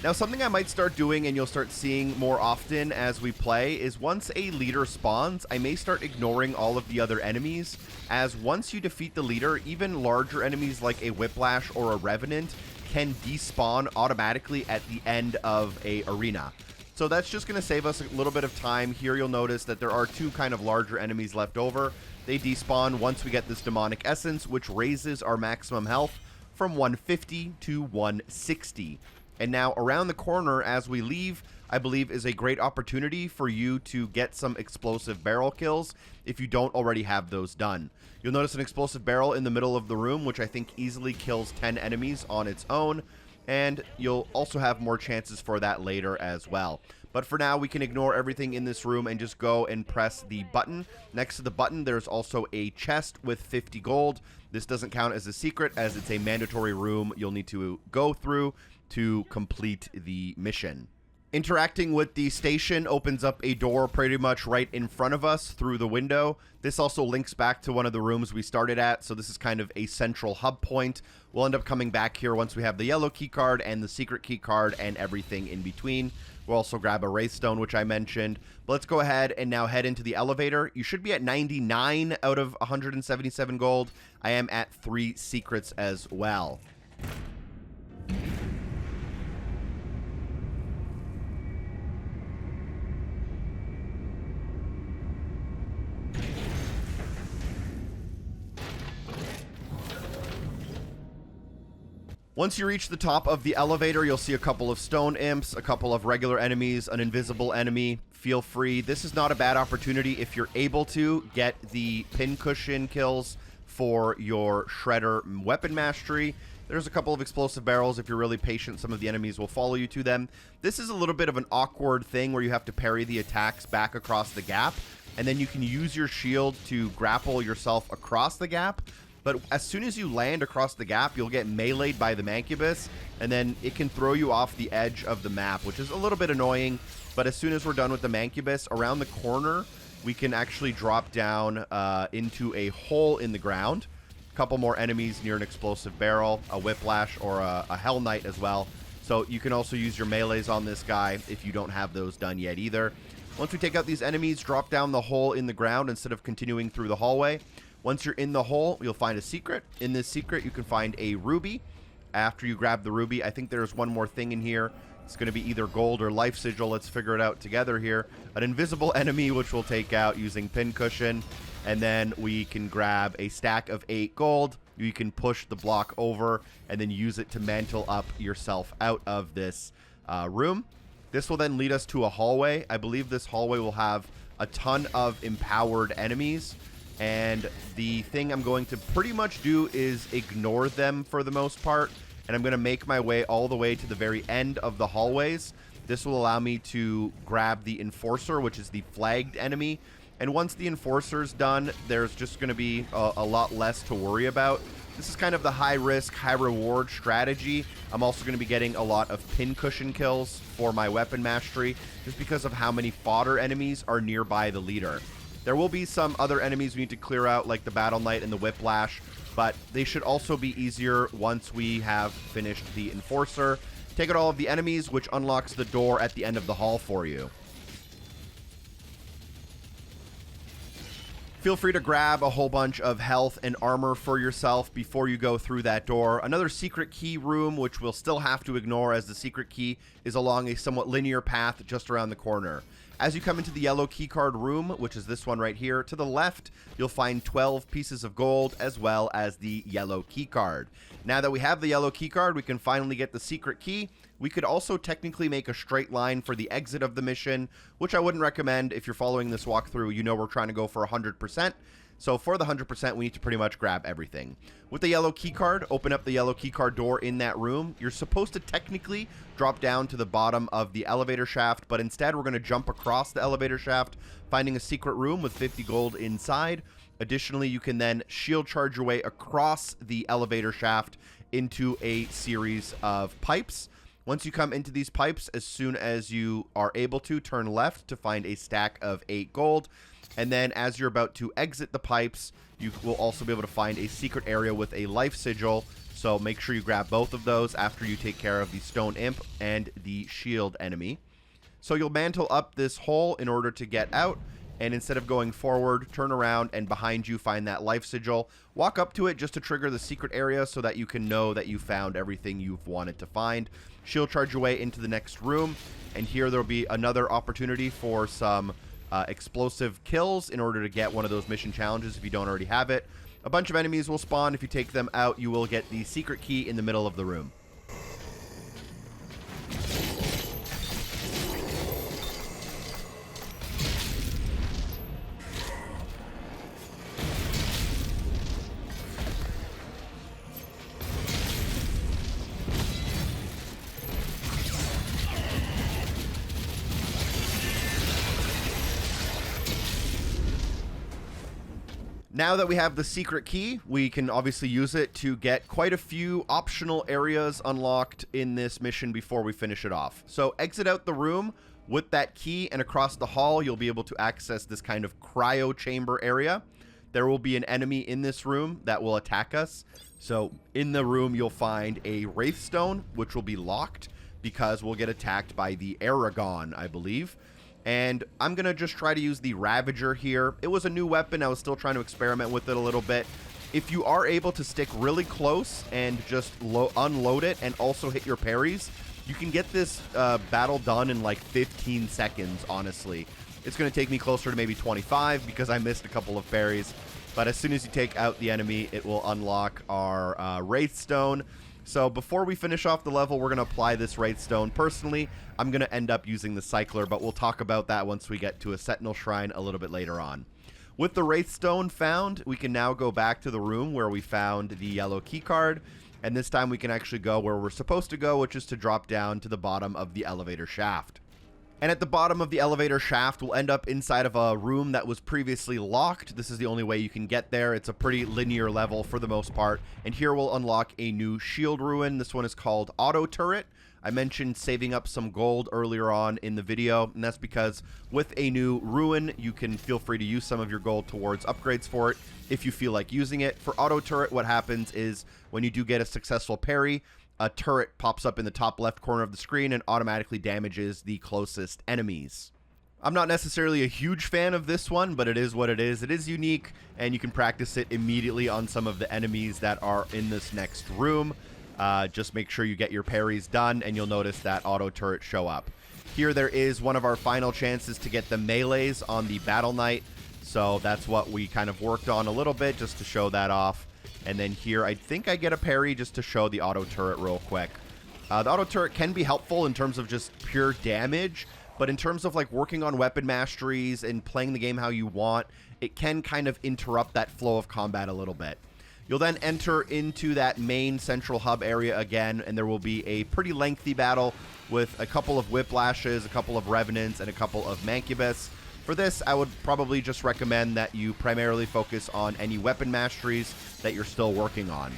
Now, something I might start doing, and you'll start seeing more often as we play, is once a leader spawns, I may start ignoring all of the other enemies, as once you defeat the leader, even larger enemies like a Whiplash or a Revenant can despawn automatically at the end of a arena. So that's just going to save us a little bit of time. Here you'll notice that there are two kind of larger enemies left over. They despawn once we get this Demonic Essence, which raises our maximum health from 150 to 160. And now around the corner as we leave, I believe is a great opportunity for you to get some explosive barrel kills if you don't already have those done. You'll notice an explosive barrel in the middle of the room, which I think easily kills 10 enemies on its own. And you'll also have more chances for that later as well. But for now, we can ignore everything in this room and just go and press the button. Next to the button, there's also a chest with 50 gold. This doesn't count as a secret, as it's a mandatory room you'll need to go through to complete the mission. Interacting with the station opens up a door pretty much right in front of us through the window. This also links back to one of the rooms we started at, so this is kind of a central hub point. We'll end up coming back here once we have the yellow key card and the secret key card and everything in between. We'll also grab a Wraithstone, which I mentioned. But let's go ahead and now head into the elevator. You should be at 99 out of 177 gold. I am at 3 secrets as well. Once you reach the top of the elevator, you'll see a couple of stone imps, a couple of regular enemies, an invisible enemy. Feel free. This is not a bad opportunity if you're able to get the pincushion kills for your Shredder weapon mastery. There's a couple of explosive barrels. If you're really patient, some of the enemies will follow you to them. This is a little bit of an awkward thing where you have to parry the attacks back across the gap, and then you can use your shield to grapple yourself across the gap. But as soon as you land across the gap, you'll get meleeed by the Mancubus, and then it can throw you off the edge of the map, which is a little bit annoying. But as soon as we're done with the Mancubus, around the corner, we can actually drop down into a hole in the ground. A couple more enemies near an explosive barrel, a Whiplash, or a Hell Knight as well. So you can also use your melees on this guy if you don't have those done yet either. Once we take out these enemies, drop down the hole in the ground instead of continuing through the hallway. Once you're in the hole, you'll find a secret. In this secret, you can find a ruby. After you grab the ruby, I think there's one more thing in here. It's going to be either gold or life sigil. Let's figure it out together here. An invisible enemy, which we'll take out using pincushion. And then we can grab a stack of 8 gold. You can push the block over and then use it to mantle up yourself out of this room. This will then lead us to a hallway. I believe this hallway will have a ton of empowered enemies. And the thing I'm going to pretty much do is ignore them for the most part. And I'm going to make my way all the way to the very end of the hallways. This will allow me to grab the Enforcer, which is the flagged enemy. And once the Enforcer's done, there's just going to be a lot less to worry about. This is kind of the high-risk, high-reward strategy. I'm also going to be getting a lot of pincushion kills for my weapon mastery, just because of how many fodder enemies are nearby the leader. There will be some other enemies we need to clear out, like the Battle Knight and the Whiplash, but they should also be easier once we have finished the Enforcer. Take out all of the enemies, which unlocks the door at the end of the hall for you. Feel free to grab a whole bunch of health and armor for yourself before you go through that door. Another secret key room, which we'll still have to ignore, as the secret key is along a somewhat linear path just around the corner. As you come into the yellow keycard room, which is this one right here, to the left, you'll find 12 pieces of gold as well as the yellow keycard. Now that we have the yellow keycard, we can finally get the secret key. We could also technically make a straight line for the exit of the mission, which I wouldn't recommend. If you're following this walkthrough, you know we're trying to go for 100%. So for the 100%, we need to pretty much grab everything. With the yellow keycard, open up the yellow keycard door in that room. You're supposed to technically drop down to the bottom of the elevator shaft, but instead we're going to jump across the elevator shaft, finding a secret room with 50 gold inside. Additionally, you can then shield charge your way across the elevator shaft into a series of pipes. Once you come into these pipes, as soon as you are able to, turn left to find a stack of 8 gold. And then as you're about to exit the pipes, you will also be able to find a secret area with a life sigil. So make sure you grab both of those after you take care of the stone imp and the shield enemy. So you'll mantle up this hole in order to get out. And instead of going forward, turn around, and behind you find that life sigil. Walk up to it just to trigger the secret area so that you can know that you found everything you've wanted to find. Shield charge your way into the next room, and here there'll be another opportunity for some explosive kills in order to get one of those mission challenges if you don't already have it. A bunch of enemies will spawn. If you take them out, you will get the secret key in the middle of the room. Now that we have the secret key, we can obviously use it to get quite a few optional areas unlocked in this mission before we finish it off. So exit out the room with that key, and across the hall, you'll be able to access this kind of cryo chamber area. There will be an enemy in this room that will attack us. So in the room, you'll find a Wraithstone, which will be locked because we'll get attacked by the Aragon, I believe. And I'm going to just try to use the Ravager here. It was a new weapon. I was still trying to experiment with it a little bit. If you are able to stick really close and just unload it and also hit your parries, you can get this battle done in like 15 seconds, honestly. It's going to take me closer to maybe 25 because I missed a couple of parries. But as soon as you take out the enemy, it will unlock our Wraithstone. So before we finish off the level, we're going to apply this Wraithstone. Personally, I'm going to end up using the Cycler, but we'll talk about that once we get to a Sentinel Shrine a little bit later on. With the Wraithstone found, we can now go back to the room where we found the yellow keycard, and this time we can actually go where we're supposed to go, which is to drop down to the bottom of the elevator shaft. And at the bottom of the elevator shaft, we'll end up inside of a room that was previously locked. This is the only way you can get there. It's a pretty linear level for the most part. And here we'll unlock a new shield ruin. This one is called Auto Turret. I mentioned saving up some gold earlier on in the video, and that's because with a new ruin, you can feel free to use some of your gold towards upgrades for it if you feel like using it. For Auto Turret, what happens is when you do get a successful parry, a turret pops up in the top left corner of the screen and automatically damages the closest enemies. I'm not necessarily a huge fan of this one, but it is what it is. It is unique, and you can practice it immediately on some of the enemies that are in this next room. Just make sure you get your parries done, and you'll notice that auto turret show up. Here there is one of our final chances to get the melees on the Battle Knight, so that's what we kind of worked on a little bit just to show that off. And then here, I think I get a parry just to show the auto turret real quick. The auto turret can be helpful in terms of just pure damage, but in terms of like working on weapon masteries and playing the game how you want, it can kind of interrupt that flow of combat a little bit. You'll then enter into that main central hub area again, and there will be a pretty lengthy battle with a couple of Whiplashes, a couple of Revenants, and a couple of Mancubus. For this, I would probably just recommend that you primarily focus on any weapon masteries that you're still working on.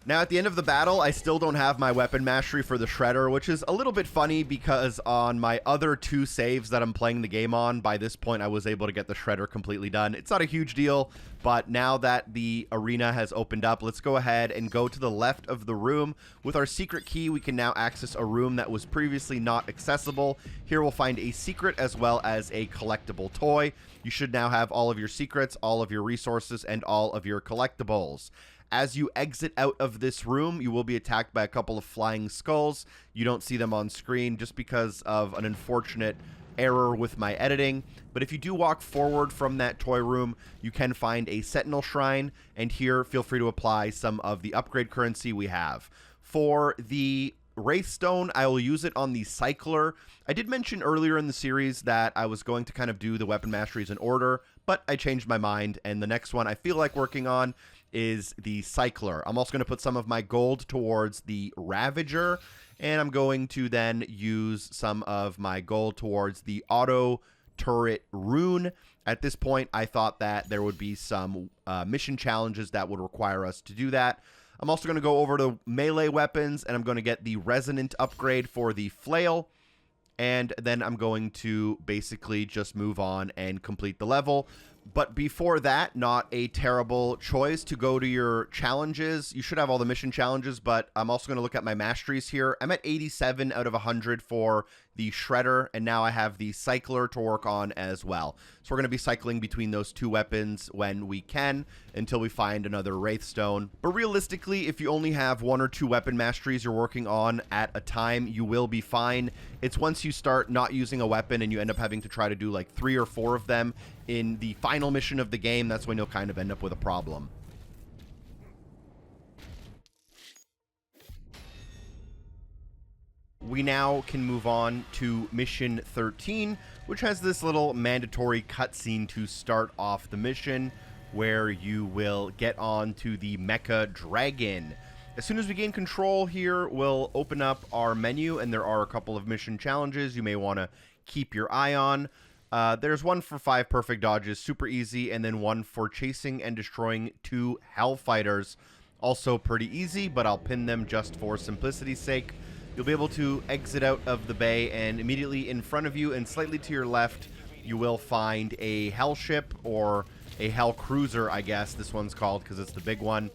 Now, at the end of the battle, I still don't have my weapon mastery for the Shredder, which is a little bit funny because on my other 2 saves that I'm playing the game on, by this point I was able to get the Shredder completely done. It's not a huge deal, but now that the arena has opened up, let's go ahead and go to the left of the room. With our secret key, we can now access a room that was previously not accessible. Here we'll find a secret as well as a collectible toy. You should now have all of your secrets, all of your resources, and all of your collectibles. As you exit out of this room, you will be attacked by a couple of flying skulls. You don't see them on screen just because of an unfortunate error with my editing. But if you do walk forward from that toy room, you can find a Sentinel shrine. And here, feel free to apply some of the upgrade currency we have. For the Wraithstone, I will use it on the Cycler. I did mention earlier in the series that I was going to kind of do the weapon masteries in order, but I changed my mind. And the next one I feel like working on is the Cycler. I'm also going to put some of my gold towards the Ravager, and I'm going to then use some of my gold towards the Auto Turret Rune. At this point, I thought that there would be some mission challenges that would require us to do that. I'm also going to go over to melee weapons, and I'm going to get the Resonant upgrade for the Flail, and then I'm going to basically just move on and complete the level. But before that, not a terrible choice to go to your challenges. You should have all the mission challenges, but I'm also going to look at my masteries here. I'm at 87 out of 100 for the Shredder, and now I have the Cycler to work on as well. So we're going to be cycling between those 2 weapons when we can until we find another Wraithstone. But realistically, if you only have 1 or 2 weapon masteries you're working on at a time, you will be fine. It's once you start not using a weapon and you end up having to try to do like 3 or 4 of them in the final mission of the game, that's when you'll kind of end up with a problem. We now can move on to Mission 13, which has this little mandatory cutscene to start off the mission, where you will get on to the Mecha Dragon. As soon as we gain control here, we'll open up our menu, and there are a couple of mission challenges you may want to keep your eye on. There's one for 5 perfect dodges, super easy, and then one for chasing and destroying 2 Hellfighters, also pretty easy, but I'll pin them just for simplicity's sake. You'll be able to exit out of the bay, and immediately in front of you and slightly to your left, you will find a Hell ship, or a Hell cruiser, I guess this one's called because it's the big one.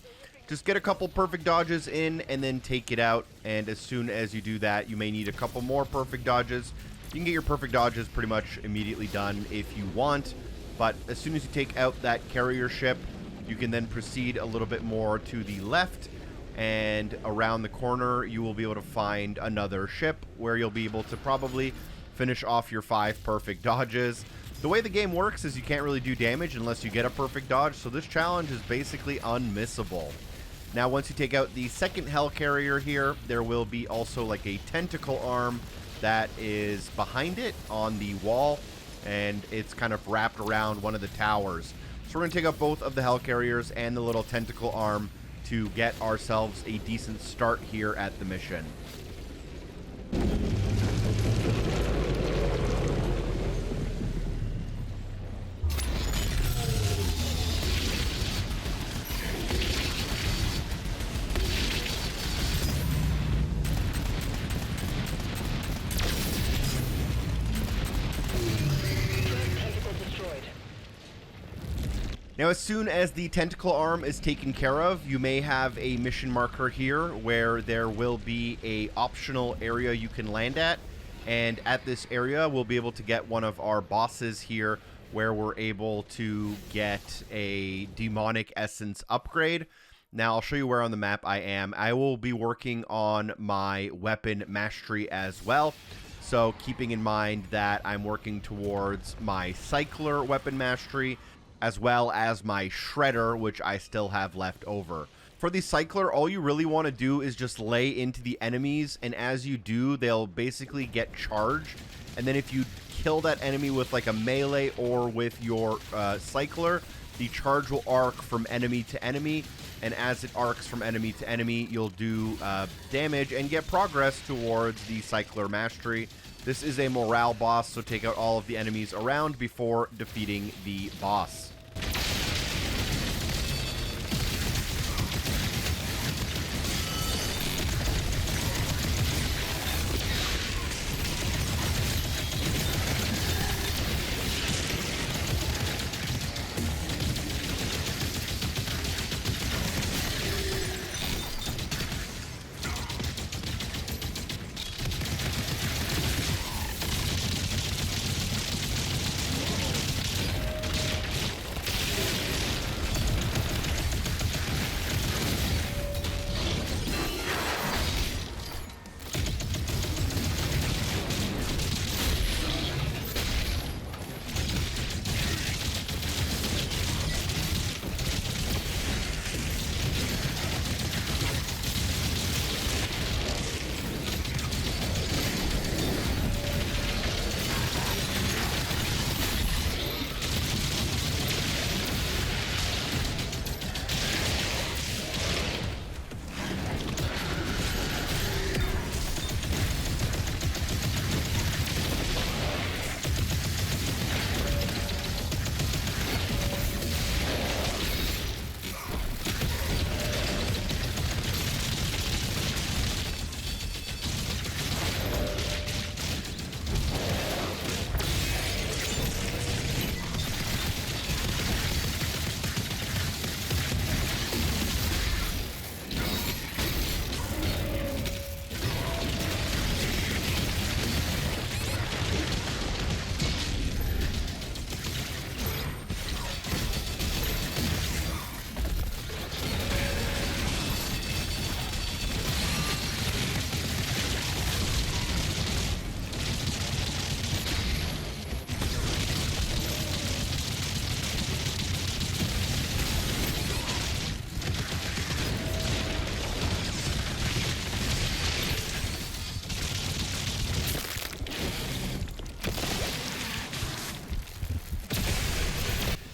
Just get a couple perfect dodges in and then take it out, and as soon as you do that, you may need a couple more perfect dodges. You can get your perfect dodges pretty much immediately done if you want, but as soon as you take out that carrier ship, you can then proceed a little bit more to the left, and around the corner you will be able to find another ship where you'll be able to probably finish off your 5 perfect dodges. The way the game works is you can't really do damage unless you get a perfect dodge, so this challenge is basically unmissable. Now, once you take out the second Hell carrier here, there will be also like a tentacle arm that is behind it on the wall, and it's kind of wrapped around one of the towers. So we're going to take out both of the Hell carriers and the little tentacle arm to get ourselves a decent start here at the mission. Now, as soon as the tentacle arm is taken care of, you may have a mission marker here where there will be a optional area you can land at. And at this area, we'll be able to get one of our bosses here where we're able to get a demonic essence upgrade. Now, I'll show you where on the map I am. I will be working on my weapon mastery as well. So keeping in mind that I'm working towards my cycler weapon mastery, as well as my shredder, which I still have left over. For the cycler, all you really want to do is just lay into the enemies, and as you do, they'll basically get charged. And then if you kill that enemy with like a melee or with your cycler, the charge will arc from enemy to enemy, and as it arcs from enemy to enemy, you'll do damage and get progress towards the cycler mastery. This is a morale boss, so take out all of the enemies around before defeating the boss.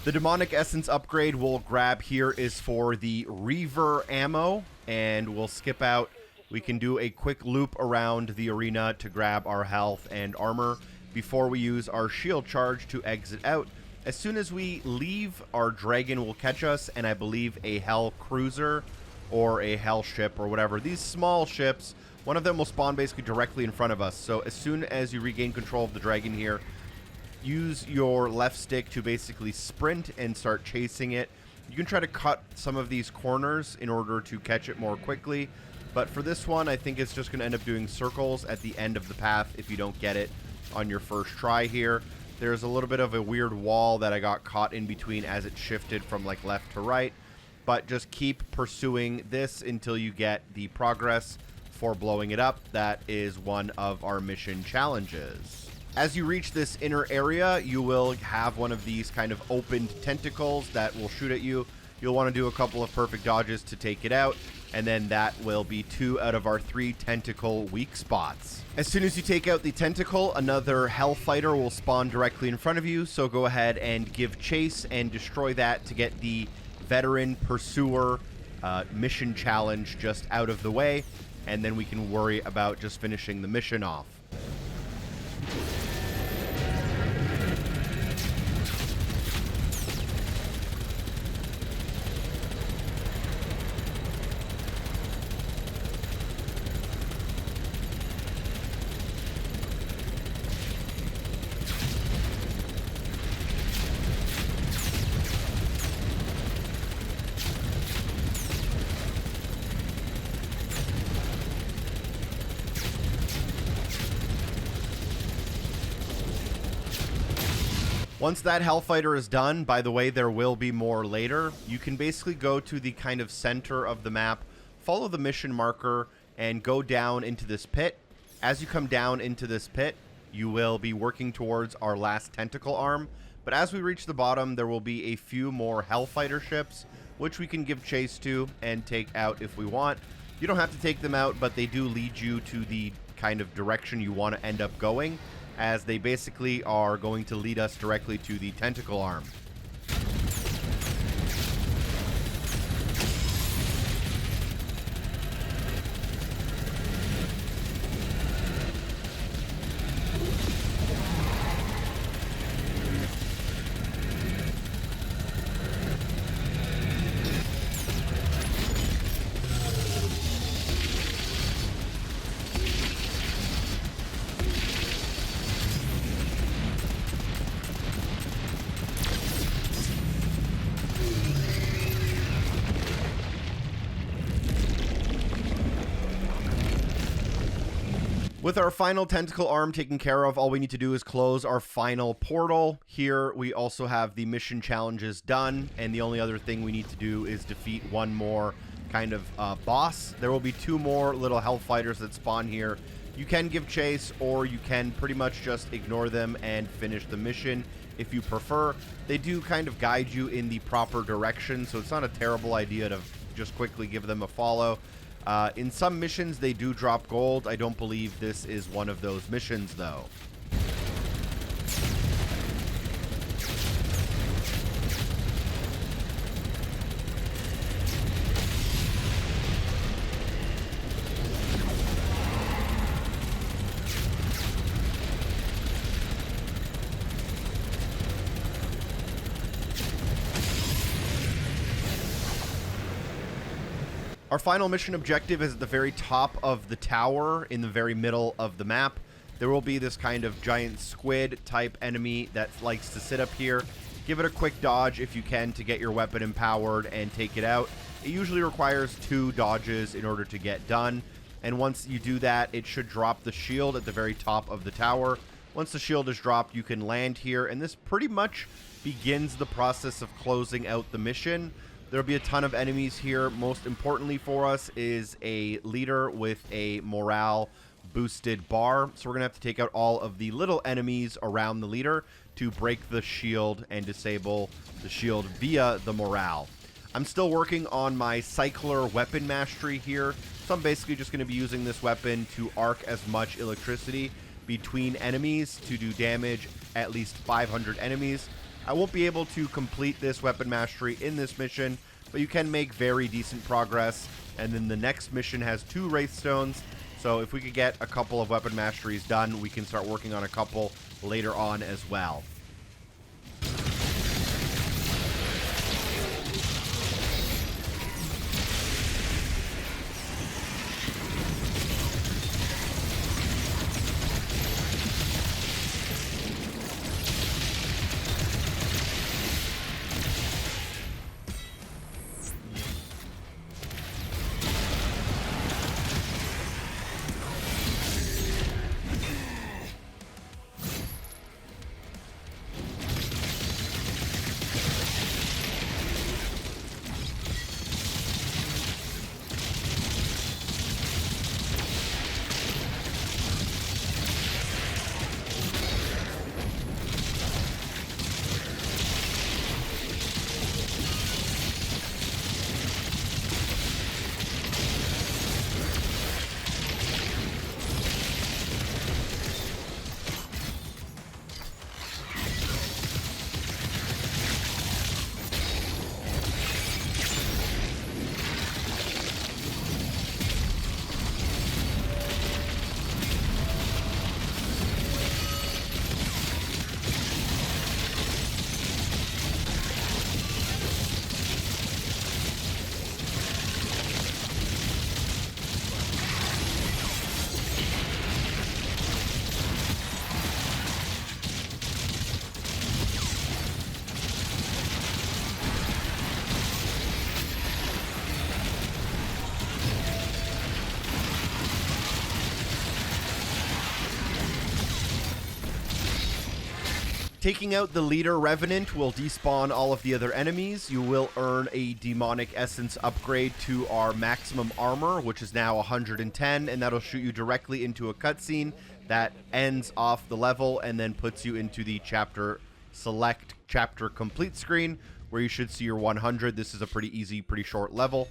The demonic essence upgrade we'll grab here is for the Reaver ammo, and we'll skip out. We can do a quick loop around the arena to grab our health and armor before we use our shield charge to exit out. As soon as we leave, our dragon will catch us, and I believe a hell cruiser or a hell ship or whatever. These small ships, one of them will spawn basically directly in front of us. So as soon as you regain control of the dragon here, use your left stick to basically sprint and start chasing it. You can try to cut some of these corners in order to catch it more quickly, but for this one, I think it's just going to end up doing circles at the end of the path if you don't get it on your first try here. There's a little bit of a weird wall that I got caught in between as it shifted from like left to right, but just keep pursuing this until you get the progress for blowing it up. That is one of our mission challenges. As you reach this inner area, you will have one of these kind of opened tentacles that will shoot at you. You'll want to do a couple of perfect dodges to take it out, and then that will be 2 out of our 3 tentacle weak spots. As soon as you take out the tentacle, another Hellfighter will spawn directly in front of you, so go ahead and give chase and destroy that to get the Veteran Pursuer mission challenge just out of the way, and then we can worry about just finishing the mission off. Once that Hellfighter is done, by the way, there will be more later, you can basically go to the kind of center of the map, follow the mission marker, and go down into this pit. As you come down into this pit, you will be working towards our last tentacle arm. But as we reach the bottom, there will be a few more Hellfighter ships, which we can give chase to and take out if we want. You don't have to take them out, but they do lead you to the kind of direction you want to end up going, as they basically are going to lead us directly to the tentacle arm. With our final tentacle arm taken care of, all we need to do is close our final portal. Here we also have the mission challenges done, and the only other thing we need to do is defeat one more kind of boss. There will be 2 more little Hellfighters that spawn here. You can give chase, or you can pretty much just ignore them and finish the mission if you prefer. They do kind of guide you in the proper direction, so it's not a terrible idea to just quickly give them a follow. In some missions, they do drop gold. I don't believe this is one of those missions, though. Our final mission objective is at the very top of the tower in the very middle of the map. There will be this kind of giant squid type enemy that likes to sit up here. Give it a quick dodge if you can to get your weapon empowered and take it out. It usually requires 2 dodges in order to get done. And once you do that, it should drop the shield at the very top of the tower. Once the shield is dropped, you can land here, and this pretty much begins the process of closing out the mission. There'll be a ton of enemies here. Most importantly for us is a leader with a morale boosted bar. So we're going to have to take out all of the little enemies around the leader to break the shield and disable the shield via the morale. I'm still working on my cycler weapon mastery here. So I'm basically just going to be using this weapon to arc as much electricity between enemies to do damage at least 500 enemies. I won't be able to complete this weapon mastery in this mission, but you can make very decent progress. And then the next mission has 2 Wraithstones, so if we could get a couple of weapon masteries done, we can start working on a couple later on as well. Taking out the leader Revenant will despawn all of the other enemies. You will earn a demonic essence upgrade to our maximum armor, which is now 110, and that'll shoot you directly into a cutscene that ends off the level and then puts you into the select chapter complete screen, where you should see your 100. This is a pretty easy, pretty short level.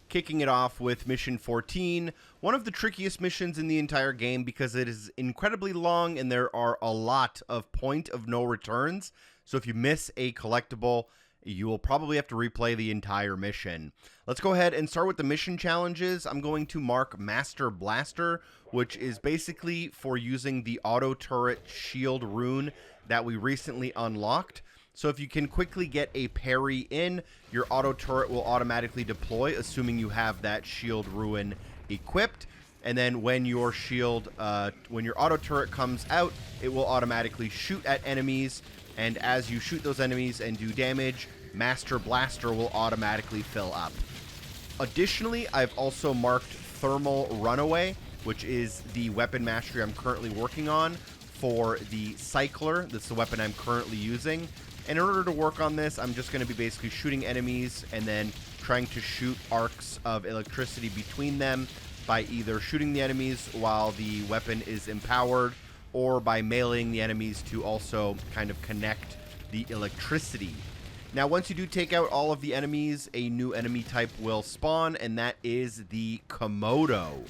Kicking it off with mission 14, one of the trickiest missions in the entire game because it is incredibly long and there are a lot of point of no returns. So if you miss a collectible, you will probably have to replay the entire mission. Let's go ahead and start with the mission challenges. I'm going to mark Master Blaster, which is basically for using the auto turret shield rune that we recently unlocked. So if you can quickly get a parry in, your auto turret will automatically deploy, assuming you have that shield rune equipped. And then when your when your auto turret comes out, it will automatically shoot at enemies. And as you shoot those enemies and do damage, Master Blaster will automatically fill up. Additionally, I've also marked Thermal Runaway, which is the weapon mastery I'm currently working on for the Cycler. That's the weapon I'm currently using. And in order to work on this, I'm just going to be basically shooting enemies and then trying to shoot arcs of electricity between them by either shooting the enemies while the weapon is empowered or by meleeing the enemies to also kind of connect the electricity. Now, once you do take out all of the enemies, a new enemy type will spawn, and that is the Komodo.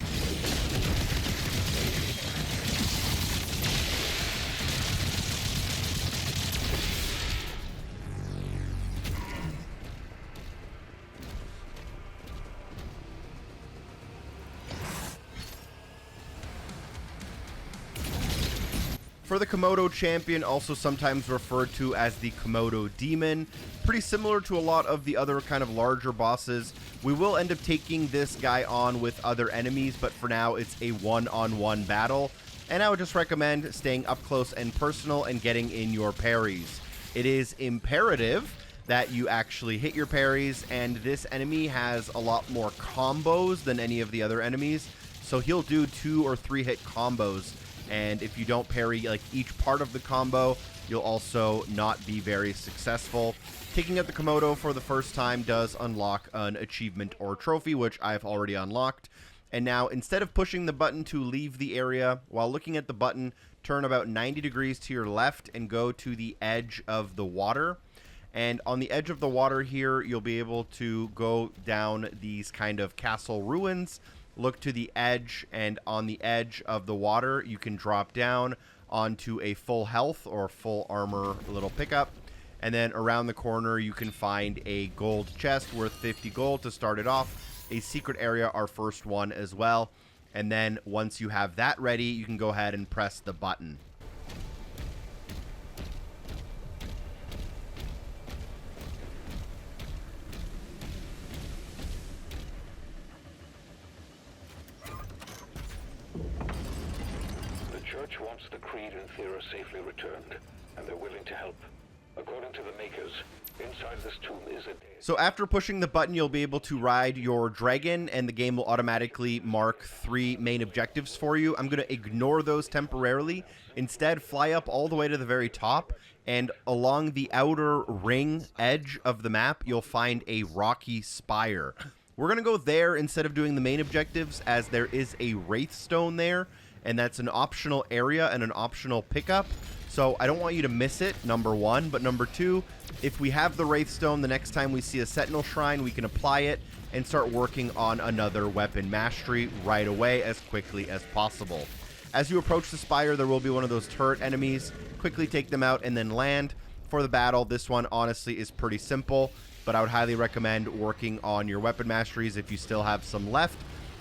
For the Komodo champion, also sometimes referred to as the Komodo demon, pretty similar to a lot of the other kind of larger bosses. We will end up taking this guy on with other enemies, but for now it's a one-on-one battle, and I would just recommend staying up close and personal and getting in your parries. It is imperative that you actually hit your parries, and this enemy has a lot more combos than any of the other enemies, so he'll do 2 or 3 hit combos. And if you don't parry like each part of the combo, you'll also not be very successful. Taking out the Komodo for the first time does unlock an achievement or trophy, which I've already unlocked. And now, instead of pushing the button to leave the area, while looking at the button, turn about 90 degrees to your left and go to the edge of the water. And on the edge of the water here, you'll be able to go down these kind of castle ruins. Look to the edge, and on the edge of the water, you can drop down onto a full health or full armor little pickup. And then around the corner, you can find a gold chest worth 50 gold to start it off. A secret area, our first one as well. And then once you have that ready, you can go ahead and press the button. Church wants the Creed and Thera safely returned, and they're willing to help. According to the Makers, inside this tomb is a... So after pushing the button, you'll be able to ride your dragon, and the game will automatically mark 3 main objectives for you. I'm going to ignore those temporarily. Instead, fly up all the way to the very top, and along the outer ring edge of the map, you'll find a rocky spire. We're going to go there instead of doing the main objectives, as there is a Wraithstone there, and that's an optional area and an optional pickup. So I don't want you to miss it, number 1. But number 2, if we have the Wraithstone, the next time we see a Sentinel Shrine, we can apply it and start working on another weapon mastery right away as quickly as possible. As you approach the Spire, there will be one of those turret enemies. Quickly take them out and then land. For the battle, this one honestly is pretty simple, but I would highly recommend working on your weapon masteries if you still have some left.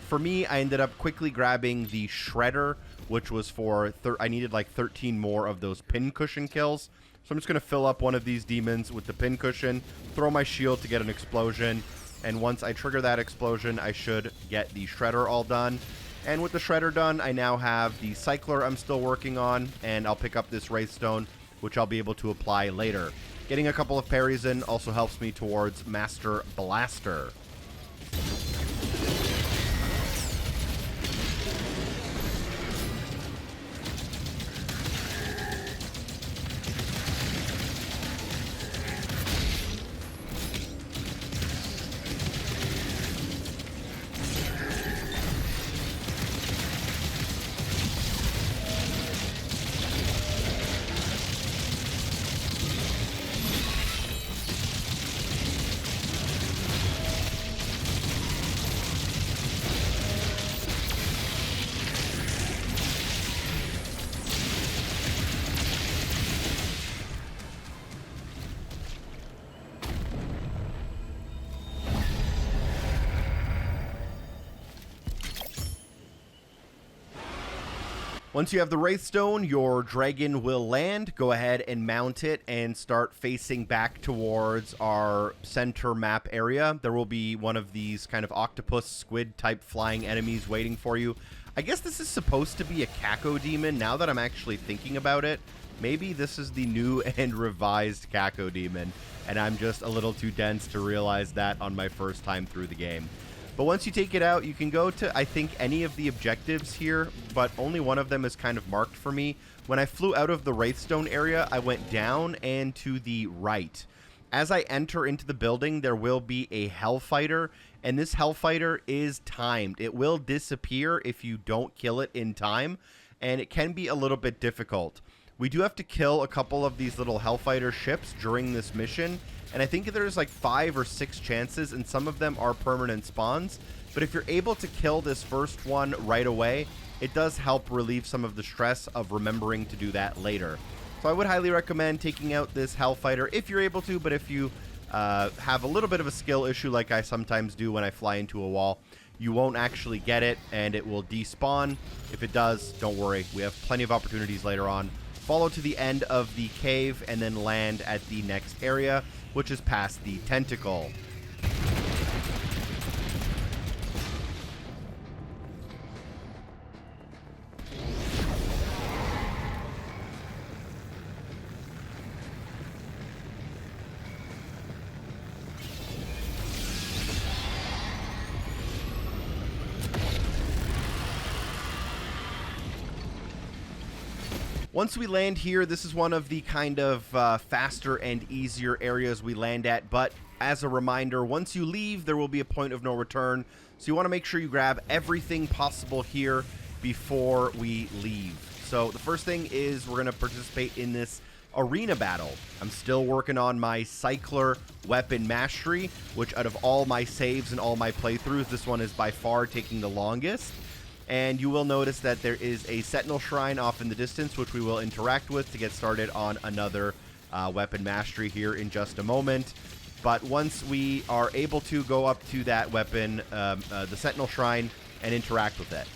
For me, I ended up quickly grabbing the Shredder, which was for... I needed like 13 more of those pincushion kills. So I'm just going to fill up one of these demons with the pincushion, throw my shield to get an explosion, and once I trigger that explosion, I should get the Shredder all done. And with the Shredder done, I now have the Cycler I'm still working on, and I'll pick up this Wraithstone, which I'll be able to apply later. Getting a couple of parries in also helps me towards Master Blaster. Once you have the Wraithstone, your dragon will land. Go ahead and mount it and start facing back towards our center map area. There will be one of these kind of octopus squid type flying enemies waiting for you. I guess this is supposed to be a Caco demon now that I'm actually thinking about it. Maybe this is the new and revised Caco demon, and I'm just a little too dense to realize that on my first time through the game. But once you take it out, you can go to, I think, any of the objectives here, but only one of them is kind of marked for me. When I flew out of the Wraithstone area, I went down and to the right. As I enter into the building, there will be a Hellfighter, and this Hellfighter is timed. It will disappear if you don't kill it in time, and it can be a little bit difficult. We do have to kill a couple of these little Hellfighter ships during this mission, and I think there's like 5 or 6 chances, and some of them are permanent spawns. But if you're able to kill this first one right away, it does help relieve some of the stress of remembering to do that later. So I would highly recommend taking out this Hellfighter if you're able to, but if you have a little bit of a skill issue like I sometimes do when I fly into a wall, you won't actually get it, and it will despawn. If it does, don't worry. We have plenty of opportunities later on. Follow to the end of the cave and then land at the next area, which is past the tentacle. Once we land here, this is one of the kind of faster and easier areas we land at, but as a reminder, once you leave, there will be a point of no return, so you want to make sure you grab everything possible here before we leave. So the first thing is we're going to participate in this arena battle. I'm still working on my Cycler weapon mastery, which out of all my saves and all my playthroughs, this one is by far taking the longest. And you will notice that there is a Sentinel shrine off in the distance, which we will interact with to get started on another weapon mastery here in just a moment. But once we are able to go up to that weapon, the Sentinel shrine, and interact with it.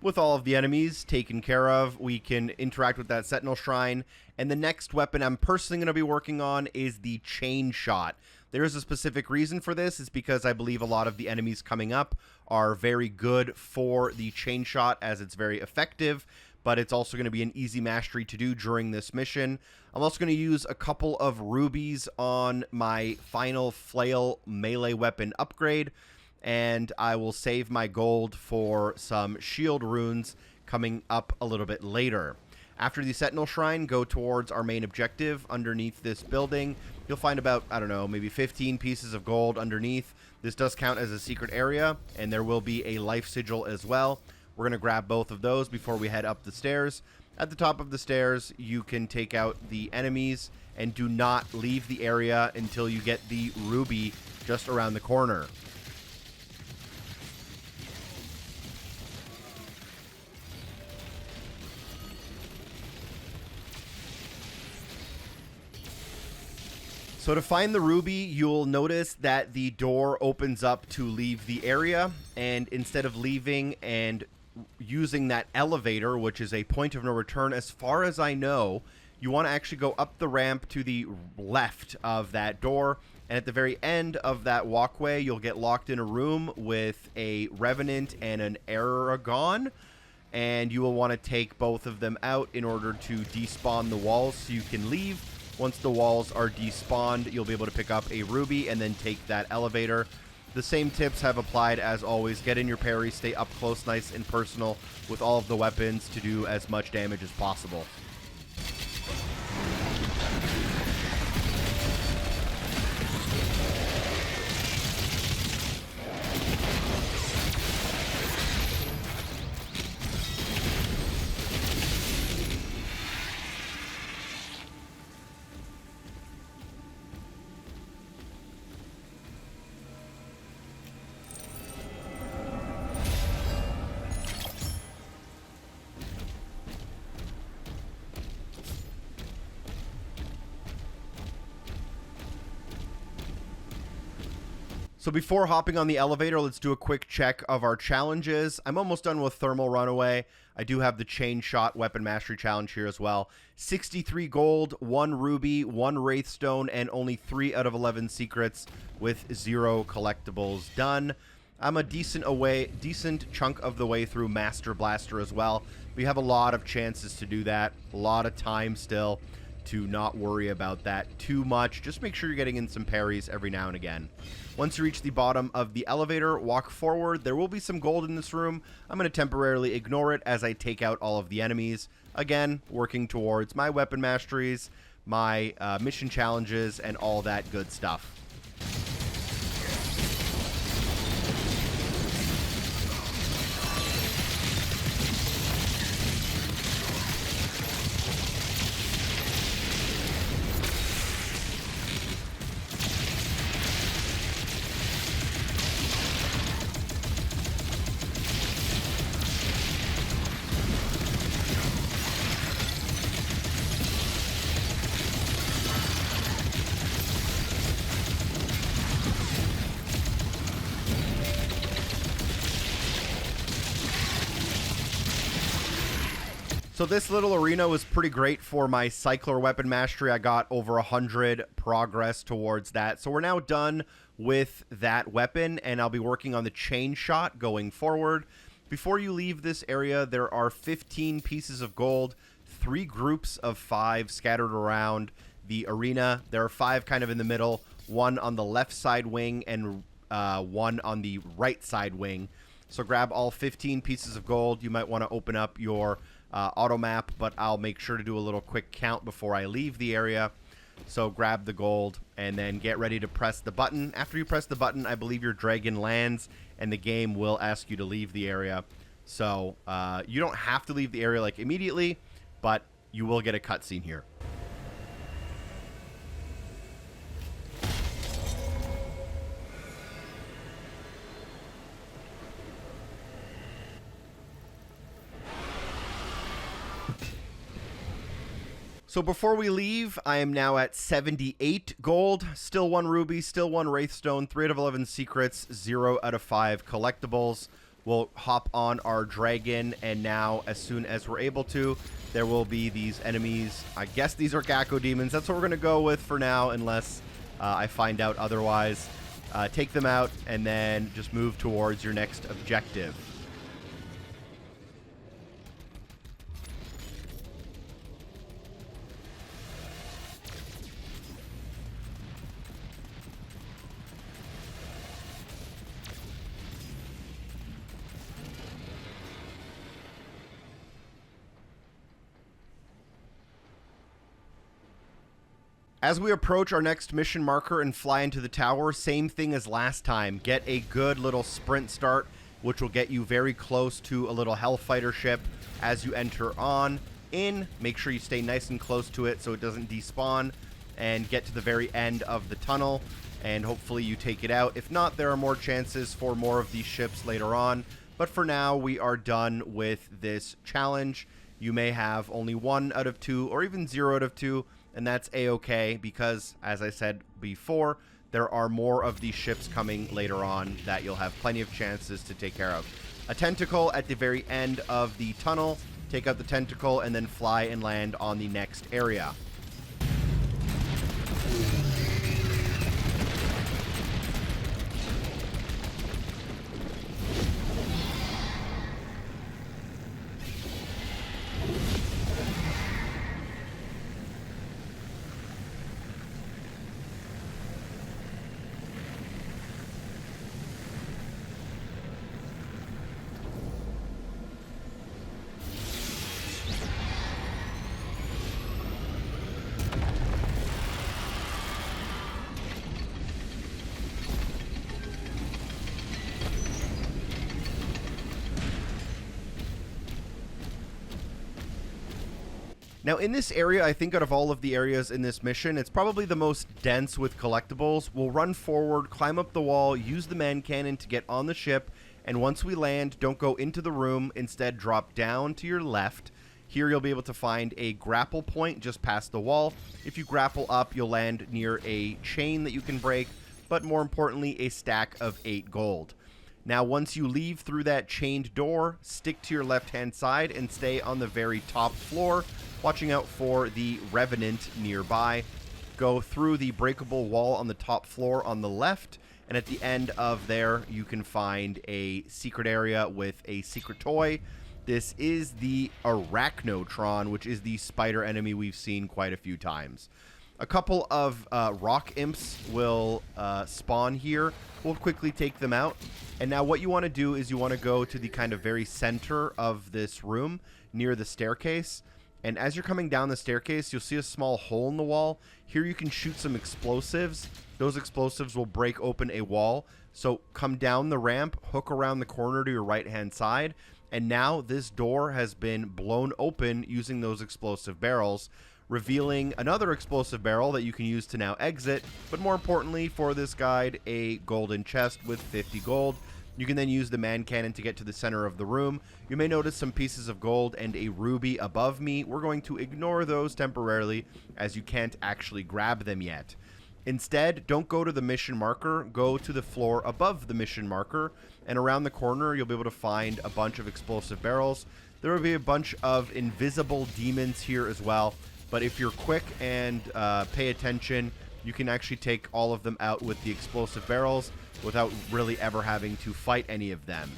With all of the enemies taken care of, we can interact with that Sentinel Shrine, and the next weapon I'm personally going to be working on is the Chain Shot. There is a specific reason for this. It's because I believe a lot of the enemies coming up are very good for the Chain Shot, as it's very effective, but it's also going to be an easy mastery to do during this mission. I'm also going to use a couple of rubies on my final flail melee weapon upgrade, and I will save my gold for some shield runes coming up a little bit later. After the Sentinel Shrine, go towards our main objective underneath this building. You'll find about, I don't know, maybe 15 pieces of gold underneath. This does count as a secret area, and there will be a life sigil as well. We're going to grab both of those before we head up the stairs. At the top of the stairs, you can take out the enemies, and do not leave the area until you get the ruby just around the corner. So to find the ruby, you'll notice that the door opens up to leave the area, and instead of leaving and using that elevator, which is a point of no return as far as I know, you want to actually go up the ramp to the left of that door, and at the very end of that walkway, you'll get locked in a room with a Revenant and an Aragon. and you will want to take both of them out in order to despawn the walls so you can leave. Once the walls are despawned, you'll be able to pick up a ruby and then take that elevator. The same tips have applied as always. Get in your parry, stay up close, nice and personal with all of the weapons to do as much damage as possible. So before hopping on the elevator, let's do a quick check of our challenges. I'm almost done with Thermal Runaway. I do have the Chain Shot Weapon Mastery Challenge here as well. 63 gold, 1 ruby, 1 Wraithstone, and only 3 out of 11 secrets with 0 collectibles done. I'm a decent chunk of the way through Master Blaster as well. We have a lot of chances to do that. A lot of time still to not worry about that too much. Just make sure you're getting in some parries every now and again. Once you reach the bottom of the elevator, walk forward. There will be some gold in this room. I'm going to temporarily ignore it as I take out all of the enemies. Again, working towards my weapon masteries, my mission challenges, and all that good stuff. So this little arena was pretty great for my Cycler weapon mastery. I got over 100 progress towards that. So we're now done with that weapon, and I'll be working on the Chain Shot going forward. Before you leave this area, there are 15 pieces of gold, 3 groups of 5 scattered around the arena. There are 5 kind of in the middle, 1 on the left side wing and 1 on the right side wing. So grab all 15 pieces of gold. You might want to open up your auto map, but I'll make sure to do a little quick count before I leave the area. So grab the gold and then get ready to press the button. After you press the button, I believe your dragon lands and the game will ask you to leave the area. So you don't have to leave the area like immediately, but you will get a cutscene here. So before we leave, I am now at 78 gold, still 1 ruby, still 1 Wraithstone, 3 out of 11 secrets, 0 out of 5 collectibles. We'll hop on our dragon, and now as soon as we're able to, there will be these enemies. I guess these are Gakko demons. That's what we're going to go with for now, unless I find out otherwise. Take them out, and then just move towards your next objective. As we approach our next mission marker and fly into the tower, same thing as last time. Get a good little sprint start, which will get you very close to a little Hellfighter ship as you enter on in. Make sure you stay nice and close to it so it doesn't despawn, and get to the very end of the tunnel, and hopefully you take it out. If not, there are more chances for more of these ships later on, but for now, we are done with this challenge. You may have only 1 out of 2 or even 0 out of 2, and that's a-okay because, as I said before, there are more of these ships coming later on that you'll have plenty of chances to take care of. A tentacle at the very end of the tunnel. Take out the tentacle and then fly and land on the next area. Now, in this area, I think out of all of the areas in this mission, it's probably the most dense with collectibles. We'll run forward, climb up the wall, use the man cannon to get on the ship, and once we land, don't go into the room, instead drop down to your left. Here you'll be able to find a grapple point just past the wall. If you grapple up, you'll land near a chain that you can break, but more importantly, a stack of 8 gold. Now, once you leave through that chained door, stick to your left-hand side and stay on the very top floor, watching out for the Revenant nearby. Go through the breakable wall on the top floor on the left, and at the end of there, you can find a secret area with a secret toy. This is the Arachnotron, which is the spider enemy we've seen quite a few times. A couple of rock imps will spawn here. We'll quickly take them out. And now what you want to do is you want to go to the kind of very center of this room near the staircase. And as you're coming down the staircase, you'll see a small hole in the wall. Here you can shoot some explosives. Those explosives will break open a wall. So come down the ramp, hook around the corner to your right-hand side. And now this door has been blown open using those explosive barrels, revealing another explosive barrel that you can use to now exit, but more importantly for this guide, a golden chest with 50 gold. You can then use the man cannon to get to the center of the room. You may notice some pieces of gold and a ruby above me. We're going to ignore those temporarily as you can't actually grab them yet. Instead, don't go to the mission marker, go to the floor above the mission marker, and around the corner you'll be able to find a bunch of explosive barrels. There will be a bunch of invisible demons here as well. But if you're quick and pay attention, you can actually take all of them out with the explosive barrels without really ever having to fight any of them.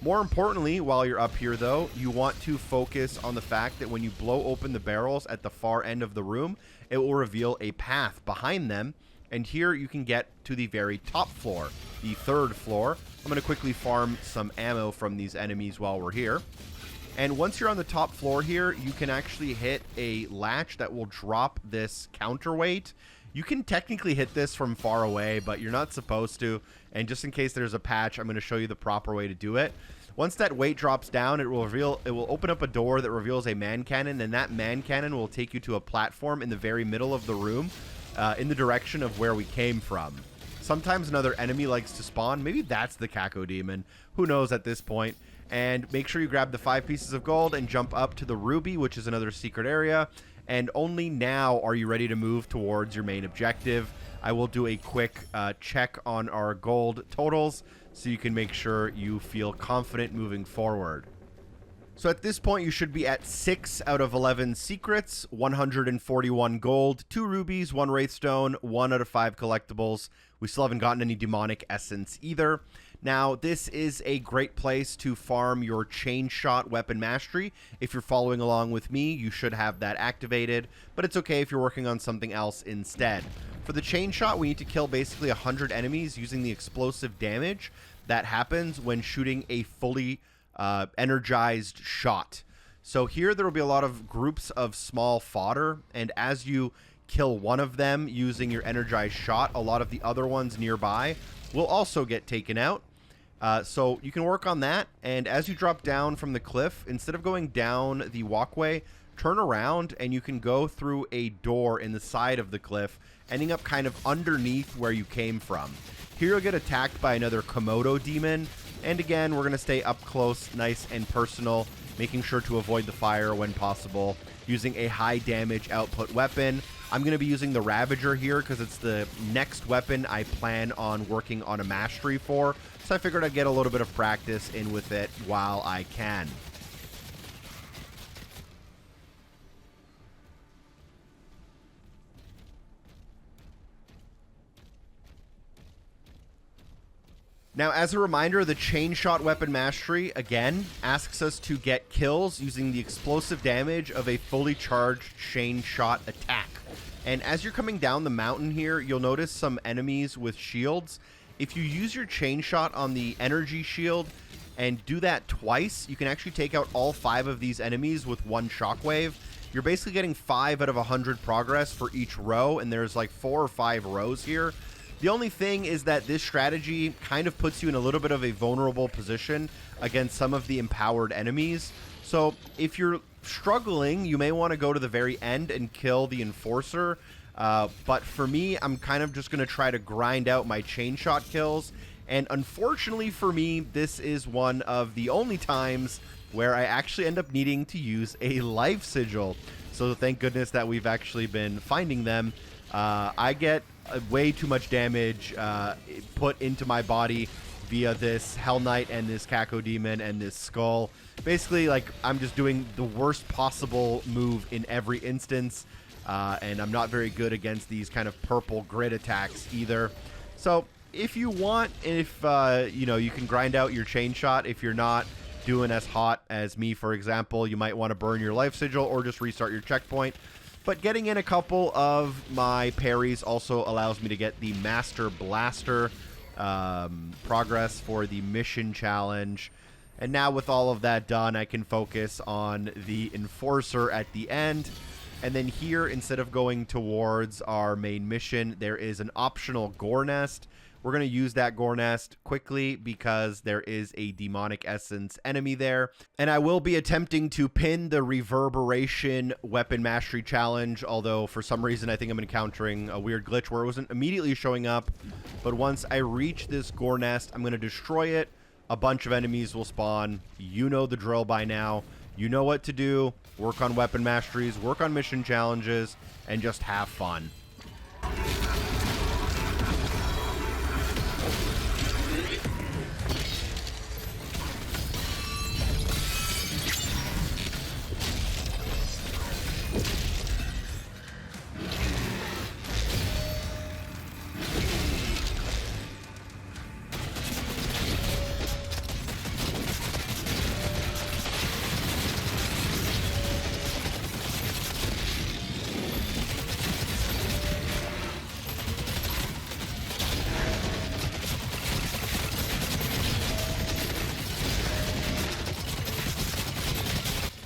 More importantly, while you're up here, though, you want to focus on the fact that when you blow open the barrels at the far end of the room, it will reveal a path behind them. And here you can get to the very top floor, the 3rd floor. I'm going to quickly farm some ammo from these enemies while we're here. And once you're on the top floor here, you can actually hit a latch that will drop this counterweight. You can technically hit this from far away, but you're not supposed to. And just in case there's a patch, I'm going to show you the proper way to do it. Once that weight drops down, it will open up a door that reveals a man cannon, and that man cannon will take you to a platform in the very middle of the room, in the direction of where we came from. Sometimes another enemy likes to spawn. Maybe that's the Caco Demon. Who knows at this point? And make sure you grab the 5 pieces of gold and jump up to the ruby, which is another secret area. And only now are you ready to move towards your main objective. I will do a quick check on our gold totals so you can make sure you feel confident moving forward. So at this point, you should be at 6 out of 11 secrets, 141 gold, 2 rubies, 1 wraithstone, 1 out of 5 collectibles. We still haven't gotten any demonic essence either. Now, this is a great place to farm your chain shot weapon mastery. If you're following along with me, you should have that activated, but it's okay if you're working on something else instead. For the chain shot, we need to kill basically 100 enemies using the explosive damage that happens when shooting a fully energized shot. So here there will be a lot of groups of small fodder, and as you kill one of them using your energized shot, a lot of the other ones nearby will also get taken out. So you can work on that, and as you drop down from the cliff, instead of going down the walkway, turn around and you can go through a door in the side of the cliff, ending up kind of underneath where you came from. Here you'll get attacked by another Komodo demon, and again, we're going to stay up close, nice and personal, making sure to avoid the fire when possible, using a high damage output weapon. I'm going to be using the Ravager here because it's the next weapon I plan on working on a mastery for, so I figured I'd get a little bit of practice in with it while I can. Now, as a reminder, the chain shot weapon mastery, again, asks us to get kills using the explosive damage of a fully charged chain shot attack. And as you're coming down the mountain here, you'll notice some enemies with shields. If you use your chain shot on the energy shield and do that twice, you can actually take out all 5 of these enemies with 1 shockwave. You're basically getting 5 out of 100 progress for each row, and there's like 4 or 5 rows here. The only thing is that this strategy kind of puts you in a little bit of a vulnerable position against some of the empowered enemies. So if you're struggling, you may want to go to the very end and kill the Enforcer. But for me, I'm kind of just going to try to grind out my chain shot kills. And unfortunately for me, this is one of the only times where I actually end up needing to use a life sigil. So thank goodness that we've actually been finding them. I get way too much damage put into my body via this Hell Knight and this Cacodemon and this Skull. Basically, like, I'm just doing the worst possible move in every instance, and I'm not very good against these kind of purple grid attacks either. So if you want, if you know, you can grind out your chain shot. If you're not doing as hot as me, for example, you might want to burn your life sigil or just restart your checkpoint. But getting in a couple of my parries also allows me to get the Master Blaster progress for the mission challenge. And now with all of that done, I can focus on the Enforcer at the end. And then here, instead of going towards our main mission, there is an optional Gore Nest. We're going to use that Gore Nest quickly because there is a Demonic Essence enemy there. And I will be attempting to pin the Reverberation Weapon Mastery Challenge, although for some reason I think I'm encountering a weird glitch where it wasn't immediately showing up. But once I reach this Gore Nest, I'm going to destroy it. A bunch of enemies will spawn. You know the drill by now. You know what to do. Work on weapon masteries, work on mission challenges, and just have fun.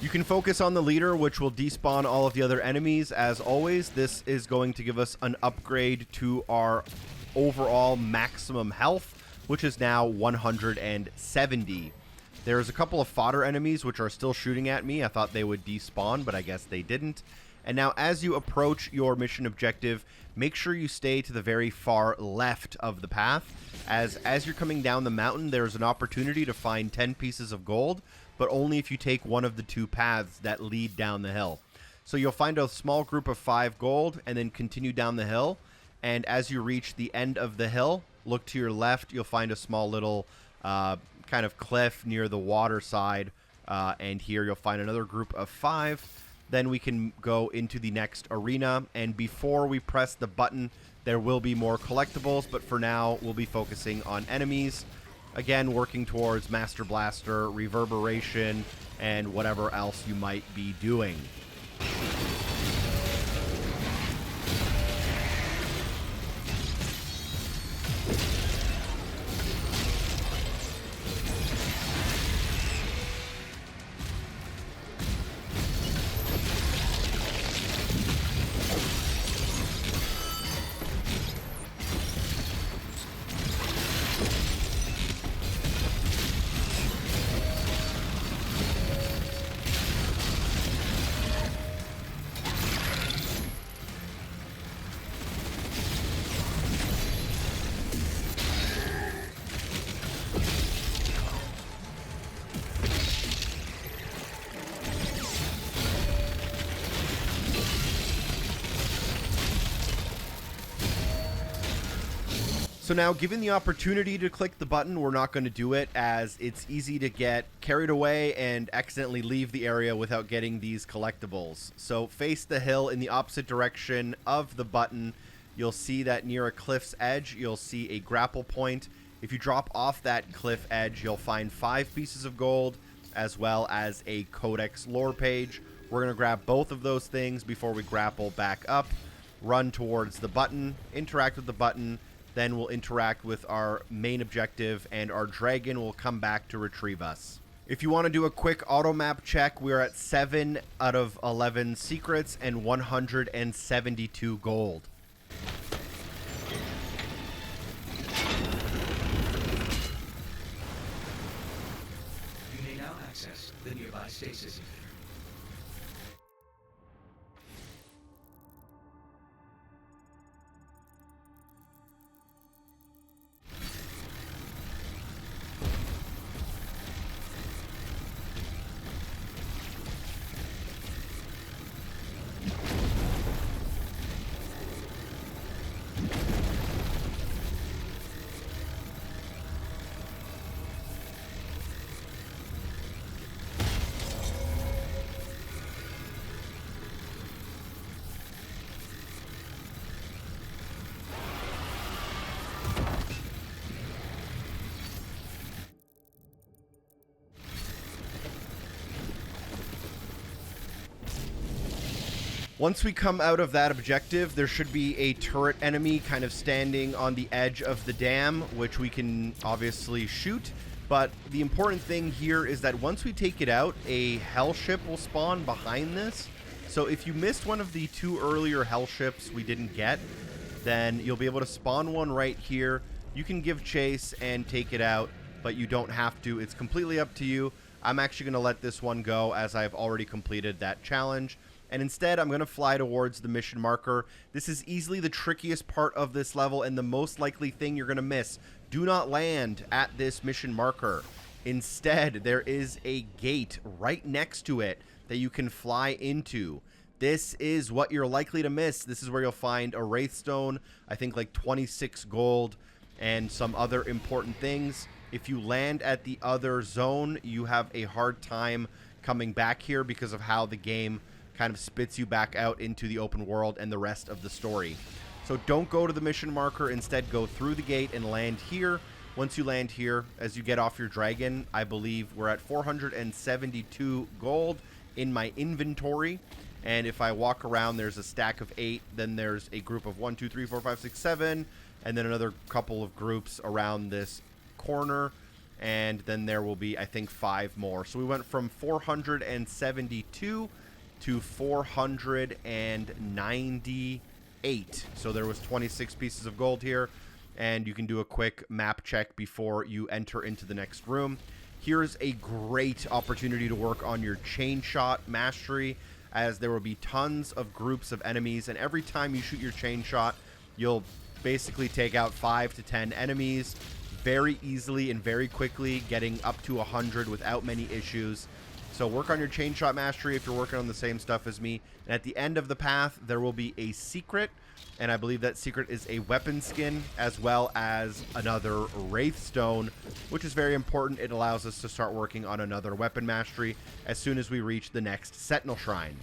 You can focus on the leader, which will despawn all of the other enemies. As always, this is going to give us an upgrade to our overall maximum health, which is now 170. There's a couple of fodder enemies which are still shooting at me. I thought they would despawn, but I guess they didn't. And now as you approach your mission objective, make sure you stay to the very far left of the path. As you're coming down the mountain, there's an opportunity to find 10 pieces of gold, but only if you take one of the two paths that lead down the hill. So you'll find a small group of 5 gold and then continue down the hill. And as you reach the end of the hill, look to your left, you'll find a small little kind of cliff near the water side. And here you'll find another group of 5. Then we can go into the next arena. And before we press the button, there will be more collectibles. But for now, we'll be focusing on enemies. Again, working towards Master Blaster, Reverberation, and whatever else you might be doing. So now, given the opportunity to click the button, we're not going to do it, as it's easy to get carried away and accidentally leave the area without getting these collectibles. So face the hill in the opposite direction of the button. You'll see that near a cliff's edge, you'll see a grapple point. If you drop off that cliff edge, you'll find 5 pieces of gold, as well as a Codex lore page. We're going to grab both of those things before we grapple back up, run towards the button, interact with the button. Then we'll interact with our main objective, and our dragon will come back to retrieve us. If you want to do a quick auto map check, we're at 7 out of 11 secrets and 172 gold. You may now access the nearby stasis. Once we come out of that objective, there should be a turret enemy kind of standing on the edge of the dam, which we can obviously shoot. But the important thing here is that once we take it out, a hell ship will spawn behind this. So if you missed one of the 2 earlier hell ships we didn't get, then you'll be able to spawn one right here. You can give chase and take it out, but you don't have to. It's completely up to you. I'm actually going to let this one go as I've already completed that challenge. And instead, I'm going to fly towards the mission marker. This is easily the trickiest part of this level and the most likely thing you're going to miss. Do not land at this mission marker. Instead, there is a gate right next to it that you can fly into. This is what you're likely to miss. This is where you'll find a Wraithstone, I think like 26 gold, and some other important things. If you land at the other zone, you have a hard time coming back here because of how the game kind of spits you back out into the open world and the rest of the story. So don't go to the mission marker. Instead, go through the gate and land here. Once you land here, as you get off your dragon, I believe we're at 472 gold in my inventory. And if I walk around, there's a stack of 8. Then there's a group of 1, 2, 3, 4, 5, 6, 7. And then another couple of groups around this corner. And then there will be, I think, 5 more. So we went from 472 to 498. So there was 26 pieces of gold here. And you can do a quick map check before you enter into the next room. Here's a great opportunity to work on your chain shot mastery, as there will be tons of groups of enemies, and every time you shoot your chain shot, you'll basically take out 5 to 10 enemies very easily and very quickly, getting up to 100 without many issues. So work on your chain shot mastery if you're working on the same stuff as me. And at the end of the path, there will be a secret, and I believe that secret is a weapon skin, as well as another Wraithstone, which is very important. It allows us to start working on another weapon mastery as soon as we reach the next Sentinel Shrine.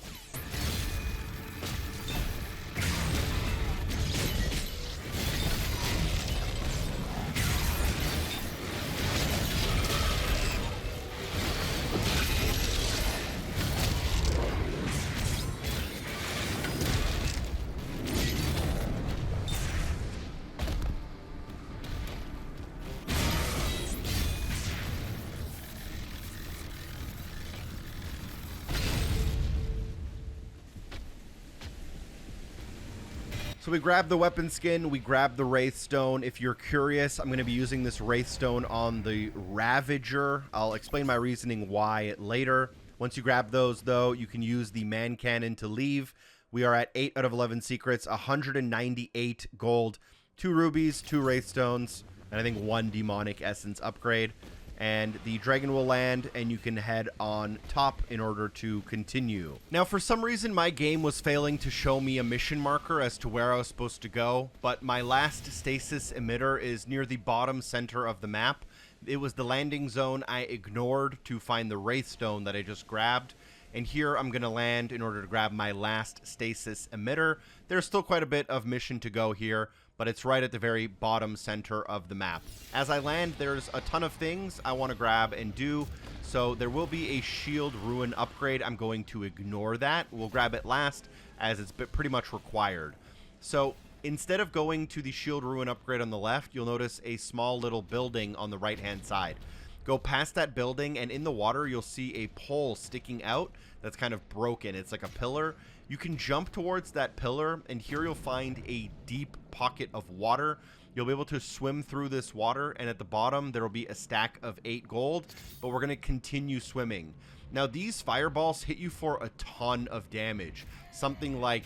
So we grab the weapon skin, we grab the Wraithstone. If you're curious, I'm going to be using this Wraithstone on the Ravager. I'll explain my reasoning why later. Once you grab those, though, you can use the man cannon to leave. We are at 8 out of 11 secrets, 198 gold, 2 rubies, 2 Wraithstones, and I think 1 demonic essence upgrade. And the dragon will land, and you can head on top in order to continue. Now, for some reason, my game was failing to show me a mission marker as to where I was supposed to go, but my last stasis emitter is near the bottom center of the map. It was the landing zone I ignored to find the Wraithstone that I just grabbed. And here I'm going to land in order to grab my last stasis emitter. There's still quite a bit of mission to go here, but it's right at the very bottom center of the map. As I land, there's a ton of things I want to grab and do. So there will be a shield ruin upgrade. I'm going to ignore that. We'll grab it last, as it's pretty much required. So instead of going to the shield ruin upgrade on the left, you'll notice a small little building on the right-hand side. Go past that building, and in the water, you'll see a pole sticking out that's kind of broken. It's like a pillar. You can jump towards that pillar, and here you'll find a deep pocket of water. You'll be able to swim through this water, and at the bottom, there will be a stack of 8 gold, but we're going to continue swimming. Now, these fireballs hit you for a ton of damage, something like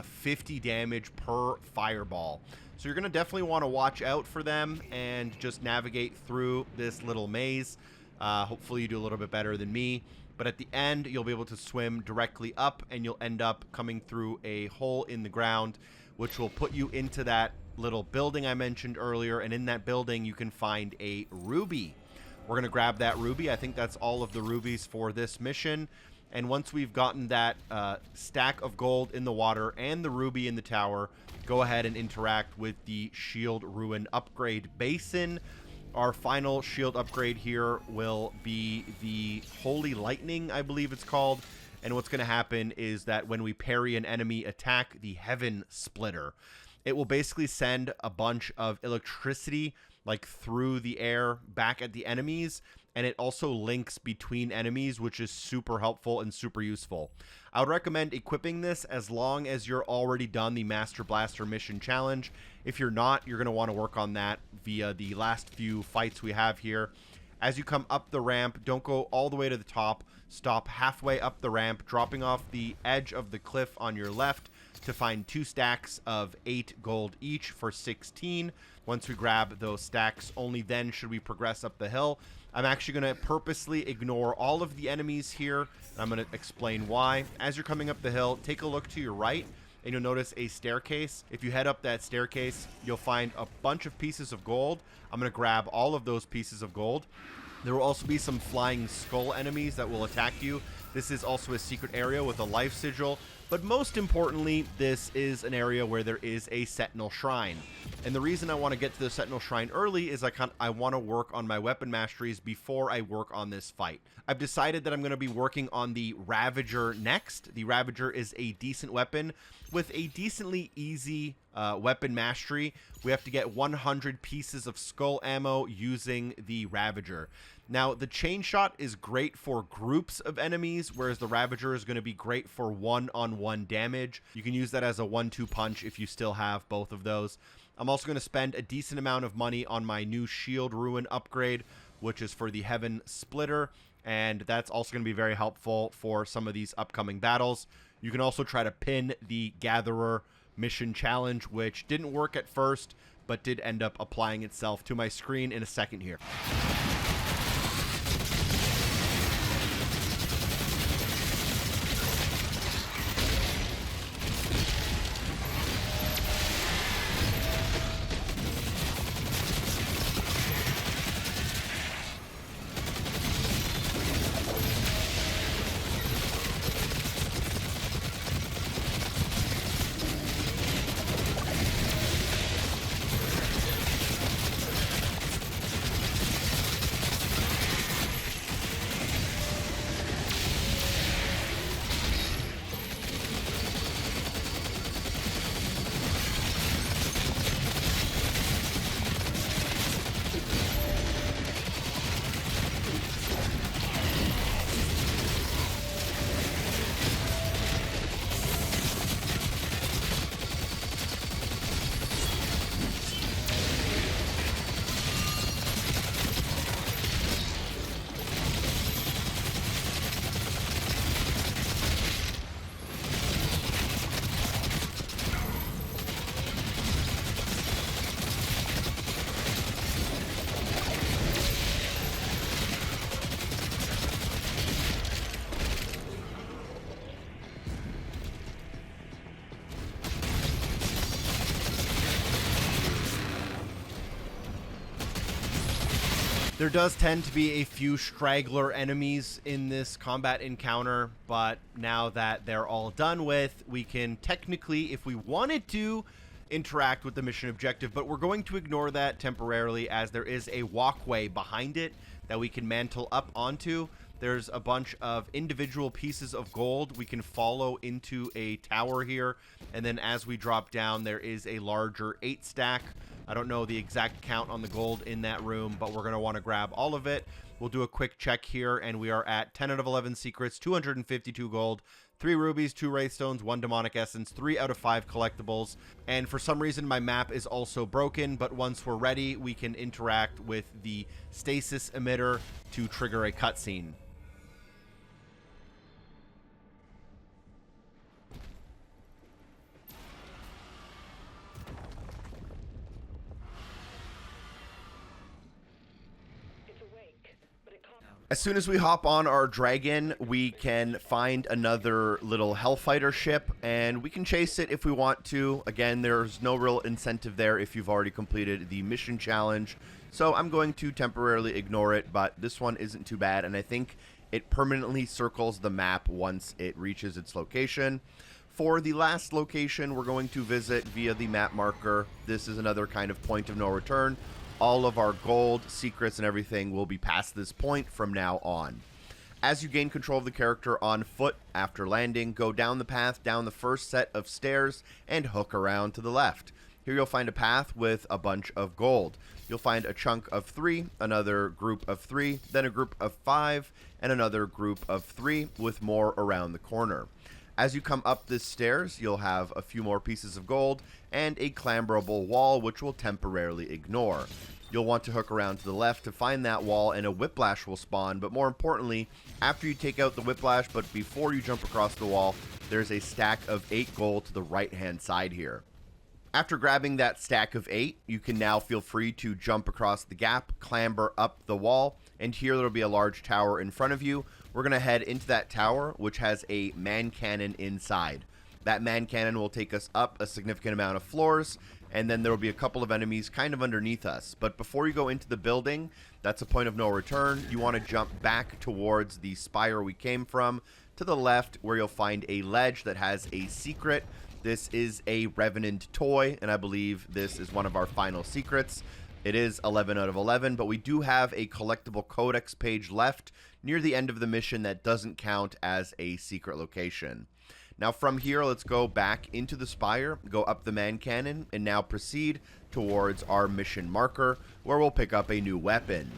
50 damage per fireball. So you're going to definitely want to watch out for them and just navigate through this little maze. Hopefully you do a little bit better than me. But at the end, you'll be able to swim directly up, and you'll end up coming through a hole in the ground, which will put you into that little building I mentioned earlier. And in that building, you can find a ruby. We're going to grab that ruby. I think that's all of the rubies for this mission. And once we've gotten that stack of gold in the water and the ruby in the tower, go ahead and interact with the shield ruin upgrade basin. Our final shield upgrade here will be the Holy Lightning, I believe it's called. And what's going to happen is that when we parry an enemy attack, the Heaven Splitter, it will basically send a bunch of electricity like through the air back at the enemies, and it also links between enemies, which is super helpful and super useful. I would recommend equipping this as long as you're already done the Master Blaster mission challenge. If you're not, you're going to want to work on that via the last few fights we have here. As you come up the ramp, don't go all the way to the top. Stop halfway up the ramp, dropping off the edge of the cliff on your left to find 2 stacks of 8 gold each for 16. Once we grab those stacks, only then should we progress up the hill. I'm actually going to purposely ignore all of the enemies here. I'm going to explain why. As you're coming up the hill, take a look to your right, and you'll notice a staircase. If you head up that staircase, you'll find a bunch of pieces of gold. I'm going to grab all of those pieces of gold. There will also be some flying skull enemies that will attack you. This is also a secret area with a life sigil. But most importantly, this is an area where there is a Sentinel Shrine. And the reason I want to get to the Sentinel Shrine early is I want to work on my weapon masteries before I work on this fight. I've decided that I'm going to be working on the Ravager next. The Ravager is a decent weapon with a decently easy weapon mastery. We have to get 100 pieces of skull ammo using the Ravager. Now, the chain shot is great for groups of enemies, whereas the Ravager is going to be great for one-on-one damage. You can use that as a 1-2 punch if you still have both of those. I'm also going to spend a decent amount of money on my new shield ruin upgrade, which is for the Heaven Splitter, and that's also going to be very helpful for some of these upcoming battles. You can also try to pin the Gatherer mission challenge, which didn't work at first, but did end up applying itself to my screen in a second here. There does tend to be a few straggler enemies in this combat encounter, but now that they're all done with, we can technically, if we wanted to, interact with the mission objective, but we're going to ignore that temporarily as there is a walkway behind it that we can mantle up onto. There's a bunch of individual pieces of gold we can follow into a tower here, and then as we drop down, there is a larger 8 stack. I don't know the exact count on the gold in that room, but we're going to want to grab all of it. We'll do a quick check here, and we are at 10 out of 11 secrets, 252 gold, 3 rubies, 2 Wraithstones, 1 demonic essence, 3 out of 5 collectibles. And for some reason, my map is also broken, but once we're ready, we can interact with the stasis emitter to trigger a cutscene. As soon as we hop on our dragon, we can find another little Hellfighter ship, and we can chase it if we want to. Again, there's no real incentive there if you've already completed the mission challenge, so I'm going to temporarily ignore it, but this one isn't too bad, and I think it permanently circles the map once it reaches its location. For the last location we're going to visit via the map marker, this is another kind of point of no return. All of our gold, secrets, and everything will be past this point from now on. As you gain control of the character on foot after landing, go down the path down the first set of stairs and hook around to the left. Here you'll find a path with a bunch of gold. You'll find a chunk of 3, another group of 3, then a group of 5, and another group of 3 with more around the corner. As you come up the stairs, you'll have a few more pieces of gold and a clamberable wall, which we'll temporarily ignore. You'll want to hook around to the left to find that wall, and a whiplash will spawn, but more importantly, after you take out the whiplash, but before you jump across the wall, there's a stack of 8 gold to the right-hand side here. After grabbing that stack of 8, you can now feel free to jump across the gap, clamber up the wall, and here there'll be a large tower in front of you. We're going to head into that tower, which has a man cannon inside. That man cannon will take us up a significant amount of floors, and then there will be a couple of enemies kind of underneath us. But before you go into the building, that's a point of no return. You want to jump back towards the spire we came from, to the left, where you'll find a ledge that has a secret. This is a Revenant toy, and I believe this is one of our final secrets. It is 11 out of 11, but we do have a collectible Codex page left near the end of the mission that doesn't count as a secret location. Now from here, let's go back into the spire, go up the man cannon, and now proceed towards our mission marker, where we'll pick up a new weapon.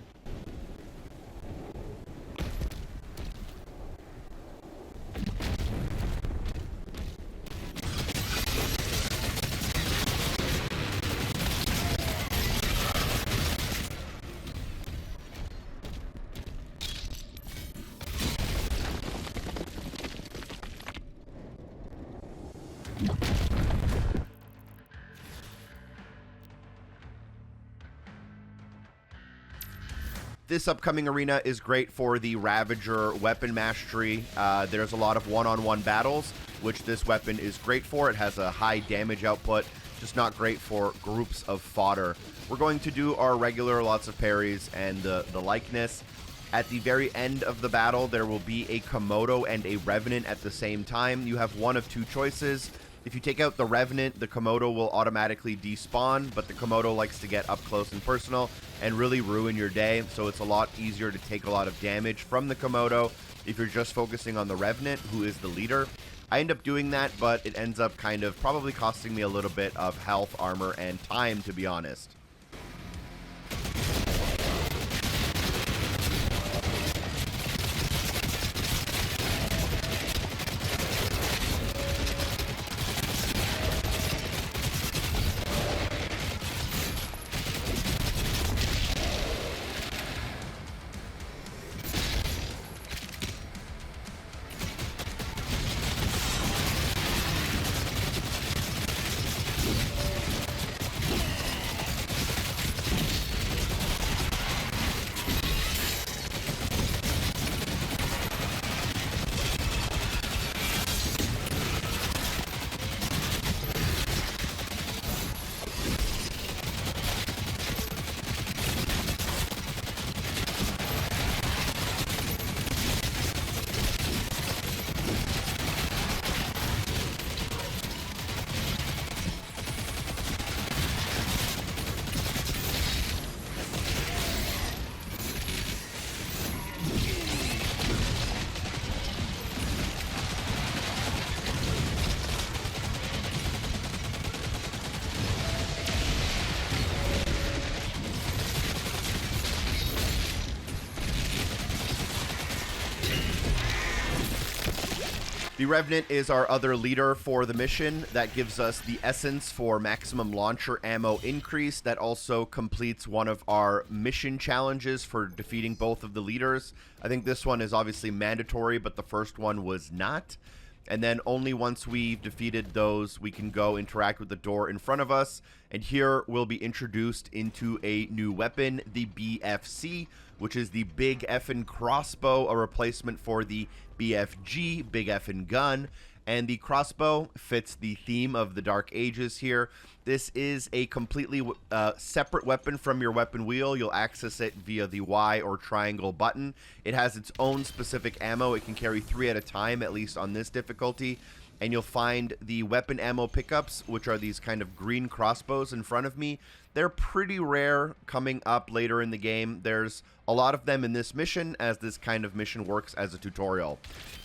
This upcoming arena is great for the Ravager weapon mastery. There's a lot of one-on-one battles, which this weapon is great for. It has a high damage output, just not great for groups of fodder. We're going to do our regular lots of parries and the likeness. At the very end of the battle, there will be a Komodo and a Revenant at the same time. You have one of two choices. If you take out the Revenant, the Komodo will automatically despawn, but the Komodo likes to get up close and personal and really ruin your day, so it's a lot easier to take a lot of damage from the Komodo if you're just focusing on the Revenant, who is the leader. I end up doing that, but it ends up kind of probably costing me a little bit of health, armor, and time, to be honest. The Revenant is our other leader for the mission. That gives us the essence for maximum launcher ammo increase. That also completes one of our mission challenges for defeating both of the leaders. I think this one is obviously mandatory, but the first one was not. And then only once we've defeated those, we can go interact with the door in front of us. And here we'll be introduced into a new weapon, the BFC, which is the Big Effin' Crossbow, a replacement for the BFG, Big Effin' Gun. And the crossbow fits the theme of the Dark Ages here. This is a completely separate weapon from your weapon wheel. You'll access it via the Y or triangle button. It has its own specific ammo. It can carry 3 at a time, at least on this difficulty. and you'll find the weapon ammo pickups, which are these kind of green crossbows in front of me. They're pretty rare coming up later in the game. There's a lot of them in this mission, as this kind of mission works as a tutorial.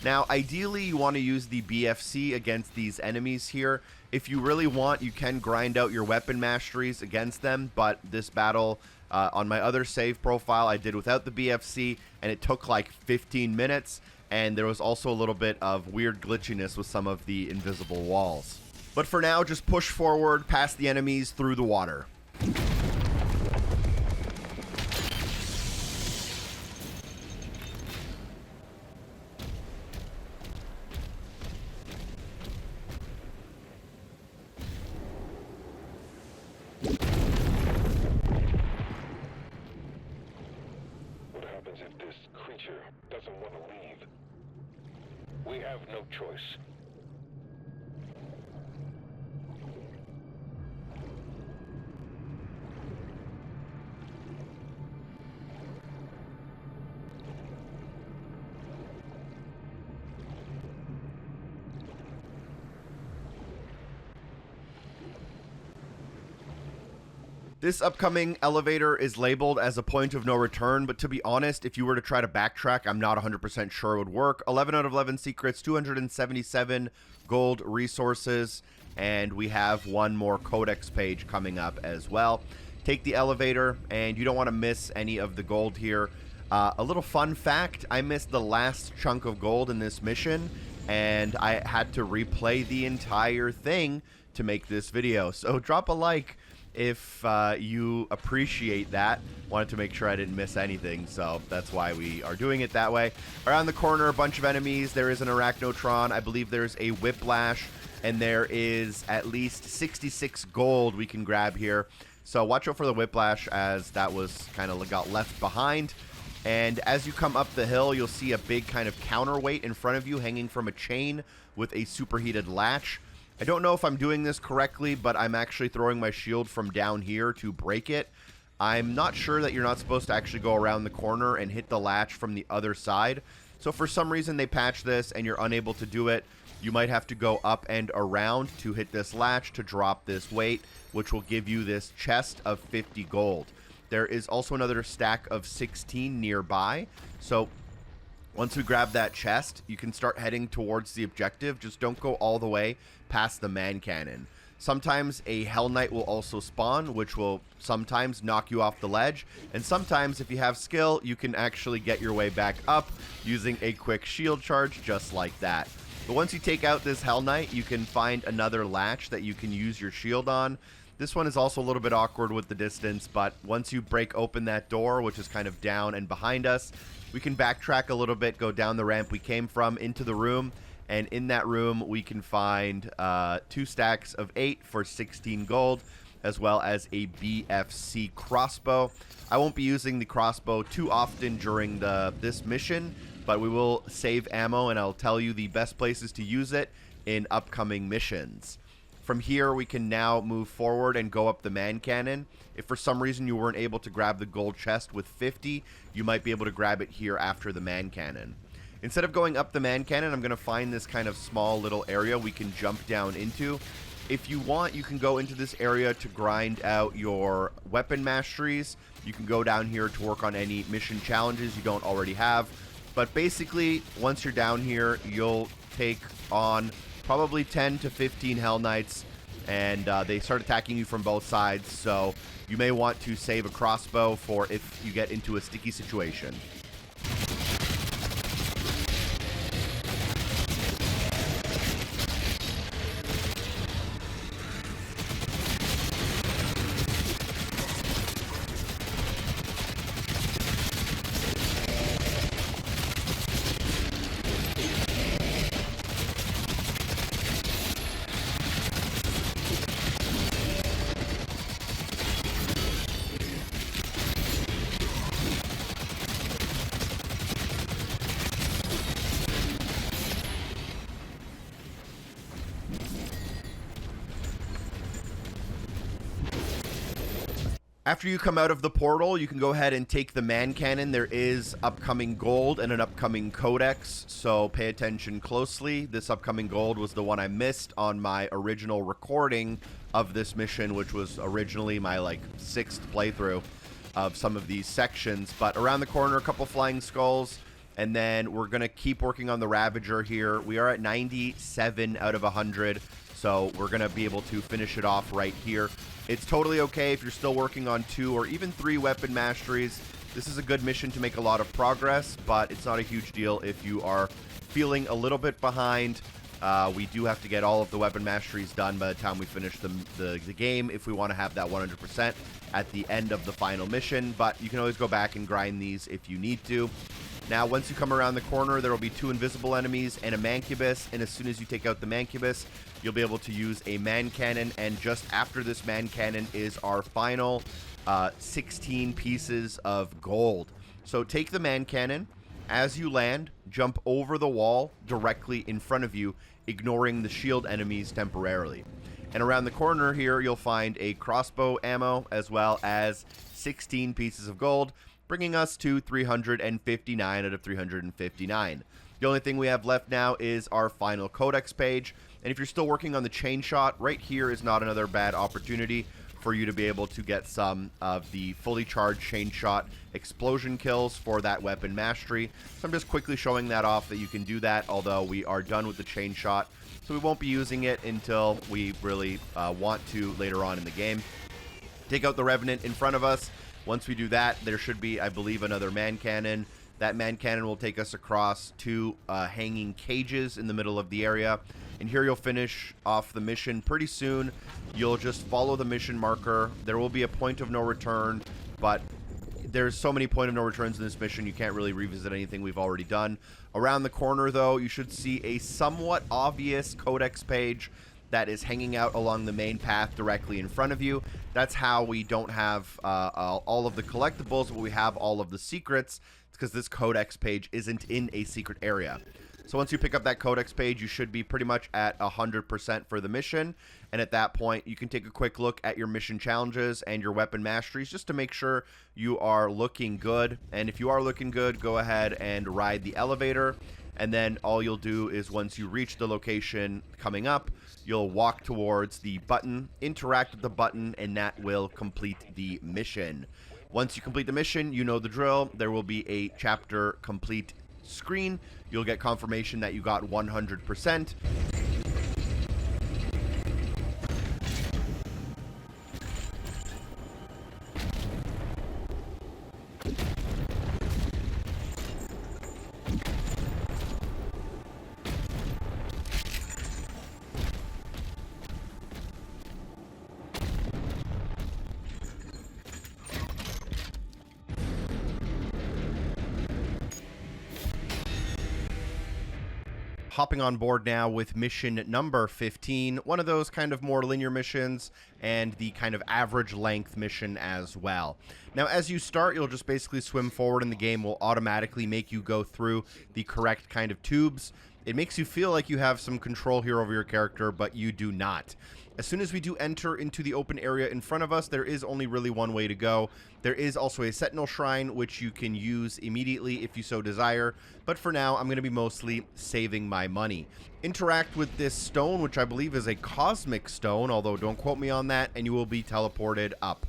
Now, ideally, you want to use the BFC against these enemies here. If you really want, you can grind out your weapon masteries against them, but this battle on my other save profile I did without the BFC, and it took like 15 minutes, and there was also a little bit of weird glitchiness with some of the invisible walls. But for now, just push forward past the enemies through the water. What happens if this creature doesn't want to leave? We have no choice. This upcoming elevator is labeled as a point of no return, but to be honest, if you were to try to backtrack, I'm not 100% sure it would work. 11 out of 11 secrets, 277 gold resources, and we have one more Codex page coming up as well. Take the elevator, and you don't want to miss any of the gold here. A little fun fact, I missed the last chunk of gold in this mission, and I had to replay the entire thing to make this video. So drop a like if you appreciate that. Wanted to make sure I didn't miss anything, so that's why we are doing it that way. Around the corner, a bunch of enemies. There is an Arachnotron. I believe there's a Whiplash, and there is at least 66 gold we can grab here. So watch out for the Whiplash, as that was kind of got left behind. And as you come up the hill, you'll see a big kind of counterweight in front of you hanging from a chain with a superheated latch. I don't know if I'm doing this correctly, but I'm actually throwing my shield from down here to break it. I'm not sure that you're not supposed to actually go around the corner and hit the latch from the other side. So for some reason they patched this and you're unable to do it. You might have to go up and around to hit this latch to drop this weight, which will give you this chest of 50 gold. There is also another stack of 16 nearby. So once we grab that chest, you can start heading towards the objective. Just don't go all the way past the man cannon. Sometimes a Hell Knight will also spawn, which will sometimes knock you off the ledge. And sometimes, if you have skill, you can actually get your way back up using a quick shield charge just like that. But once you take out this Hell Knight, you can find another latch that you can use your shield on. This one is also a little bit awkward with the distance, but once you break open that door, which is kind of down and behind us, we can backtrack a little bit, go down the ramp we came from into the room, and in that room we can find 2 stacks of 8 for 16 gold, as well as a BFC crossbow. I won't be using the crossbow too often during this mission, but we will save ammo, and I'll tell you the best places to use it in upcoming missions. From here, we can now move forward and go up the man cannon. If for some reason you weren't able to grab the gold chest with 50, you might be able to grab it here after the man cannon. Instead of going up the man cannon, I'm going to find this kind of small little area we can jump down into. If you want, you can go into this area to grind out your weapon masteries. You can go down here to work on any mission challenges you don't already have. But basically, once you're down here, you'll take on probably 10 to 15 Hell Knights, and they start attacking you from both sides, so you may want to save a crossbow for if you get into a sticky situation. After you come out of the portal, you can go ahead and take the man cannon. There is upcoming gold and an upcoming codex, so pay attention closely. This upcoming gold was the one I missed on my original recording of this mission, which was originally my like 6th playthrough of some of these sections. But around the corner, a couple flying skulls, and then we're going to keep working on the Ravager here. We are at 97 out of 100, so we're going to be able to finish it off right here. It's totally okay if you're still working on 2 or even 3 weapon masteries. This is a good mission to make a lot of progress, but it's not a huge deal if you are feeling a little bit behind. We do have to get all of the weapon masteries done by the time we finish the game if we want to have that 100% at the end of the final mission, but you can always go back and grind these if you need to. Now, once you come around the corner, there will be 2 invisible enemies and a mancubus, and as soon as you take out the mancubus, you'll be able to use a man cannon, and just after this man cannon is our final 16 pieces of gold. So take the man cannon. As you land, jump over the wall directly in front of you, ignoring the shield enemies temporarily. And around the corner here, you'll find a crossbow ammo as well as 16 pieces of gold, bringing us to 359 out of 359. The only thing we have left now is our final codex page. And if you're still working on the chain shot, right here is not another bad opportunity for you to be able to get some of the fully charged chain shot explosion kills for that weapon mastery. So I'm just quickly showing that off that you can do that, although we are done with the chain shot. So we won't be using it until we really want to later on in the game. Take out the Revenant in front of us. Once we do that, there should be, I believe, another man cannon. That man cannon will take us across 2 hanging cages in the middle of the area. And here you'll finish off the mission pretty soon. You'll just follow the mission marker. There will be a point of no return, but there's so many point of no returns in this mission, you can't really revisit anything we've already done. Around the corner, though, you should see a somewhat obvious codex page that is hanging out along the main path directly in front of you. That's how we don't have all of the collectibles, but we have all of the secrets. It's because this codex page isn't in a secret area. So once you pick up that codex page, you should be pretty much at 100% for the mission. And at that point, you can take a quick look at your mission challenges and your weapon masteries just to make sure you are looking good. And if you are looking good, go ahead and ride the elevator. And then all you'll do is once you reach the location coming up, you'll walk towards the button, interact with the button, and that will complete the mission. Once you complete the mission, you know the drill. There will be a chapter complete screen. You'll get confirmation that you got 100%. Hopping on board now with mission number 15, one of those kind of more linear missions and the kind of average length mission as well. Now, as you start, you'll just basically swim forward and the game will automatically make you go through the correct kind of tubes. It makes you feel like you have some control here over your character, but you do not. As soon as we do enter into the open area in front of us, there is only really one way to go. There is also a Sentinel Shrine, which you can use immediately if you so desire, but for now, I'm going to be mostly saving my money. Interact with this stone, which I believe is a cosmic stone, although don't quote me on that, and you will be teleported up.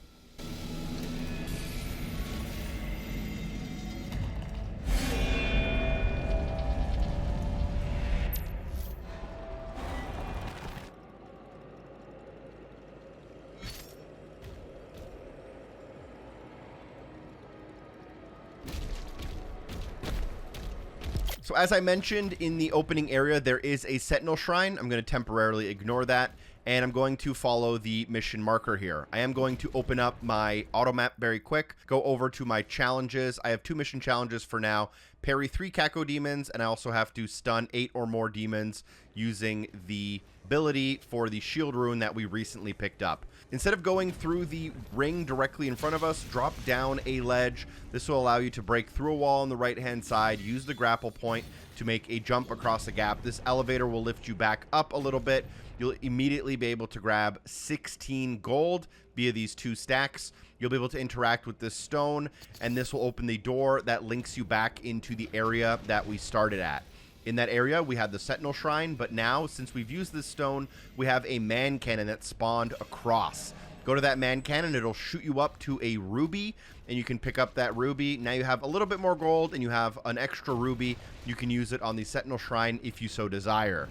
So as I mentioned in the opening area, there is a Sentinel Shrine. I'm going to temporarily ignore that, and I'm going to follow the mission marker here. I am going to open up my auto map very quick, go over to my challenges. I have 2 mission challenges for now. Parry 3 Caco demons, and I also have to stun 8 or more demons using the ability for the shield rune that we recently picked up. Instead of going through the ring directly in front of us, drop down a ledge. This will allow you to break through a wall on the right-hand side, use the grapple point to make a jump across the gap. This elevator will lift you back up a little bit. You'll immediately be able to grab 16 gold via these 2 stacks. You'll be able to interact with this stone, and this will open the door that links you back into the area that we started at. In that area, we had the Sentinel Shrine, but now, since we've used this stone, we have a man cannon that spawned across. Go to that man cannon, it'll shoot you up to a ruby, and you can pick up that ruby. Now you have a little bit more gold, and you have an extra ruby. You can use it on the Sentinel Shrine if you so desire.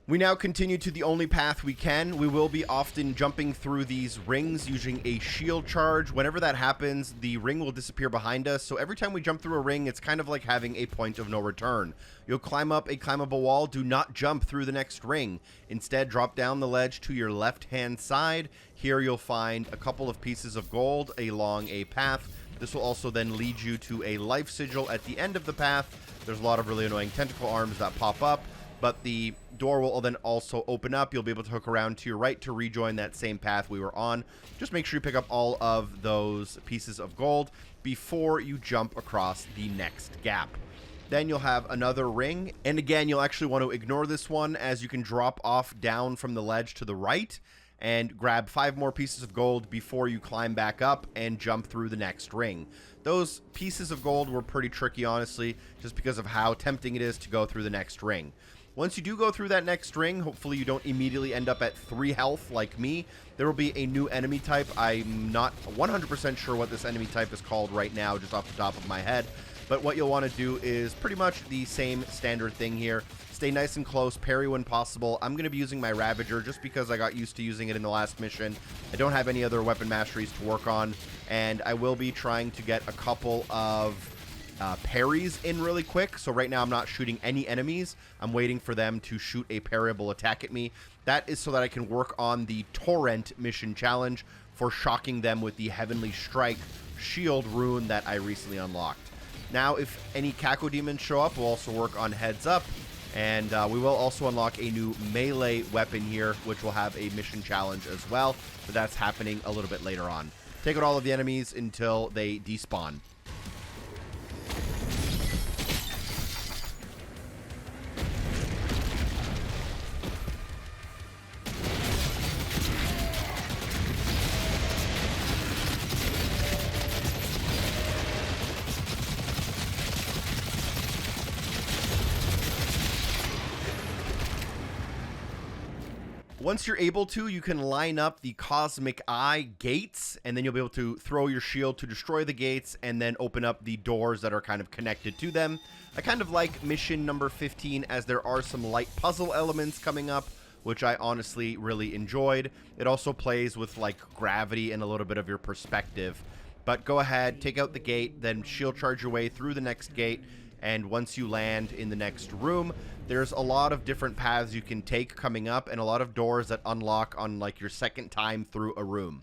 We now continue to the only path we can. We will be often jumping through these rings using a shield charge. Whenever that happens, the ring will disappear behind us. So every time we jump through a ring, it's kind of like having a point of no return. You'll climb up a climbable wall. Do not jump through the next ring. Instead, drop down the ledge to your left-hand side. Here you'll find a couple of pieces of gold along a path. This will also then lead you to a life sigil at the end of the path. There's a lot of really annoying tentacle arms that pop up, but the door will then also open up. You'll be able to hook around to your right to rejoin that same path we were on. Just make sure you pick up all of those pieces of gold before you jump across the next gap. Then you'll have another ring, and again, you'll actually want to ignore this one, as you can drop off down from the ledge to the right and grab 5 more pieces of gold before you climb back up and jump through the next ring. Those pieces of gold were pretty tricky, honestly, just because of how tempting it is to go through the next ring. Once you do go through that next ring, hopefully you don't immediately end up at 3 health like me. There will be a new enemy type. I'm not 100% sure what this enemy type is called right now, just off the top of my head. But what you'll want to do is pretty much the same standard thing here. Stay nice and close, parry when possible. I'm going to be using my Ravager just because I got used to using it in the last mission. I don't have any other weapon masteries to work on, and I will be trying to get a couple of parries in really quick. So right now I'm not shooting any enemies. I'm waiting for them to shoot a parryable attack at me. That is so that I can work on the Torrent mission challenge for shocking them with the Heavenly Strike shield rune that I recently unlocked. Now, if any Caco demons show up, we'll also work on Heads Up, and we will also unlock a new melee weapon here, which will have a mission challenge as well, but that's happening a little bit later on. Take out all of the enemies until they despawn. Once you're able to, you can line up the Cosmic Eye gates, and then you'll be able to throw your shield to destroy the gates and then open up the doors that are kind of connected to them. I kind of like mission number 15 as there are some light puzzle elements coming up, which I honestly really enjoyed. It also plays with like gravity and a little bit of your perspective. But go ahead, take out the gate, then shield charge your way through the next gate, and once you land in the next room, there's a lot of different paths you can take coming up and a lot of doors that unlock on like your second time through a room.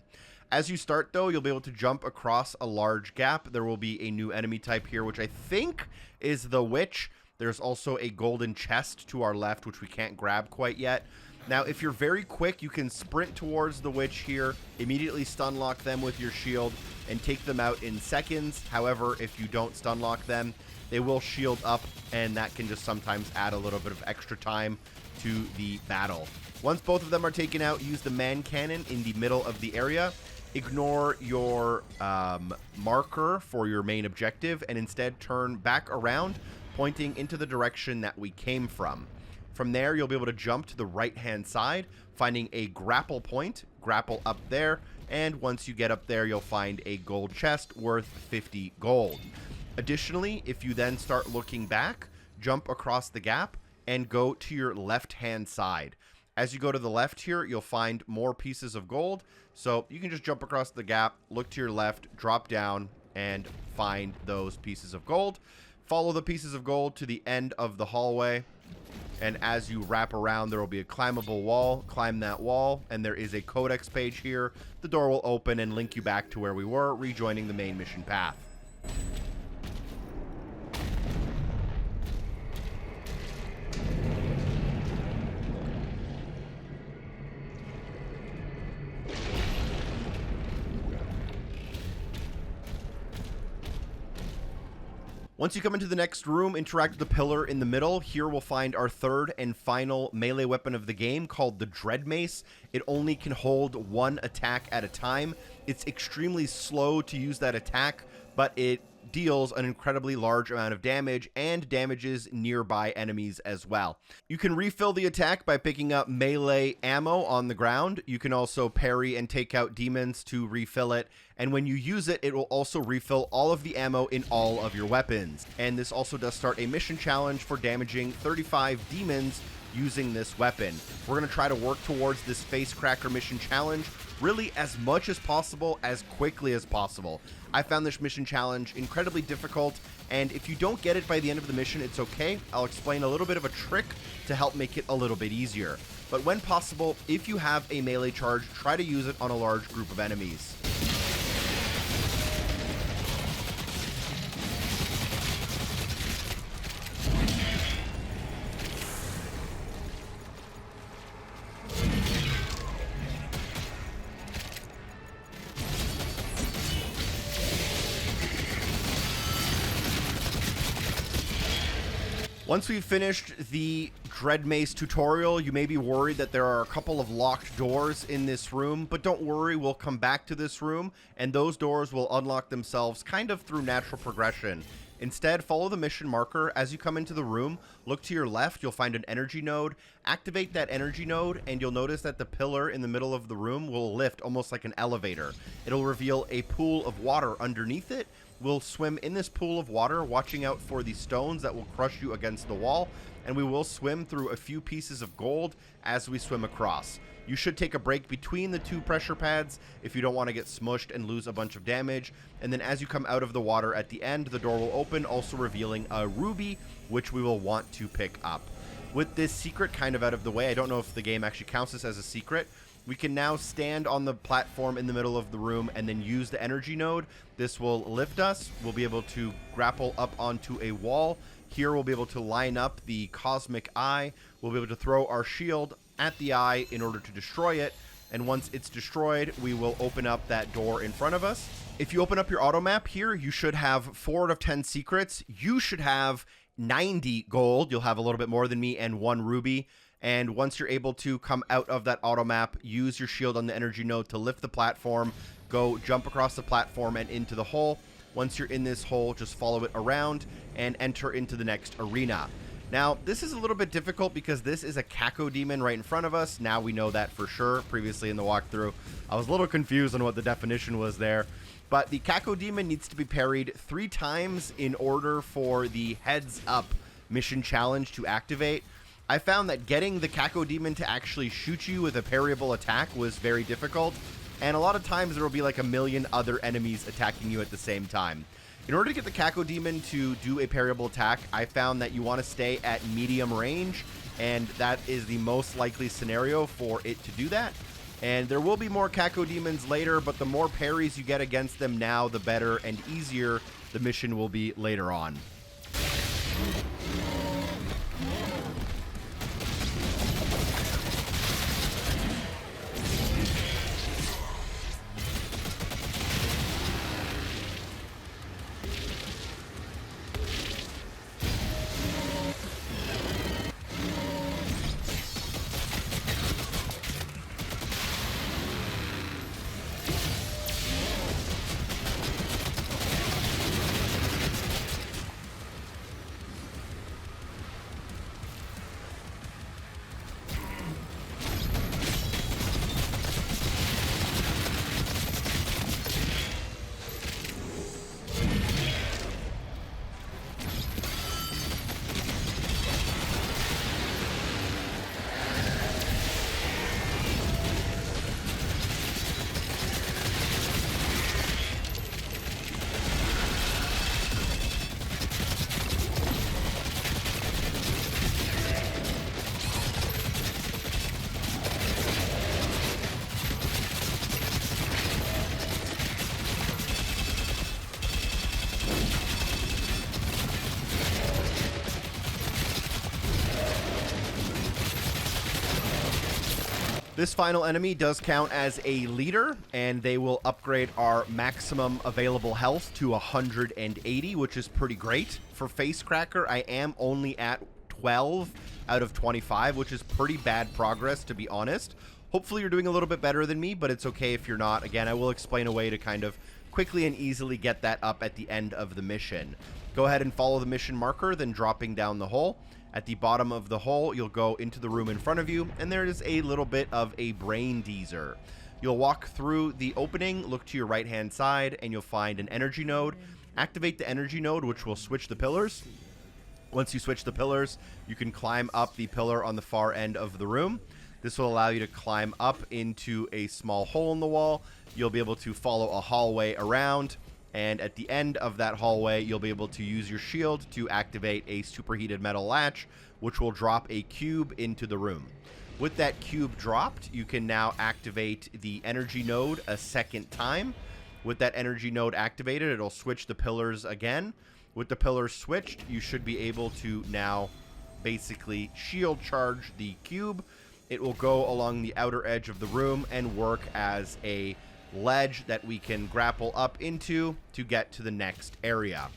As you start though, you'll be able to jump across a large gap. There will be a new enemy type here, which I think is the Witch. There's also a golden chest to our left, which we can't grab quite yet. Now, if you're very quick, you can sprint towards the Witch here, immediately stun lock them with your shield, and take them out in seconds. However, if you don't stun lock them, they will shield up, and that can just sometimes add a little bit of extra time to the battle. Once both of them are taken out, use the man cannon in the middle of the area. Ignore your marker for your main objective, and instead turn back around, pointing into the direction that we came from. From there, you'll be able to jump to the right-hand side, finding a grapple point, grapple up there, and once you get up there, you'll find a gold chest worth 50 gold. Additionally, if you then start looking back, jump across the gap and go to your left-hand side. As you go to the left here, you'll find more pieces of gold. So you can just jump across the gap, look to your left, drop down, and find those pieces of gold. Follow the pieces of gold to the end of the hallway, and as you wrap around, there will be a climbable wall. Climb that wall, and there is a Codex page here. The door will open and link you back to where we were, rejoining the main mission path. Once you come into the next room, interact with the pillar in the middle. Here we'll find our third and final melee weapon of the game, called the Dread Mace. It only can hold one attack at a time. It's extremely slow to use that attack, but it deals an incredibly large amount of damage and damages nearby enemies as well. You can refill the attack by picking up melee ammo on the ground. You can also parry and take out demons to refill it, and when you use it, it will also refill all of the ammo in all of your weapons. And this also does start a mission challenge for damaging 35 demons using this weapon. We're going to try to work towards this face cracker mission challenge really as much as possible, as quickly as possible. I found this mission challenge incredibly difficult, and if you don't get it by the end of the mission, it's okay. I'll explain a little bit of a trick to help make it a little bit easier. But when possible, if you have a melee charge, try to use it on a large group of enemies. Once we've finished the Dread Mace tutorial, you may be worried that there are a couple of locked doors in this room, but don't worry, we'll come back to this room, and those doors will unlock themselves kind of through natural progression. Instead, follow the mission marker. As you come into the room, look to your left, you'll find an energy node. Activate that energy node, and you'll notice that the pillar in the middle of the room will lift almost like an elevator. It'll reveal a pool of water underneath it. We'll swim in this pool of water, watching out for the stones that will crush you against the wall, and we will swim through a few pieces of gold as we swim across. You should take a break between the two pressure pads if you don't want to get smushed and lose a bunch of damage. And then as you come out of the water at the end, the door will open, also revealing a ruby, which we will want to pick up. With this secret kind of out of the way, I don't know if the game actually counts this as a secret. We can now stand on the platform in the middle of the room and then use the energy node. This will lift us. We'll be able to grapple up onto a wall. Here we'll be able to line up the cosmic eye. We'll be able to throw our shield at the eye in order to destroy it. And once it's destroyed, we will open up that door in front of us. If you open up your auto map here, you should have 4 out of 10 secrets. You should have 90 gold. You'll have a little bit more than me, and 1 ruby. And once you're able to come out of that auto map, use your shield on the energy node to lift the platform, go jump across the platform and into the hole. Once you're in this hole, just follow it around and enter into the next arena. Now, this is a little bit difficult because this is a Cacodemon right in front of us. Now we know that for sure. Previously in the walkthrough, I was a little confused on what the definition was there. But the Cacodemon needs to be parried 3 times in order for the Heads Up mission challenge to activate. I found that getting the Cacodemon to actually shoot you with a parryable attack was very difficult, and a lot of times there will be like a million other enemies attacking you at the same time. In order to get the Cacodemon to do a parryable attack, I found that you want to stay at medium range, and that is the most likely scenario for it to do that. And there will be more Cacodemons later, but the more parries you get against them now, the better and easier the mission will be later on. This final enemy does count as a leader, and they will upgrade our maximum available health to 180, which is pretty great. For Facecracker, I am only at 12 out of 25, which is pretty bad progress, to be honest. Hopefully you're doing a little bit better than me, but it's okay if you're not. Again, I will explain a way to kind of quickly and easily get that up at the end of the mission. Go ahead and follow the mission marker, then dropping down the hole. At the bottom of the hole, you'll go into the room in front of you, and there is a little bit of a brain teaser. You'll walk through the opening, look to your right-hand side, and you'll find an energy node. Activate the energy node, which will switch the pillars. Once you switch the pillars, you can climb up the pillar on the far end of the room. This will allow you to climb up into a small hole in the wall. You'll be able to follow a hallway around, and at the end of that hallway, you'll be able to use your shield to activate a superheated metal latch, which will drop a cube into the room. With that cube dropped, you can now activate the energy node a second time. With that energy node activated, it'll switch the pillars again. With the pillars switched, you should be able to now basically shield charge the cube. It will go along the outer edge of the room and work as a ledge that we can grapple up into to get to the next area.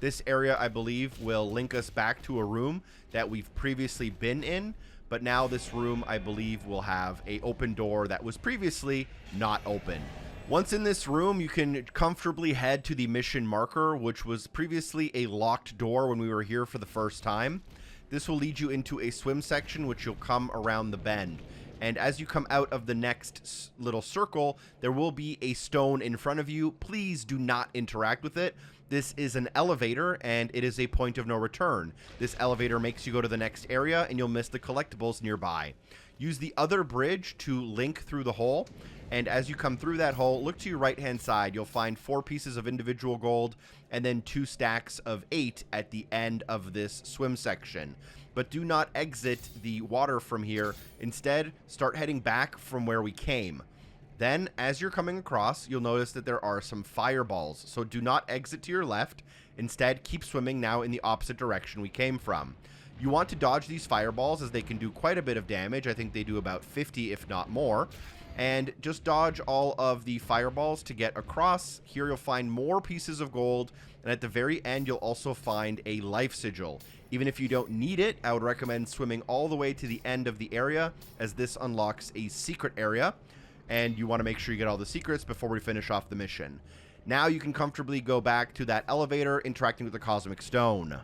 This area, I believe, will link us back to a room that we've previously been in, but now this room, I believe, will have an open door that was previously not open. Once in this room, you can comfortably head to the mission marker, which was previously a locked door when we were here for the first time. This will lead you into a swim section, which you'll come around the bend. And as you come out of the next little circle, there will be a stone in front of you. Please do not interact with it. This is an elevator, and it is a point of no return. This elevator makes you go to the next area, and you'll miss the collectibles nearby. Use the other bridge to link through the hole. And as you come through that hole, look to your right-hand side. You'll find 4 pieces of individual gold and then 2 stacks of 8 at the end of this swim section. But do not exit the water from here. Instead, start heading back from where we came. Then, as you're coming across, you'll notice that there are some fireballs. So do not exit to your left. Instead, keep swimming now in the opposite direction we came from. You want to dodge these fireballs as they can do quite a bit of damage. I think they do about 50, if not more. And just dodge all of the fireballs to get across. Here you'll find more pieces of gold, and at the very end you'll also find a life sigil. Even if you don't need it, I would recommend swimming all the way to the end of the area, as this unlocks a secret area, and you want to make sure you get all the secrets before we finish off the mission. Now you can comfortably go back to that elevator, interacting with the Cosmic Stone.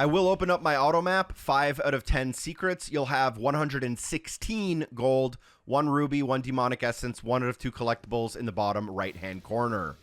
I will open up my auto map. 5 out of 10 secrets. You'll have 116 gold, 1 ruby, 1 demonic essence, 1 out of 2 collectibles in the bottom right-hand corner.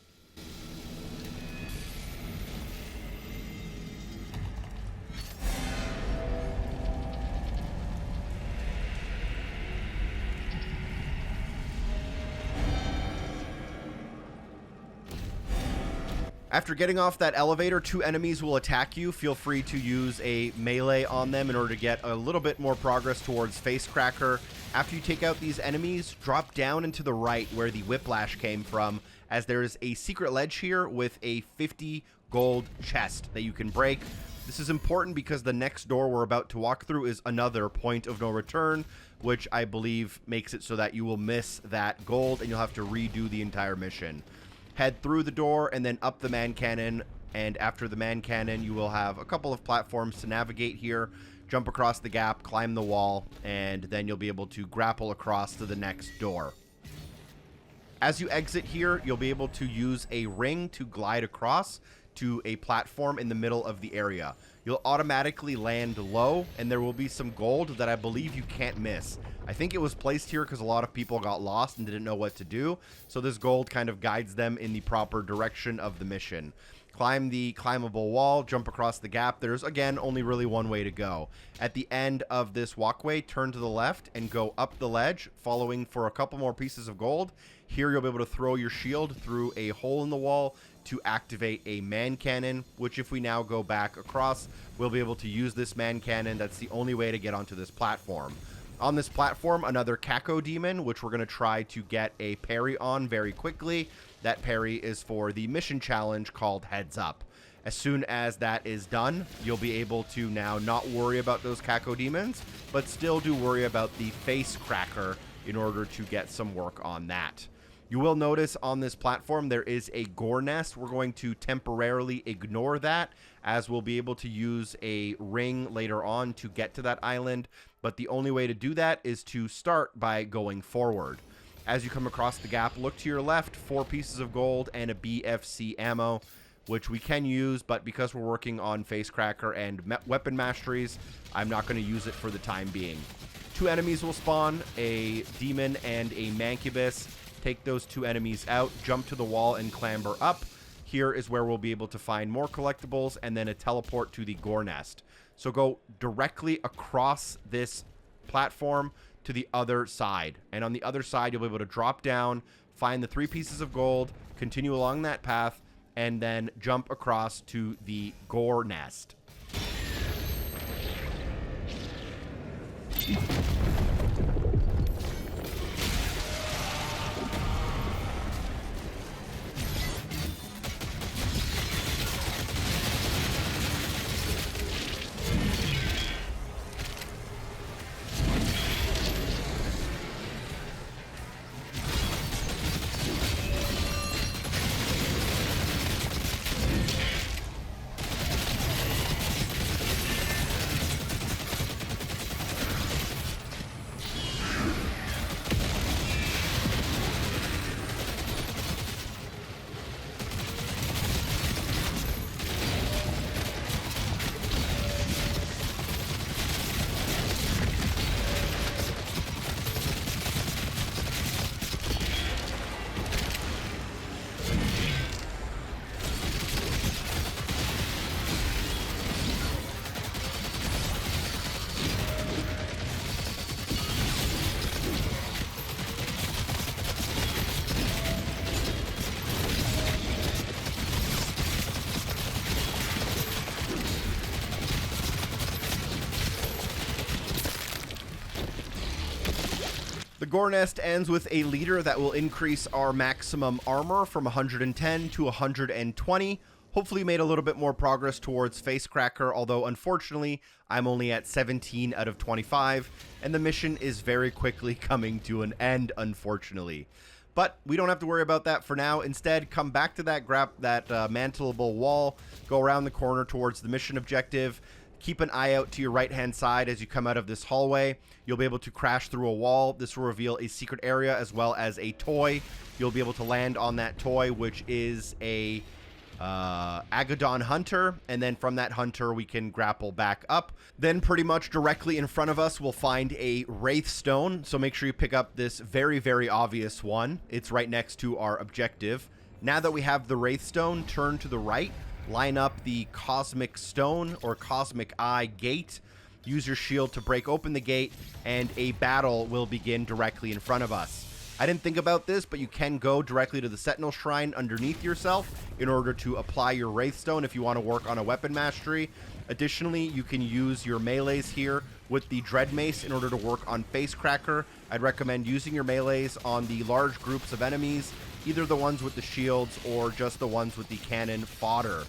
After getting off that elevator, 2 enemies will attack you. Feel free to use a melee on them in order to get a little bit more progress towards Facecracker. After you take out these enemies, drop down into the right where the whiplash came from, as there is a secret ledge here with a 50 gold chest that you can break. This is important because the next door we're about to walk through is another point of no return, which I believe makes it so that you will miss that gold and you'll have to redo the entire mission. Head through the door and then up the man cannon, and after the man cannon you will have a couple of platforms to navigate here. Jump across the gap, climb the wall, and then you'll be able to grapple across to the next door. As you exit here, you'll be able to use a ring to glide across to a platform in the middle of the area. you'll automatically land low, and there will be some gold that I believe you can't miss. I think it was placed here because a lot of people got lost and didn't know what to do, so this gold kind of guides them in the proper direction of the mission. Climb the climbable wall, jump across the gap. There's, again, only really one way to go. At the end of this walkway, turn to the left and go up the ledge, following for a couple more pieces of gold. Here you'll be able to throw your shield through a hole in the wall to activate a man cannon, which if we now go back across, we'll be able to use this man cannon. That's the only way to get onto this platform. On this platform, another Caco demon, which we're going to try to get a parry on very quickly. That parry is for the mission challenge called Heads Up. As soon as that is done, you'll be able to now not worry about those Caco demons, but still do worry about the face cracker in order to get some work on that. You will notice on this platform there is a gore nest. We're going to temporarily ignore that, as we'll be able to use a ring later on to get to that island, but the only way to do that is to start by going forward. As you come across the gap, look to your left, 4 pieces of gold and a BFC ammo, which we can use, but because we're working on face cracker and weapon masteries, I'm not going to use it for the time being. 2 enemies will spawn, a demon and a mancubus. Take those 2 enemies out, jump to the wall and clamber up. Here is where we'll be able to find more collectibles and then a teleport to the gore nest. So go directly across this platform to the other side. And on the other side, you'll be able to drop down, find the 3 pieces of gold, continue along that path, and then jump across to the gore nest. The gore nest ends with a leader that will increase our maximum armor from 110 to 120. Hopefully made a little bit more progress towards face cracker, although unfortunately I'm only at 17 out of 25, and the mission is very quickly coming to an end, unfortunately. But we don't have to worry about that for now. Instead, come back to that mantleable wall, go around the corner towards the mission objective. Keep an eye out to your right-hand side as you come out of this hallway. You'll be able to crash through a wall. This will reveal a secret area as well as a toy. You'll be able to land on that toy, which is a Agadon Hunter, and then from that Hunter we can grapple back up. Then pretty much directly in front of us we'll find a Wraithstone, so make sure you pick up this very, very obvious one. It's right next to our objective. Now that we have the Wraithstone, turn to the right. Line up the Cosmic Stone or Cosmic Eye gate. Use your shield to break open the gate, and a battle will begin directly in front of us. I didn't think about this, but you can go directly to the Sentinel Shrine underneath yourself in order to apply your Wraithstone if you want to work on a weapon mastery. Additionally, you can use your melees here with the Dread Mace in order to work on Face Cracker. I'd recommend using your melees on the large groups of enemies, either the ones with the shields or just the ones with the cannon fodder.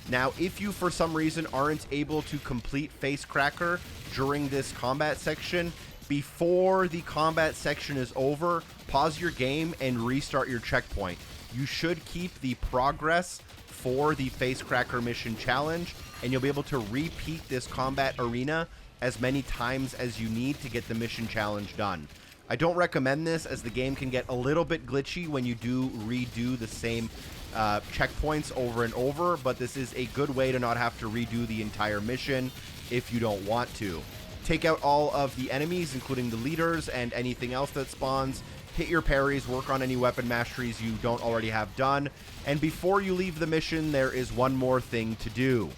Now, if you for some reason aren't able to complete Face Cracker during this combat section, before the combat section is over, pause your game and restart your checkpoint. You should keep the progress for the Face Cracker mission challenge, and you'll be able to repeat this combat arena as many times as you need to get the mission challenge done. I don't recommend this, as the game can get a little bit glitchy when you do redo the same checkpoints over and over, but this is a good way to not have to redo the entire mission if you don't want to. Take out all of the enemies, including the leaders and anything else that spawns. Hit your parries, work on any weapon masteries you don't already have done. And before you leave the mission, there is one more thing to do.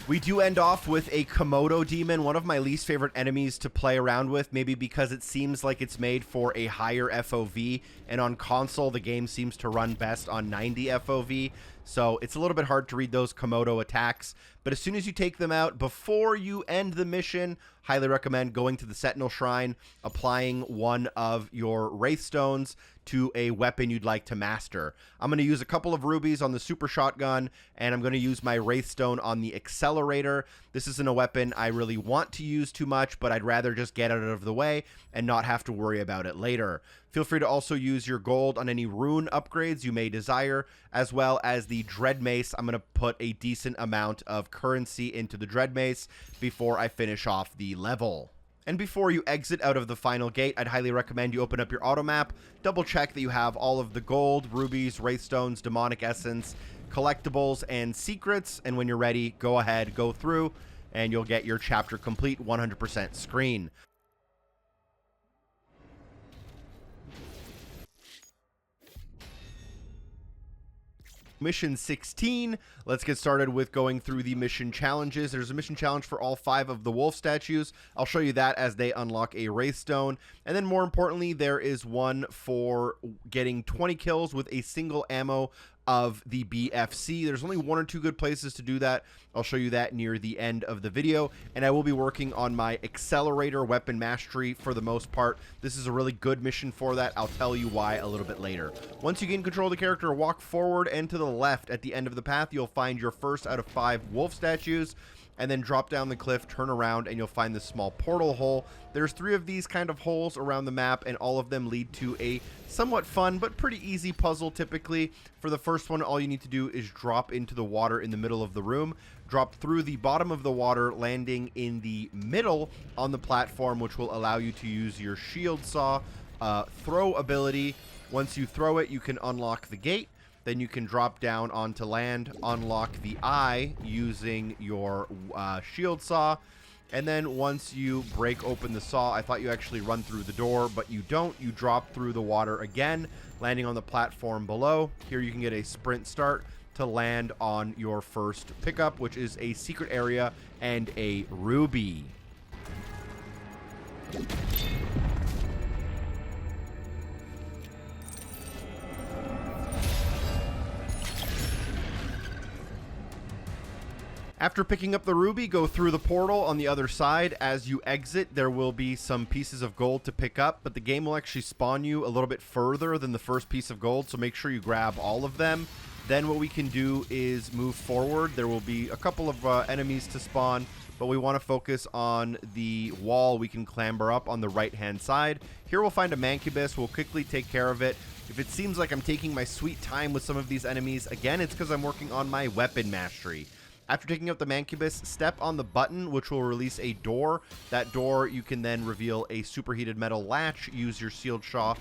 We do end off with a Komodo demon, one of my least favorite enemies to play around with, maybe because it seems like it's made for a higher FOV, and on console the game seems to run best on 90 FOV, so it's a little bit hard to read those Komodo attacks. But as soon as you take them out, before you end the mission, highly recommend going to the Sentinel Shrine, applying one of your Wraithstones to a weapon you'd like to master. I'm going to use a couple of rubies on the super shotgun, and I'm going to use my Wraithstone on the accelerator. This isn't a weapon I really want to use too much, but I'd rather just get it out of the way and not have to worry about it later. Feel free to also use your gold on any rune upgrades you may desire, as well as the Dread Mace. I'm going to put a decent amount of currency into the Dread Mace before I finish off the level. And before you exit out of the final gate, I'd highly recommend you open up your auto map, double check that you have all of the gold, rubies, wraithstones, demonic essence, collectibles, and secrets, and when you're ready, go ahead, go through, and you'll get your chapter complete 100% screen. Mission 16. Let's get started with going through the mission challenges. There's a mission challenge for all 5 of the wolf statues. I'll show you that as they unlock a Wraithstone. And then more importantly, there is one for getting 20 kills with a single ammo of the BFC. There's only 1 or 2 good places to do that. I'll show you that near the end of the video, and I will be working on my accelerator weapon mastery for the most part. This is a really good mission for that. I'll tell you why a little bit later. Once you gain control of the character, walk forward and to the left. At the end of the path, you'll find your first out of 5 wolf statues, and then drop down the cliff, turn around, and you'll find this small portal hole. There's 3 of these kind of holes around the map, and all of them lead to a somewhat fun but pretty easy puzzle typically. For the first one, all you need to do is drop into the water in the middle of the room, drop through the bottom of the water, landing in the middle on the platform, which will allow you to use your shield saw throw ability. Once you throw it, you can unlock the gate. Then you can drop down onto land, unlock the eye using your shield saw. And then once you break open the saw, I thought you actually run through the door, but you don't. You drop through the water again, landing on the platform below. Here you can get a sprint start to land on your first pickup, which is a secret area and a ruby. After picking up the ruby, go through the portal on the other side. As you exit, there will be some pieces of gold to pick up, but the game will actually spawn you a little bit further than the first piece of gold, so make sure you grab all of them. Then what we can do is move forward. There will be a couple of enemies to spawn, but we want to focus on the wall we can clamber up on the right-hand side. Here we'll find a mancubus. We'll quickly take care of it. If it seems like I'm taking my sweet time with some of these enemies, again, it's because I'm working on my weapon mastery. After taking out the mancubus, step on the button, which will release a door. That door, you can then reveal a superheated metal latch. Use your shield saw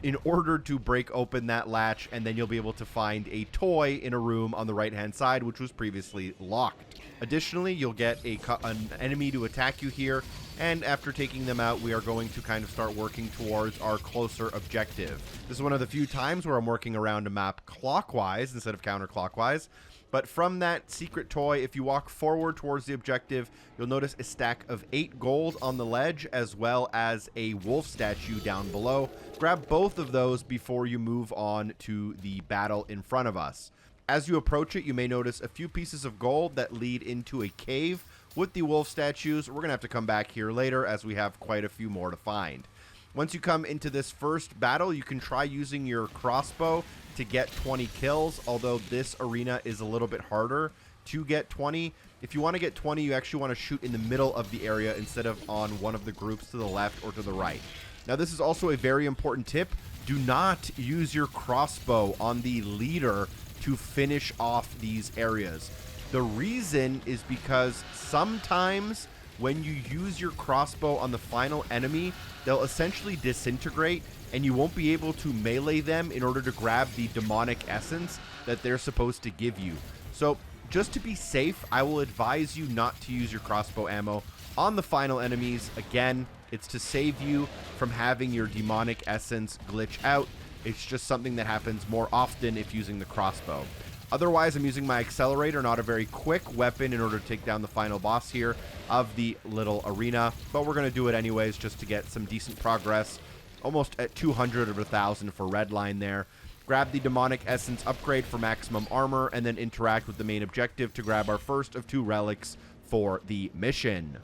in order to break open that latch, and then you'll be able to find a toy in a room on the right-hand side, which was previously locked. Additionally, you'll get an enemy to attack you here, and after taking them out, we are going to kind of start working towards our closer objective. This is one of the few times where I'm working around a map clockwise instead of counterclockwise. But from that secret toy, if you walk forward towards the objective, you'll notice a stack of 8 gold on the ledge, as well as a wolf statue down below. Grab both of those before you move on to the battle in front of us. As you approach it, you may notice a few pieces of gold that lead into a cave with the wolf statues. We're going to have to come back here later as we have quite a few more to find. Once you come into this first battle, you can try using your crossbow to get 20 kills, although this arena is a little bit harder to get 20. If you want to get 20, you actually want to shoot in the middle of the area instead of on one of the groups to the left or to the right. Now, this is also a very important tip. Do not use your crossbow on the leader to finish off these areas. The reason is because sometimes when you use your crossbow on the final enemy, they'll essentially disintegrate and you won't be able to melee them in order to grab the demonic essence that they're supposed to give you. So just to be safe, I will advise you not to use your crossbow ammo on the final enemies. Again, it's to save you from having your demonic essence glitch out. It's just something that happens more often if using the crossbow. Otherwise, I'm using my accelerator, not a very quick weapon, in order to take down the final boss here of the little arena. But we're going to do it anyways just to get some decent progress. Almost at 200 of 1,000 for red line there. Grab the demonic essence upgrade for maximum armor, and then interact with the main objective to grab our first of 2 relics for the mission.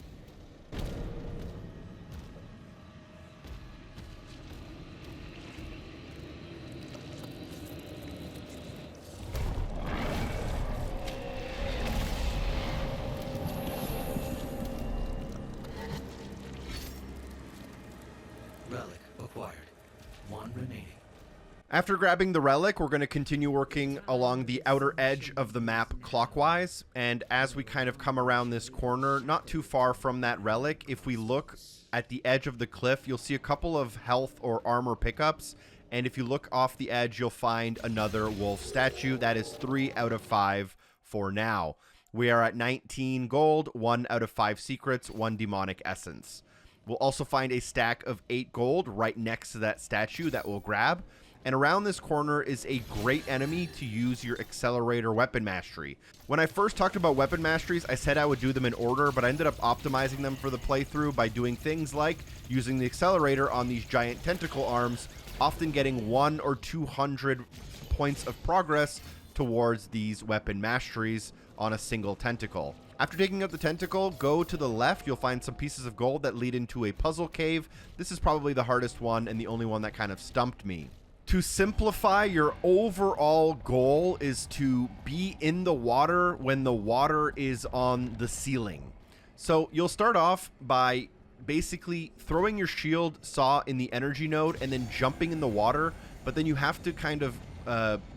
Relic acquired. 1 remaining. After grabbing the relic, we're going to continue working along the outer edge of the map clockwise, and as we kind of come around this corner, not too far from that relic, if we look at the edge of the cliff, you'll see a couple of health or armor pickups, and if you look off the edge, you'll find another wolf statue. That is 3 out of 5 for now. We are at 19 gold, 1 out of 5 secrets, 1 demonic essence. We'll also find a stack of 8 gold right next to that statue that we'll grab. And around this corner is a great enemy to use your accelerator weapon mastery. When I first talked about weapon masteries, I said I would do them in order, but I ended up optimizing them for the playthrough by doing things like using the accelerator on these giant tentacle arms, often getting 100 or 200 points of progress towards these weapon masteries on a single tentacle. After taking out the tentacle, go to the left. You'll find some pieces of gold that lead into a puzzle cave. This is probably the hardest one and the only one that kind of stumped me. To simplify, your overall goal is to be in the water when the water is on the ceiling. So you'll start off by basically throwing your shield saw in the energy node and then jumping in the water, but then you have to kind of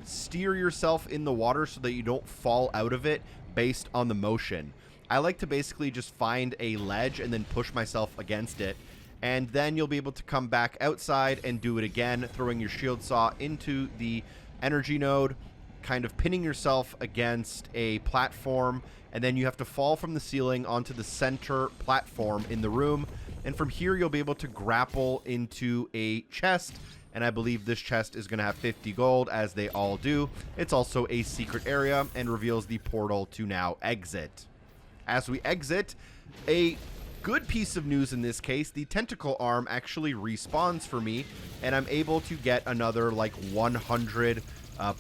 steer yourself in the water so that you don't fall out of it based on the motion. I like to basically just find a ledge and then push myself against it. And then you'll be able to come back outside and do it again, throwing your shield saw into the energy node, kind of pinning yourself against a platform, and then you have to fall from the ceiling onto the center platform in the room. And from here, you'll be able to grapple into a chest, and I believe this chest is going to have 50 gold, as they all do. It's also a secret area and reveals the portal to now exit. As we exit, a good piece of news in this case, the tentacle arm actually respawns for me, and I'm able to get another like 100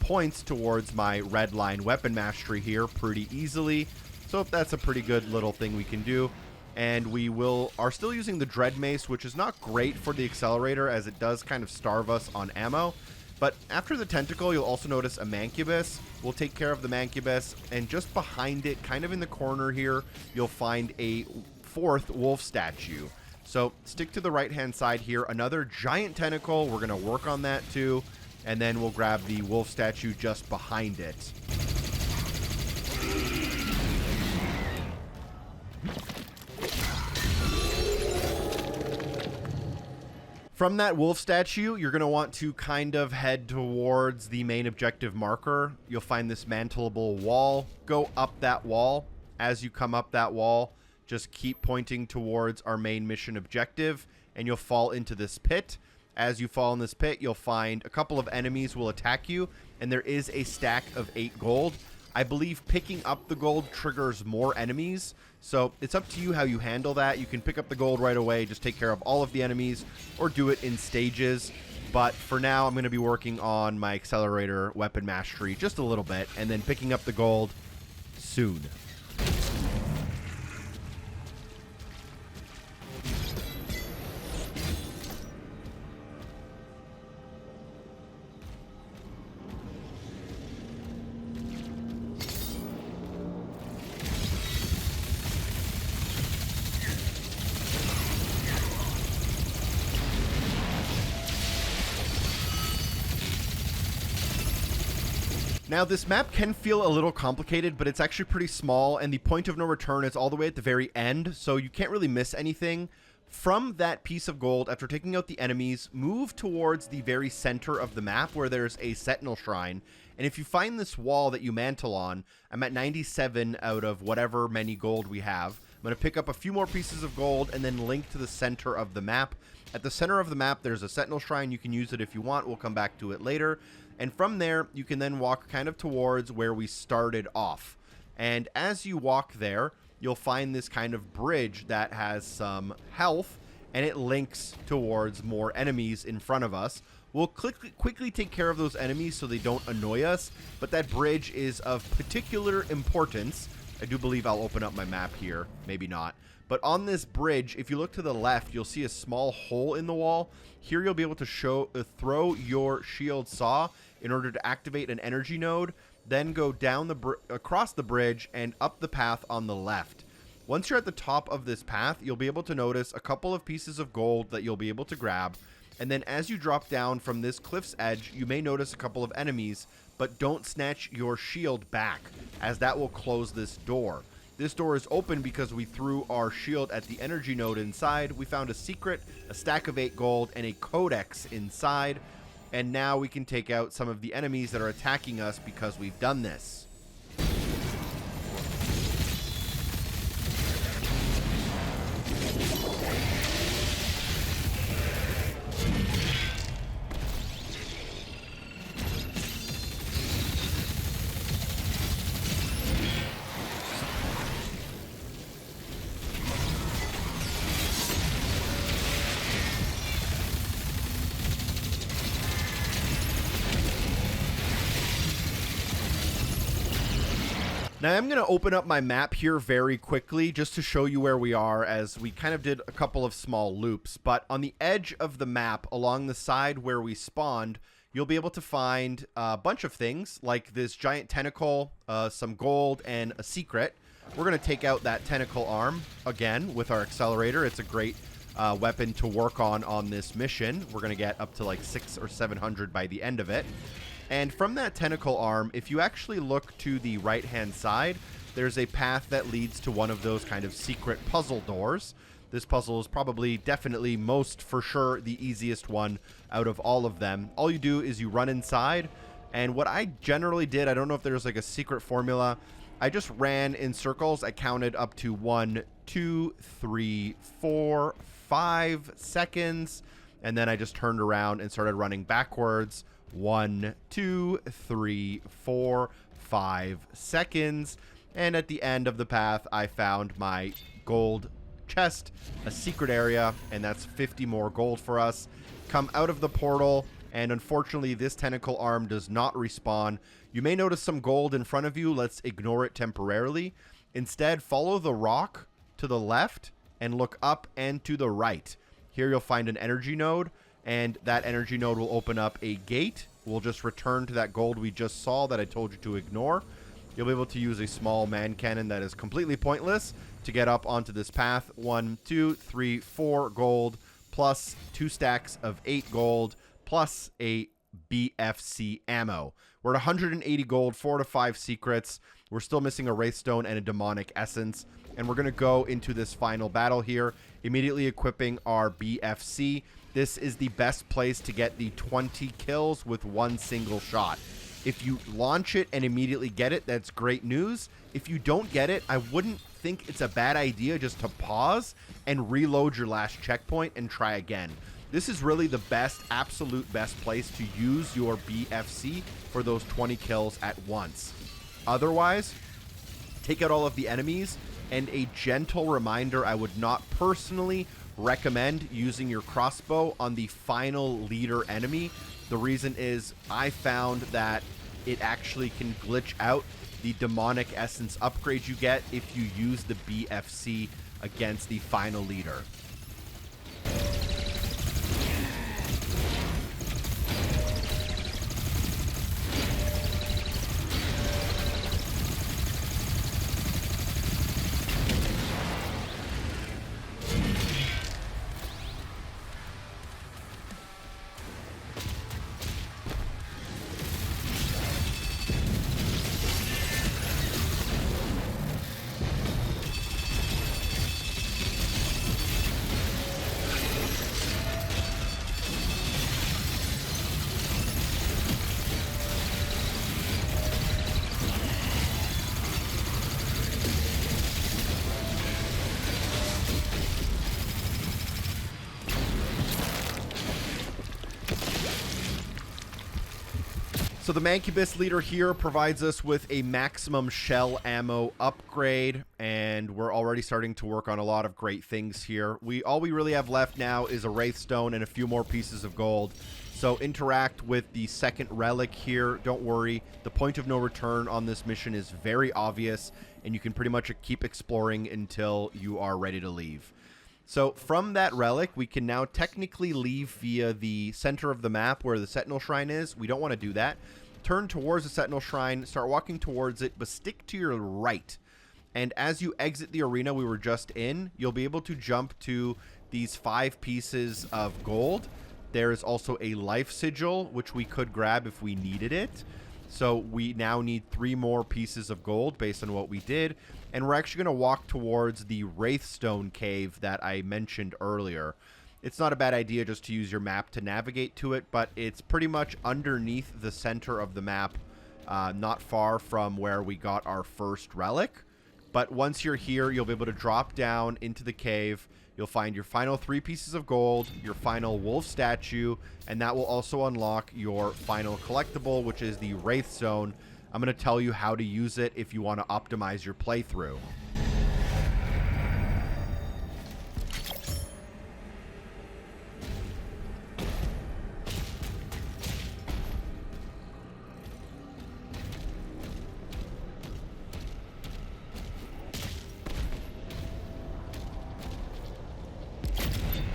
points towards my red line weapon mastery here pretty easily. So that's a pretty good little thing we can do. And we are still using the dread mace, which is not great for the accelerator as it does kind of starve us on ammo. But after the tentacle, you'll also notice a mancubus. We'll take care of the mancubus, and just behind it, kind of in the corner here, you'll find a 4th wolf statue. So stick to the right hand side here, another giant tentacle. We're going to work on that too, and then we'll grab the wolf statue just behind it. From that wolf statue, you're going to want to kind of head towards the main objective marker. You'll find this mantleable wall. Go up that wall. As you come up that wall, just keep pointing towards our main mission objective, and you'll fall into this pit. As you fall in this pit, you'll find a couple of enemies will attack you, and there is a stack of 8 gold. I believe picking up the gold triggers more enemies, so it's up to you how you handle that. You can pick up the gold right away, just take care of all of the enemies, or do it in stages. But for now, I'm going to be working on my accelerator weapon mastery just a little bit, and then picking up the gold soon. Now, this map can feel a little complicated, but it's actually pretty small, and the point of no return is all the way at the very end, so you can't really miss anything. From that piece of gold, after taking out the enemies, move towards the very center of the map where there's a Sentinel Shrine, and if you find this wall that you mantle on, I'm at 97 out of whatever many gold we have. I'm going to pick up a few more pieces of gold and then link to the center of the map. At the center of the map, there's a Sentinel Shrine. You can use it if you want. We'll come back to it later. And from there, you can then walk kind of towards where we started off. And as you walk there, you'll find this kind of bridge that has some health, and it links towards more enemies in front of us. We'll quickly take care of those enemies so they don't annoy us, but that bridge is of particular importance. I do believe I'll open up my map here. Maybe not. But on this bridge, if you look to the left, you'll see a small hole in the wall. Here you'll be able to throw your shield saw in order to activate an energy node, then go down across the bridge and up the path on the left. Once you're at the top of this path, you'll be able to notice a couple of pieces of gold that you'll be able to grab. And then as you drop down from this cliff's edge, you may notice a couple of enemies, but don't snatch your shield back, as that will close this door. This door is open because we threw our shield at the energy node inside. We found a secret, a stack of 8 gold, and a Codex inside. And now we can take out some of the enemies that are attacking us because we've done this. Now I'm going to open up my map here very quickly just to show you where we are, as we kind of did a couple of small loops. But on the edge of the map, along the side where we spawned, you'll be able to find a bunch of things like this giant tentacle, some gold, and a secret. We're going to take out that tentacle arm again with our accelerator. It's a great weapon to work on this mission. We're going to get up to like 600 or 700 by the end of it. And from that tentacle arm, if you actually look to the right-hand side, there's a path that leads to one of those kind of secret puzzle doors. This puzzle is probably, definitely, most for sure, the easiest one out of all of them. All you do is you run inside, and what I generally did, I don't know if there's like a secret formula, I just ran in circles. I counted up to 1, 2, 3, 4, 5 seconds, and then I just turned around and started running backwards. 1, 2, 3, 4, 5 seconds. And at the end of the path, I found my gold chest, a secret area, and that's 50 more gold for us. Come out of the portal, and unfortunately, this tentacle arm does not respawn. You may notice some gold in front of you. Let's ignore it temporarily. Instead, follow the rock to the left and look up and to the right. Here you'll find an energy node, and that energy node will open up a gate. We'll just return to that gold we just saw that I told you to ignore. You'll be able to use a small man cannon that is completely pointless to get up onto this path. 1, 2, 3, 4 gold, plus 2 stacks of 8 gold, plus a BFC ammo. We're at 180 gold, 4 to 5 secrets. We're still missing a Wraithstone and a demonic essence. And we're going to go into this final battle here, immediately equipping our BFC. This is the best place to get the 20 kills with one single shot. If you launch it and immediately get it, that's great news. If you don't get it, I wouldn't think it's a bad idea just to pause and reload your last checkpoint and try again. This is really the best, absolute best place to use your BFC for those 20 kills at once. Otherwise, take out all of the enemies, and a gentle reminder, I would not personally recommend using your crossbow on the final leader enemy. The reason is I found that it actually can glitch out the demonic essence upgrade you get if you use the BFC against the final leader. So the Mancubus leader here provides us with a maximum shell ammo upgrade, and we're already starting to work on a lot of great things here. All we really have left now is a Wraithstone and a few more pieces of gold. So interact with the second relic here. Don't worry, the point of no return on this mission is very obvious, and you can pretty much keep exploring until you are ready to leave. So from that relic, we can now technically leave via the center of the map where the Sentinel Shrine is. We don't want to do that. Turn towards the Sentinel Shrine, start walking towards it, but stick to your right. And as you exit the arena we were just in, you'll be able to jump to these 5 pieces of gold. There's also a life sigil, which we could grab if we needed it. So we now need 3 more pieces of gold based on what we did. And we're actually going to walk towards the Wraithstone cave that I mentioned earlier. It's not a bad idea just to use your map to navigate to it, but it's pretty much underneath the center of the map, not far from where we got our first relic. But once you're here, you'll be able to drop down into the cave. You'll find your final 3 pieces of gold, your final wolf statue, and that will also unlock your final collectible, which is the Wraithstone. I'm going to tell you how to use it if you want to optimize your playthrough.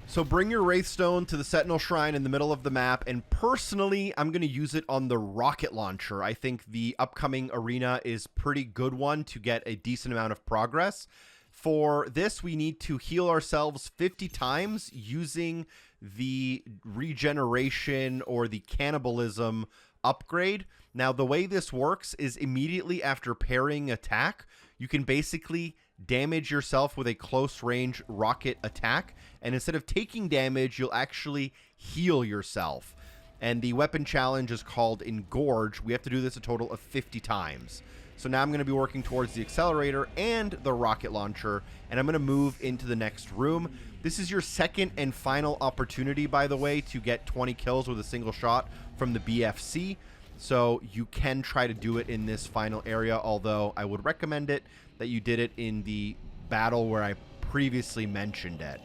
So bring your Wraithstone to the Sentinel Shrine in the middle of the map, and personally, I'm going to use it on the rocket launcher. I think the upcoming arena is a pretty good one to get a decent amount of progress. For this, we need to heal ourselves 50 times using the regeneration or the cannibalism upgrade. Now, the way this works is immediately after parrying attack, you can basically damage yourself with a close range rocket attack, and instead of taking damage, you'll actually heal yourself. And the weapon challenge is called Engorge. We have to do this a total of 50 times. So now I'm going to be working towards the accelerator and the rocket launcher, and I'm going to move into the next room. This is your second and final opportunity, by the way, to get 20 kills with a single shot from the BFC. So you can try to do it in this final area, although I would recommend it that you did it in the battle where I previously mentioned it.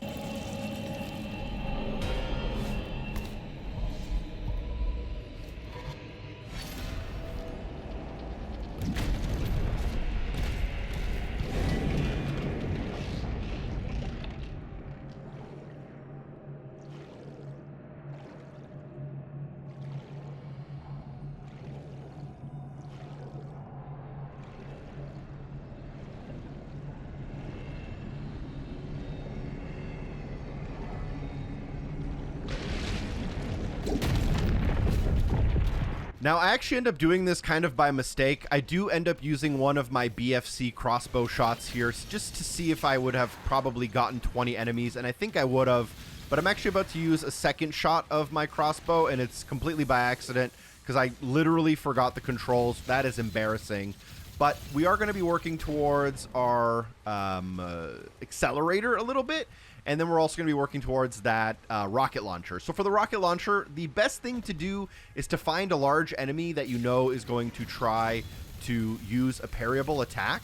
Now, I actually end up doing this kind of by mistake. I do end up using one of my BFC crossbow shots here just to see if I would have probably gotten 20 enemies, and I think I would have, but I'm actually about to use a second shot of my crossbow, and it's completely by accident because I literally forgot the controls. That is embarrassing. But we are going to be working towards our accelerator a little bit, and then we're also going to be working towards that rocket launcher. So for the rocket launcher, the best thing to do is to find a large enemy that you know is going to try to use a parryable attack.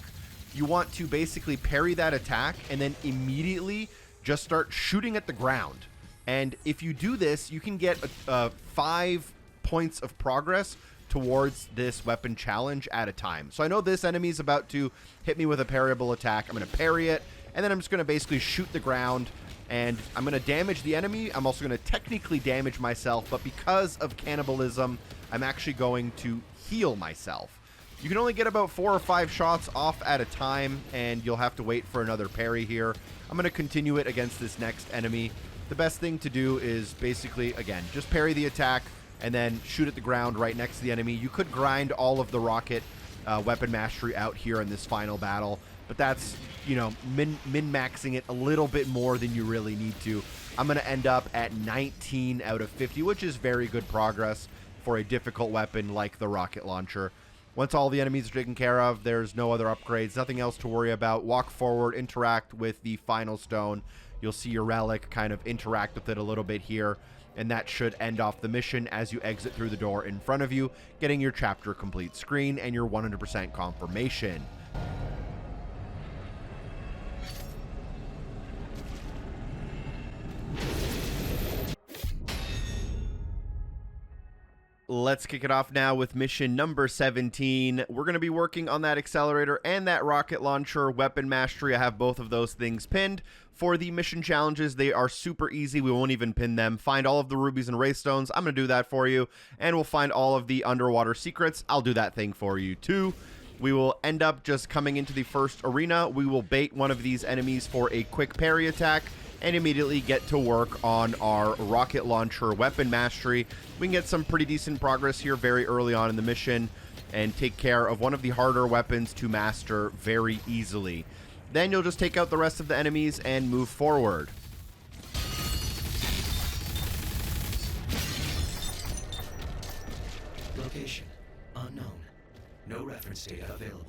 You want to basically parry that attack and then immediately just start shooting at the ground. And if you do this, you can get 5 points of progress towards this weapon challenge at a time. So I know this enemy is about to hit me with a parryable attack. I'm going to parry it, and then I'm just going to basically shoot the ground, and I'm going to damage the enemy. I'm also going to technically damage myself, but because of cannibalism, I'm actually going to heal myself. You can only get about 4 or 5 shots off at a time, and you'll have to wait for another parry here. I'm going to continue it against this next enemy. The best thing to do is basically, again, just parry the attack and then shoot at the ground right next to the enemy. You could grind all of the rocket weapon mastery out here in this final battle, but that's, you know, min-maxing it a little bit more than you really need to. I'm going to end up at 19 out of 50, which is very good progress for a difficult weapon like the rocket launcher. Once all the enemies are taken care of, there's no other upgrades, nothing else to worry about. Walk forward, interact with the final stone. You'll see your relic kind of interact with it a little bit here, and that should end off the mission as you exit through the door in front of you, getting your chapter complete screen and your 100% confirmation. Let's kick it off now with mission number 17. We're going to be working on that accelerator and that rocket launcher weapon mastery. I have both of those things pinned. For the mission challenges, they are super easy. We won't even pin them. Find all of the rubies and wraithstones. I'm going to do that for you. And we'll find all of the underwater secrets. I'll do that thing for you too. We will end up just coming into the first arena. We will bait one of these enemies for a quick parry attack and immediately get to work on our rocket launcher weapon mastery. We can get some pretty decent progress here very early on in the mission and take care of one of the harder weapons to master very easily. Then you'll just take out the rest of the enemies and move forward. Location unknown. No reference data available.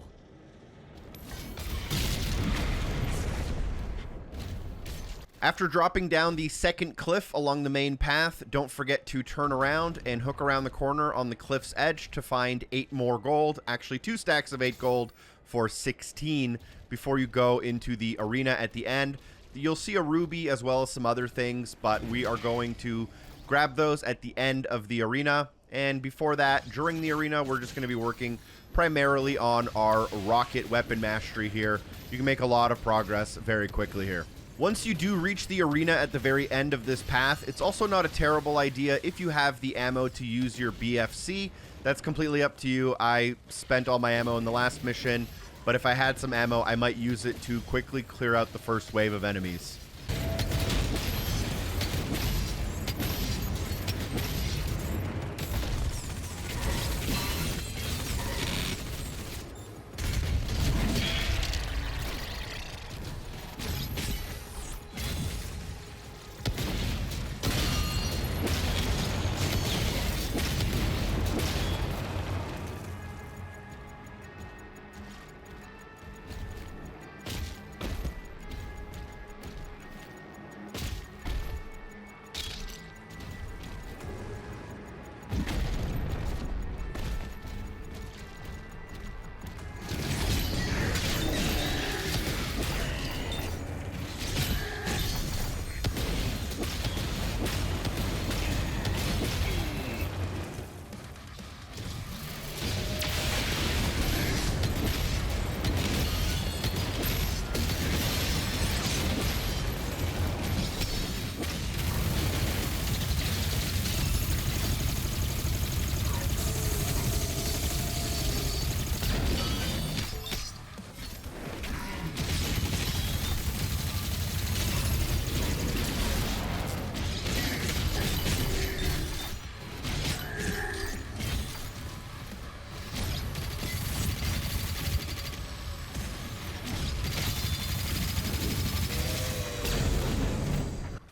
After dropping down the second cliff along the main path, don't forget to turn around and hook around the corner on the cliff's edge to find 8 more gold, actually 2 stacks of 8 gold for 16 before you go into the arena at the end. You'll see a ruby as well as some other things, but we are going to grab those at the end of the arena. And before that, during the arena, we're just going to be working primarily on our rocket weapon mastery here. You can make a lot of progress very quickly here. Once you do reach the arena at the very end of this path, it's also not a terrible idea if you have the ammo to use your BFC. That's completely up to you. I spent all my ammo in the last mission, but if I had some ammo, I might use it to quickly clear out the first wave of enemies.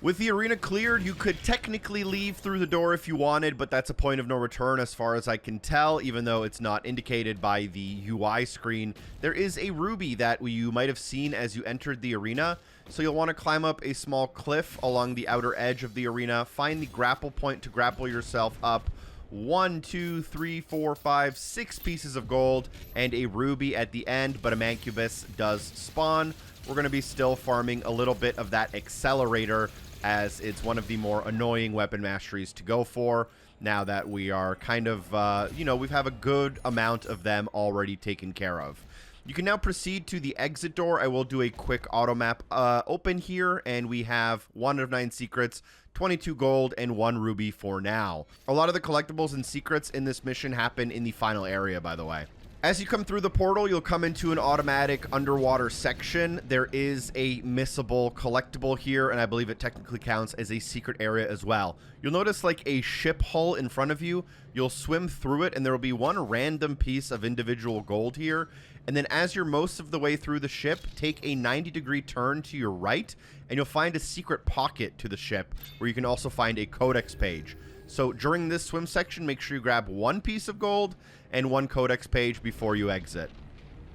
With the arena cleared, you could technically leave through the door if you wanted, but that's a point of no return as far as I can tell, even though it's not indicated by the UI screen. There is a ruby that you might have seen as you entered the arena, so you'll want to climb up a small cliff along the outer edge of the arena, find the grapple point to grapple yourself up. 1, 2, 3, 4, 5, 6 pieces of gold and a ruby at the end, but a mancubus does spawn. We're going to be still farming a little bit of that accelerator, as it's one of the more annoying weapon masteries to go for now that we are kind of, we have a good amount of them already taken care of. You can now proceed to the exit door. I will do a quick auto map open here, and we have 1 of 9 secrets, 22 gold, and 1 ruby for now. A lot of the collectibles and secrets in this mission happen in the final area, by the way. As you come through the portal, you'll come into an automatic underwater section. There is a missable collectible here, and I believe it technically counts as a secret area as well. You'll notice like a ship hull in front of you. You'll swim through it, and there will be one random piece of individual gold here. And then as you're most of the way through the ship, take a 90-degree turn to your right, and you'll find a secret pocket to the ship where you can also find a Codex page. So during this swim section, make sure you grab 1 piece of gold and 1 Codex page before you exit.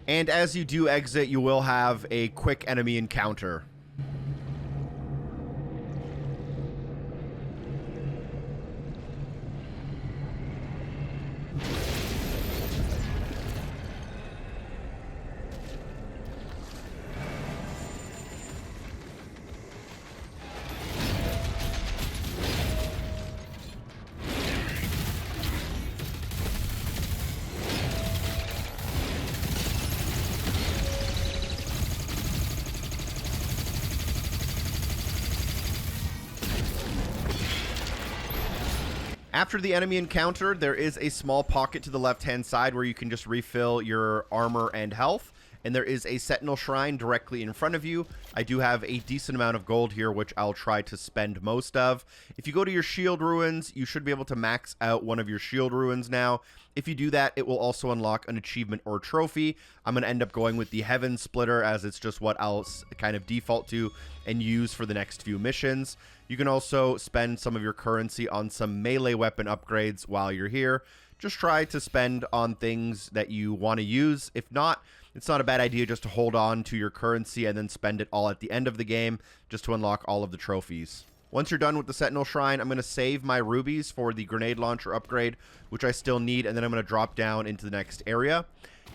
And as you do exit, you will have a quick enemy encounter. After the enemy encounter, there is a small pocket to the left-hand side where you can just refill your armor and health. And there is a Sentinel Shrine directly in front of you. I do have a decent amount of gold here, which I'll try to spend most of. If you go to your shield ruins, you should be able to max out one of your shield ruins now. If you do that, it will also unlock an achievement or trophy. I'm going to end up going with the Heaven Splitter, as it's just what I'll kind of default to and use for the next few missions. You can also spend some of your currency on some melee weapon upgrades while you're here. Just try to spend on things that you want to use. If not, it's not a bad idea just to hold on to your currency and then spend it all at the end of the game just to unlock all of the trophies. Once you're done with the Sentinel Shrine, I'm going to save my rubies for the grenade launcher upgrade, which I still need, and then I'm going to drop down into the next area.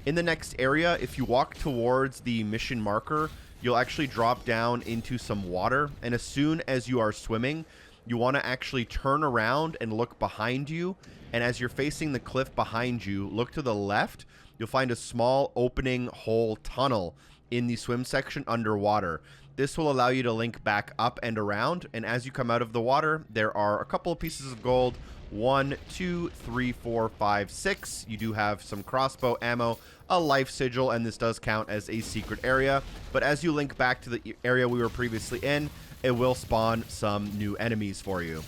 In the next area, if you walk towards the mission marker, you'll actually drop down into some water, and as soon as you are swimming, you want to actually turn around and look behind you, and as you're facing the cliff behind you, look to the left. You'll find a small opening hole tunnel in the swim section underwater. This will allow you to link back up and around, and as you come out of the water, there are a couple of pieces of gold. 1, 2, 3, 4, 5, 6. You do have some crossbow ammo, a life sigil, and this does count as a secret area. But as you link back to the area we were previously in, it will spawn some new enemies for you.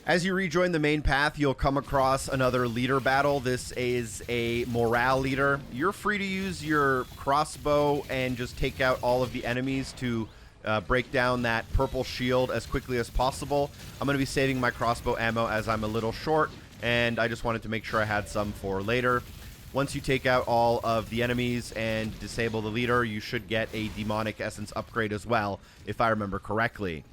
As you rejoin the main path, you'll come across another leader battle. This is a morale leader. You're free to use your crossbow and just take out all of the enemies to break down that purple shield as quickly as possible. I'm going to be saving my crossbow ammo as I'm a little short, and I just wanted to make sure I had some for later. Once you take out all of the enemies and disable the leader, you should get a demonic essence upgrade as well, if I remember correctly.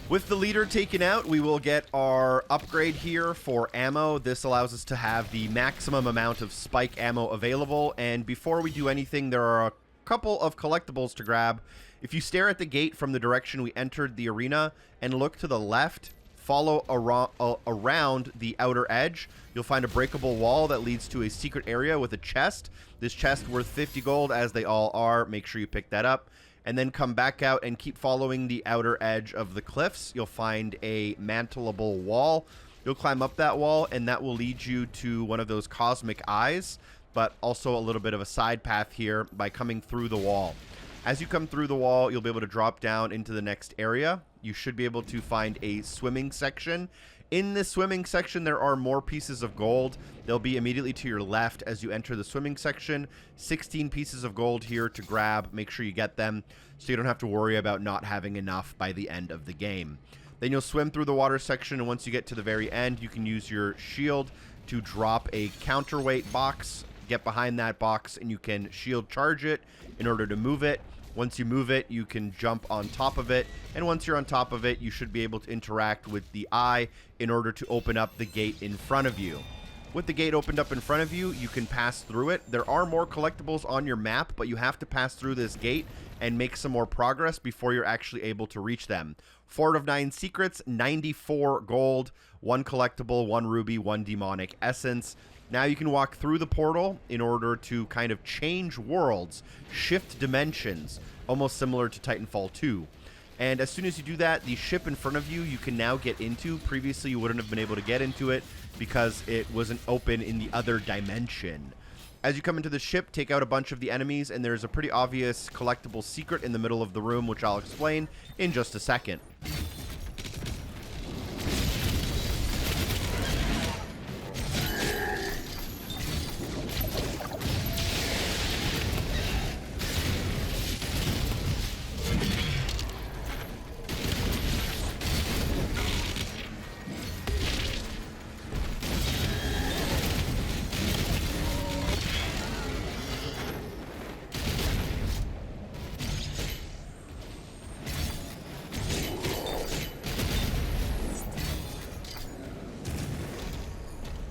With the leader taken out, we will get our upgrade here for ammo. This allows us to have the maximum amount of spike ammo available. And before we do anything, there are a couple of collectibles to grab. If you stare at the gate from the direction we entered the arena and look to the left, follow around the outer edge, you'll find a breakable wall that leads to a secret area with a chest. This chest worth 50 gold, as they all are. Make sure you pick that up. And then come back out and keep following the outer edge of the cliffs. You'll find a mantleable wall. You'll climb up that wall, and that will lead you to one of those cosmic eyes, but also a little bit of a side path here by coming through the wall. As you come through the wall, you'll be able to drop down into the next area. You should be able to find a swimming section In this swimming section, there are more pieces of gold. They'll be immediately to your left as you enter the swimming section. 16 pieces of gold here to grab. Make sure you get them so you don't have to worry about not having enough by the end of the game. Then you'll swim through the water section, and once you get to the very end, you can use your shield to drop a counterweight box. Get behind that box, and you can shield charge it in order to move it. Once you move it, you can jump on top of it, and once you're on top of it, you should be able to interact with the eye in order to open up the gate in front of you. With the gate opened up in front of you, you can pass through it. There are more collectibles on your map, but you have to pass through this gate and make some more progress before you're actually able to reach them. 4 out of 9 secrets, 94 gold, 1 collectible, 1 ruby, 1 demonic essence. Now you can walk through the portal in order to kind of change worlds, shift dimensions, almost similar to Titanfall 2. And as soon as you do that, the ship in front of you, you can now get into. Previously, you wouldn't have been able to get into it because it wasn't open in the other dimension. As you come into the ship, take out a bunch of the enemies, and there's a pretty obvious collectible secret in the middle of the room, which I'll explain in just a second.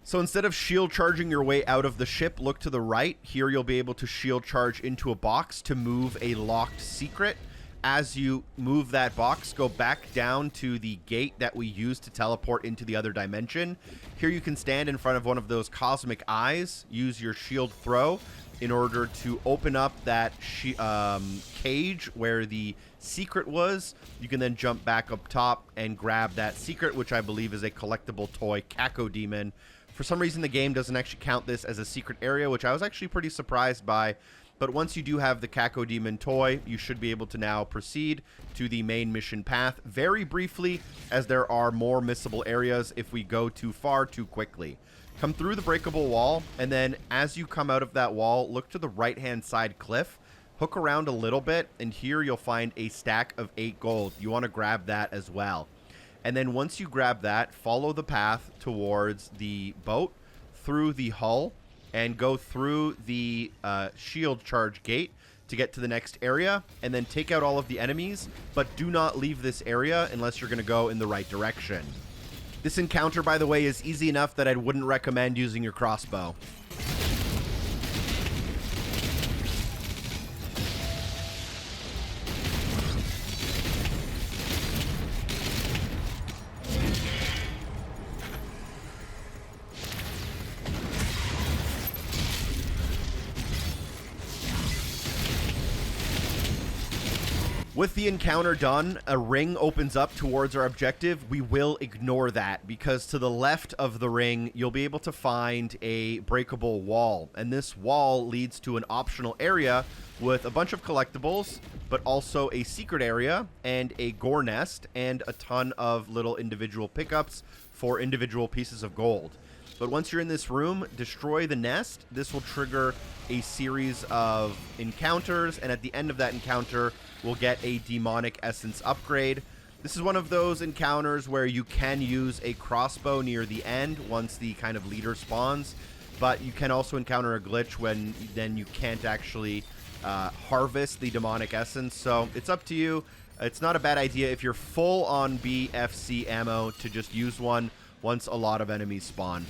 So instead of shield charging your way out of the ship, look to the right. Here you'll be able to shield charge into a box to move a locked secret. As you move that box, go back down to the gate that we used to teleport into the other dimension. Here you can stand in front of one of those cosmic eyes, use your shield throw in order to open up that cage where the secret was. You can then jump back up top and grab that secret, which I believe is a collectible toy Cacodemon. For some reason, the game doesn't actually count this as a secret area, which I was actually pretty surprised by. But once you do have the Cacodemon toy, you should be able to now proceed to the main mission path very briefly, as there are more missable areas if we go too far too quickly. Come through the breakable wall, and then as you come out of that wall, look to the right-hand side cliff. Hook around a little bit, and here you'll find a stack of 8 gold. You want to grab that as well. And then once you grab that, follow the path towards the boat, through the hull, and go through the shield charge gate to get to the next area, and then take out all of the enemies, but do not leave this area unless you're going to go in the right direction. This encounter, by the way, is easy enough that I wouldn't recommend using your crossbow. With the encounter done, a ring opens up towards our objective. We will ignore that because to the left of the ring, you'll be able to find a breakable wall. And this wall leads to an optional area with a bunch of collectibles, but also a secret area and a gore nest and a ton of little individual pickups for individual pieces of gold. But once you're in this room, destroy the nest. This will trigger a series of encounters, and at the end of that encounter, we'll get a demonic essence upgrade. This is one of those encounters where you can use a crossbow near the end once the kind of leader spawns, but you can also encounter a glitch when then you can't actually harvest the demonic essence. So it's up to you. It's not a bad idea if you're full on BFC ammo to just use one once a lot of enemies spawn.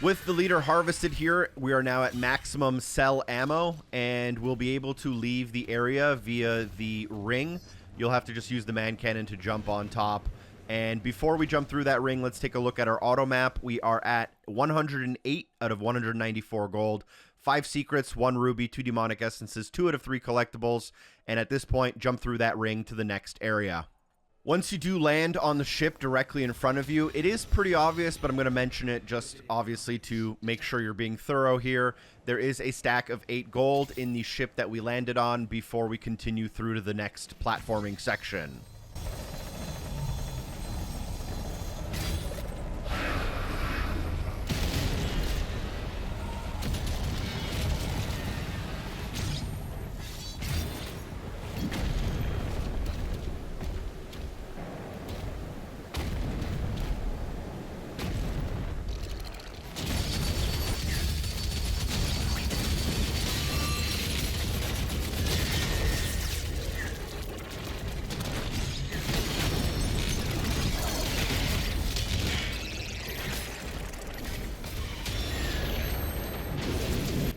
With the leader harvested here, we are now at maximum cell ammo, and we'll be able to leave the area via the ring. You'll have to just use the man cannon to jump on top. And before we jump through that ring, let's take a look at our auto map. We are at 108 out of 194 gold, 5 secrets, 1 ruby, 2 demonic essences, 2 out of 3 collectibles, and at this point, jump through that ring to the next area. Once you do land on the ship directly in front of you, it is pretty obvious, but I'm going to mention it just obviously to make sure you're being thorough here. There is a stack of 8 gold in the ship that we landed on before we continue through to the next platforming section.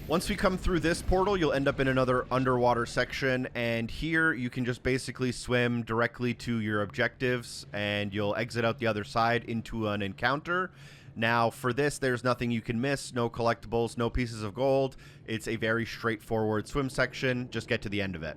Once we come through this portal, you'll end up in another underwater section, and here you can just basically swim directly to your objectives, and you'll exit out the other side into an encounter. Now, for this, there's nothing you can miss, no collectibles, no pieces of gold. It's a very straightforward swim section. Just get to the end of it.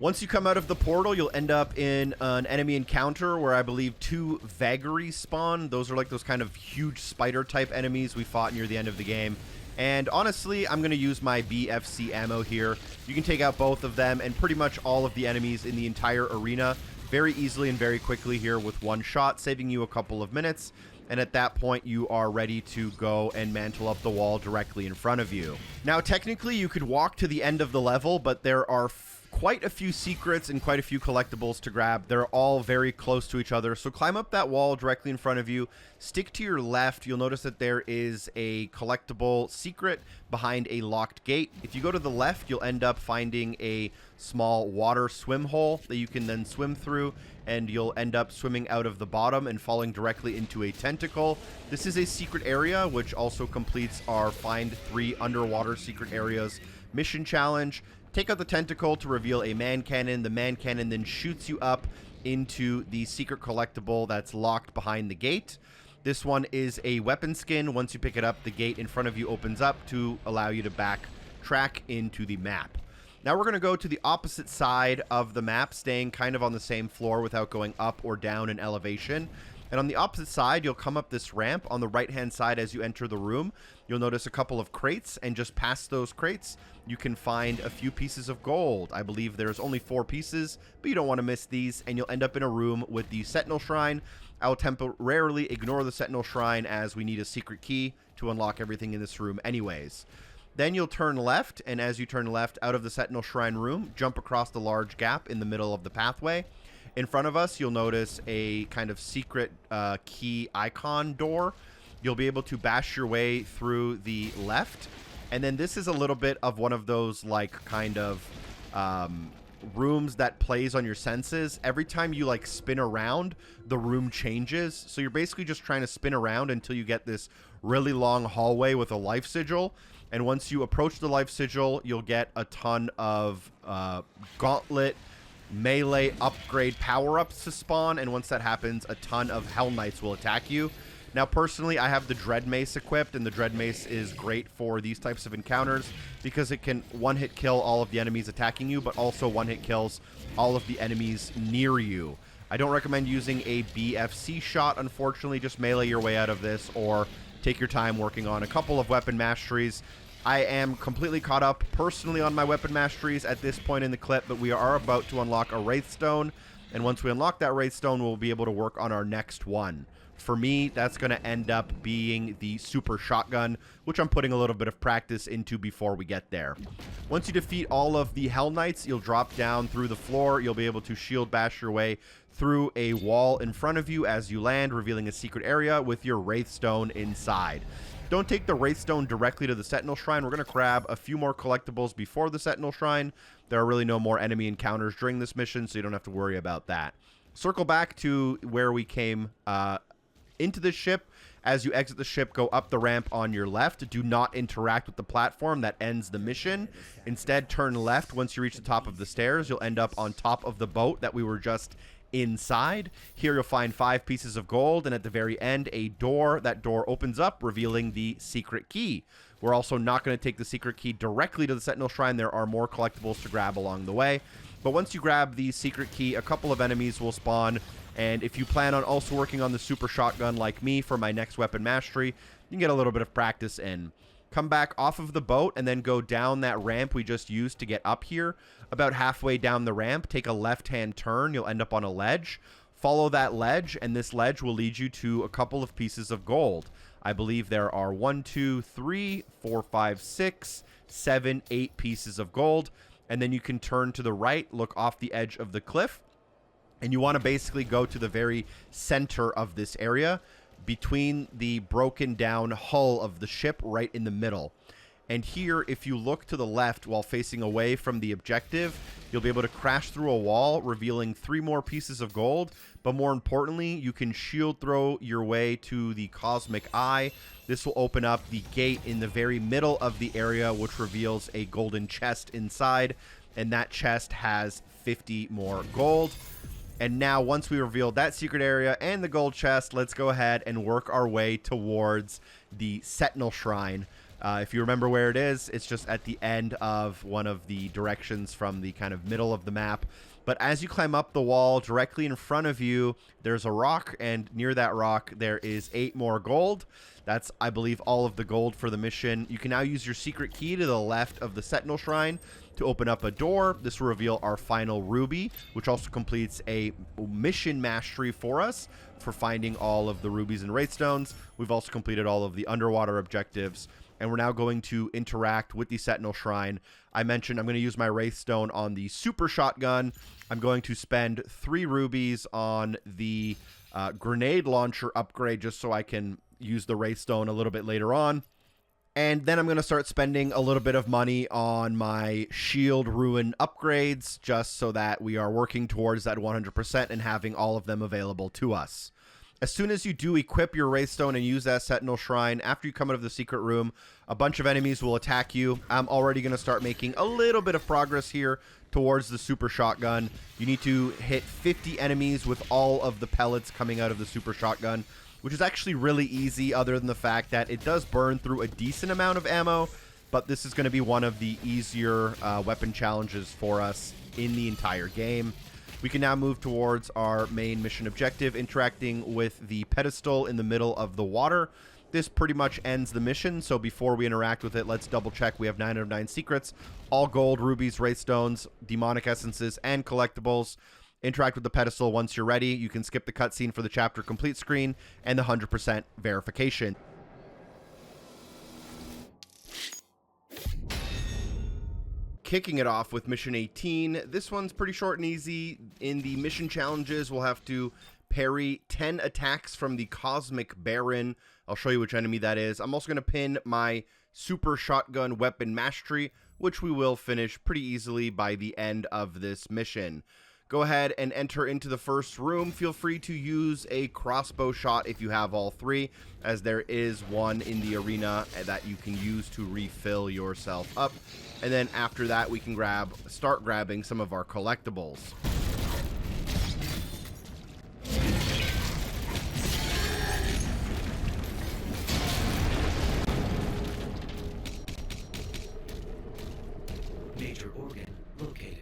Once you come out of the portal, you'll end up in an enemy encounter where I believe 2 vagaries spawn. Those are like those kind of huge spider-type enemies we fought near the end of the game. And honestly, I'm going to use my BFC ammo here. You can take out both of them and pretty much all of the enemies in the entire arena very easily and very quickly here with one shot, saving you a couple of minutes. And at that point, you are ready to go and mantle up the wall directly in front of you. Now, technically, you could walk to the end of the level, but there are quite a few secrets and quite a few collectibles to grab. They're all very close to each other, so climb up that wall directly in front of you. Stick to your left. You'll notice that there is a collectible secret behind a locked gate. If you go to the left, you'll end up finding a small water swim hole that you can then swim through, and you'll end up swimming out of the bottom and falling directly into a tentacle. This is a secret area, which also completes our Find 3 Underwater Secret Areas mission challenge. Take out the tentacle to reveal a man cannon. The man cannon then shoots you up into the secret collectible that's locked behind the gate. This one is a weapon skin. Once you pick it up, the gate in front of you opens up to allow you to backtrack into the map. Now we're going to go to the opposite side of the map, staying kind of on the same floor without going up or down in elevation. And on the opposite side, you'll come up this ramp. On the right-hand side as you enter the room, you'll notice a couple of crates, and just past those crates, you can find a few pieces of gold. I believe there's only 4 pieces, but you don't want to miss these, and you'll end up in a room with the Sentinel Shrine. I will temporarily ignore the Sentinel Shrine as we need a secret key to unlock everything in this room anyways. Then you'll turn left, and as you turn left out of the Sentinel Shrine room, jump across the large gap in the middle of the pathway. In front of us, you'll notice a kind of secret key icon door. You'll be able to bash your way through the left. And then this is a little bit of one of those like kind of rooms that plays on your senses. Every time you like spin around, the room changes. So you're basically just trying to spin around until you get this really long hallway with a life sigil. And once you approach the life sigil, you'll get a ton of gauntlet melee upgrade power-ups to spawn, and once that happens, a ton of Hell Knights will attack you. Now, personally, I have the Dread Mace equipped, and the Dread Mace is great for these types of encounters because it can one-hit kill all of the enemies attacking you, but also one-hit kills all of the enemies near you. I don't recommend using a BFC shot, unfortunately. Just melee your way out of this, or take your time working on a couple of weapon masteries. I am completely caught up personally on my weapon masteries at this point in the clip, but we are about to unlock a Wraithstone. And once we unlock that Wraithstone, we'll be able to work on our next one. For me, that's going to end up being the super shotgun, which I'm putting a little bit of practice into before we get there. Once you defeat all of the Hell Knights, you'll drop down through the floor. You'll be able to shield bash your way through a wall in front of you as you land, revealing a secret area with your Wraithstone inside. Don't take the Wraithstone directly to the Sentinel Shrine. We're going to grab a few more collectibles before the Sentinel Shrine. There are really no more enemy encounters during this mission, so you don't have to worry about that. Circle back to where we came into the ship. As you exit the ship, go up the ramp on your left. Do not interact with the platform. That ends the mission. Instead, turn left. Once you reach the top of the stairs, you'll end up on top of the boat that we were just inside. Here you'll find 5 pieces of gold, and at the very end, a door. That door opens up, revealing the secret key. We're also not going to take the secret key directly to the Sentinel Shrine. There are more collectibles to grab along the way. But once you grab the secret key, a couple of enemies will spawn. And if you plan on also working on the super shotgun like me for my next weapon mastery, you can get a little bit of practice in. Come back off of the boat and then go down that ramp we just used to get up here. About halfway down the ramp, take a left-hand turn. You'll end up on a ledge. Follow that ledge, and this ledge will lead you to a couple of pieces of gold. I believe there are 1, 2, 3, 4, 5, 6, 7, 8 pieces of gold. And then you can turn to the right, look off the edge of the cliff. And you want to basically go to the very center of this area, between the broken down hull of the ship, right in the middle. And here, if you look to the left while facing away from the objective, you'll be able to crash through a wall, revealing 3 more pieces of gold. But more importantly, you can shield throw your way to the Cosmic Eye. This will open up the gate in the very middle of the area, which reveals a golden chest inside. And that chest has 50 more gold. And now, once we revealed that secret area and the gold chest, let's go ahead and work our way towards the Sentinel Shrine. If you remember where it is, it's just at the end of one of the directions from the kind of middle of the map. But as you climb up the wall, directly in front of you, there's a rock, and near that rock, there is 8 more gold. That's, I believe, all of the gold for the mission. You can now use your secret key to the left of the Sentinel Shrine to open up a door. This will reveal our final ruby, which also completes a mission mastery for us for finding all of the rubies and Wraithstones. We've also completed all of the underwater objectives, and we're now going to interact with the Sentinel Shrine. I mentioned I'm going to use my Wraithstone on the super shotgun. I'm going to spend 3 rubies on the grenade launcher upgrade just so I can use the Wraithstone a little bit later on. And then I'm going to start spending a little bit of money on my shield ruin upgrades, just so that we are working towards that 100% and having all of them available to us. As soon as you do equip your Wraithstone and use that Sentinel Shrine, after you come out of the secret room, a bunch of enemies will attack you. I'm already going to start making a little bit of progress here towards the super shotgun. You need to hit 50 enemies with all of the pellets coming out of the super shotgun, which is actually really easy, other than the fact that it does burn through a decent amount of ammo. But this is going to be one of the easier weapon challenges for us in the entire game. We can now move towards our main mission objective, interacting with the pedestal in the middle of the water. This pretty much ends the mission, so before we interact with it, let's double check. We have 9 out of 9 secrets, all gold, rubies, Wraithstones, demonic essences, and collectibles. Interact with the pedestal once you're ready. You can skip the cutscene for the chapter complete screen and the 100% verification. Kicking it off with mission 18. This one's pretty short and easy. In the mission challenges, we'll have to parry 10 attacks from the Cosmic Baron. I'll show you which enemy that is. I'm also going to pin my super shotgun weapon mastery, which we will finish pretty easily by the end of this mission. Go ahead and enter into the first room. Feel free to use a crossbow shot if you have all 3, as there is one in the arena that you can use to refill yourself up. And then after that, we can start grabbing some of our collectibles. Major organ located.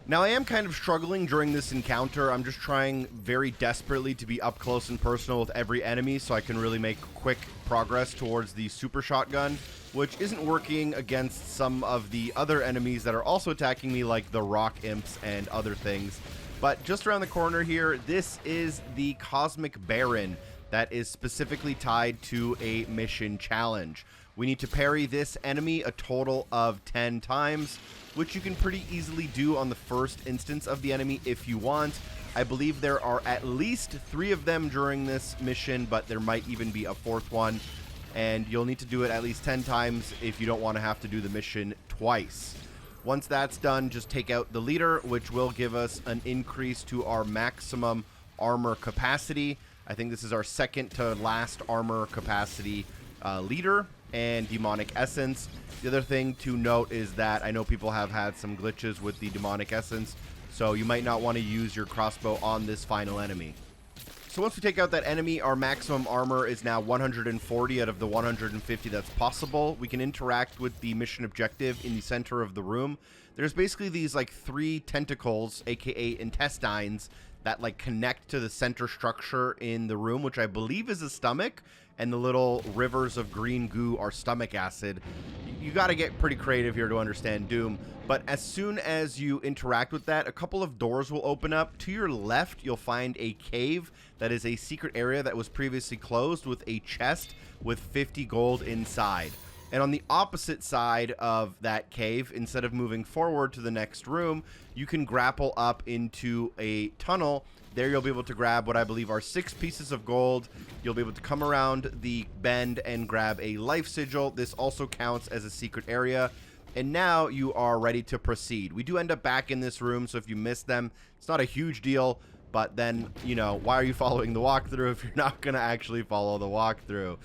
Now, I am kind of struggling during this encounter. I'm just trying very desperately to be up close and personal with every enemy so I can really make quick progress towards the super shotgun, which isn't working against some of the other enemies that are also attacking me, like the rock imps and other things. But just around the corner here, this is the Cosmic Baron that is specifically tied to a mission challenge. We need to parry this enemy a total of 10 times, which you can pretty easily do on the first instance of the enemy if you want. I believe there are at least 3 of them during this mission, but there might even be a 4th one, and you'll need to do it at least 10 times if you don't want to have to do the mission twice. Once that's done, just take out the leader, which will give us an increase to our maximum armor capacity. I think this is our second to last armor capacity leader and demonic essence. The other thing to note is that I know people have had some glitches with the demonic essence, so you might not want to use your crossbow on this final enemy. So once we take out that enemy, our maximum armor is now 140 out of the 150 that's possible. We can interact with the mission objective in the center of the room. There's basically these like 3 tentacles, aka intestines, that like connect to the center structure in the room, which I believe is a stomach, and the little rivers of green goo are stomach acid. You got to get pretty creative here to understand Doom. But as soon as you interact with that, a couple of doors will open up. To your left, you'll find a cave that is a secret area that was previously closed with a chest with 50 gold inside. And on the opposite side of that cave, instead of moving forward to the next room, you can grapple up into a tunnel. There you'll be able to grab what I believe are 6 pieces of gold. You'll be able to come around the bend and grab a life sigil. This also counts as a secret area. And now you are ready to proceed. We do end up back in this room, so if you miss them, it's not a huge deal. But then, you know, why are you following the walkthrough if you're not going to actually follow the walkthrough?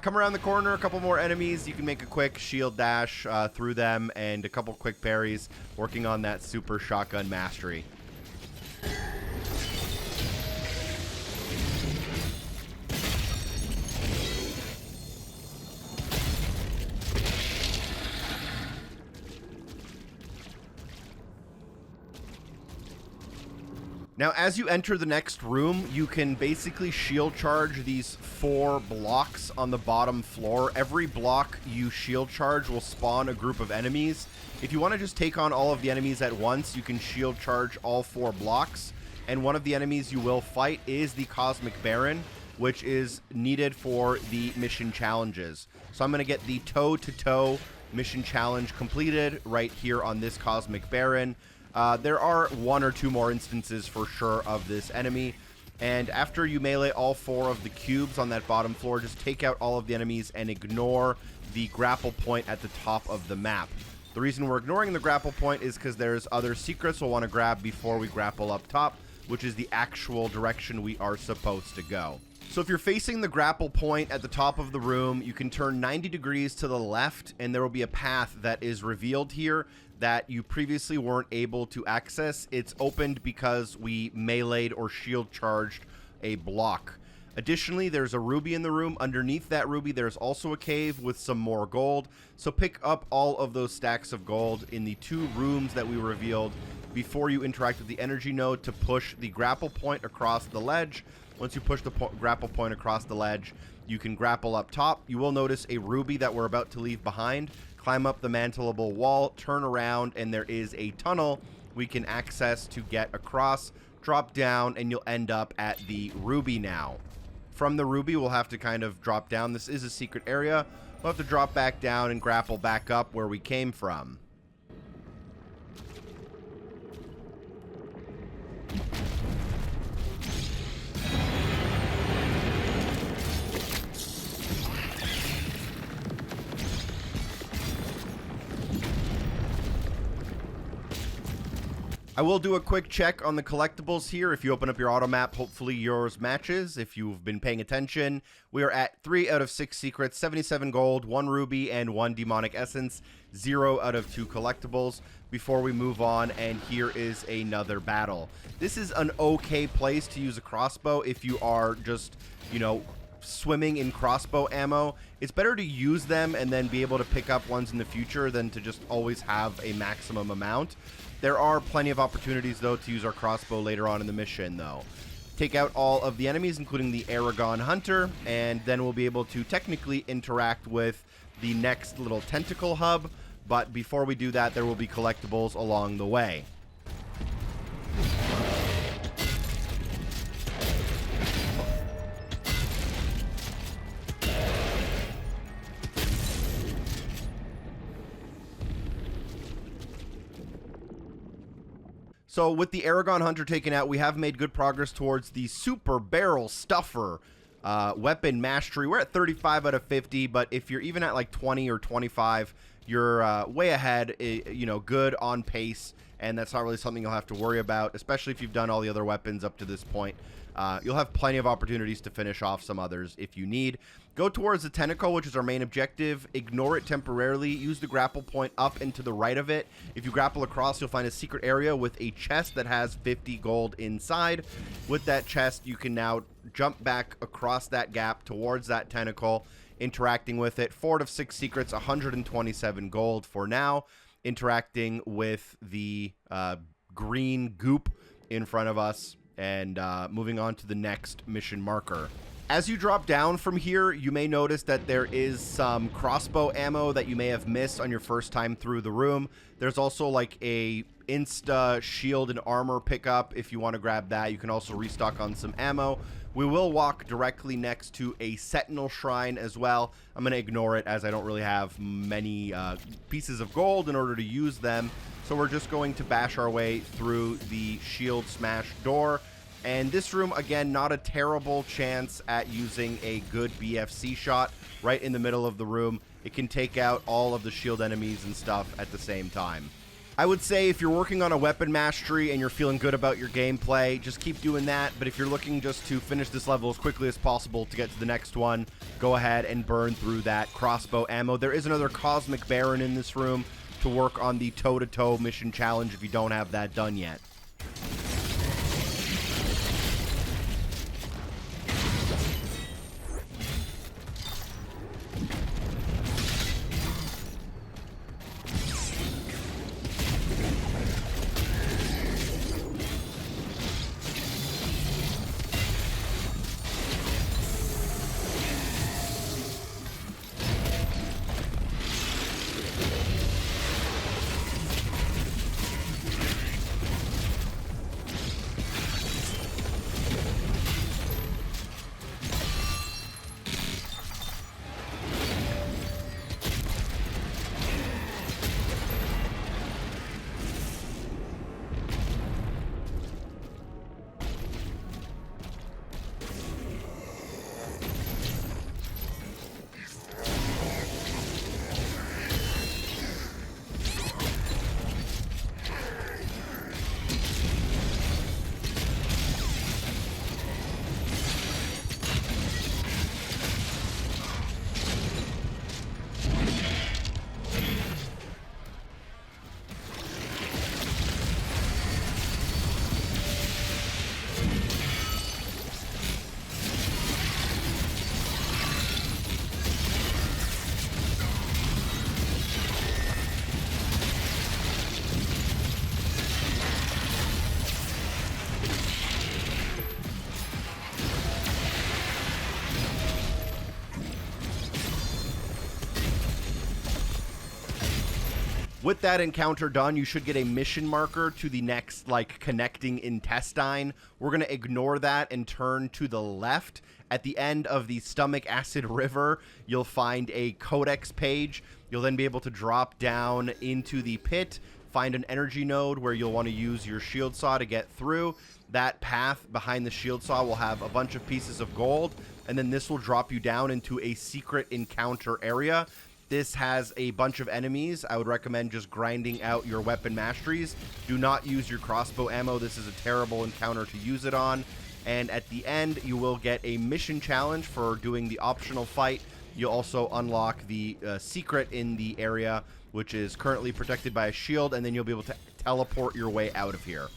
Come around the corner, a couple more enemies. You can make a quick shield dash through them and a couple quick parries, working on that super shotgun mastery. Now, as you enter the next room, you can basically shield charge these 4 blocks on the bottom floor. Every block you shield charge will spawn a group of enemies. If you want to just take on all of the enemies at once, you can shield charge all 4 blocks. And one of the enemies you will fight is the Cosmic Baron, which is needed for the mission challenges. So I'm going to get the toe-to-toe mission challenge completed right here on this Cosmic Baron. There are 1 or 2 more instances for sure of this enemy, and after you melee all 4 of the cubes on that bottom floor, just take out all of the enemies and ignore the grapple point at the top of the map. The reason we're ignoring the grapple point is because there's other secrets we'll want to grab before we grapple up top, which is the actual direction we are supposed to go. So if you're facing the grapple point at the top of the room, you can turn 90 degrees to the left, and there will be a path that is revealed here that you previously weren't able to access. It's opened because we meleeed or shield charged a block. Additionally, there's a ruby in the room. Underneath that ruby, there's also a cave with some more gold. So pick up all of those stacks of gold in the 2 rooms that we revealed before you interact with the energy node to push the grapple point across the ledge. Once you push the grapple point across the ledge, you can grapple up top. You will notice a ruby that we're about to leave behind. Climb up the mantleable wall, turn around, and there is a tunnel we can access to get across. Drop down, and you'll end up at the ruby now. From the ruby, we'll have to kind of drop down. This is a secret area. We'll have to drop back down and grapple back up where we came from. I will do a quick check on the collectibles here. If you open up your auto map, hopefully yours matches. If you've been paying attention, we are at 3 out of 6 secrets, 77 gold, 1 ruby, and 1 demonic essence, 0 out of 2 collectibles. Before we move on, and here is another battle. This is an okay place to use a crossbow if you are just, you know, swimming in crossbow ammo, it's better to use them and then be able to pick up ones in the future than to just always have a maximum amount. There are plenty of opportunities, though, to use our crossbow later on in the mission, though. Take out all of the enemies, including the Aragon Hunter, and then we'll be able to technically interact with the next little tentacle hub. But before we do that, there will be collectibles along the way. So with the Aragon Hunter taken out, we have made good progress towards the Super Barrel Stuffer weapon mastery. We're at 35 out of 50, but if you're even at like 20 or 25, you're way ahead, you know, good on pace, and that's not really something you'll have to worry about, especially if you've done all the other weapons up to this point. You'll have plenty of opportunities to finish off some others if you need. Go towards the tentacle, which is our main objective. Ignore it temporarily. Use the grapple point up and to the right of it. If you grapple across, you'll find a secret area with a chest that has 50 gold inside. With that chest, you can now jump back across that gap towards that tentacle, interacting with it. 4 out of 6 secrets, 127 gold for now. Interacting with the green goop in front of us, and moving on to the next mission marker. As you drop down from here, you may notice that there is some crossbow ammo that you may have missed on your first time through the room. There's also like a insta shield and armor pickup if you want to grab that. You can also restock on some ammo. We will walk directly next to a Sentinel shrine as well. I'm going to ignore it as I don't really have many pieces of gold in order to use them. So we're just going to bash our way through the shield smash door. And this room, again, not a terrible chance at using a good BFC shot right in the middle of the room. It can take out all of the shield enemies and stuff at the same time. I would say if you're working on a weapon mastery and you're feeling good about your gameplay, just keep doing that. But if you're looking just to finish this level as quickly as possible to get to the next one, go ahead and burn through that crossbow ammo. There is another Cosmic Baron in this room to work on the toe-to-toe mission challenge if you don't have that done yet. With that encounter done, you should get a mission marker to the next, like, connecting intestine. We're going to ignore that and turn to the left. At the end of the Stomach Acid River, you'll find a Codex page. You'll then be able to drop down into the pit, find an energy node where you'll want to use your shield saw to get through. That path behind the shield saw will have a bunch of pieces of gold, and then this will drop you down into a secret encounter area. This has a bunch of enemies. I would recommend just grinding out your weapon masteries. Do not use your crossbow ammo. This is a terrible encounter to use it on. And at the end, you will get a mission challenge for doing the optional fight. You'll also unlock the secret in the area, which is currently protected by a shield, and then you'll be able to teleport your way out of here.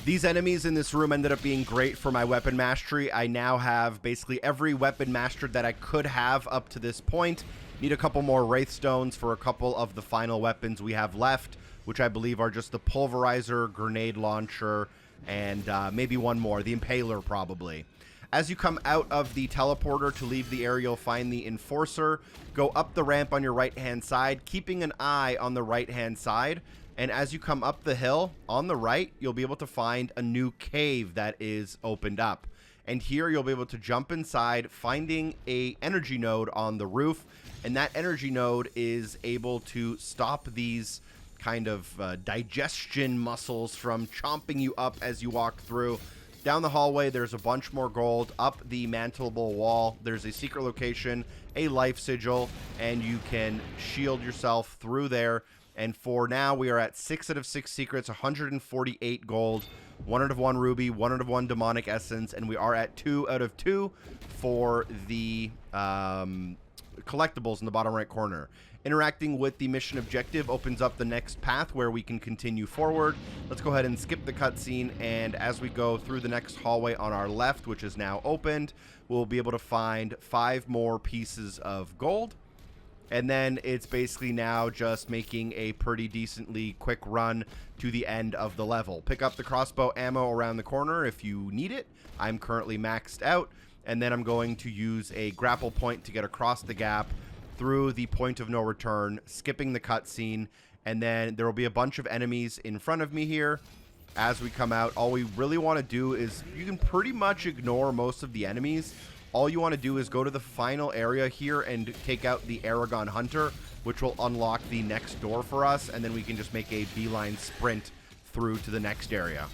These enemies in this room ended up being great for my weapon mastery. I now have basically every weapon mastered that I could have up to this point. Need a couple more Wraithstones for a couple of the final weapons we have left, which I believe are just the Pulverizer, Grenade Launcher, and maybe one more, the Impaler probably. As you come out of the teleporter to leave the area, you'll find the Enforcer. Go up the ramp on your right-hand side, keeping an eye on the right-hand side. And as you come up the hill, on the right, you'll be able to find a new cave that is opened up. And here you'll be able to jump inside, finding a energy node on the roof. And that energy node is able to stop these kind of digestion muscles from chomping you up as you walk through. Down the hallway, there's a bunch more gold. Up the mantleable wall, there's a secret location, a life sigil, and you can shield yourself through there. And for now, we are at 6 out of 6 secrets, 148 gold, 1 out of 1 ruby, 1 out of 1 demonic essence, and we are at 2 out of 2 for the collectibles in the bottom right corner. Interacting with the mission objective opens up the next path where we can continue forward. Let's go ahead and skip the cutscene, and as we go through the next hallway on our left, which is now opened, we'll be able to find 5 more pieces of gold. And then it's basically now just making a pretty decently quick run to the end of the level. Pick up the crossbow ammo around the corner if you need it. I'm currently maxed out. And then I'm going to use a grapple point to get across the gap through the point of no return, skipping the cutscene. And then there will be a bunch of enemies in front of me here. As we come out, all we really want to do is, you can pretty much ignore most of the enemies. All you want to do is go to the final area here and take out the Aragon Hunter, which will unlock the next door for us, and then we can just make a beeline sprint through to the next area.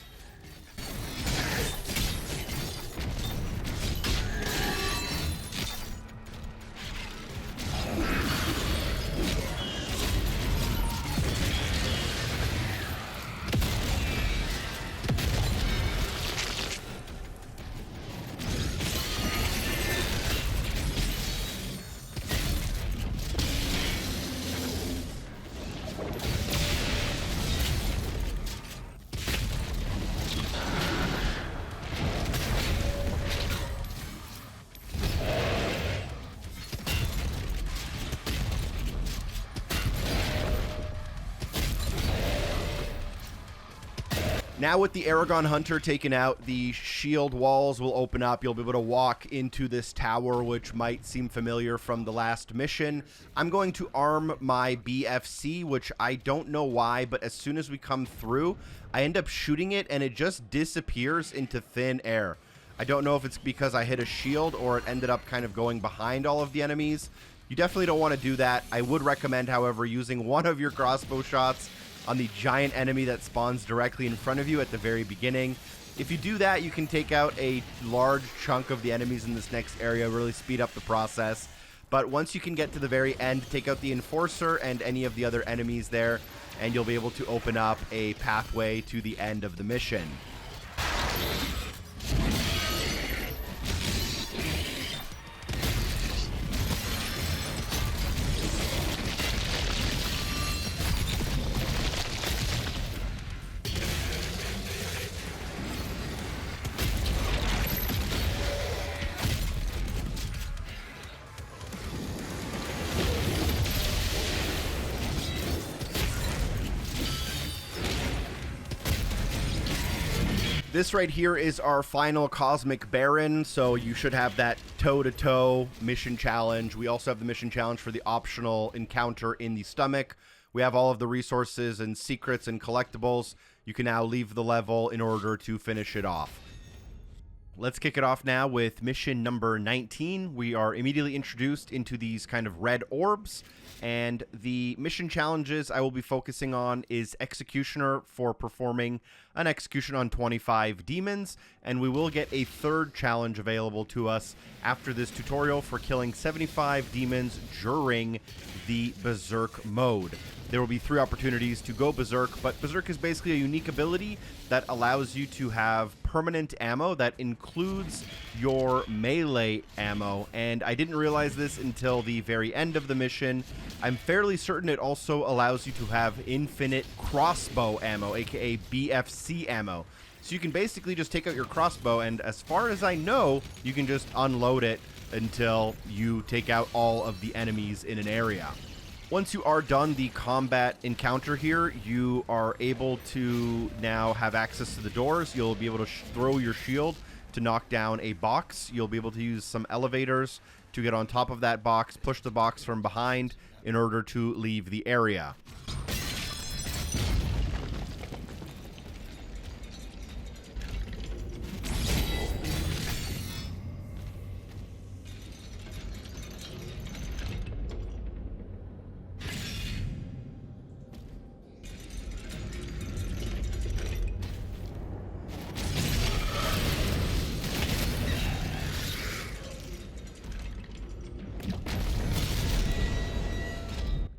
Now with the Aragon Hunter taken out, the shield walls will open up. You'll be able to walk into this tower, which might seem familiar from the last mission. I'm going to arm my BFC, which I don't know why, but as soon as we come through, I end up shooting it and it just disappears into thin air. I don't know if it's because I hit a shield or it ended up kind of going behind all of the enemies. You definitely don't want to do that. I would recommend, however, using one of your crossbow shots on the giant enemy that spawns directly in front of you at the very beginning. If you do that, you can take out a large chunk of the enemies in this next area, really speed up the process. But once you can get to the very end, take out the Enforcer and any of the other enemies there, and you'll be able to open up a pathway to the end of the mission. This right here is our final Cosmic Baron, so you should have that toe-to-toe mission challenge. We also have the mission challenge for the optional encounter in the stomach. We have all of the resources and secrets and collectibles. You can now leave the level in order to finish it off. Let's kick it off now with mission number 19. We are immediately introduced into these kind of red orbs, and the mission challenges I will be focusing on is Executioner for performing an execution on 25 demons, and we will get a third challenge available to us after this tutorial for killing 75 demons during the Berserk mode. There will be 3 opportunities to go Berserk, but Berserk is basically a unique ability that allows you to have permanent ammo that includes your melee ammo, and I didn't realize this until the very end of the mission. I'm fairly certain it also allows you to have infinite crossbow ammo, aka BFC ammo. So you can basically just take out your crossbow, and as far as I know, you can just unload it until you take out all of the enemies in an area. Once you are done the combat encounter here, you are able to now have access to the doors. You'll be able to throw your shield to knock down a box. You'll be able to use some elevators to get on top of that box, push the box from behind in order to leave the area.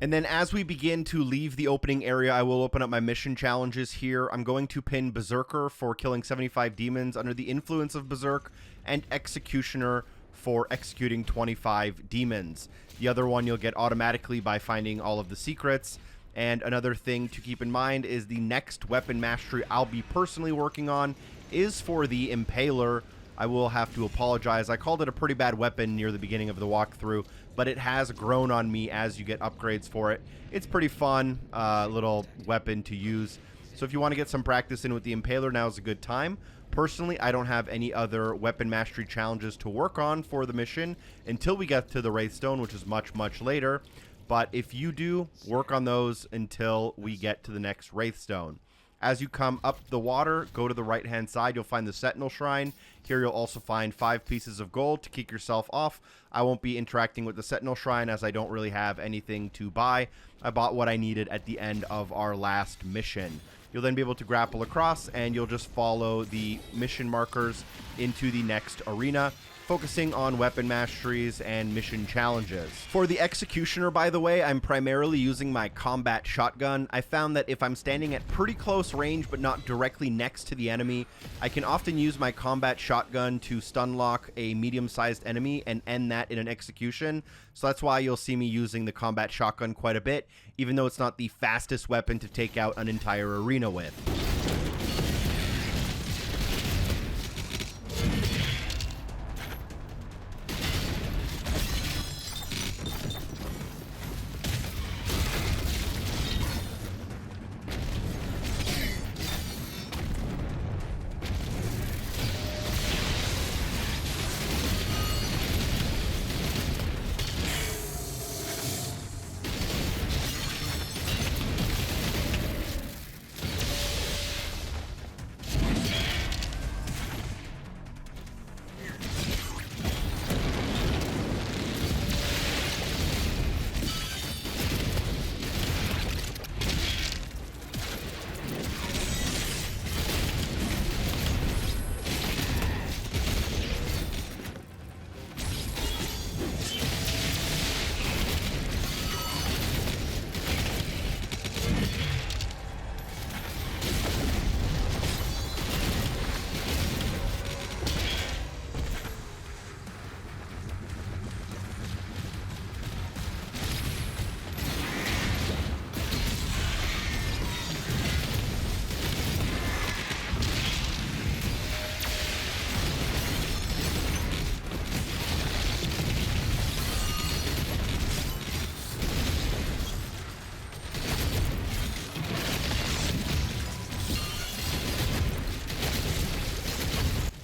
And then as we begin to leave the opening area, I will open up my mission challenges here. I'm going to pin Berserker for killing 75 demons under the influence of Berserk, and Executioner for executing 25 demons. The other one you'll get automatically by finding all of the secrets. And another thing to keep in mind is the next weapon mastery I'll be personally working on is for the Impaler. I will have to apologize. I called it a pretty bad weapon near the beginning of the walkthrough, but it has grown on me as you get upgrades for it. It's pretty fun little weapon to use. So if you want to get some practice in with the Impaler, now is a good time. Personally, I don't have any other weapon mastery challenges to work on for the mission until we get to the Wraithstone, which is much, much later. But if you do, work on those until we get to the next Wraithstone. As you come up the water, go to the right-hand side. You'll find the Sentinel Shrine. Here you'll also find 5 pieces of gold to kick yourself off. I won't be interacting with the Sentinel Shrine as I don't really have anything to buy. I bought what I needed at the end of our last mission. You'll then be able to grapple across, and you'll just follow the mission markers into the next arena, focusing on weapon masteries and mission challenges. For the Executioner, by the way, I'm primarily using my combat shotgun. I found that if I'm standing at pretty close range but not directly next to the enemy, I can often use my combat shotgun to stun lock a medium-sized enemy and end that in an execution. So that's why you'll see me using the combat shotgun quite a bit, even though it's not the fastest weapon to take out an entire arena with.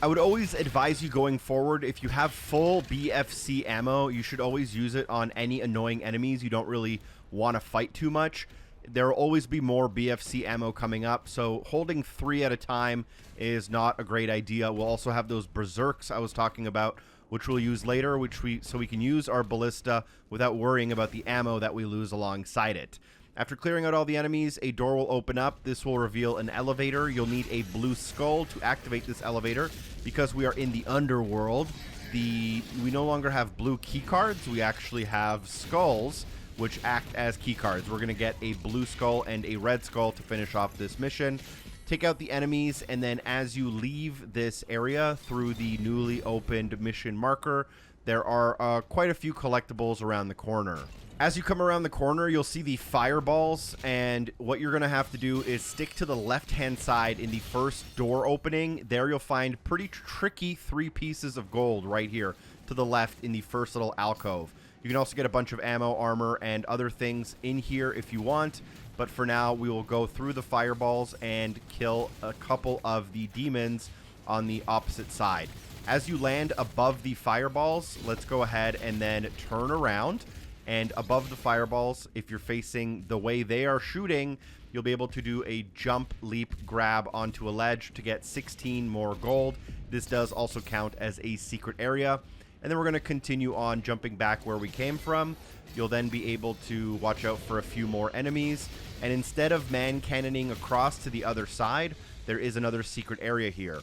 I would always advise you going forward, if you have full BFC ammo, you should always use it on any annoying enemies you don't really want to fight too much. There will always be more BFC ammo coming up, so holding 3 at a time is not a great idea. We'll also have those Berserks I was talking about, which we'll use later, so we can use our Ballista without worrying about the ammo that we lose alongside it. After clearing out all the enemies, a door will open up. This will reveal an elevator. You'll need a blue skull to activate this elevator. Because we are in the underworld, we no longer have blue key cards. We actually have skulls, which act as key cards. We're going to get a blue skull and a red skull to finish off this mission. Take out the enemies, and then as you leave this area through the newly opened mission marker, there are quite a few collectibles around the corner. As you come around the corner, you'll see the fireballs, and what you're going to have to do is stick to the left-hand side in the first door opening. There you'll find pretty tricky 3 pieces of gold right here to the left in the first little alcove. You can also get a bunch of ammo, armor, and other things in here if you want, but for now we will go through the fireballs and kill a couple of the demons on the opposite side. As you land above the fireballs, let's go ahead and then turn around. And above the fireballs, if you're facing the way they are shooting, you'll be able to do a jump, leap, grab onto a ledge to get 16 more gold. This does also count as a secret area. And then we're going to continue on jumping back where we came from. You'll then be able to watch out for a few more enemies. And instead of man cannoning across to the other side, there is another secret area here.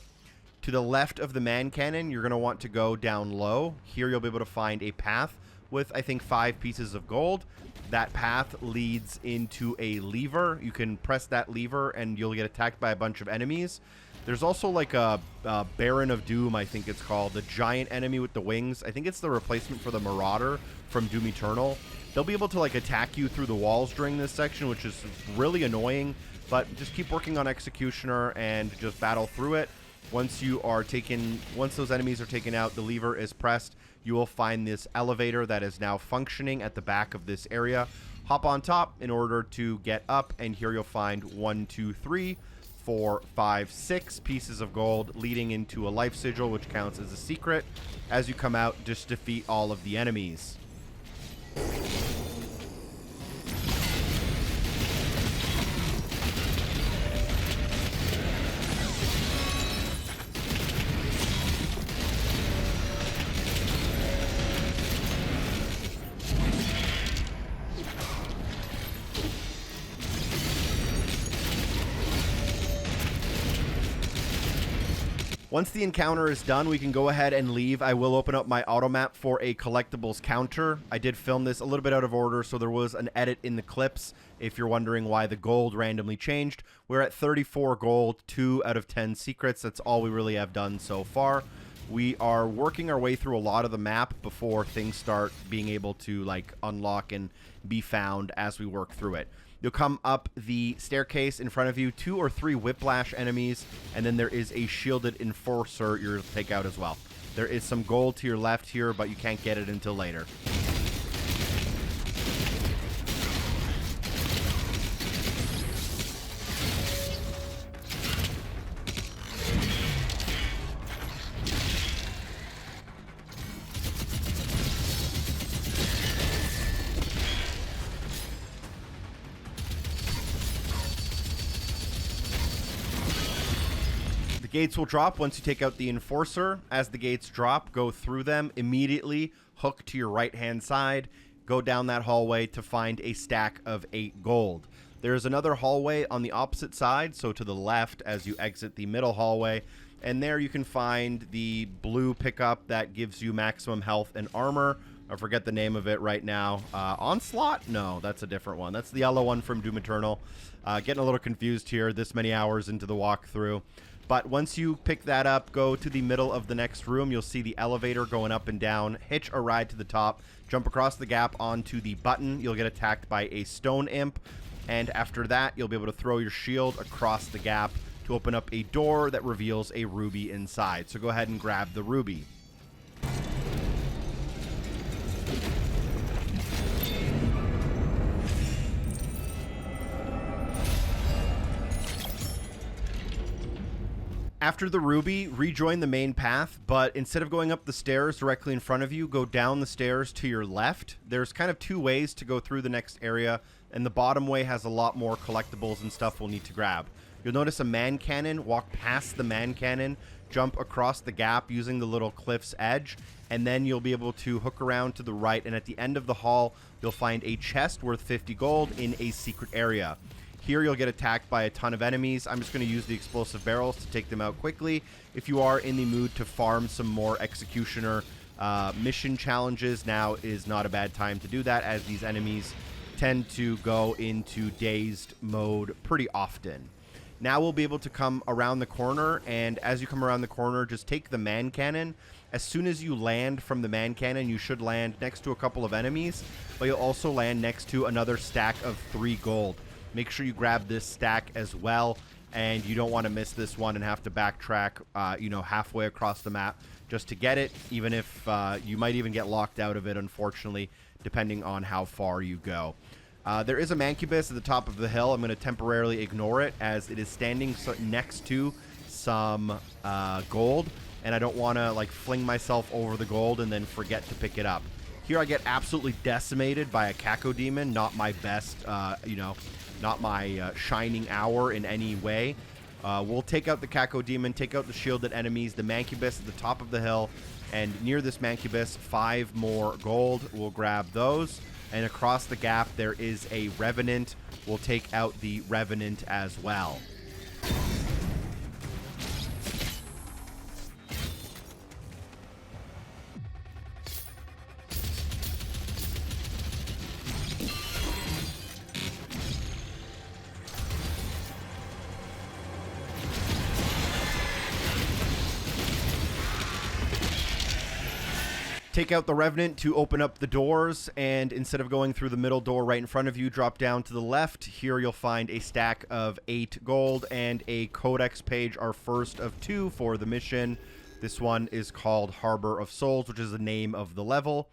To the left of the man cannon, you're going to want to go down low. Here you'll be able to find a path with, I think, 5 pieces of gold. That path leads into a lever. You can press that lever and you'll get attacked by a bunch of enemies. There's also like a Baron of Doom, I think it's called, the giant enemy with the wings. I think it's the replacement for the Marauder from Doom Eternal. They'll be able to like attack you through the walls during this section, which is really annoying, but just keep working on Executioner and just battle through it. Once those enemies are taken out, the lever is pressed. You will find this elevator that is now functioning at the back of this area. Hop on top in order to get up, and here you'll find 1, 2, 3, 4, 5, 6 pieces of gold leading into a life sigil, which counts as a secret. As you come out, just defeat all of the enemies. Once the encounter is done, we can go ahead and leave. I will open up my auto map for a collectibles counter. I did film this a little bit out of order, so there was an edit in the clips. If you're wondering why the gold randomly changed, we're at 34 gold, 2 out of 10 secrets. That's all we really have done so far. We are working our way through a lot of the map before things start being able to like unlock and be found as we work through it. You'll come up the staircase in front of you, 2 or 3 whiplash enemies, and then there is a shielded enforcer you'll take out as well. There is some gold to your left here, but you can't get it until later. Gates will drop once you take out the enforcer. As the gates drop, go through them immediately, hook to your right hand side, go down that hallway to find a stack of 8 gold. There's another hallway on the opposite side, so to the left as you exit the middle hallway, and there you can find the blue pickup that gives you maximum health and armor. I forget the name of it right now. Onslaught? No, that's a different one. That's the yellow one from Doom Eternal. Getting a little confused here this many hours into the walkthrough. But once you pick that up, go to the middle of the next room. You'll see the elevator going up and down. Hitch a ride to the top. Jump across the gap onto the button. You'll get attacked by a stone imp. And after that, you'll be able to throw your shield across the gap to open up a door that reveals a ruby inside. So go ahead and grab the ruby. After the ruby, rejoin the main path, but instead of going up the stairs directly in front of you, go down the stairs to your left. There's kind of 2 ways to go through the next area, and the bottom way has a lot more collectibles and stuff we'll need to grab. You'll notice a man cannon. Walk past the man cannon, jump across the gap using the little cliff's edge, and then you'll be able to hook around to the right, and at the end of the hall, you'll find a chest worth 50 gold in a secret area. Here you'll get attacked by a ton of enemies. I'm just going to use the explosive barrels to take them out quickly. If you are in the mood to farm some more Executioner mission challenges, now is not a bad time to do that, as these enemies tend to go into dazed mode pretty often. Now we'll be able to come around the corner, and as you come around the corner, just take the man cannon As soon as you land from the man cannon, you should land next to a couple of enemies, but you'll also land next to another stack of 3 gold. Make sure you grab this stack as well, and you don't want to miss this one and have to backtrack, halfway across the map just to get it, even if you might even get locked out of it, unfortunately, depending on how far you go. There is a Mancubus at the top of the hill. I'm going to temporarily ignore it as it is standing next to some gold, and I don't want to like fling myself over the gold and then forget to pick it up. Here I get absolutely decimated by a Cacodemon, not my best, not my shining hour in any way. We'll take out the Cacodemon, take out the shielded enemies, the Mancubus at the top of the hill, and near this Mancubus, 5 more gold. We'll grab those, and across the gap there is a Revenant. We'll take out the Revenant as well. Take out the Revenant to open up the doors, and instead of going through the middle door right in front of you, drop down to the left. Here you'll find a stack of 8 gold and a Codex page, our first of 2 for the mission. This one is called Harbor of Souls, which is the name of the level.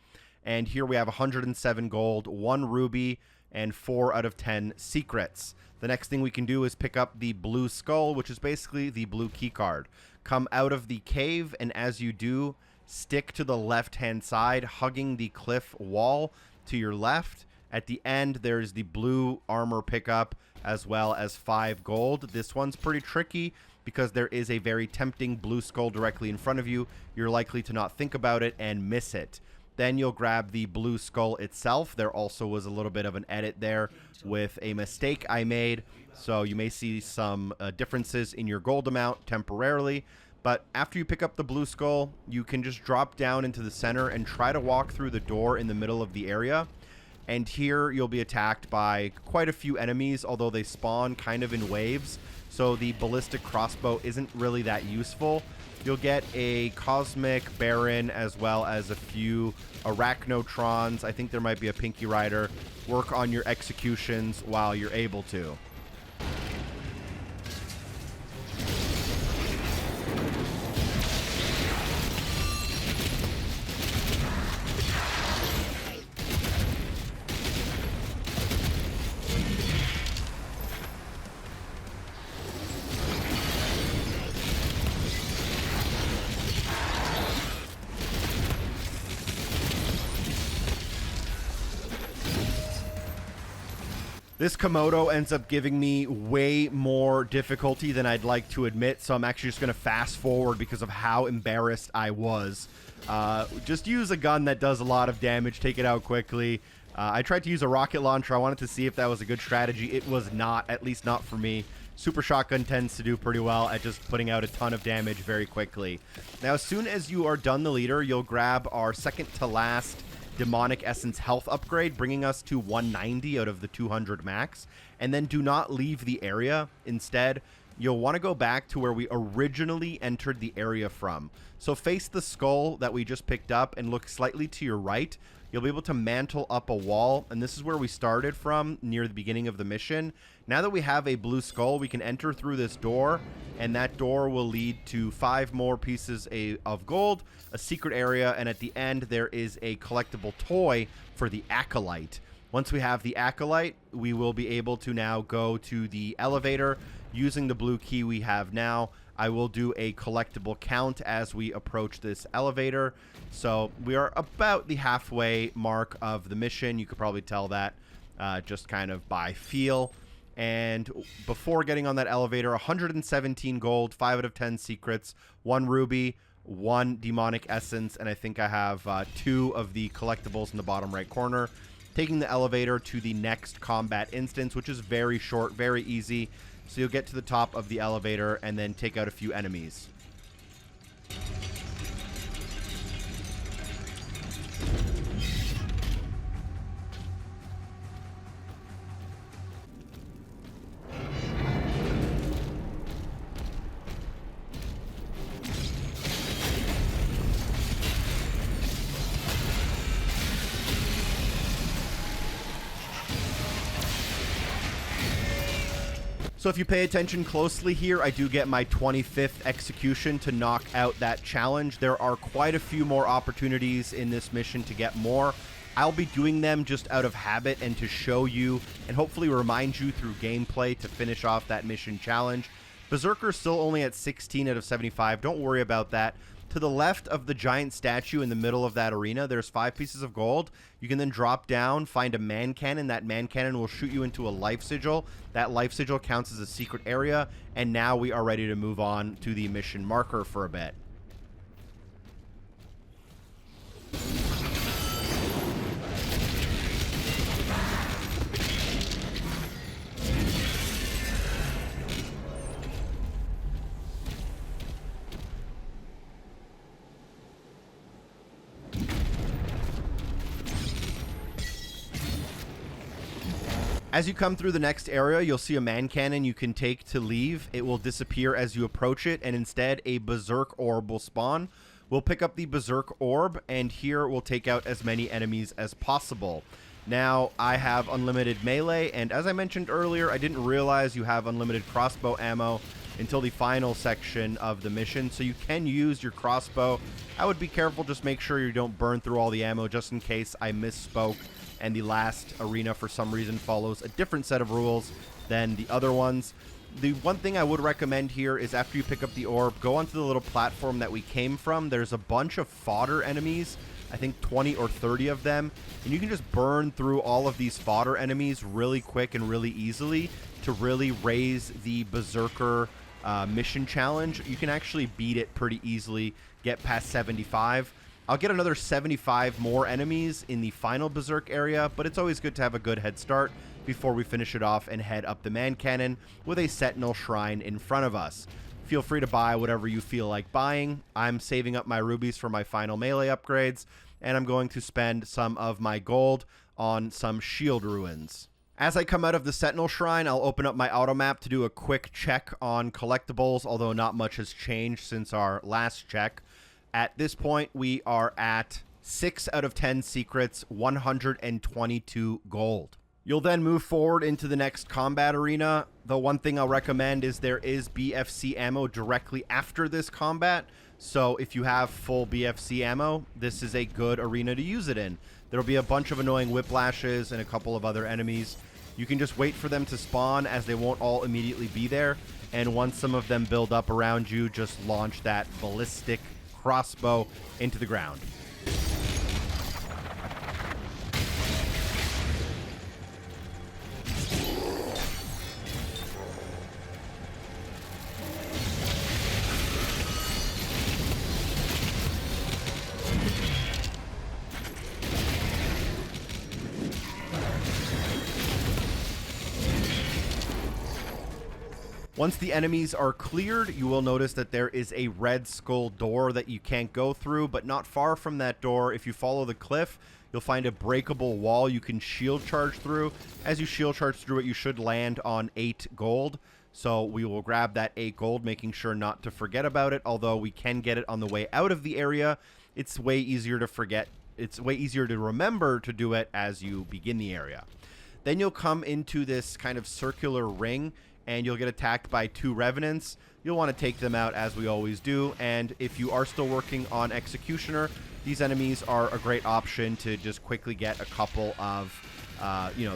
And here we have 107 gold, 1 ruby, and 4 out of 10 secrets. The next thing we can do is pick up the blue skull, which is basically the blue key card. Come out of the cave, and as you do, stick to the left-hand side, hugging the cliff wall to your left. At the end, there's the blue armor pickup, as well as 5 gold. This one's pretty tricky because there is a very tempting blue skull directly in front of you. You're likely to not think about it and miss it. Then you'll grab the blue skull itself. There also was a little bit of an edit there with a mistake I made, so you may see some differences in your gold amount temporarily. But after you pick up the blue skull, you can just drop down into the center and try to walk through the door in the middle of the area. And here you'll be attacked by quite a few enemies, although they spawn kind of in waves. So the ballistic crossbow isn't really that useful. You'll get a Cosmic Baron as well as a few Arachnotrons. I think there might be a Pinky Rider. Work on your executions while you're able to. This Komodo ends up giving me way more difficulty than I'd like to admit, so I'm actually just going to fast forward because of how embarrassed I was. Just use a gun that does a lot of damage, take it out quickly. I tried to use a rocket launcher. I wanted to see if that was a good strategy. It was not, at least not for me. Super Shotgun tends to do pretty well at just putting out a ton of damage very quickly. Now, as soon as you are done the leader, you'll grab our second to last Demonic Essence health upgrade, bringing us to 190 out of the 200 max. And then do not leave the area. Instead, you'll want to go back to where we originally entered the area from. So face the skull that we just picked up and look slightly to your right. You'll be able to mantle up a wall, and this is where we started from near the beginning of the mission. Now that we have a blue skull, we can enter through this door, and that door will lead to 5 more pieces of gold, a secret area, and at the end there is a collectible toy for the Acolyte. Once we have the Acolyte, we will be able to now go to the elevator using the blue key we have now. I will do a collectible count as we approach this elevator. So we are about the halfway mark of the mission. You could probably tell that just kind of by feel. And before getting on that elevator, 117 gold, 5 out of 10 secrets, 1 ruby, 1 demonic essence, and I think I have 2 of the collectibles in the bottom right corner. Taking the elevator to the next combat instance, which is very short, very easy. So you'll get to the top of the elevator and then take out a few enemies. So if you pay attention closely here, I do get my 25th execution to knock out that challenge. There are quite a few more opportunities in this mission to get more. I'll be doing them just out of habit and to show you and hopefully remind you through gameplay to finish off that mission challenge. Berserker's still only at 16 out of 75. Don't worry about that. To the left of the giant statue in the middle of that arena, there's 5 pieces of gold. You can then drop down, find a man cannon. That man cannon will shoot you into a life sigil. That life sigil counts as a secret area. And now we are ready to move on to the mission marker for a bit. As you come through the next area, you'll see a man cannon you can take to leave. It will disappear as you approach it, and instead a Berserk Orb will spawn. We'll pick up the Berserk Orb, and here we'll take out as many enemies as possible. Now, I have unlimited melee, and as I mentioned earlier, I didn't realize you have unlimited crossbow ammo until the final section of the mission, so you can use your crossbow. I would be careful, just make sure you don't burn through all the ammo, just in case I misspoke and the last arena for some reason follows a different set of rules than the other ones. The one thing I would recommend here is after you pick up the orb, go onto the little platform that we came from. There's a bunch of fodder enemies, I think 20 or 30 of them, and you can just burn through all of these fodder enemies really quick and really easily to really raise the Berserker mission challenge. You can actually beat it pretty easily, get past 75. I'll get another 75 more enemies in the final Berserk area, but it's always good to have a good head start before we finish it off and head up the man cannon with a Sentinel shrine in front of us. Feel free to buy whatever you feel like buying. I'm saving up my rubies for my final melee upgrades, and I'm going to spend some of my gold on some shield ruins. As I come out of the Sentinel shrine, I'll open up my auto map to do a quick check on collectibles, although not much has changed since our last check. At this point, we are at 6 out of 10 secrets, 122 gold. You'll then move forward into the next combat arena. The one thing I'll recommend is there is BFC ammo directly after this combat. So if you have full BFC ammo, this is a good arena to use it in. There'll be a bunch of annoying whiplashes and a couple of other enemies. You can just wait for them to spawn, as they won't all immediately be there. And once some of them build up around you, just launch that ballistic crossbow into the ground. Once the enemies are cleared, you will notice that there is a red skull door that you can't go through, but not far from that door, if you follow the cliff, you'll find a breakable wall you can shield charge through. As you shield charge through it, you should land on 8 gold. So we will grab that 8 gold, making sure not to forget about it, although we can get it on the way out of the area. It's way easier to forget. It's way easier to remember to do it as you begin the area. Then you'll come into this kind of circular ring, and you'll get attacked by 2 revenants. You'll want to take them out, as we always do, and if you are still working on Executioner, these enemies are a great option to just quickly get a couple of,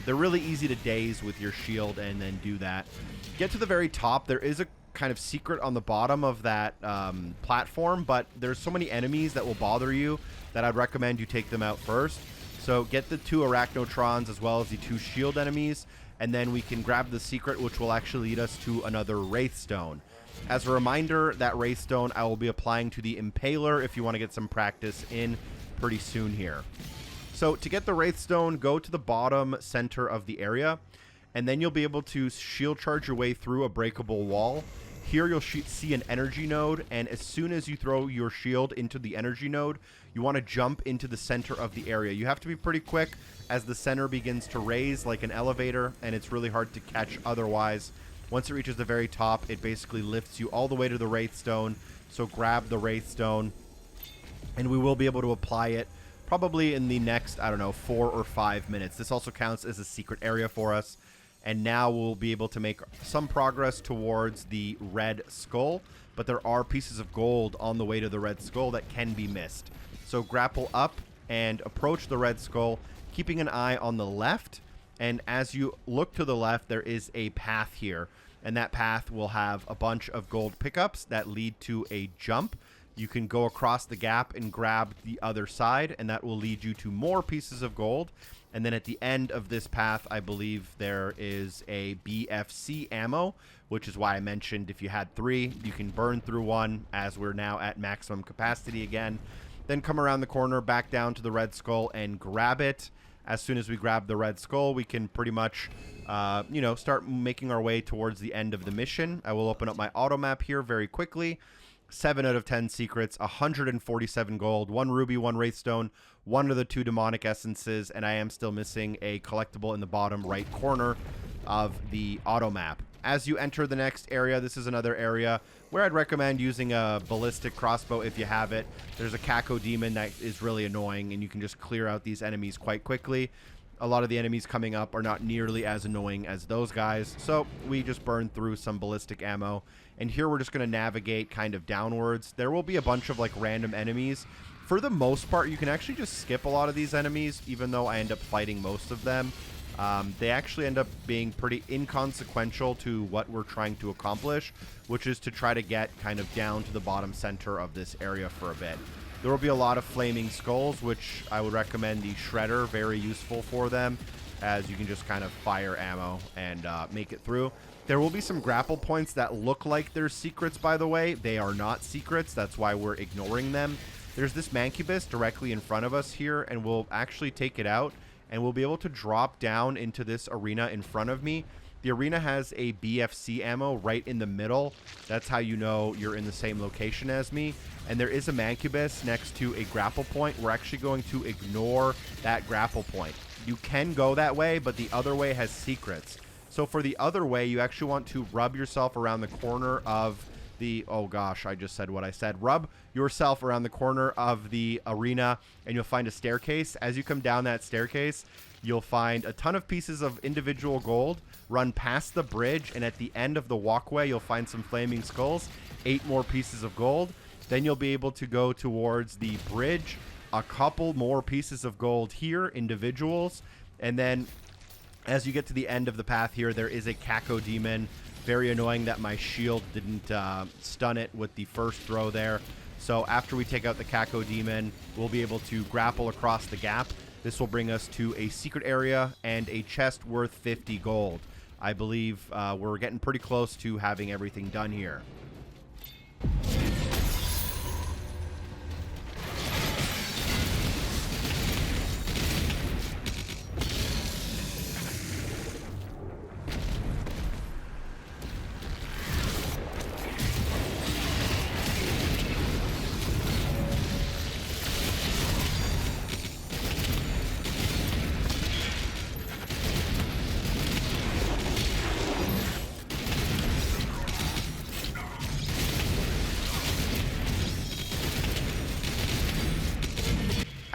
they're really easy to daze with your shield and then do that. Get to the very top, there is a kind of secret on the bottom of that platform, but there's so many enemies that will bother you that I'd recommend you take them out first. So get the 2 Arachnotrons as well as the 2 shield enemies, and then we can grab the secret, which will actually lead us to another Wraithstone. As a reminder, that Wraithstone I will be applying to the Impaler if you want to get some practice in pretty soon here. So to get the Wraithstone, go to the bottom center of the area, and then you'll be able to shield charge your way through a breakable wall. Here you'll see an energy node, and as soon as you throw your shield into the energy node, you want to jump into the center of the area. You have to be pretty quick as the center begins to raise like an elevator, and it's really hard to catch otherwise. Once it reaches the very top, it basically lifts you all the way to the Wraithstone. So grab the Wraithstone, and we will be able to apply it probably in the next, 4 or 5 minutes. This also counts as a secret area for us. And now we'll be able to make some progress towards the red skull, but there are pieces of gold on the way to the red skull that can be missed. So grapple up and approach the red skull, keeping an eye on the left. And as you look to the left, there is a path here, and that path will have a bunch of gold pickups that lead to a jump. You can go across the gap and grab the other side, and that will lead you to more pieces of gold. And then at the end of this path, I believe there is a BFC ammo, which is why I mentioned if you had 3, you can burn through 1 as we're now at maximum capacity again. Then come around the corner, back down to the red skull and grab it. As soon as we grab the red skull, we can pretty much, start making our way towards the end of the mission. I will open up my auto map here very quickly. 7 out of 10 secrets, 147 gold, 1 ruby, 1 wraithstone, 1 of the 2 demonic essences, and I am still missing a collectible in the bottom right corner of the auto map. As you enter the next area, this is another area where I'd recommend using a ballistic crossbow if you have it. There's a Caco demon that is really annoying, and you can just clear out these enemies quite quickly. A lot of the enemies coming up are not nearly as annoying as those guys, so we just burn through some ballistic ammo. And here we're just going to navigate kind of downwards. There will be a bunch of like random enemies. For the most part, you can actually just skip a lot of these enemies, even though I end up fighting most of them. They actually end up being pretty inconsequential to what we're trying to accomplish, which is to try to get kind of down to the bottom center of this area for a bit. There will be a lot of flaming skulls, which I would recommend the shredder, very useful for them, as you can just kind of fire ammo and make it through. There will be some grapple points that look like they're secrets, by the way. They are not secrets. That's why we're ignoring them. There's this Mancubus directly in front of us here, and we'll actually take it out, and we'll be able to drop down into this arena in front of me. The arena has a BFC ammo right in the middle. That's how you know you're in the same location as me. And there is a Mancubus next to a grapple point. We're actually going to ignore that grapple point. You can go that way, but the other way has secrets. So for the other way, you actually want to rub yourself around the corner of the... Oh gosh, I just said what I said. Rub yourself around the corner of the arena, and you'll find a staircase. As you come down that staircase, you'll find a ton of pieces of individual gold. Run past the bridge, and at the end of the walkway, you'll find some flaming skulls. 8 more pieces of gold. Then you'll be able to go towards the bridge. A couple more pieces of gold here, individuals. And then as you get to the end of the path here, there is a Caco demon. Very annoying that my shield didn't stun it with the first throw there. So after we take out the Caco demon, we'll be able to grapple across the gap. This will bring us to a secret area and a chest worth 50 gold. I believe we're getting pretty close to having everything done here.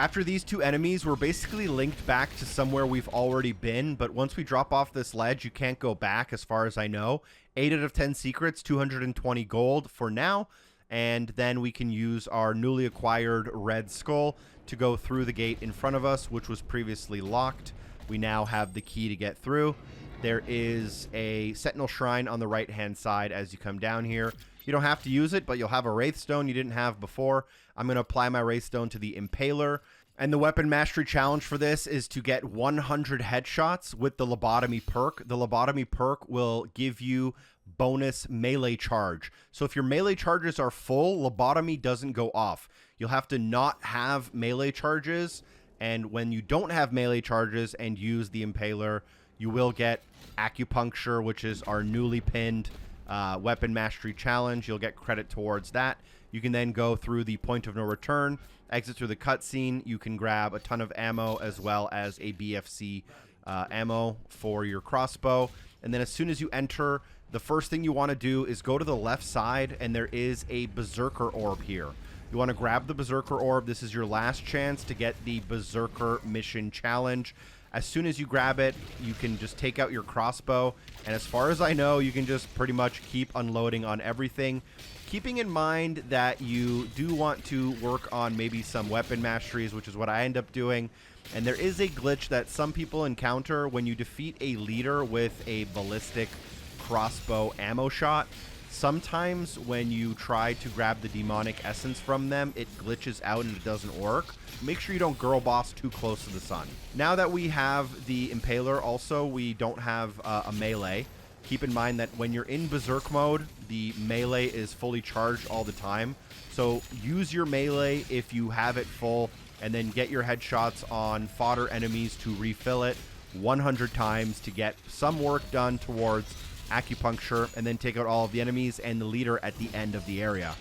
After these 2 enemies, we're basically linked back to somewhere we've already been, but once we drop off this ledge, you can't go back as far as I know. 8 out of 10 secrets, 220 gold for now, and then we can use our newly acquired red skull to go through the gate in front of us, which was previously locked. We now have the key to get through. There is a Sentinel shrine on the right-hand side as you come down here. You don't have to use it, but you'll have a Wraithstone you didn't have before. I'm going to apply my Wraithstone to the Impaler. And the weapon mastery challenge for this is to get 100 headshots with the lobotomy perk. The lobotomy perk will give you bonus melee charge. So if your melee charges are full, lobotomy doesn't go off. You'll have to not have melee charges. And when you don't have melee charges and use the Impaler, you will get acupuncture, which is our newly pinned weapon mastery challenge. You'll get credit towards that. You can then go through the point of no return, exit through the cutscene. You can grab a ton of ammo as well as a BFC ammo for your crossbow. And then as soon as you enter, the first thing you want to do is go to the left side, and there is a Berserker Orb here. You want to grab the Berserker Orb. This is your last chance to get the Berserker Mission Challenge. As soon as you grab it, you can just take out your crossbow, and as far as I know, you can just pretty much keep unloading on everything, keeping in mind that you do want to work on maybe some weapon masteries, which is what I end up doing. And there is a glitch that some people encounter when you defeat a leader with a ballistic crossbow ammo shot. Sometimes when you try to grab the demonic essence from them, it glitches out and it doesn't work. Make sure you don't girl boss too close to the sun. Now that we have the Impaler, also, we don't have a melee. Keep in mind that when you're in Berserk mode, the melee is fully charged all the time. So use your melee if you have it full, and then get your headshots on fodder enemies to refill it 100 times to get some work done towards acupuncture, and then take out all of the enemies and the leader at the end of the area.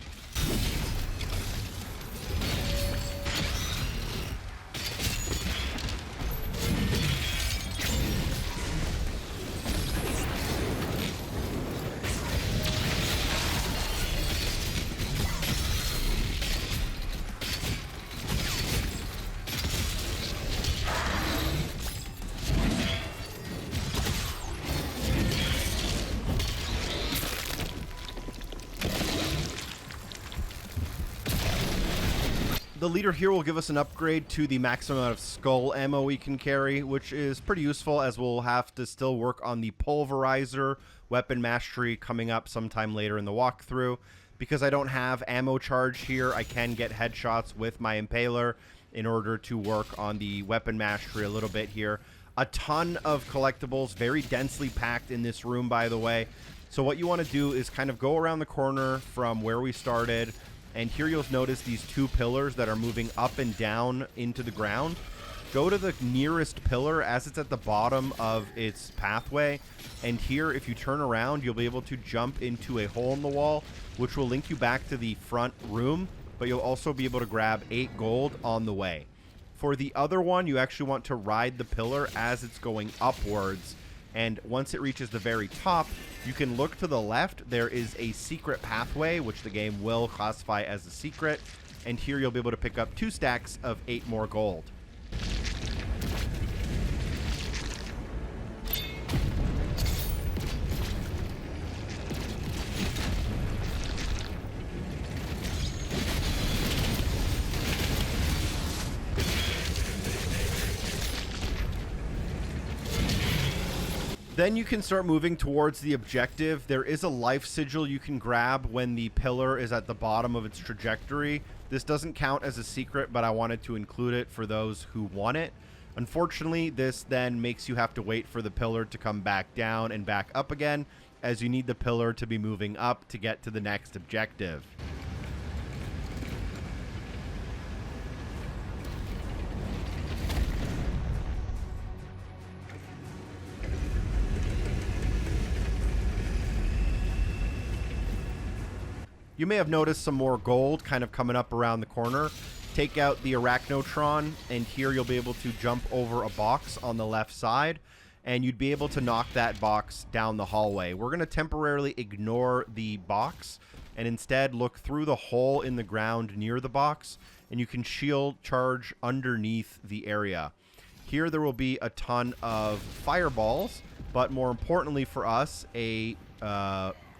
The leader here will give us an upgrade to the maximum amount of skull ammo we can carry, which is pretty useful as we'll have to still work on the pulverizer weapon mastery coming up sometime later in the walkthrough. Because I don't have ammo charge here, I can get headshots with my Impaler in order to work on the weapon mastery a little bit here. A ton of collectibles, very densely packed in this room, by the way. So what you want to do is kind of go around the corner from where we started. And here you'll notice these two pillars that are moving up and down into the ground. Go to the nearest pillar as it's at the bottom of its pathway. And here, if you turn around, you'll be able to jump into a hole in the wall, which will link you back to the front room. But you'll also be able to grab 8 gold on the way. For the other one, you actually want to ride the pillar as it's going upwards. And once it reaches the very top, you can look to the left. There is a secret pathway, which the game will classify as a secret. And here you'll be able to pick up 2 stacks of 8 more gold. Then you can start moving towards the objective. There is a life sigil you can grab when the pillar is at the bottom of its trajectory. This doesn't count as a secret, but I wanted to include it for those who want it. Unfortunately, this then makes you have to wait for the pillar to come back down and back up again, as you need the pillar to be moving up to get to the next objective. You may have noticed some more gold kind of coming up around the corner. Take out the Arachnotron, and here you'll be able to jump over a box on the left side, and you'd be able to knock that box down the hallway. We're going to temporarily ignore the box and instead look through the hole in the ground near the box, and you can shield charge underneath the area. Here there will be a ton of fireballs, but more importantly for us, a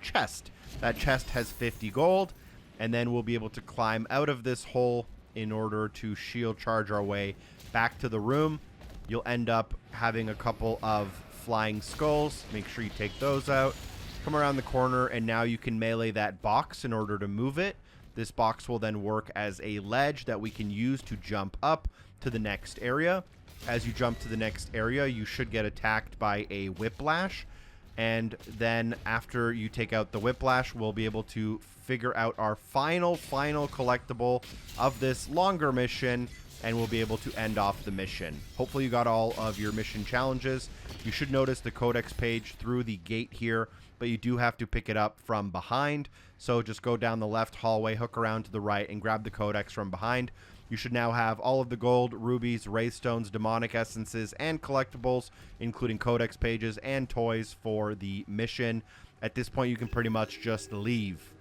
chest. That chest has 50 gold, and then we'll be able to climb out of this hole in order to shield charge our way back to the room. You'll end up having a couple of flying skulls. Make sure you take those out. Come around the corner, and now you can melee that box in order to move it. This box will then work as a ledge that we can use to jump up to the next area. As you jump to the next area, you should get attacked by a whiplash. And then after you take out the whiplash, we'll be able to figure out our final collectible of this longer mission, and we'll be able to end off the mission. Hopefully you got all of your mission challenges. You should notice the Codex page through the gate here, but you do have to pick it up from behind. So just go down the left hallway, hook around to the right, and grab the Codex from behind. You should now have all of the gold, rubies, Wraithstones, demonic essences, and collectibles, including Codex pages and toys for the mission. At this point, you can pretty much just leave.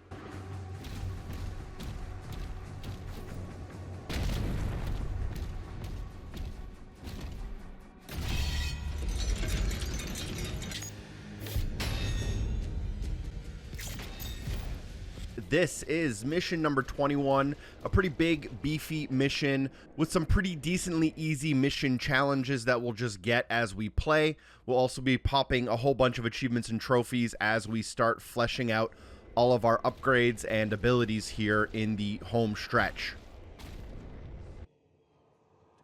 this is mission number 21, a pretty big, beefy mission with some pretty decently easy mission challenges that we'll just get as we play. We'll also be popping a whole bunch of achievements and trophies as we start fleshing out all of our upgrades and abilities here in the home stretch.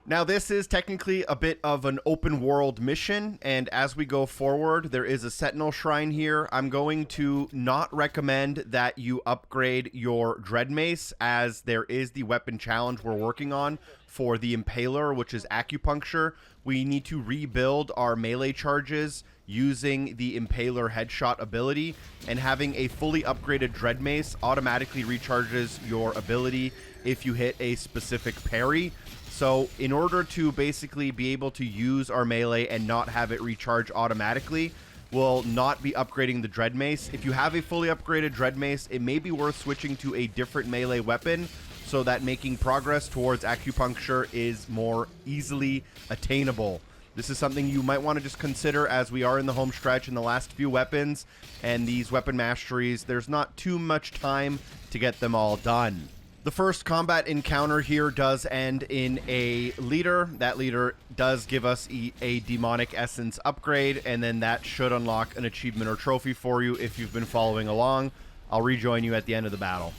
Now, this is technically a bit of an open world mission, and as we go forward, there is a Sentinel shrine here. I'm going to not recommend that you upgrade your Dread Mace, as there is the weapon challenge we're working on for the Impaler, which is acupuncture. We need to rebuild our melee charges using the Impaler headshot ability, and having a fully upgraded Dread Mace automatically recharges your ability if you hit a specific parry. So in order to basically be able to use our melee and not have it recharge automatically, we'll not be upgrading the Dread Mace. If you have a fully upgraded Dread Mace, it may be worth switching to a different melee weapon so that making progress towards acupuncture is more easily attainable. This is something you might want to just consider as we are in the home stretch in the last few weapons, and these weapon masteries, there's not too much time to get them all done. The first combat encounter here does end in a leader. That leader does give us a demonic essence upgrade, and then that should unlock an achievement or trophy for you if you've been following along. I'll rejoin you at the end of the battle.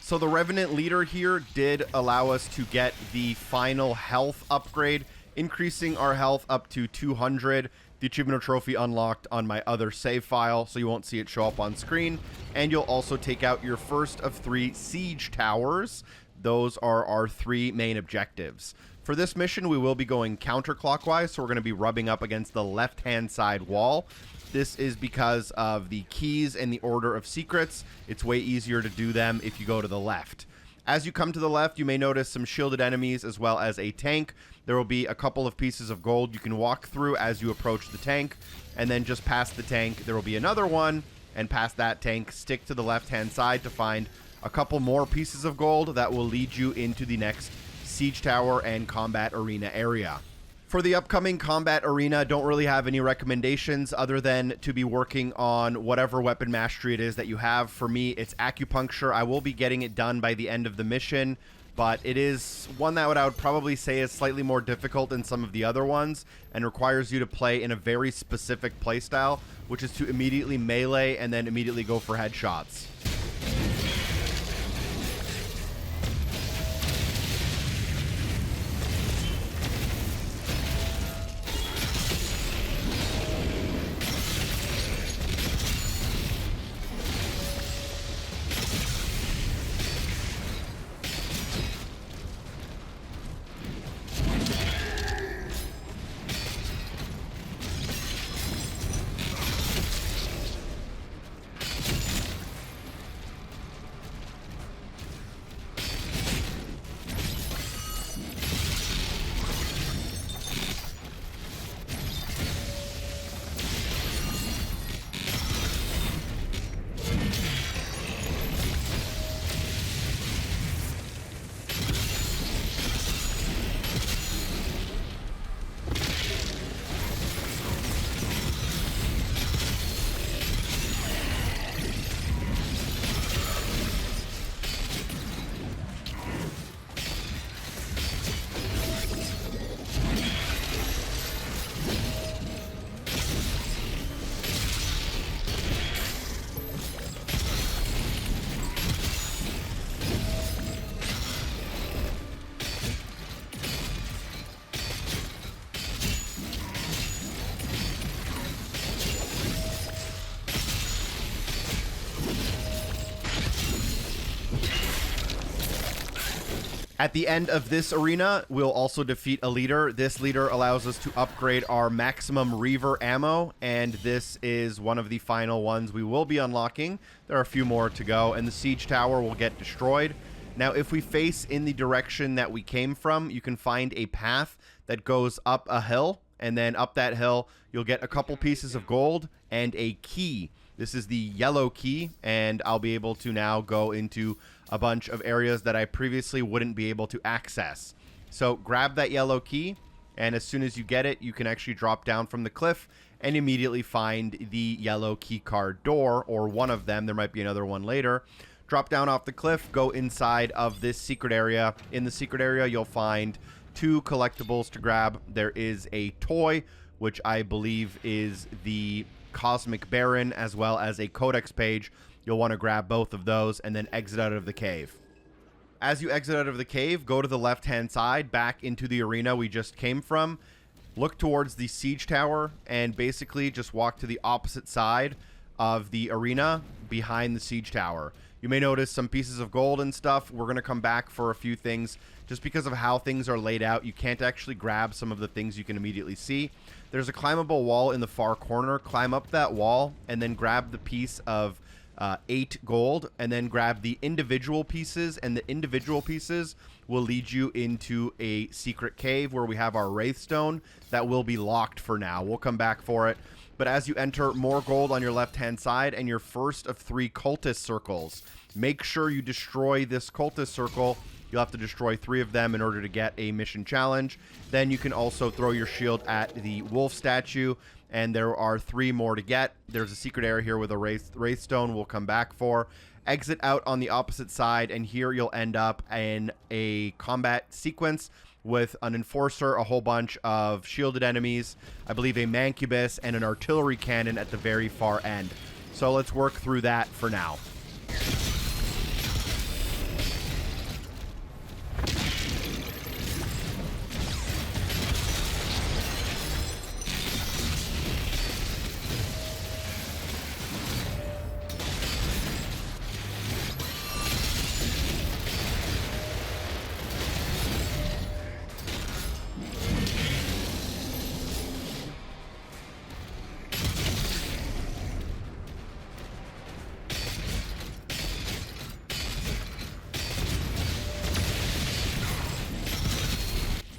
So the Revenant leader here did allow us to get the final health upgrade, increasing our health up to 200. The achievement or trophy unlocked on my other save file, so you won't see it show up on screen. And you'll also take out your first of 3 siege towers. Those are our 3 main objectives. For this mission, we will be going counterclockwise, so we're going to be rubbing up against the left-hand side wall. This is because of the keys and the order of secrets. It's way easier to do them if you go to the left. As you come to the left, you may notice some shielded enemies as well as a tank. There will be a couple of pieces of gold you can walk through as you approach the tank. And then just past the tank, there will be another one. And past that tank, stick to the left-hand side to find a couple more pieces of gold that will lead you into the next siege tower and combat arena area. For the upcoming combat arena, don't really have any recommendations other than to be working on whatever weapon mastery it is that you have. For me, it's acupuncture. I will be getting it done by the end of the mission, but it is one that I would probably say is slightly more difficult than some of the other ones and requires you to play in a very specific playstyle, which is to immediately melee and then immediately go for headshots. At the end of this arena, we'll also defeat a leader. This leader allows us to upgrade our maximum Reaver ammo, and this is one of the final ones we will be unlocking. There are a few more to go, and the siege tower will get destroyed. Now, if we face in the direction that we came from, you can find a path that goes up a hill, and then up that hill, you'll get a couple pieces of gold and a key. This is the yellow key, and I'll be able to now go into a bunch of areas that I previously wouldn't be able to access. So grab that yellow key, and as soon as you get it, you can actually drop down from the cliff and immediately find the yellow key card door, or one of them. There might be another one later. Drop down off the cliff, go inside of this secret area. In the secret area, you'll find 2 collectibles to grab. There is a toy, which I believe is the Cosmic Baron, as well as a Codex page. You'll want to grab both of those and then exit out of the cave. As you exit out of the cave, go to the left-hand side, back into the arena we just came from. Look towards the siege tower and basically just walk to the opposite side of the arena behind the siege tower. You may notice some pieces of gold and stuff. We're going to come back for a few things. Just because of how things are laid out, you can't actually grab some of the things you can immediately see. There's a climbable wall in the far corner. Climb up that wall and then grab the piece of 8 gold, and then grab the individual pieces, and the individual pieces will lead you into a secret cave where we have our Wraithstone that will be locked for now. We'll come back for it. But as you enter, more gold on your left-hand side and your first of 3 cultist circles. Make sure you destroy this cultist circle. You'll have to destroy 3 of them in order to get a mission challenge. Then you can also throw your shield at the wolf statue, and there are 3 more to get. There's a secret area here with a Wraithstone we'll come back for. Exit out on the opposite side, and here you'll end up in a combat sequence with an enforcer, a whole bunch of shielded enemies, I believe a mancubus, and an artillery cannon at the very far end. So let's work through that for now.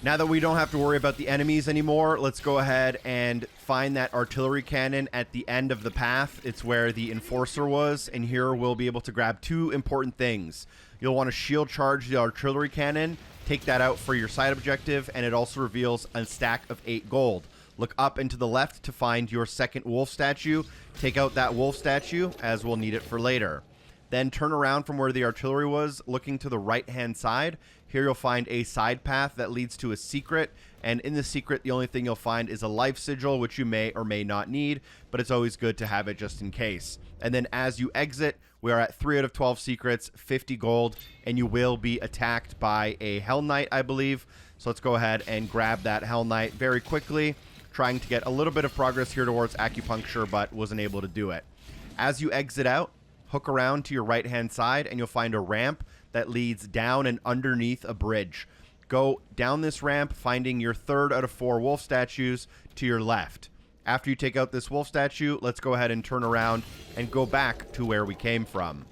Now that we don't have to worry about the enemies anymore, let's go ahead and find that artillery cannon at the end of the path. It's where the enforcer was, and here we'll be able to grab 2 important things. You'll want to shield charge the artillery cannon, take that out for your side objective, and it also reveals a stack of 8 gold. Look up and to the left to find your second wolf statue. Take out that wolf statue, as we'll need it for later. Then turn around from where the artillery was, looking to the right-hand side. Here you'll find a side path that leads to a secret, and in the secret, the only thing you'll find is a life sigil, which you may or may not need, but it's always good to have it just in case. And then as you exit, we are at 3 out of 12 secrets, 50 gold, and you will be attacked by a Hell Knight, I believe. So let's go ahead and grab that Hell Knight very quickly, trying to get a little bit of progress here towards acupuncture, but wasn't able to do it. As you exit out, hook around to your right-hand side, and you'll find a ramp that leads down and underneath a bridge. Go down this ramp, finding your 3rd out of 4 wolf statues to your left. After you take out this wolf statue, let's go ahead and turn around and go back to where we came from.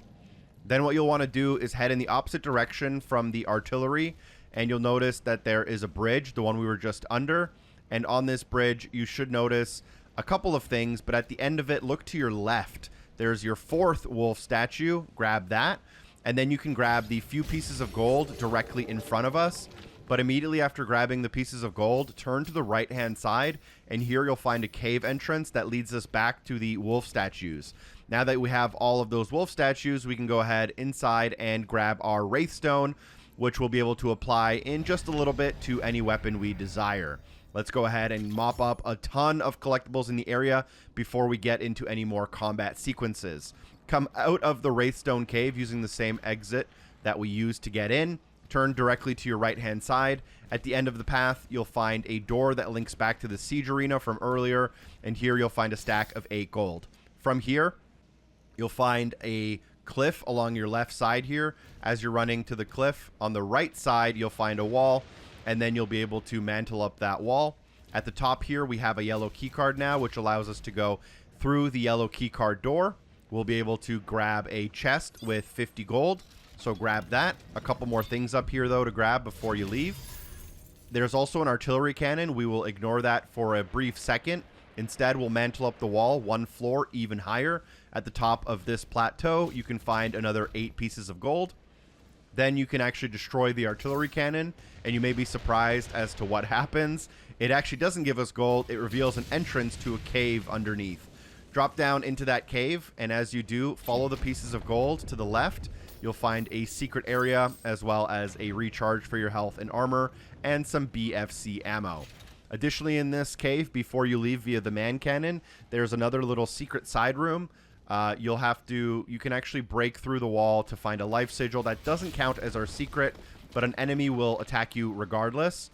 Then what you'll want to do is head in the opposite direction from the artillery, and you'll notice that there is a bridge, the one we were just under. And on this bridge, you should notice a couple of things, but at the end of it, look to your left. There's your 4th wolf statue. Grab that. And then you can grab the few pieces of gold directly in front of us. But immediately after grabbing the pieces of gold, turn to the right-hand side, and here you'll find a cave entrance that leads us back to the wolf statues. Now that we have all of those wolf statues, we can go ahead inside and grab our Wraithstone, which we'll be able to apply in just a little bit to any weapon we desire. Let's go ahead and mop up a ton of collectibles in the area before we get into any more combat sequences. Come out of the Wraithstone cave using the same exit that we used to get in. Turn directly to your right-hand side. At the end of the path, you'll find a door that links back to the siege arena from earlier, and here you'll find a stack of 8 gold. From here, you'll find a cliff along your left side here. As you're running to the cliff, on the right side, you'll find a wall, and then you'll be able to mantle up that wall. At the top here, we have a yellow keycard now, which allows us to go through the yellow keycard door. We'll be able to grab a chest with 50 gold, so grab that. A couple more things up here, though, to grab before you leave. There's also an artillery cannon. We will ignore that for a brief second. Instead, we'll mantle up the wall 1 floor even higher. At the top of this plateau, you can find another 8 pieces of gold. Then you can actually destroy the artillery cannon, and you may be surprised as to what happens. It actually doesn't give us gold. It reveals an entrance to a cave underneath. Drop down into that cave, and as you do, follow the pieces of gold to the left. You'll find a secret area, as well as a recharge for your health and armor, and some BFC ammo. Additionally, in this cave, before you leave via the man cannon, there's another little secret side room. You can actually break through the wall to find a life sigil. That doesn't count as our secret, but an enemy will attack you regardless.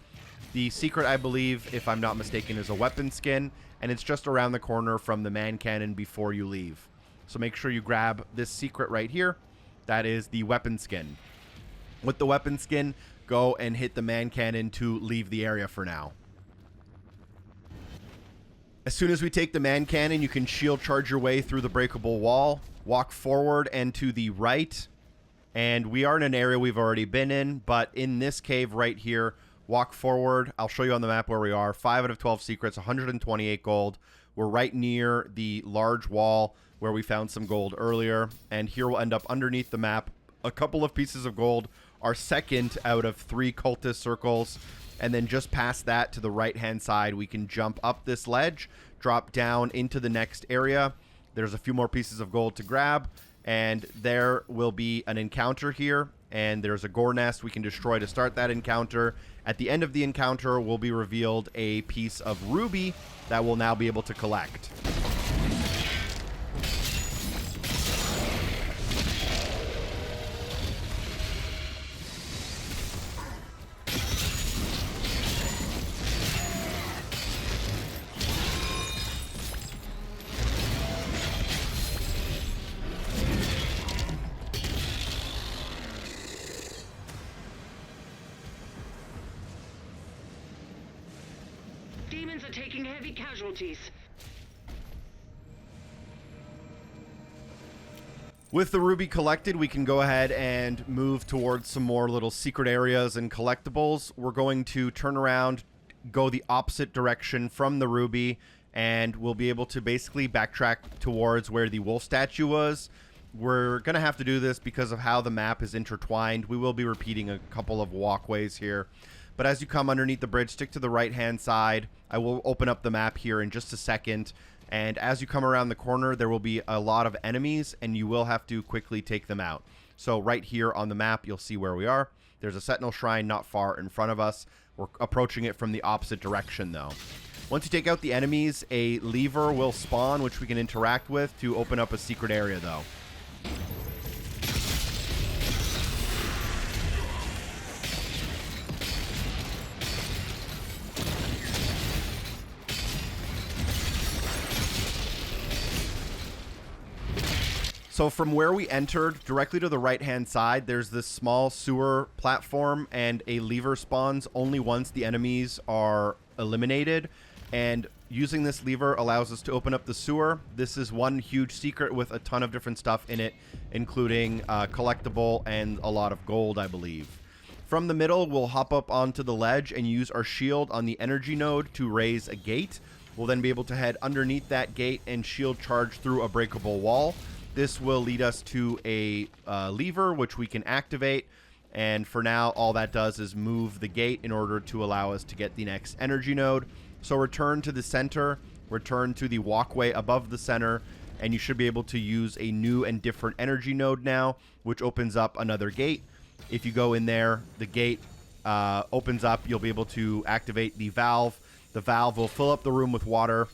The secret, I believe, if I'm not mistaken, is a weapon skin, and it's just around the corner from the man cannon before you leave. So make sure you grab this secret right here. That is the weapon skin. With the weapon skin, go and hit the man cannon to leave the area for now. As soon as we take the man cannon, you can shield charge your way through the breakable wall, walk forward and to the right, and we are in an area we've already been in, but in this cave right here, walk forward. I'll show you on the map where we are. 5 out of 12 secrets, 128 gold. We're right near the large wall where we found some gold earlier, and here we'll end up underneath the map. A couple of pieces of gold, our second out of 3 cultist circles. And then just past that to the right-hand side, we can jump up this ledge, drop down into the next area. There's a few more pieces of gold to grab, and there will be an encounter here, and there's a gore nest we can destroy to start that encounter. At the end of the encounter will be revealed a piece of ruby that we'll now be able to collect. Demons are taking heavy casualties. With the ruby collected, we can go ahead and move towards some more little secret areas and collectibles. We're going to turn around, go the opposite direction from the ruby, and we'll be able to basically backtrack towards where the wolf statue was. We're going to have to do this because of how the map is intertwined. We will be repeating a couple of walkways here. But as you come underneath the bridge, stick to the right-hand side. I will open up the map here in just a second. And as you come around the corner, there will be a lot of enemies, and you will have to quickly take them out. So right here on the map, you'll see where we are. There's a Sentinel shrine not far in front of us. We're approaching it from the opposite direction, though. Once you take out the enemies, a lever will spawn, which we can interact with to open up a secret area, though. So from where we entered, directly to the right-hand side, there's this small sewer platform, and a lever spawns only once the enemies are eliminated. And using this lever allows us to open up the sewer. This is one huge secret with a ton of different stuff in it, including collectible and a lot of gold, I believe. From the middle, we'll hop up onto the ledge and use our shield on the energy node to raise a gate. We'll then be able to head underneath that gate and shield charge through a breakable wall. This will lead us to a lever, which we can activate. And for now, all that does is move the gate in order to allow us to get the next energy node. So return to the center, return to the walkway above the center, and you should be able to use a new and different energy node now, which opens up another gate. If you go in there, the gate opens up. You'll be able to activate the valve. The valve will fill up the room with water.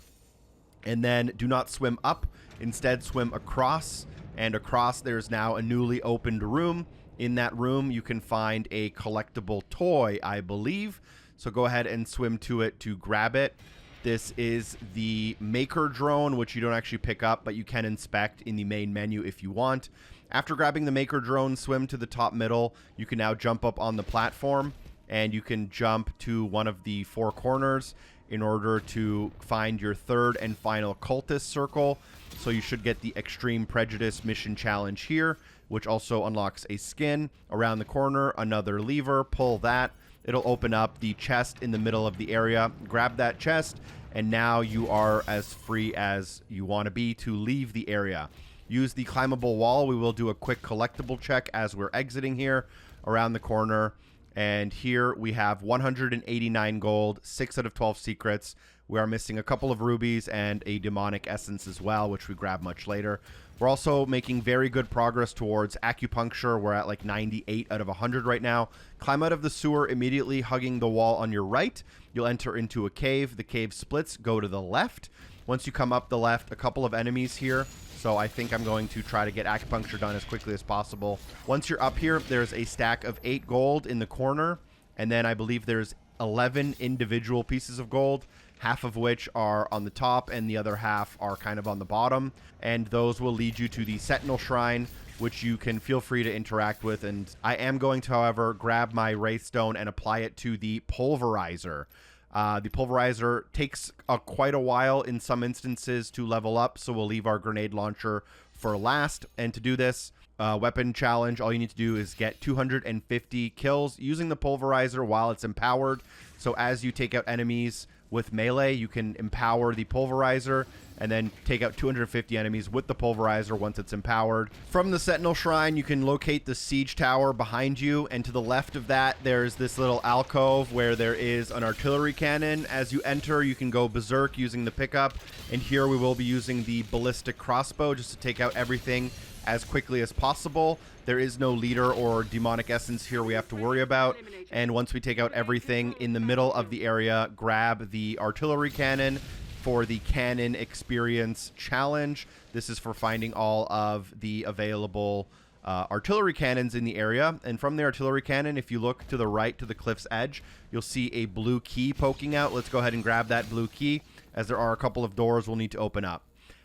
And then do not swim up. Instead, swim across, and across there's now a newly opened room. In that room, you can find a collectible toy, I believe. So go ahead and swim to it to grab it. This is the Maker drone, which you don't actually pick up, but you can inspect in the main menu if you want. After grabbing the Maker drone, swim to the top middle. You can now jump up on the platform, and you can jump to one of the 4 corners in order to find your 3rd and final cultist circle. So you should get the Extreme Prejudice mission challenge here, which also unlocks a skin. Around the corner, another lever. Pull that. It'll open up the chest in the middle of the area. Grab that chest, and now you are as free as you want to be to leave the area. Use the climbable wall. We will do a quick collectible check as we're exiting here around the corner. And here we have 189 gold, 6 out of 12 secrets. We are missing a couple of rubies and a demonic essence as well, which we grab much later. We're also making very good progress towards acupuncture. We're at like 98 out of 100 right now. Climb out of the sewer immediately, hugging the wall on your right. You'll enter into a cave. The cave splits. Go to the left. Once you come up the left, a couple of enemies here. So I think I'm going to try to get acupuncture done as quickly as possible. Once you're up here, there's a stack of 8 gold in the corner. And then I believe there's 11 individual pieces of gold, half of which are on the top and the other half are kind of on the bottom. And those will lead you to the Sentinel Shrine, which you can feel free to interact with. And I am going to, however, grab my Wraithstone and apply it to the Pulverizer. The Pulverizer takes quite a while in some instances to level up, so we'll leave our grenade launcher for last. And to do this weapon challenge, all you need to do is get 250 kills using the Pulverizer while it's empowered. So as you take out enemies with melee, you can empower the Pulverizer and then take out 250 enemies with the Pulverizer once it's empowered. From the Sentinel Shrine, you can locate the Siege Tower behind you, and to the left of that, there's this little alcove where there is an artillery cannon. As you enter, you can go berserk using the pickup, and here we will be using the ballistic crossbow just to take out everything as quickly as possible. There is no leader or demonic essence here we have to worry about. And once we take out everything in the middle of the area, grab the artillery cannon for the Cannon Experience Challenge. This is for finding all of the available artillery cannons in the area. And from the artillery cannon, if you look to the right to the cliff's edge, you'll see a blue key poking out. Let's go ahead and grab that blue key, as there are a couple of doors we'll need to open up.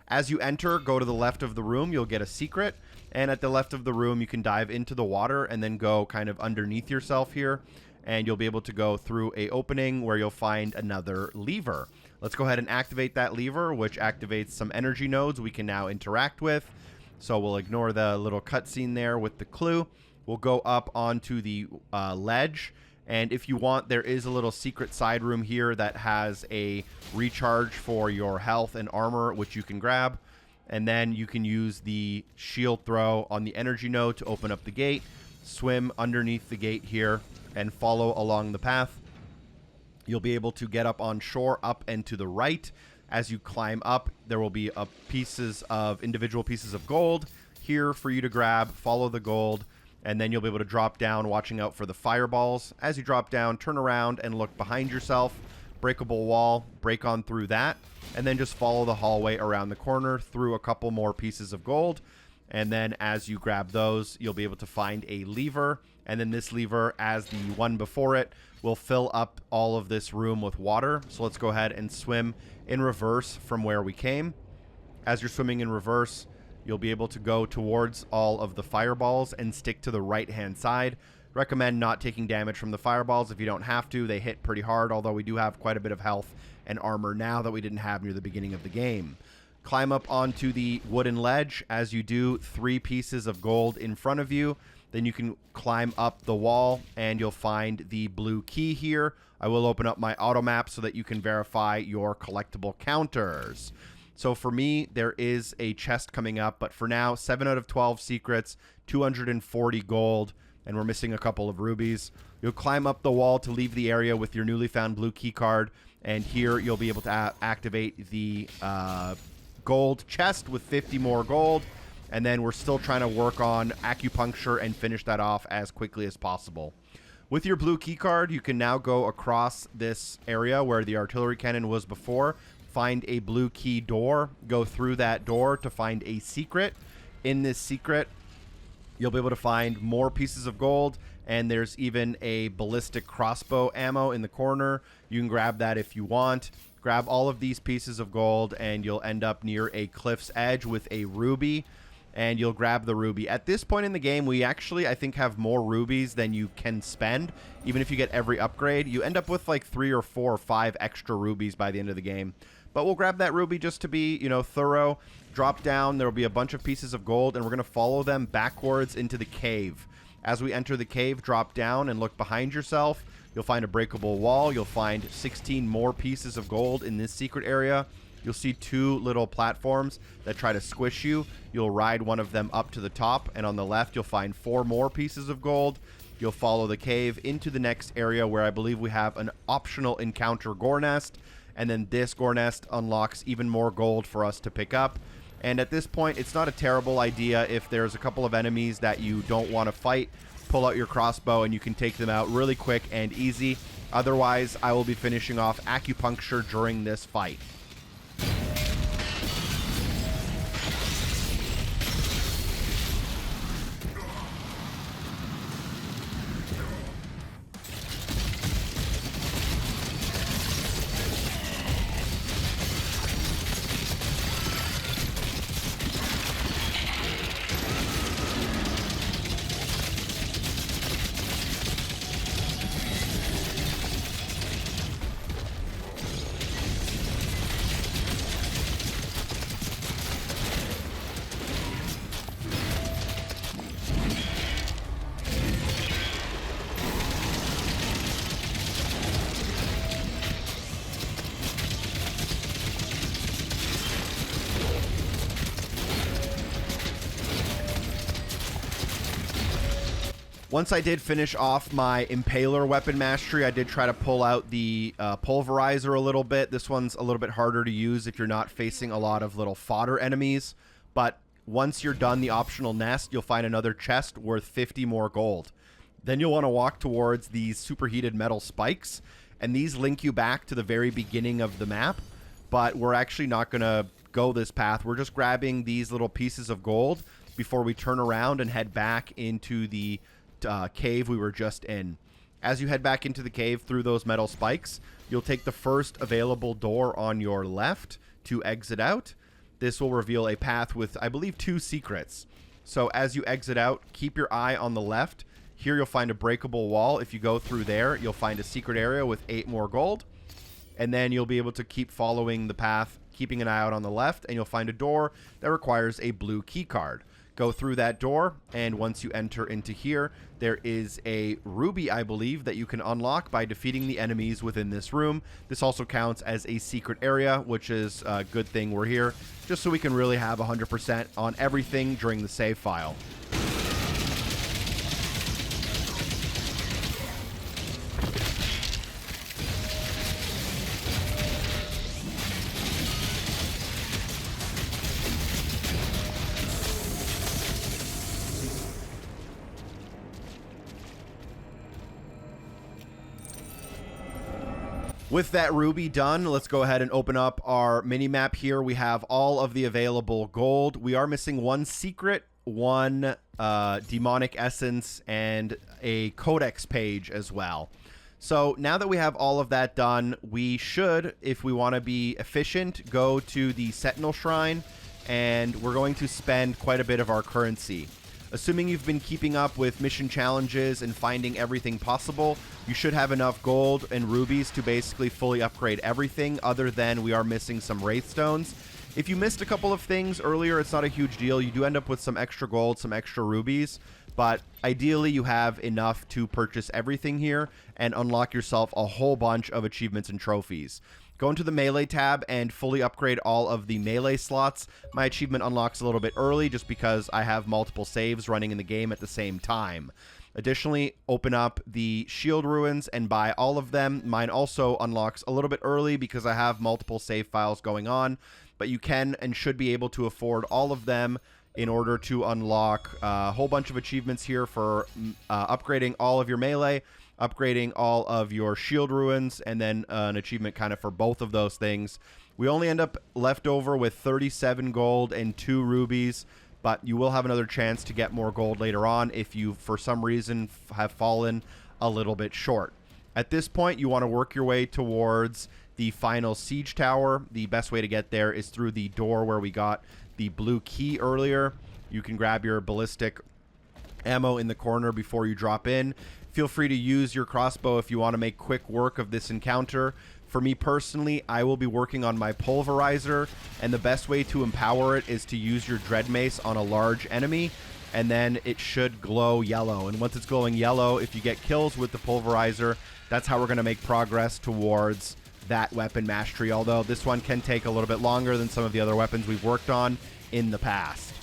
As you enter, go to the left of the room. You'll get a secret. And at the left of the room, you can dive into the water and then go kind of underneath yourself here. And you'll be able to go through a opening where you'll find another lever. Let's go ahead and activate that lever, which activates some energy nodes we can now interact with. So we'll ignore the little cutscene there with the clue. We'll go up onto the ledge. And if you want, there is a little secret side room here that has a recharge for your health and armor, which you can grab. And then you can use the shield throw on the energy node to open up the gate. Swim underneath the gate here and follow along the path. You'll be able to get up on shore, up and to the right. As you climb up, there will be individual pieces of gold here for you to grab. Follow the gold, and then you'll be able to drop down, watching out for the fireballs. As you drop down, turn around and look behind yourself. Breakable wall, break on through that, and then just follow the hallway around the corner through a couple more pieces of gold. And then as you grab those, you'll be able to find a lever. And then this lever, as the one before it, will fill up all of this room with water. So let's go ahead and swim in reverse from where we came. As you're swimming in reverse, you'll be able to go towards all of the fireballs and stick to the right-hand side. Recommend not taking damage from the fireballs if you don't have to. They hit pretty hard, although we do have quite a bit of health and armor now that we didn't have near the beginning of the game. Climb up onto the wooden ledge. As you do, 3 pieces of gold in front of you. Then you can climb up the wall and you'll find the blue key here. I will open up my auto map so that you can verify your collectible counters. So for me, there is a chest coming up, but for now, 7 out of 12 secrets, 240 gold, and we're missing a couple of rubies. You'll climb up the wall to leave the area with your newly found blue key card, and here you'll be able to activate the gold chest with 50 more gold. And then we're still trying to work on acupuncture and finish that off as quickly as possible. With your blue key card, you can now go across this area where the artillery cannon was before, find a blue key door, go through that door to find a secret. In this secret, you'll be able to find more pieces of gold, and there's even a ballistic crossbow ammo in the corner. You can grab that if you want. grab all of these pieces of gold, and you'll end up near a cliff's edge with a ruby, and you'll grab the ruby. At this point in the game, we actually, I think, have more rubies than you can spend. Even if you get every upgrade, you end up with like 3 or 4 or 5 extra rubies by the end of the game. But we'll grab that ruby just to be, you know, thorough. Drop down. There will be a bunch of pieces of gold, and we're going to follow them backwards into the cave. As we enter the cave, drop down and look behind yourself. You'll find a breakable wall. You'll find 16 more pieces of gold in this secret area. You'll see 2 little platforms that try to squish you. You'll ride one of them up to the top, and on the left, you'll find 4 more pieces of gold. You'll follow the cave into the next area where I believe we have an optional encounter gore nest, and then this gore nest unlocks even more gold for us to pick up. And at this point, it's not a terrible idea if there's a couple of enemies that you don't want to fight. Pull out your crossbow and you can take them out really quick and easy. Otherwise, I will be finishing off acupuncture during this fight. Once I did finish off my Impaler weapon mastery, I did try to pull out the pulverizer a little bit. This one's a little bit harder to use if you're not facing a lot of little fodder enemies. But once you're done the optional nest, you'll find another chest worth 50 more gold. Then you'll want to walk towards these superheated metal spikes, and these link you back to the very beginning of the map. But we're actually not going to go this path. We're just grabbing these little pieces of gold before we turn around and head back into the cave we were just in. As you head back into the cave through those metal spikes, you'll take the first available door on your left to exit out. This will reveal a path with, I believe, 2 secrets. So as you exit out, keep your eye on the left. Here you'll find a breakable wall. If you go through there, you'll find a secret area with 8 more gold. And then you'll be able to keep following the path, keeping an eye out on the left, and you'll find a door that requires a blue key card. Go through that door, and once you enter into here, there is a ruby, I believe, that you can unlock by defeating the enemies within this room. This also counts as a secret area, which is a good thing we're here, just so we can really have 100% on everything during the save file. With that ruby done, let's go ahead and open up our mini-map here. We have all of the available gold. We are missing 1 secret, 1 demonic essence, and a Codex page as well. So now that we have all of that done, we should, if we want to be efficient, go to the Sentinel Shrine, and we're going to spend quite a bit of our currency. Assuming you've been keeping up with mission challenges and finding everything possible, you should have enough gold and rubies to basically fully upgrade everything, other than we are missing some Wraithstones. If you missed a couple of things earlier, it's not a huge deal. You do end up with some extra gold, some extra rubies, but ideally you have enough to purchase everything here and unlock yourself a whole bunch of achievements and trophies. Go into the Melee tab and fully upgrade all of the Melee slots. My achievement unlocks a little bit early just because I have multiple saves running in the game at the same time. Additionally, open up the Shield Ruins and buy all of them. Mine also unlocks a little bit early because I have multiple save files going on, but you can and should be able to afford all of them in order to unlock a whole bunch of achievements here for upgrading all of your Melee, upgrading all of your Shield Ruins, and then an achievement kind of for both of those things. We only end up left over with 37 gold and 2 rubies, but you will have another chance to get more gold later on if you, for some reason, have fallen a little bit short. At this point, you want to work your way towards the final siege tower. The best way to get there is through the door where we got the blue key earlier. You can grab your ballistic ammo in the corner before you drop in. Feel free to use your crossbow if you want to make quick work of this encounter. For me personally, I will be working on my pulverizer, and the best way to empower it is to use your dread mace on a large enemy, and then it should glow yellow. And once it's glowing yellow, if you get kills with the pulverizer, that's how we're going to make progress towards that weapon mastery, although this one can take a little bit longer than some of the other weapons we've worked on in the past.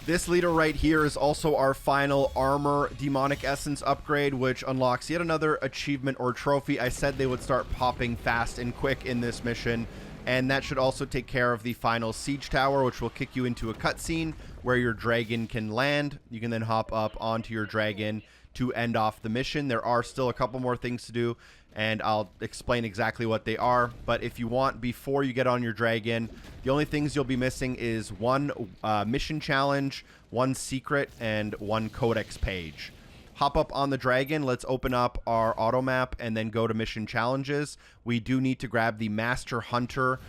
This leader right here is also our final armor demonic essence upgrade, which unlocks yet another achievement or trophy. I said they would start popping fast and quick in this mission, and that should also take care of the final siege tower, which will kick you into a cutscene where your dragon can land. You can then hop up onto your dragon to end off the mission. There are still a couple more things to do, and I'll explain exactly what they are. But if you want, before you get on your dragon, the only things you'll be missing is one mission challenge, one secret, and one codex page. Hop up on the dragon. Let's open up our auto map and then go to mission challenges. We do need to grab the Master Hunter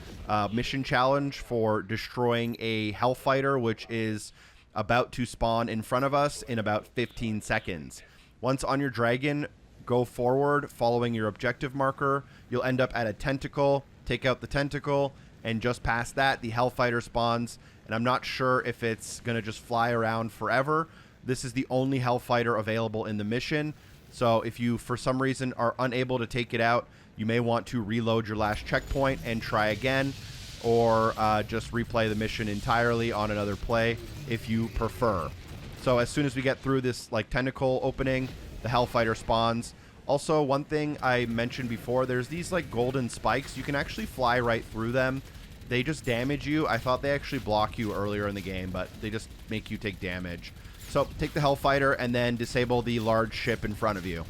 mission challenge for destroying a Hellfighter, which is about to spawn in front of us in about 15 seconds. Once on your dragon, go forward following your objective marker. You'll end up at a tentacle. Take out the tentacle, and just past that, the Hellfighter spawns. And I'm not sure if it's going to just fly around forever. This is the only Hellfighter available in the mission. So if you, for some reason, are unable to take it out, you may want to reload your last checkpoint and try again, or just replay the mission entirely on another play if you prefer. So as soon as we get through this tentacle opening, the Hellfighter spawns. Also, one thing I mentioned before, there's these golden spikes. You can actually fly right through them. They just damage you. I thought they actually block you earlier in the game, but they just make you take damage. So take the Hellfighter and then disable the large ship in front of you.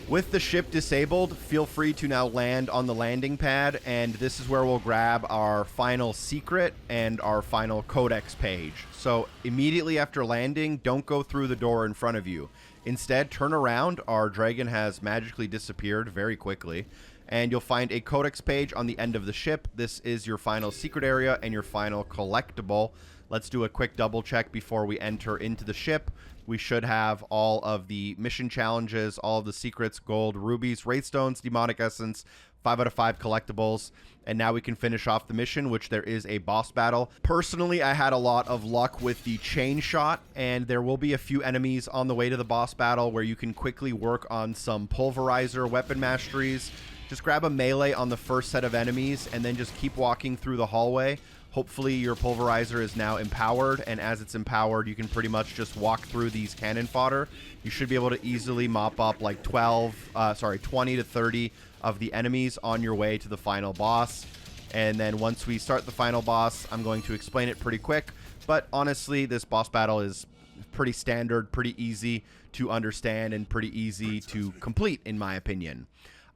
With the ship disabled, feel free to now land on the landing pad, and this is where we'll grab our final secret and our final codex page. So immediately after landing, don't go through the door in front of you. Instead, turn around. Our dragon has magically disappeared very quickly, and you'll find a codex page on the end of the ship. This is your final secret area and your final collectible. Let's do a quick double check before we enter into the ship. We should have all of the mission challenges, all of the secrets, gold, rubies, Wraithstones, demonic essence, 5 out of 5 collectibles, and now we can finish off the mission, which there is a boss battle. Personally, I had a lot of luck with the chain shot, and there will be a few enemies on the way to the boss battle where you can quickly work on some pulverizer weapon masteries. Just grab a melee on the first set of enemies and then just keep walking through the hallway. Hopefully your pulverizer is now empowered, and as it's empowered, you can pretty much just walk through these cannon fodder. You should be able to easily mop up 20 to 30 of the enemies on your way to the final boss. And then once we start the final boss, I'm going to explain it pretty quick, but honestly, this boss battle is pretty standard, pretty easy to understand, and pretty easy to complete, in my opinion.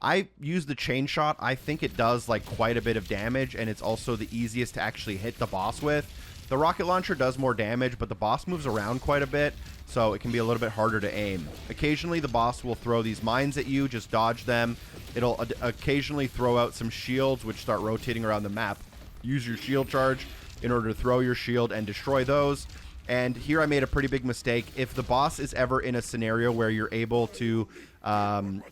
I use the chain shot. I think it does like quite a bit of damage, and it's also the easiest to actually hit the boss with. The rocket launcher does more damage, but the boss moves around quite a bit, so it can be a little bit harder to aim. Occasionally, the boss will throw these mines at you. Just dodge them. It'll occasionally throw out some shields, which start rotating around the map. Use your shield charge in order to throw your shield and destroy those. And here I made a pretty big mistake. If the boss is ever in a scenario where you're able to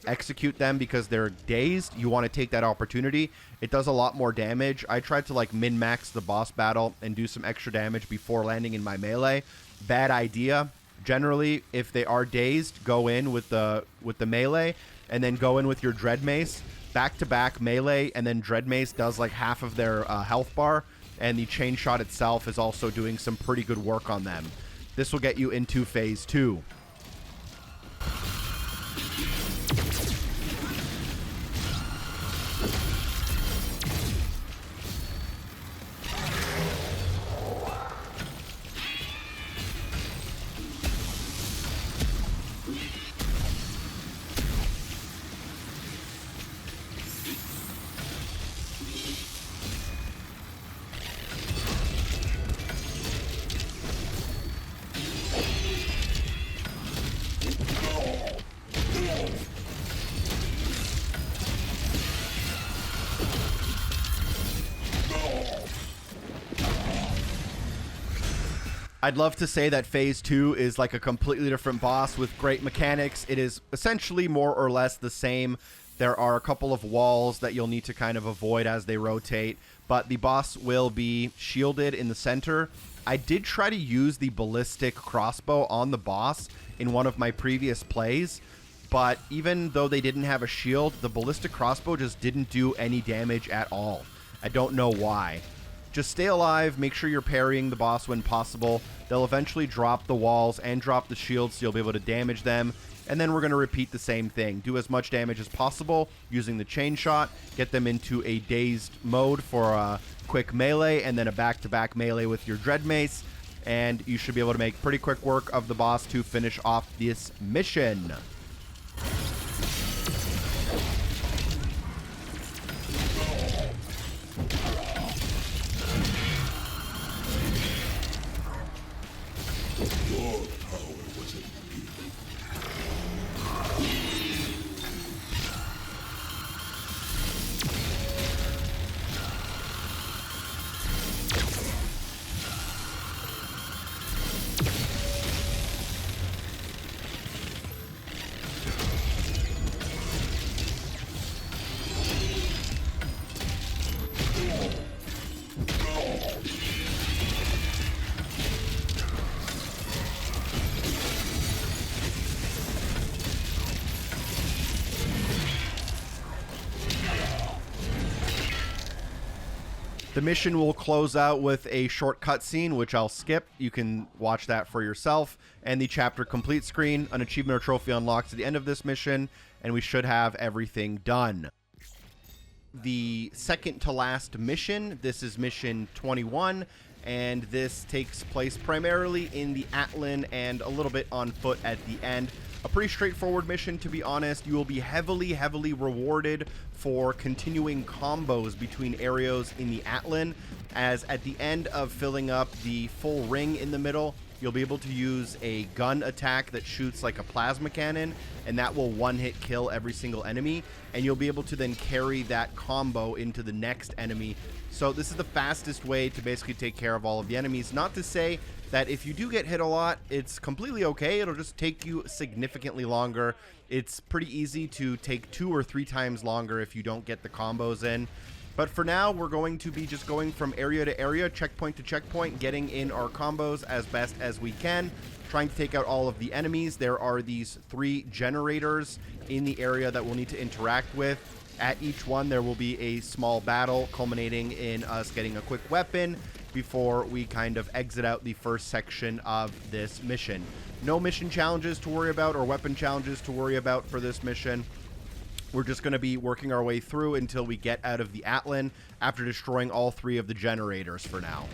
execute them because they're dazed, you want to take that opportunity. It does a lot more damage. I tried to like min-max the boss battle and do some extra damage before landing in my melee. Bad idea. Generally, if they are dazed, go in with the melee, and then go in with your Dread Mace. Back-to-back melee, and then Dread Mace does like half of their health bar, and the chain shot itself is also doing some pretty good work on them. This will get you into phase 2. I'd love to say that phase 2 is like a completely different boss with great mechanics. It is essentially more or less the same. There are a couple of walls that you'll need to kind of avoid as they rotate, but the boss will be shielded in the center. I did try to use the ballistic crossbow on the boss in one of my previous plays, but even though they didn't have a shield, the ballistic crossbow just didn't do any damage at all. I don't know why. Just stay alive, make sure you're parrying the boss when possible. They'll eventually drop the walls and drop the shields, so you'll be able to damage them. And then we're going to repeat the same thing. Do as much damage as possible using the chain shot. Get them into a dazed mode for a quick melee, and then a back-to-back melee with your Dread Mace. And you should be able to make pretty quick work of the boss to finish off this mission. The mission will close out with a short cutscene, which I'll skip. You can watch that for yourself. And the chapter complete screen, an achievement or trophy unlocks at the end of this mission, and we should have everything done. The second to last mission, this is mission 21, and this takes place primarily in the Atlan and a little bit on foot at the end. A pretty straightforward mission, to be honest. You will be heavily rewarded for continuing combos between areas in the Atlan, as at the end of filling up the full ring in the middle, you'll be able to use a gun attack that shoots like a plasma cannon, and that will one-hit kill every single enemy, and you'll be able to then carry that combo into the next enemy. So this is the fastest way to basically take care of all of the enemies. Not to say that if you do get hit a lot, it's completely okay. It'll just take you significantly longer. It's pretty easy to take 2 or 3 times longer if you don't get the combos in. But for now, we're going to be just going from area to area, checkpoint to checkpoint, getting in our combos as best as we can, trying to take out all of the enemies. There are these 3 generators in the area that we'll need to interact with. At each one, there will be a small battle culminating in us getting a quick weapon before we kind of exit out the first section of this mission. No mission challenges to worry about or weapon challenges to worry about for this mission. We're just going to be working our way through until we get out of the Atlan after destroying all 3 of the generators for now.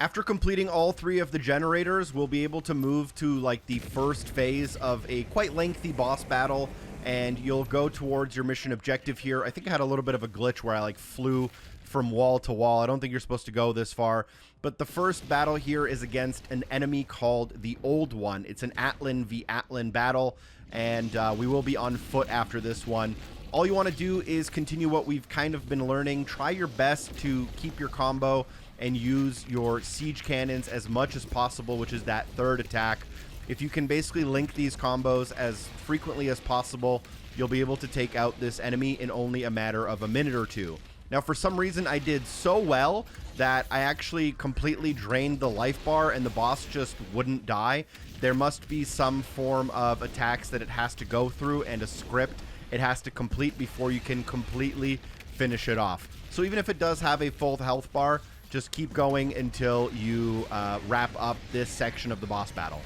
After completing all 3 of the generators, we'll be able to move to like the first phase of a quite lengthy boss battle, and you'll go towards your mission objective here. I think I had a little bit of a glitch where I like flew from wall to wall. I don't think you're supposed to go this far, but the first battle here is against an enemy called the Old One. It's an Atlan v Atlan battle, and we will be on foot after this one. All you want to do is continue what we've kind of been learning. Try your best to keep your combo and use your siege cannons as much as possible, which is that third attack. If you can basically link these combos as frequently as possible, you'll be able to take out this enemy in only a matter of a minute or two. Now, for some reason, I did so well that I actually completely drained the life bar and the boss just wouldn't die. There must be some form of attacks that it has to go through and a script it has to complete before you can completely finish it off. So even if it does have a full health bar, just keep going until you wrap up this section of the boss battle.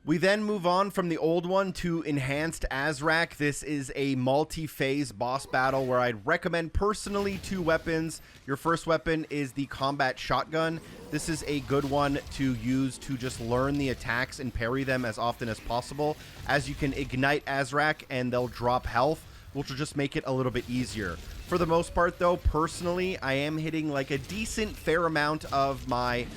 We then move on from the Old One to Enhanced Azrak. This is a multi-phase boss battle where I'd recommend personally 2 weapons. Your first weapon is the combat shotgun. This is a good one to use to just learn the attacks and parry them as often as possible, as you can ignite Azrak and they'll drop health, which will just make it a little bit easier. For the most part, though, personally, I am hitting like a decent fair amount of my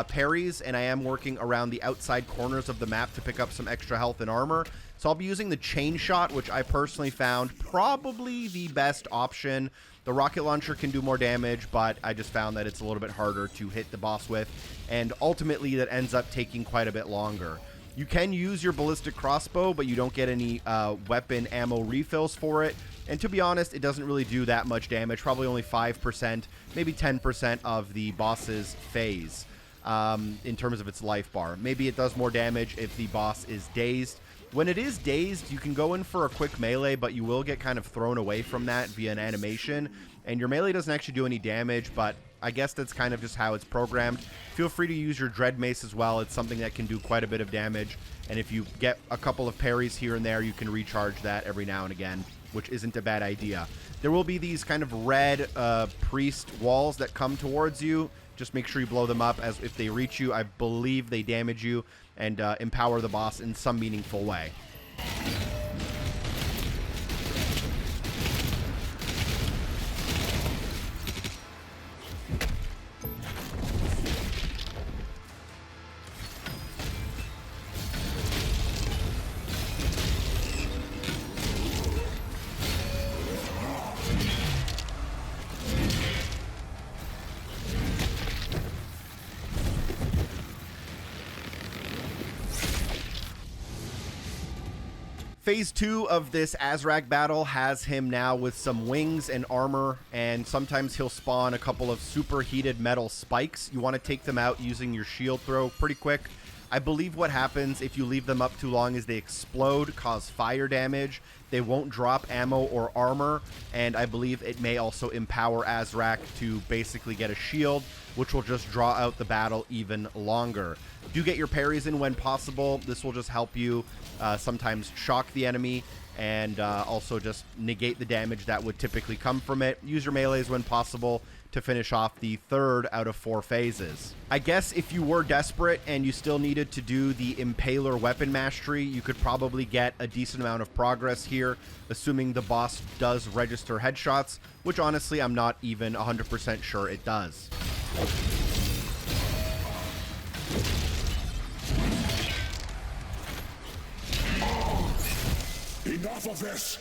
parries, and I am working around the outside corners of the map to pick up some extra health and armor. So I'll be using the chain shot, which I personally found probably the best option. The rocket launcher can do more damage, but I just found that it's a little bit harder to hit the boss with, and ultimately that ends up taking quite a bit longer. You can use your ballistic crossbow, but you don't get any weapon ammo refills for it. And to be honest, it doesn't really do that much damage, probably only 5%, maybe 10% of the boss's phase in terms of its life bar. Maybe it does more damage if the boss is dazed. When it is dazed, you can go in for a quick melee, but you will get kind of thrown away from that via an animation. And your melee doesn't actually do any damage, but I guess that's kind of just how it's programmed. Feel free to use your Dread Mace as well. It's something that can do quite a bit of damage. And if you get a couple of parries here and there, you can recharge that every now and again, which isn't a bad idea. There will be these kind of red priest walls that come towards you. Just make sure you blow them up, as if they reach you, I believe they damage you and empower the boss in some meaningful way. Phase 2 of this Azrak battle has him now with some wings and armor, and sometimes he'll spawn a couple of superheated metal spikes. You want to take them out using your shield throw pretty quick. I believe what happens if you leave them up too long is they explode, cause fire damage. They won't drop ammo or armor, and I believe it may also empower Azrak to basically get a shield, which will just draw out the battle even longer. Do get your parries in when possible. This will just help you sometimes shock the enemy and also just negate the damage that would typically come from it. Use your melees when possible to finish off the 3rd out of 4 phases. I guess if you were desperate and you still needed to do the Impaler weapon mastery, you could probably get a decent amount of progress here, assuming the boss does register headshots, which honestly I'm not even 100% sure it does. Enough of this!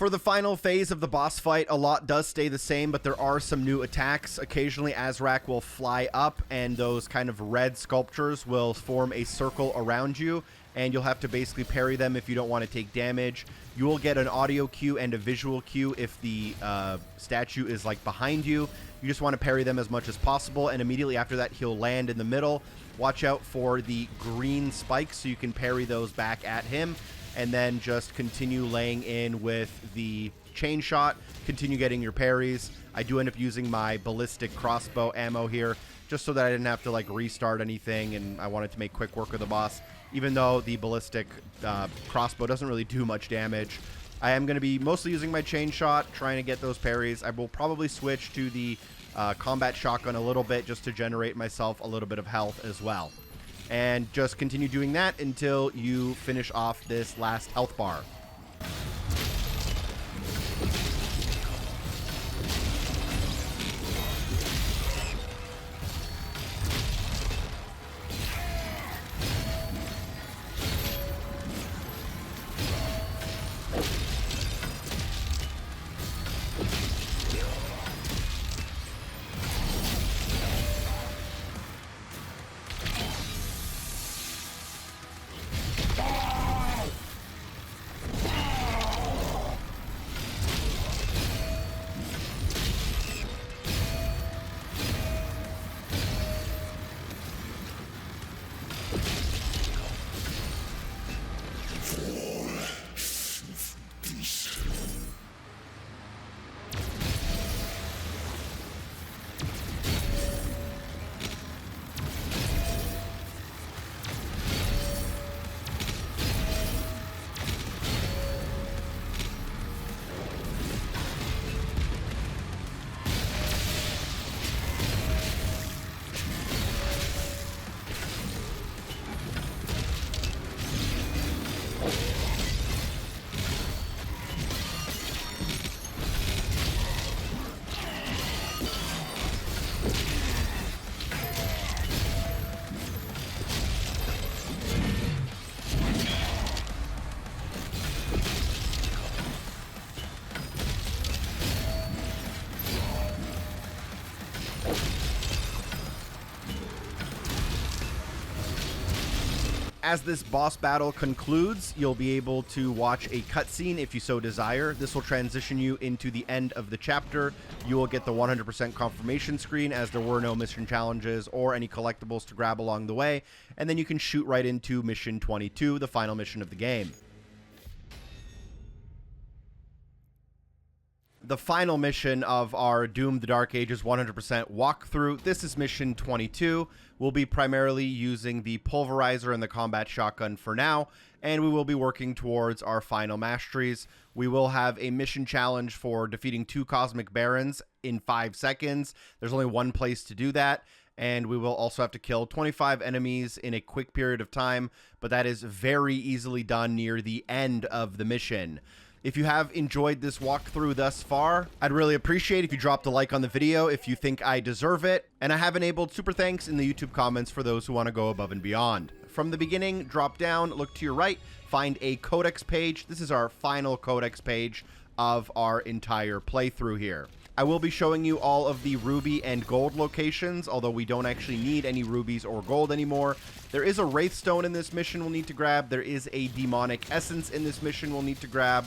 For the final phase of the boss fight, a lot does stay the same, but there are some new attacks. Occasionally, Azrak will fly up, and those kind of red sculptures will form a circle around you, and you'll have to basically parry them if you don't want to take damage. You will get an audio cue and a visual cue if the statue is like behind you. You just want to parry them as much as possible, and immediately after that, he'll land in the middle. Watch out for the green spikes so you can parry those back at him, and then just continue laying in with the chain shot, continue getting your parries. I do end up using my ballistic crossbow ammo here, just so that I didn't have to like restart anything, and I wanted to make quick work of the boss, even though the ballistic crossbow doesn't really do much damage. I am going to be mostly using my chain shot, trying to get those parries. I will probably switch to the combat shotgun a little bit, just to generate myself a little bit of health as well. And just continue doing that until you finish off this last health bar. As this boss battle concludes, you'll be able to watch a cutscene if you so desire. This will transition you into the end of the chapter. You will get the 100% confirmation screen, as there were no mission challenges or any collectibles to grab along the way, and then you can shoot right into mission 22, the final mission of the game. the final mission of our Doom the Dark Ages 100% walkthrough. This is mission 22. We'll be primarily using the Pulverizer and the Combat Shotgun for now, and we will be working towards our final Masteries. We will have a mission challenge for defeating 2 Cosmic Barons in 5 seconds. There's only one place to do that, and we will also have to kill 25 enemies in a quick period of time, but that is very easily done near the end of the mission. If you have enjoyed this walkthrough thus far, I'd really appreciate if you dropped a like on the video if you think I deserve it, and I have enabled super thanks in the YouTube comments for those who want to go above and beyond. From the beginning, drop down, look to your right, find a Codex page. This is our final Codex page of our entire playthrough here. I will be showing you all of the ruby and gold locations, although we don't actually need any rubies or gold anymore. There is a Wraithstone in this mission we'll need to grab. There is a demonic essence in this mission we'll need to grab.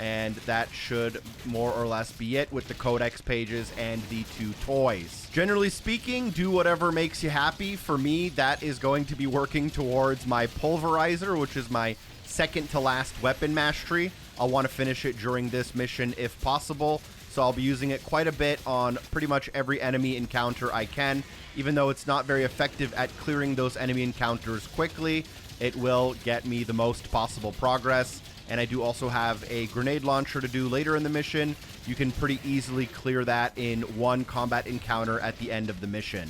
And that should more or less be it with the Codex pages and the 2 toys. Generally speaking, do whatever makes you happy. For me, that is going to be working towards my Pulverizer, which is my second to last weapon mastery. I'll want to finish it during this mission if possible. So I'll be using it quite a bit on pretty much every enemy encounter I can. Even though it's not very effective at clearing those enemy encounters quickly, it will get me the most possible progress. And I do also have a grenade launcher to do later in the mission. You can pretty easily clear that in 1 combat encounter at the end of the mission.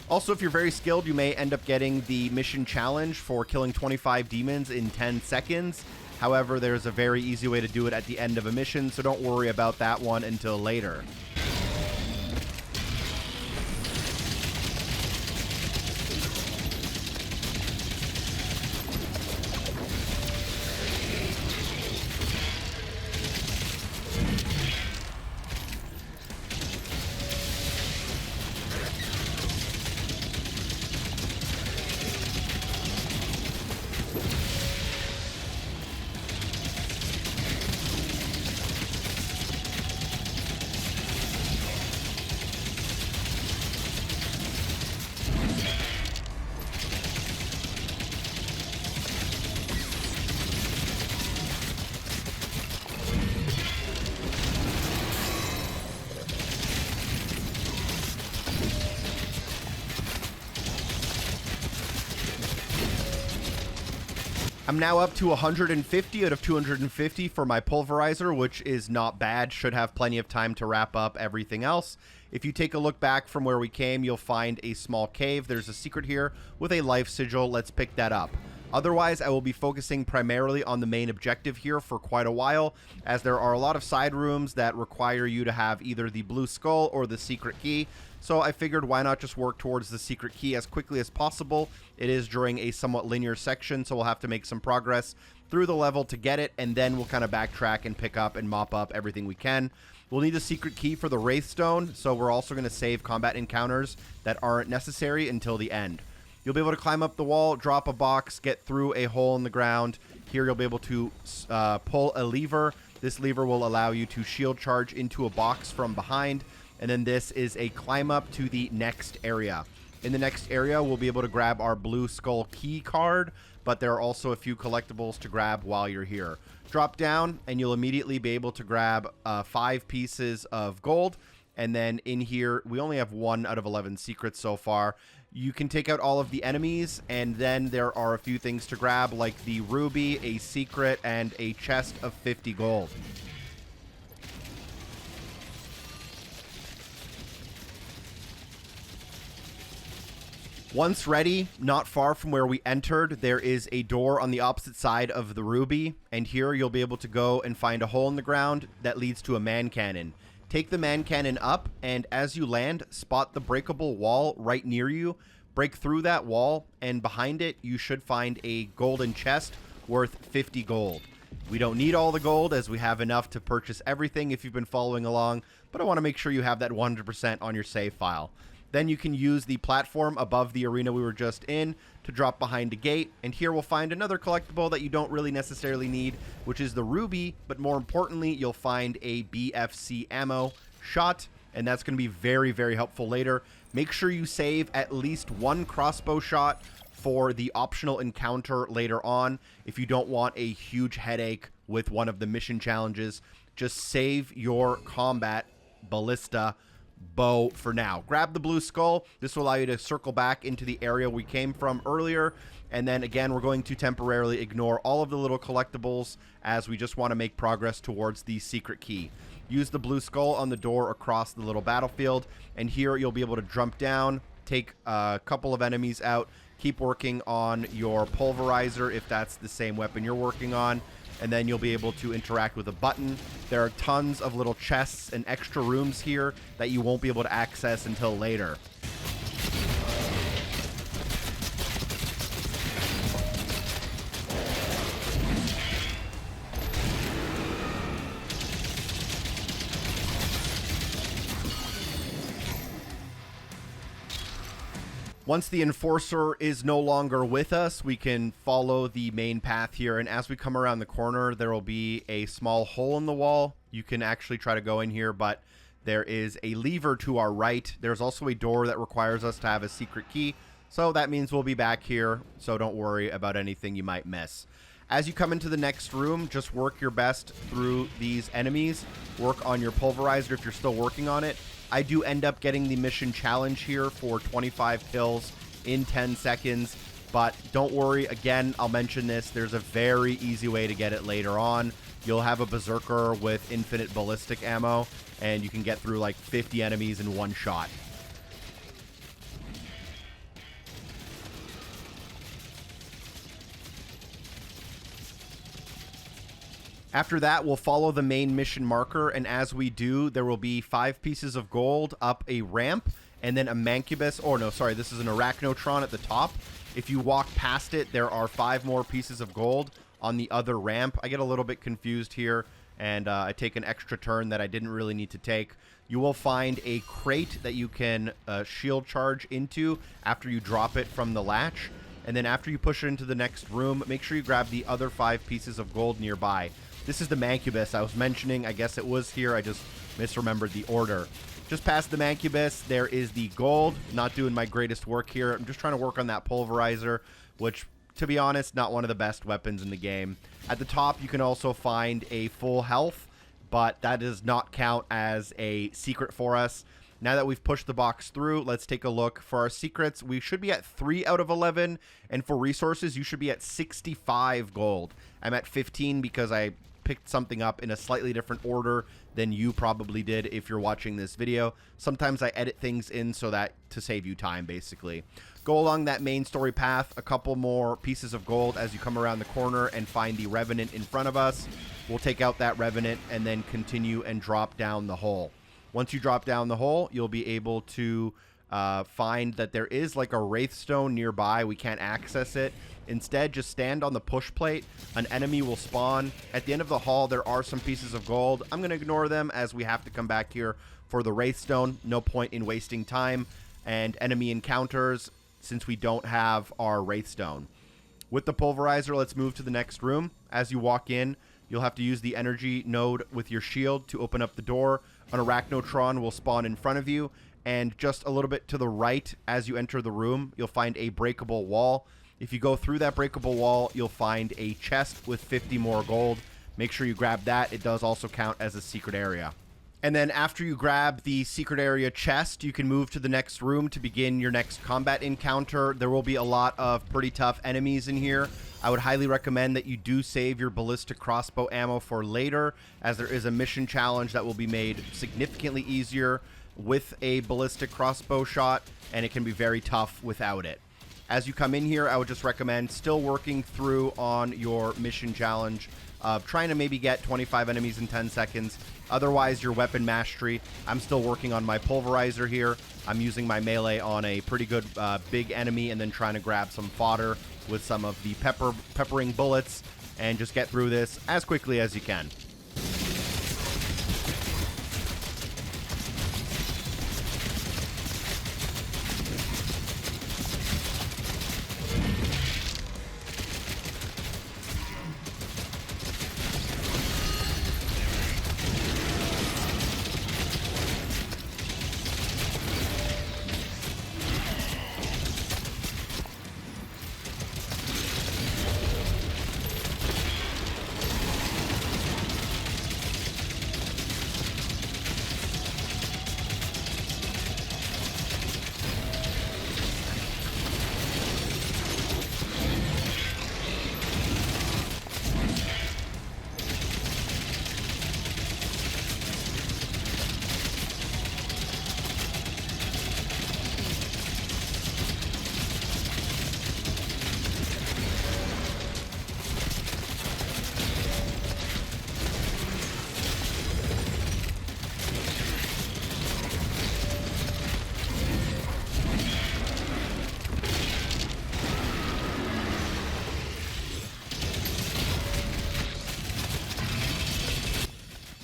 Also, if you're very skilled, you may end up getting the mission challenge for killing 25 demons in 10 seconds. However, there's a very easy way to do it at the end of a mission, so don't worry about that one until later. I'm now up to 150 out of 250 for my Pulverizer, which is not bad. Should have plenty of time to wrap up everything else. If you take a look back from where we came, you'll find a small cave. There's a secret here with a life sigil. Let's pick that up. Otherwise, I will be focusing primarily on the main objective here for quite a while, as there are a lot of side rooms that require you to have either the blue skull or the secret key. So I figured why not just work towards the secret key as quickly as possible. It is during a somewhat linear section, so we'll have to make some progress through the level to get it, and then we'll kind of backtrack and pick up and mop up everything we can. We'll need a secret key for the Wraithstone, so we're also going to save combat encounters that aren't necessary until the end. You'll be able to climb up the wall, drop a box, get through a hole in the ground. Here you'll be able to pull a lever. This lever will allow you to shield charge into a box from behind. And then this is a climb up to the next area. In the next area, we'll be able to grab our blue skull key card, but there are also a few collectibles to grab while you're here. Drop down, and you'll immediately be able to grab 5 pieces of gold. And then in here, we only have 1 out of 11 secrets so far. You can take out all of the enemies, and then there are a few things to grab, like the ruby, a secret, and a chest of 50 gold. Once ready, not far from where we entered, there is a door on the opposite side of the ruby, and here you'll be able to go and find a hole in the ground that leads to a man cannon. Take the man cannon up, and as you land, spot the breakable wall right near you. Break through that wall, and behind it, you should find a golden chest worth 50 gold. We don't need all the gold, as we have enough to purchase everything if you've been following along, but I want to make sure you have that 100% on your save file. Then you can use the platform above the arena we were just in to drop behind a gate. And here we'll find another collectible that you don't really necessarily need, which is the ruby. But more importantly, you'll find a BFC ammo shot. And that's going to be very, very helpful later. Make sure you save at least 1 crossbow shot for the optional encounter later on if you don't want a huge headache with one of the mission challenges. just save your combat ballista bow for now. Grab the blue skull. This will allow you to circle back into the area we came from earlier. And then again, we're going to temporarily ignore all of the little collectibles as we just want to make progress towards the secret key. Use the blue skull on the door across the little battlefield. And here you'll be able to jump down, take a couple of enemies out, keep working on your pulverizer if that's the same weapon you're working on. And then you'll be able to interact with a button. There are tons of little chests and extra rooms here that you won't be able to access until later. Once the Enforcer is no longer with us, we can follow the main path here, and as we come around the corner, there will be a small hole in the wall. You can actually try to go in here, but there is a lever to our right. There's also a door that requires us to have a secret key, so that means we'll be back here, so don't worry about anything you might miss. As you come into the next room, just work your best through these enemies. Work on your pulverizer if you're still working on it. I do end up getting the mission challenge here for 25 kills in 10 seconds, but don't worry. Again, I'll mention this. There's a very easy way to get it later on. You'll have a berserker with infinite ballistic ammo, and you can get through like 50 enemies in one shot. After that, we'll follow the main mission marker, and as we do, there will be 5 pieces of gold up a ramp, and then a mancubus, oh no, sorry, this is an arachnotron at the top. If you walk past it, there are 5 more pieces of gold on the other ramp. I get a little bit confused here, and I take an extra turn that I didn't really need to take. You will find a crate that you can shield charge into after you drop it from the latch, and then after you push it into the next room, make sure you grab the other 5 pieces of gold nearby. This is the mancubus I was mentioning. I guess it was here. I just misremembered the order. Just past the mancubus, there is the gold. Not doing my greatest work here. I'm just trying to work on that pulverizer, which, to be honest, not one of the best weapons in the game. At the top, you can also find a full health, but that does not count as a secret for us. Now that we've pushed the box through, let's take a look. For our secrets, we should be at 3 out of 11, and for resources, you should be at 65 gold. I'm at 15 because I picked something up in a slightly different order than you probably did if you're watching this video. Sometimes I edit things in so that to save you time, basically. Go along that main story path, a couple more pieces of gold as you come around the corner and find the Revenant in front of us. We'll take out that Revenant and then continue and drop down the hole. Once you drop down the hole, you'll be able to find that there is like a Wraithstone nearby. We can't access it. Instead, just stand on the push plate. An enemy will spawn. At the end of the hall, there are some pieces of gold. I'm going to ignore them as we have to come back here for the Wraithstone. No point in wasting time. And enemy encounters since we don't have our Wraithstone. With the pulverizer, let's move to the next room. As you walk in, you'll have to use the energy node with your shield to open up the door. An arachnotron will spawn in front of you. And just a little bit to the right, as you enter the room, you'll find a breakable wall. If you go through that breakable wall, you'll find a chest with 50 more gold. Make sure you grab that. It does also count as a secret area. And then after you grab the secret area chest, you can move to the next room to begin your next combat encounter. There will be a lot of pretty tough enemies in here. I would highly recommend that you do save your ballistic crossbow ammo for later, as there is a mission challenge that will be made significantly easier with a ballistic crossbow shot, and it can be very tough without it. As you come in here, I would just recommend still working through on your mission challenge of trying to maybe get 25 enemies in 10 seconds. Otherwise, your weapon mastery. I'm still working on my pulverizer here. I'm using my melee on a pretty good big enemy and then trying to grab some fodder with some of the peppering bullets and just get through this as quickly as you can.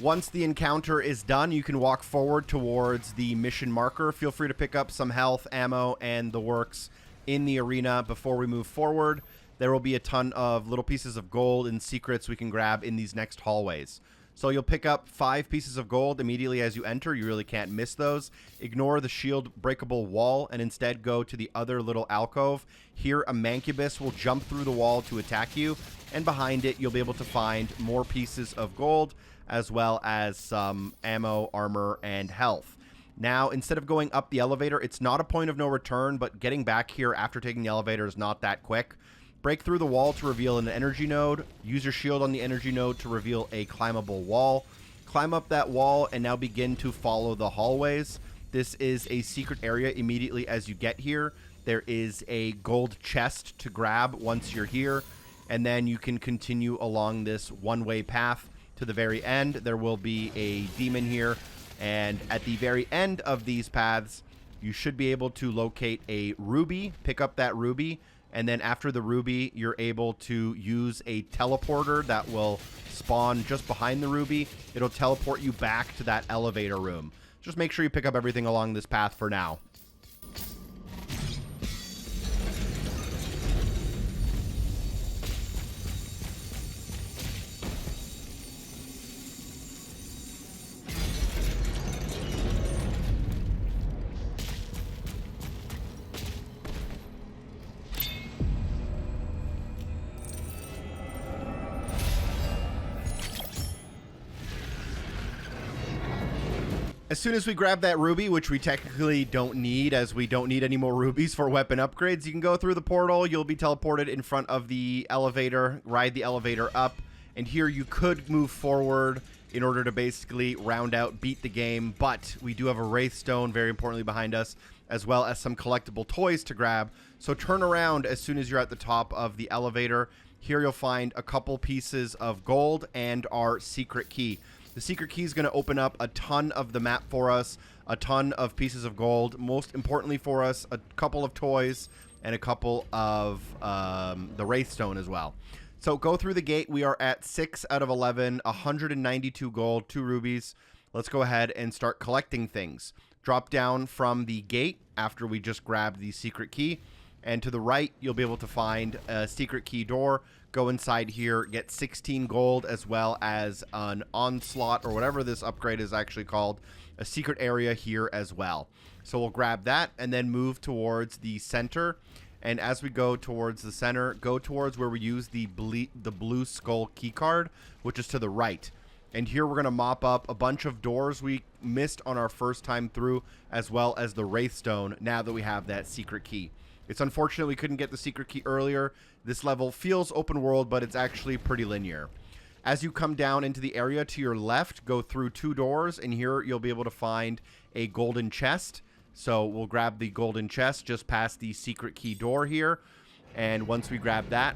Once the encounter is done, you can walk forward towards the mission marker. Feel free to pick up some health, ammo, and the works in the arena before we move forward. There will be a ton of little pieces of gold and secrets we can grab in these next hallways. So you'll pick up 5 pieces of gold immediately as you enter. You really can't miss those. Ignore the shield breakable wall and instead go to the other little alcove. Here, a mancubus will jump through the wall to attack you, and behind it, you'll be able to find more pieces of gold, as well as some ammo, armor, and health. Now, instead of going up the elevator, it's not a point of no return, but getting back here after taking the elevator is not that quick. Break through the wall to reveal an energy node. Use your shield on the energy node to reveal a climbable wall. Climb up that wall and now begin to follow the hallways. This is a secret area immediately as you get here. There is a gold chest to grab once you're here, and then you can continue along this one-way path to the very end. There will be a demon here, and at the very end of these paths, you should be able to locate a ruby. Pick up that ruby. And then after the ruby, you're able to use a teleporter that will spawn just behind the ruby. It'll teleport you back to that elevator room. Just make sure you pick up everything along this path for now. As soon as we grab that ruby, which we technically don't need, as we don't need any more rubies for weapon upgrades, you can go through the portal. You'll be teleported in front of the elevator, ride the elevator up, and here you could move forward in order to basically round out, beat the game, but we do have a Wraithstone, very importantly, behind us, as well as some collectible toys to grab. So turn around as soon as you're at the top of the elevator. Here you'll find a couple pieces of gold and our secret key. The secret key is going to open up a ton of the map for us, a ton of pieces of gold, most importantly for us, a couple of toys, and a couple of the Wraithstone as well. So go through the gate. We are at 6 out of 11, 192 gold, 2 rubies. Let's go ahead and start collecting things. Drop down from the gate after we just grabbed the secret key, and to the right, you'll be able to find a secret key door. Go inside here, get 16 gold, as well as an onslaught, or whatever this upgrade is actually called, a secret area here as well. So we'll grab that and then move towards the center. And as we go towards the center, go towards where we use the blue skull keycard, which is to the right. And here we're going to mop up a bunch of doors we missed on our first time through, as well as the Wraithstone, now that we have that secret key. It's unfortunate we couldn't get the secret key earlier. This level feels open world, but it's actually pretty linear. As you come down into the area to your left, go through 2 doors, and here you'll be able to find a golden chest. So we'll grab the golden chest just past the secret key door here. And once we grab that,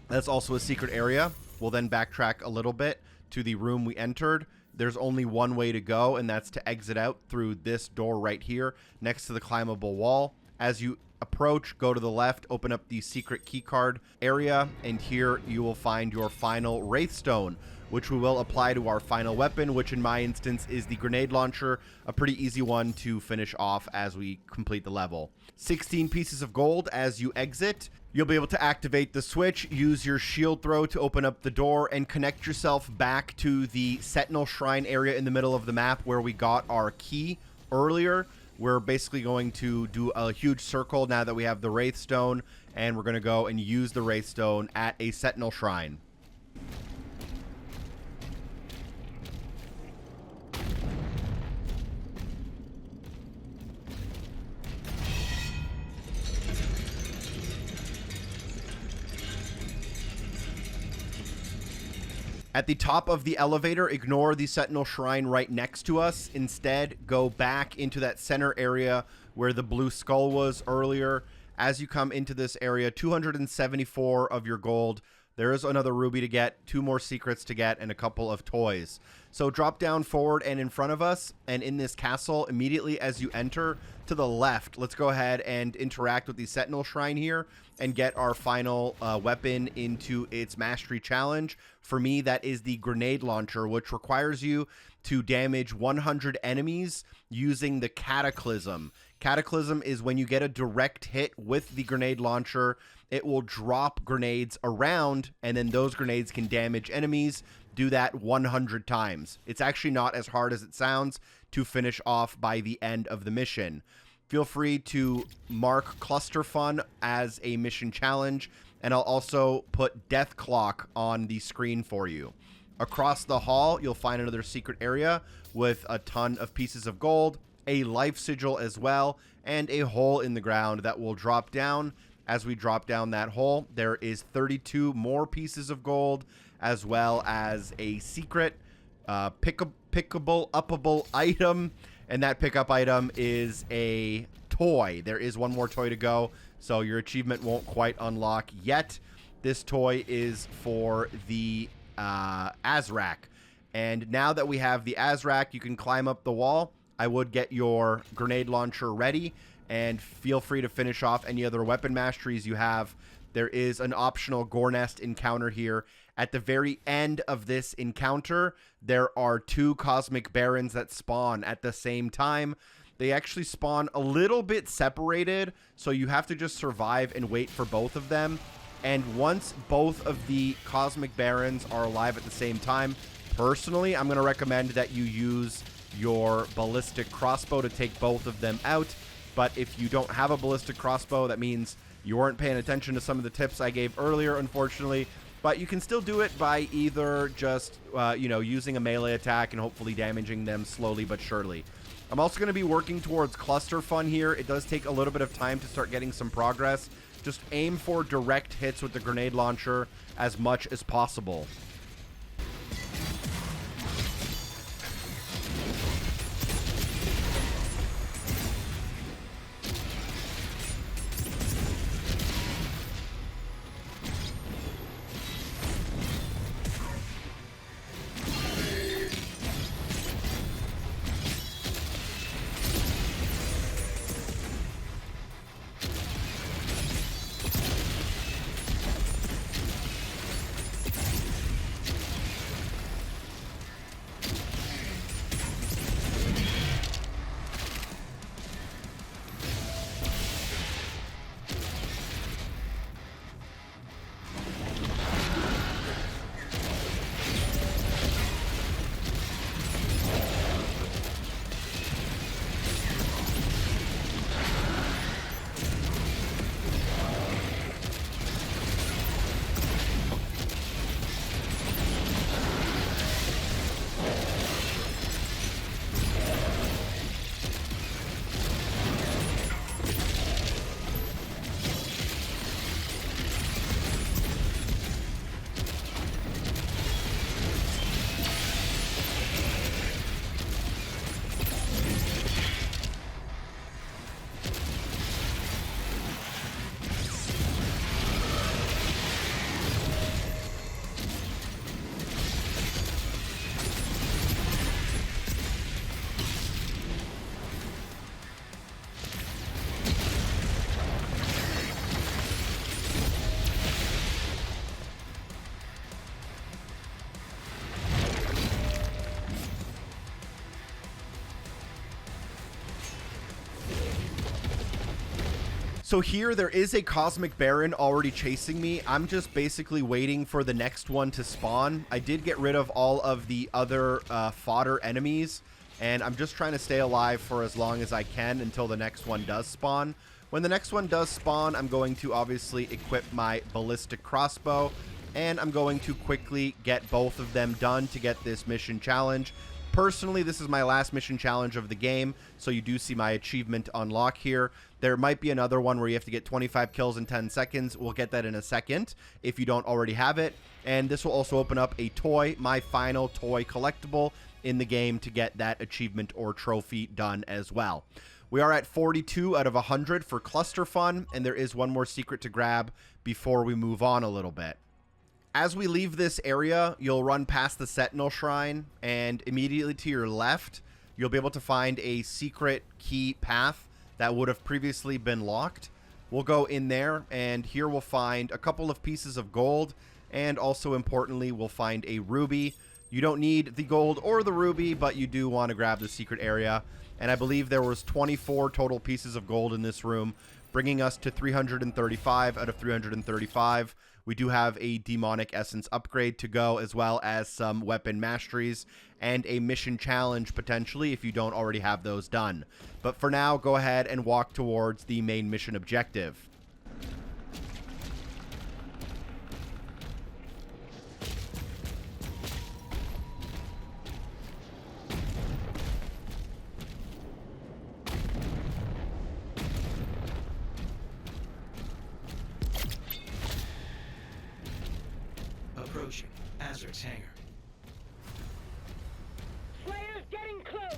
that's also a secret area. We'll then backtrack a little bit to the room we entered. There's only one way to go, and that's to exit out through this door right here next to the climbable wall. As you approach, go to the left, open up the secret keycard area, and here you will find your final Wraithstone, which we will apply to our final weapon, which in my instance is the grenade launcher, a pretty easy one to finish off as we complete the level. 16 pieces of gold as you exit. You'll be able to activate the switch, use your shield throw to open up the door, and connect yourself back to the Sentinel Shrine area in the middle of the map where we got our key earlier. We're basically going to do a huge circle now that we have the Wraithstone, and we're going to go and use the Wraithstone at a Sentinel Shrine. At the top of the elevator, ignore the Sentinel Shrine right next to us. Instead, go back into that center area where the blue skull was earlier. As you come into this area, 274 of your gold, There is another ruby to get, 2 more secrets to get, and a couple of toys. So drop down forward and in front of us, and in this castle, immediately as you enter to the left, let's go ahead and interact with the Sentinel Shrine here and get our final weapon into its Mastery Challenge. For me, that is the Grenade Launcher, which requires you to damage 100 enemies using the Cataclysm. Cataclysm is when you get a direct hit with the Grenade Launcher, it will drop grenades around, and then those grenades can damage enemies. Do that 100 times. It's actually not as hard as it sounds to finish off by the end of the mission. Feel free to mark Cluster Fun as a mission challenge, and I'll also put Death Clock on the screen for you. Across the hall, you'll find another secret area with a ton of pieces of gold, a life sigil as well, and a hole in the ground that will drop down. As we drop down that hole, there is 32 more pieces of gold, as well as a secret pickable, uppable item, and that pickup item is a toy. There is one more toy to go, so your achievement won't quite unlock yet. This toy is for the Azrak, and now that we have the Azrak, you can climb up the wall. I would get your grenade launcher ready, and feel free to finish off any other weapon masteries you have. There is an optional Gornest encounter here. At the very end of this encounter, there are 2 Cosmic Barons that spawn at the same time. They actually spawn a little bit separated, so you have to just survive and wait for both of them. And once both of the Cosmic Barons are alive at the same time, personally, I'm going to recommend that you use your ballistic crossbow to take both of them out. But if you don't have a ballistic crossbow, that means you weren't paying attention to some of the tips I gave earlier, unfortunately. But you can still do it by either just, using a melee attack and hopefully damaging them slowly but surely. I'm also going to be working towards Cluster Fun here. It does take a little bit of time to start getting some progress. Just aim for direct hits with the grenade launcher as much as possible. So here, there is a Cosmic Baron already chasing me. I'm just basically waiting for the next one to spawn. I did get rid of all of the other fodder enemies, and I'm just trying to stay alive for as long as I can until the next one does spawn. When the next one does spawn, I'm going to obviously equip my ballistic crossbow, and I'm going to quickly get both of them done to get this mission challenge. Personally, this is my last mission challenge of the game, so you do see my achievement unlock here. There might be another one where you have to get 25 kills in 10 seconds. We'll get that in a second if you don't already have it. And this will also open up a toy, my final toy collectible in the game, to get that achievement or trophy done as well. We are at 42 out of 100 for Cluster Fun, and there is one more secret to grab before we move on a little bit. As we leave this area, you'll run past the Sentinel Shrine, and immediately to your left, you'll be able to find a secret key path that would have previously been locked. We'll go in there, and here we'll find a couple of pieces of gold, and also importantly, we'll find a ruby. You don't need the gold or the ruby, but you do want to grab the secret area. And I believe there was 24 total pieces of gold in this room, bringing us to 335 out of 335. We do have a demonic essence upgrade to go, as well as some weapon masteries and a mission challenge potentially if you don't already have those done. But for now, go ahead and walk towards the main mission objective. Approaching Azric's hangar. Slayer's getting close!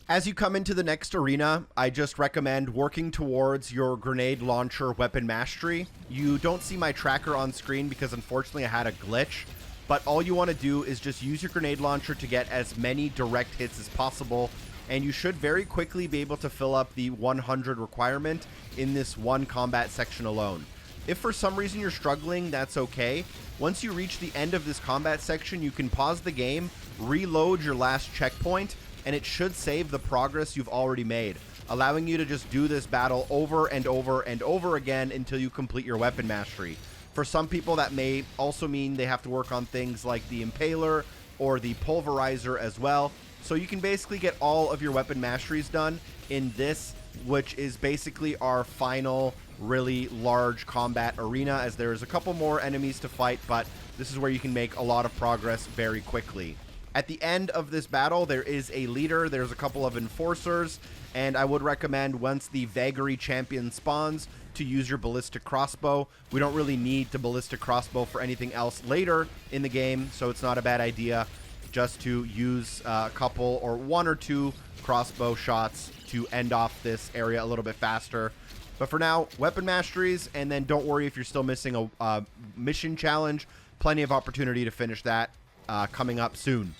As you come into the next arena, I just recommend working towards your grenade launcher weapon mastery. You don't see my tracker on screen because unfortunately I had a glitch, but all you want to do is just use your grenade launcher to get as many direct hits as possible, and you should very quickly be able to fill up the 100 requirement in this one combat section alone. If for some reason you're struggling, that's okay. Once you reach the end of this combat section, you can pause the game, reload your last checkpoint, and it should save the progress you've already made, allowing you to just do this battle over and over and over again until you complete your weapon mastery. For some people, that may also mean they have to work on things like the Impaler or the Pulverizer as well. So you can basically get all of your weapon masteries done in this, which is basically our final really large combat arena, as there is a couple more enemies to fight, but this is where you can make a lot of progress very quickly. At the end of this battle, there is a leader, there's a couple of enforcers, and I would recommend once the Vagary champion spawns to use your ballistic crossbow. We don't really need the ballistic crossbow for anything else later in the game, so it's not a bad idea just to use a couple or one or two crossbow shots to end off this area a little bit faster. But for now, weapon masteries, and then don't worry if you're still missing a mission challenge. Plenty of opportunity to finish that coming up soon.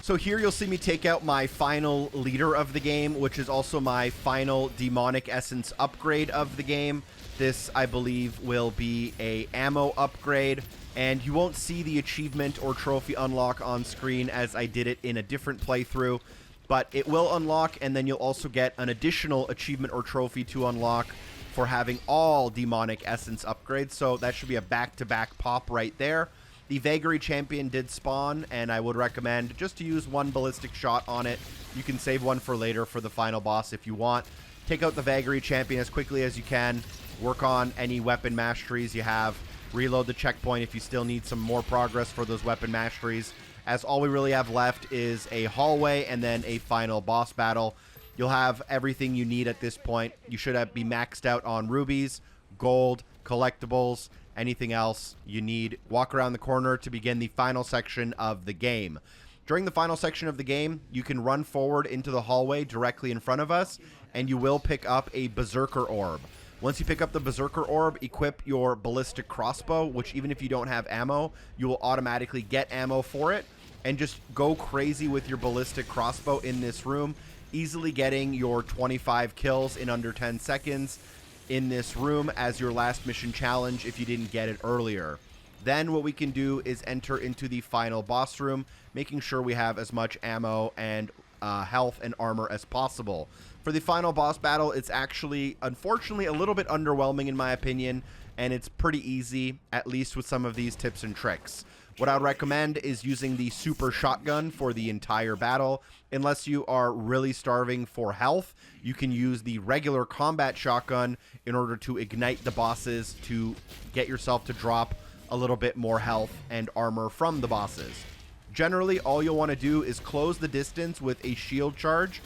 So here you'll see me take out my final leader of the game, which is also my final demonic essence upgrade of the game. This, I believe, will be a ammo upgrade, and you won't see the achievement or trophy unlock on screen as I did it in a different playthrough, but it will unlock, and then you'll also get an additional achievement or trophy to unlock for having all demonic essence upgrades, so that should be a back-to-back pop right there. The Vagary champion did spawn, and I would recommend just to use one ballistic shot on it. You can save one for later for the final boss if you want. Take out the Vagary champion as quickly as you can. Work on any weapon masteries you have. Reload the checkpoint if you still need some more progress for those weapon masteries, as all we really have left is a hallway and then a final boss battle. You'll have everything you need at this point. You should be maxed out on rubies, gold, collectibles, anything else you need. Walk around the corner to begin the final section of the game. During the final section of the game, you can run forward into the hallway directly in front of us, and you will pick up a Berserker Orb. Once you pick up the Berserker Orb, equip your Ballistic Crossbow, which even if you don't have ammo, you will automatically get ammo for it, and just go crazy with your Ballistic Crossbow in this room, easily getting your 25 kills in under 10 seconds in this room as your last mission challenge if you didn't get it earlier. Then what we can do is enter into the final boss room, making sure we have as much ammo and health and armor as possible. For the final boss battle, it's actually, unfortunately, a little bit underwhelming in my opinion, and it's pretty easy, at least with some of these tips and tricks. What I would recommend is using the super shotgun for the entire battle. Unless you are really starving for health, you can use the regular combat shotgun in order to ignite the bosses to get yourself to drop a little bit more health and armor from the bosses. Generally, all you'll want to do is close the distance with a shield charge,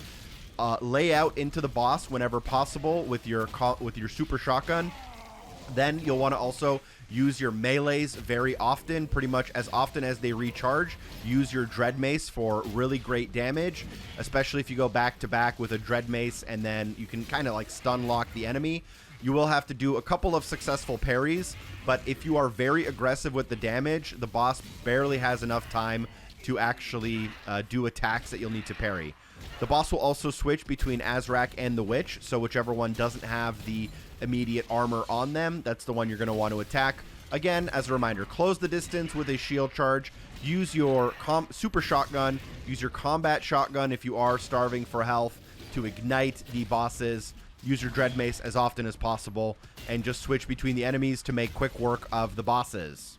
lay out into the boss whenever possible with your super shotgun. Then you'll want to also use your melees very often, pretty much as often as they recharge. Use your Dread Mace for really great damage, especially if you go back to back with a Dread Mace, and then you can kind of like stun lock the enemy. You will have to do a couple of successful parries, but if you are very aggressive with the damage, the boss barely has enough time to actually do attacks that you'll need to parry. The boss will also switch between Azrak and the Witch, so whichever one doesn't have the immediate armor on them, that's the one you're going to want to attack. Again, as a reminder, close the distance with a shield charge, use your super shotgun, use your combat shotgun if you are starving for health to ignite the bosses, use your Dread Mace as often as possible, and just switch between the enemies to make quick work of the bosses.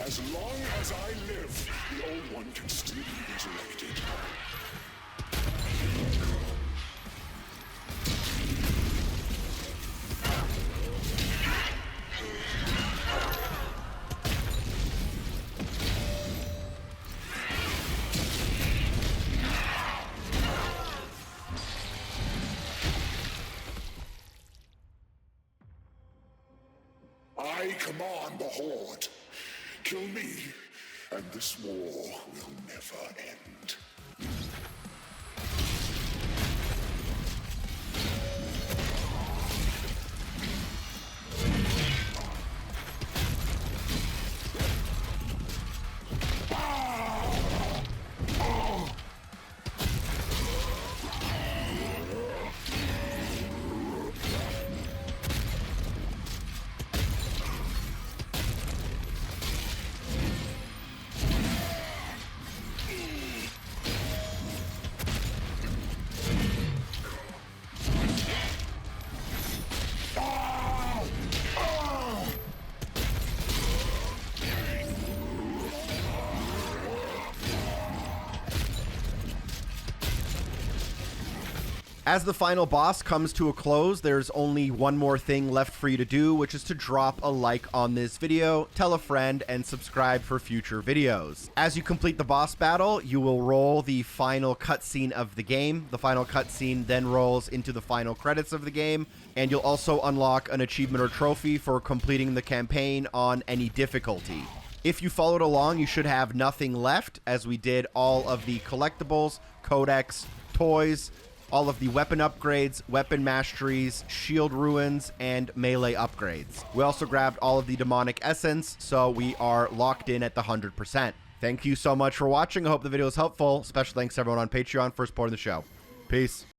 As long as I live, the old one can still be resurrected. I command the Horde. Kill me, and this war will never end. As the final boss comes to a close, there's only one more thing left for you to do, which is to drop a like on this video, tell a friend, and subscribe for future videos. As you complete the boss battle, you will roll the final cutscene of the game. The final cutscene then rolls into the final credits of the game, and you'll also unlock an achievement or trophy for completing the campaign on any difficulty. If you followed along, you should have nothing left, as we did all of the collectibles, codex, toys, all of the weapon upgrades, weapon masteries, shield ruins, and melee upgrades. We also grabbed all of the demonic essence, so we are locked in at the 100%. Thank you so much for watching. I hope the video was helpful. Special thanks to everyone on Patreon for supporting the show. Peace.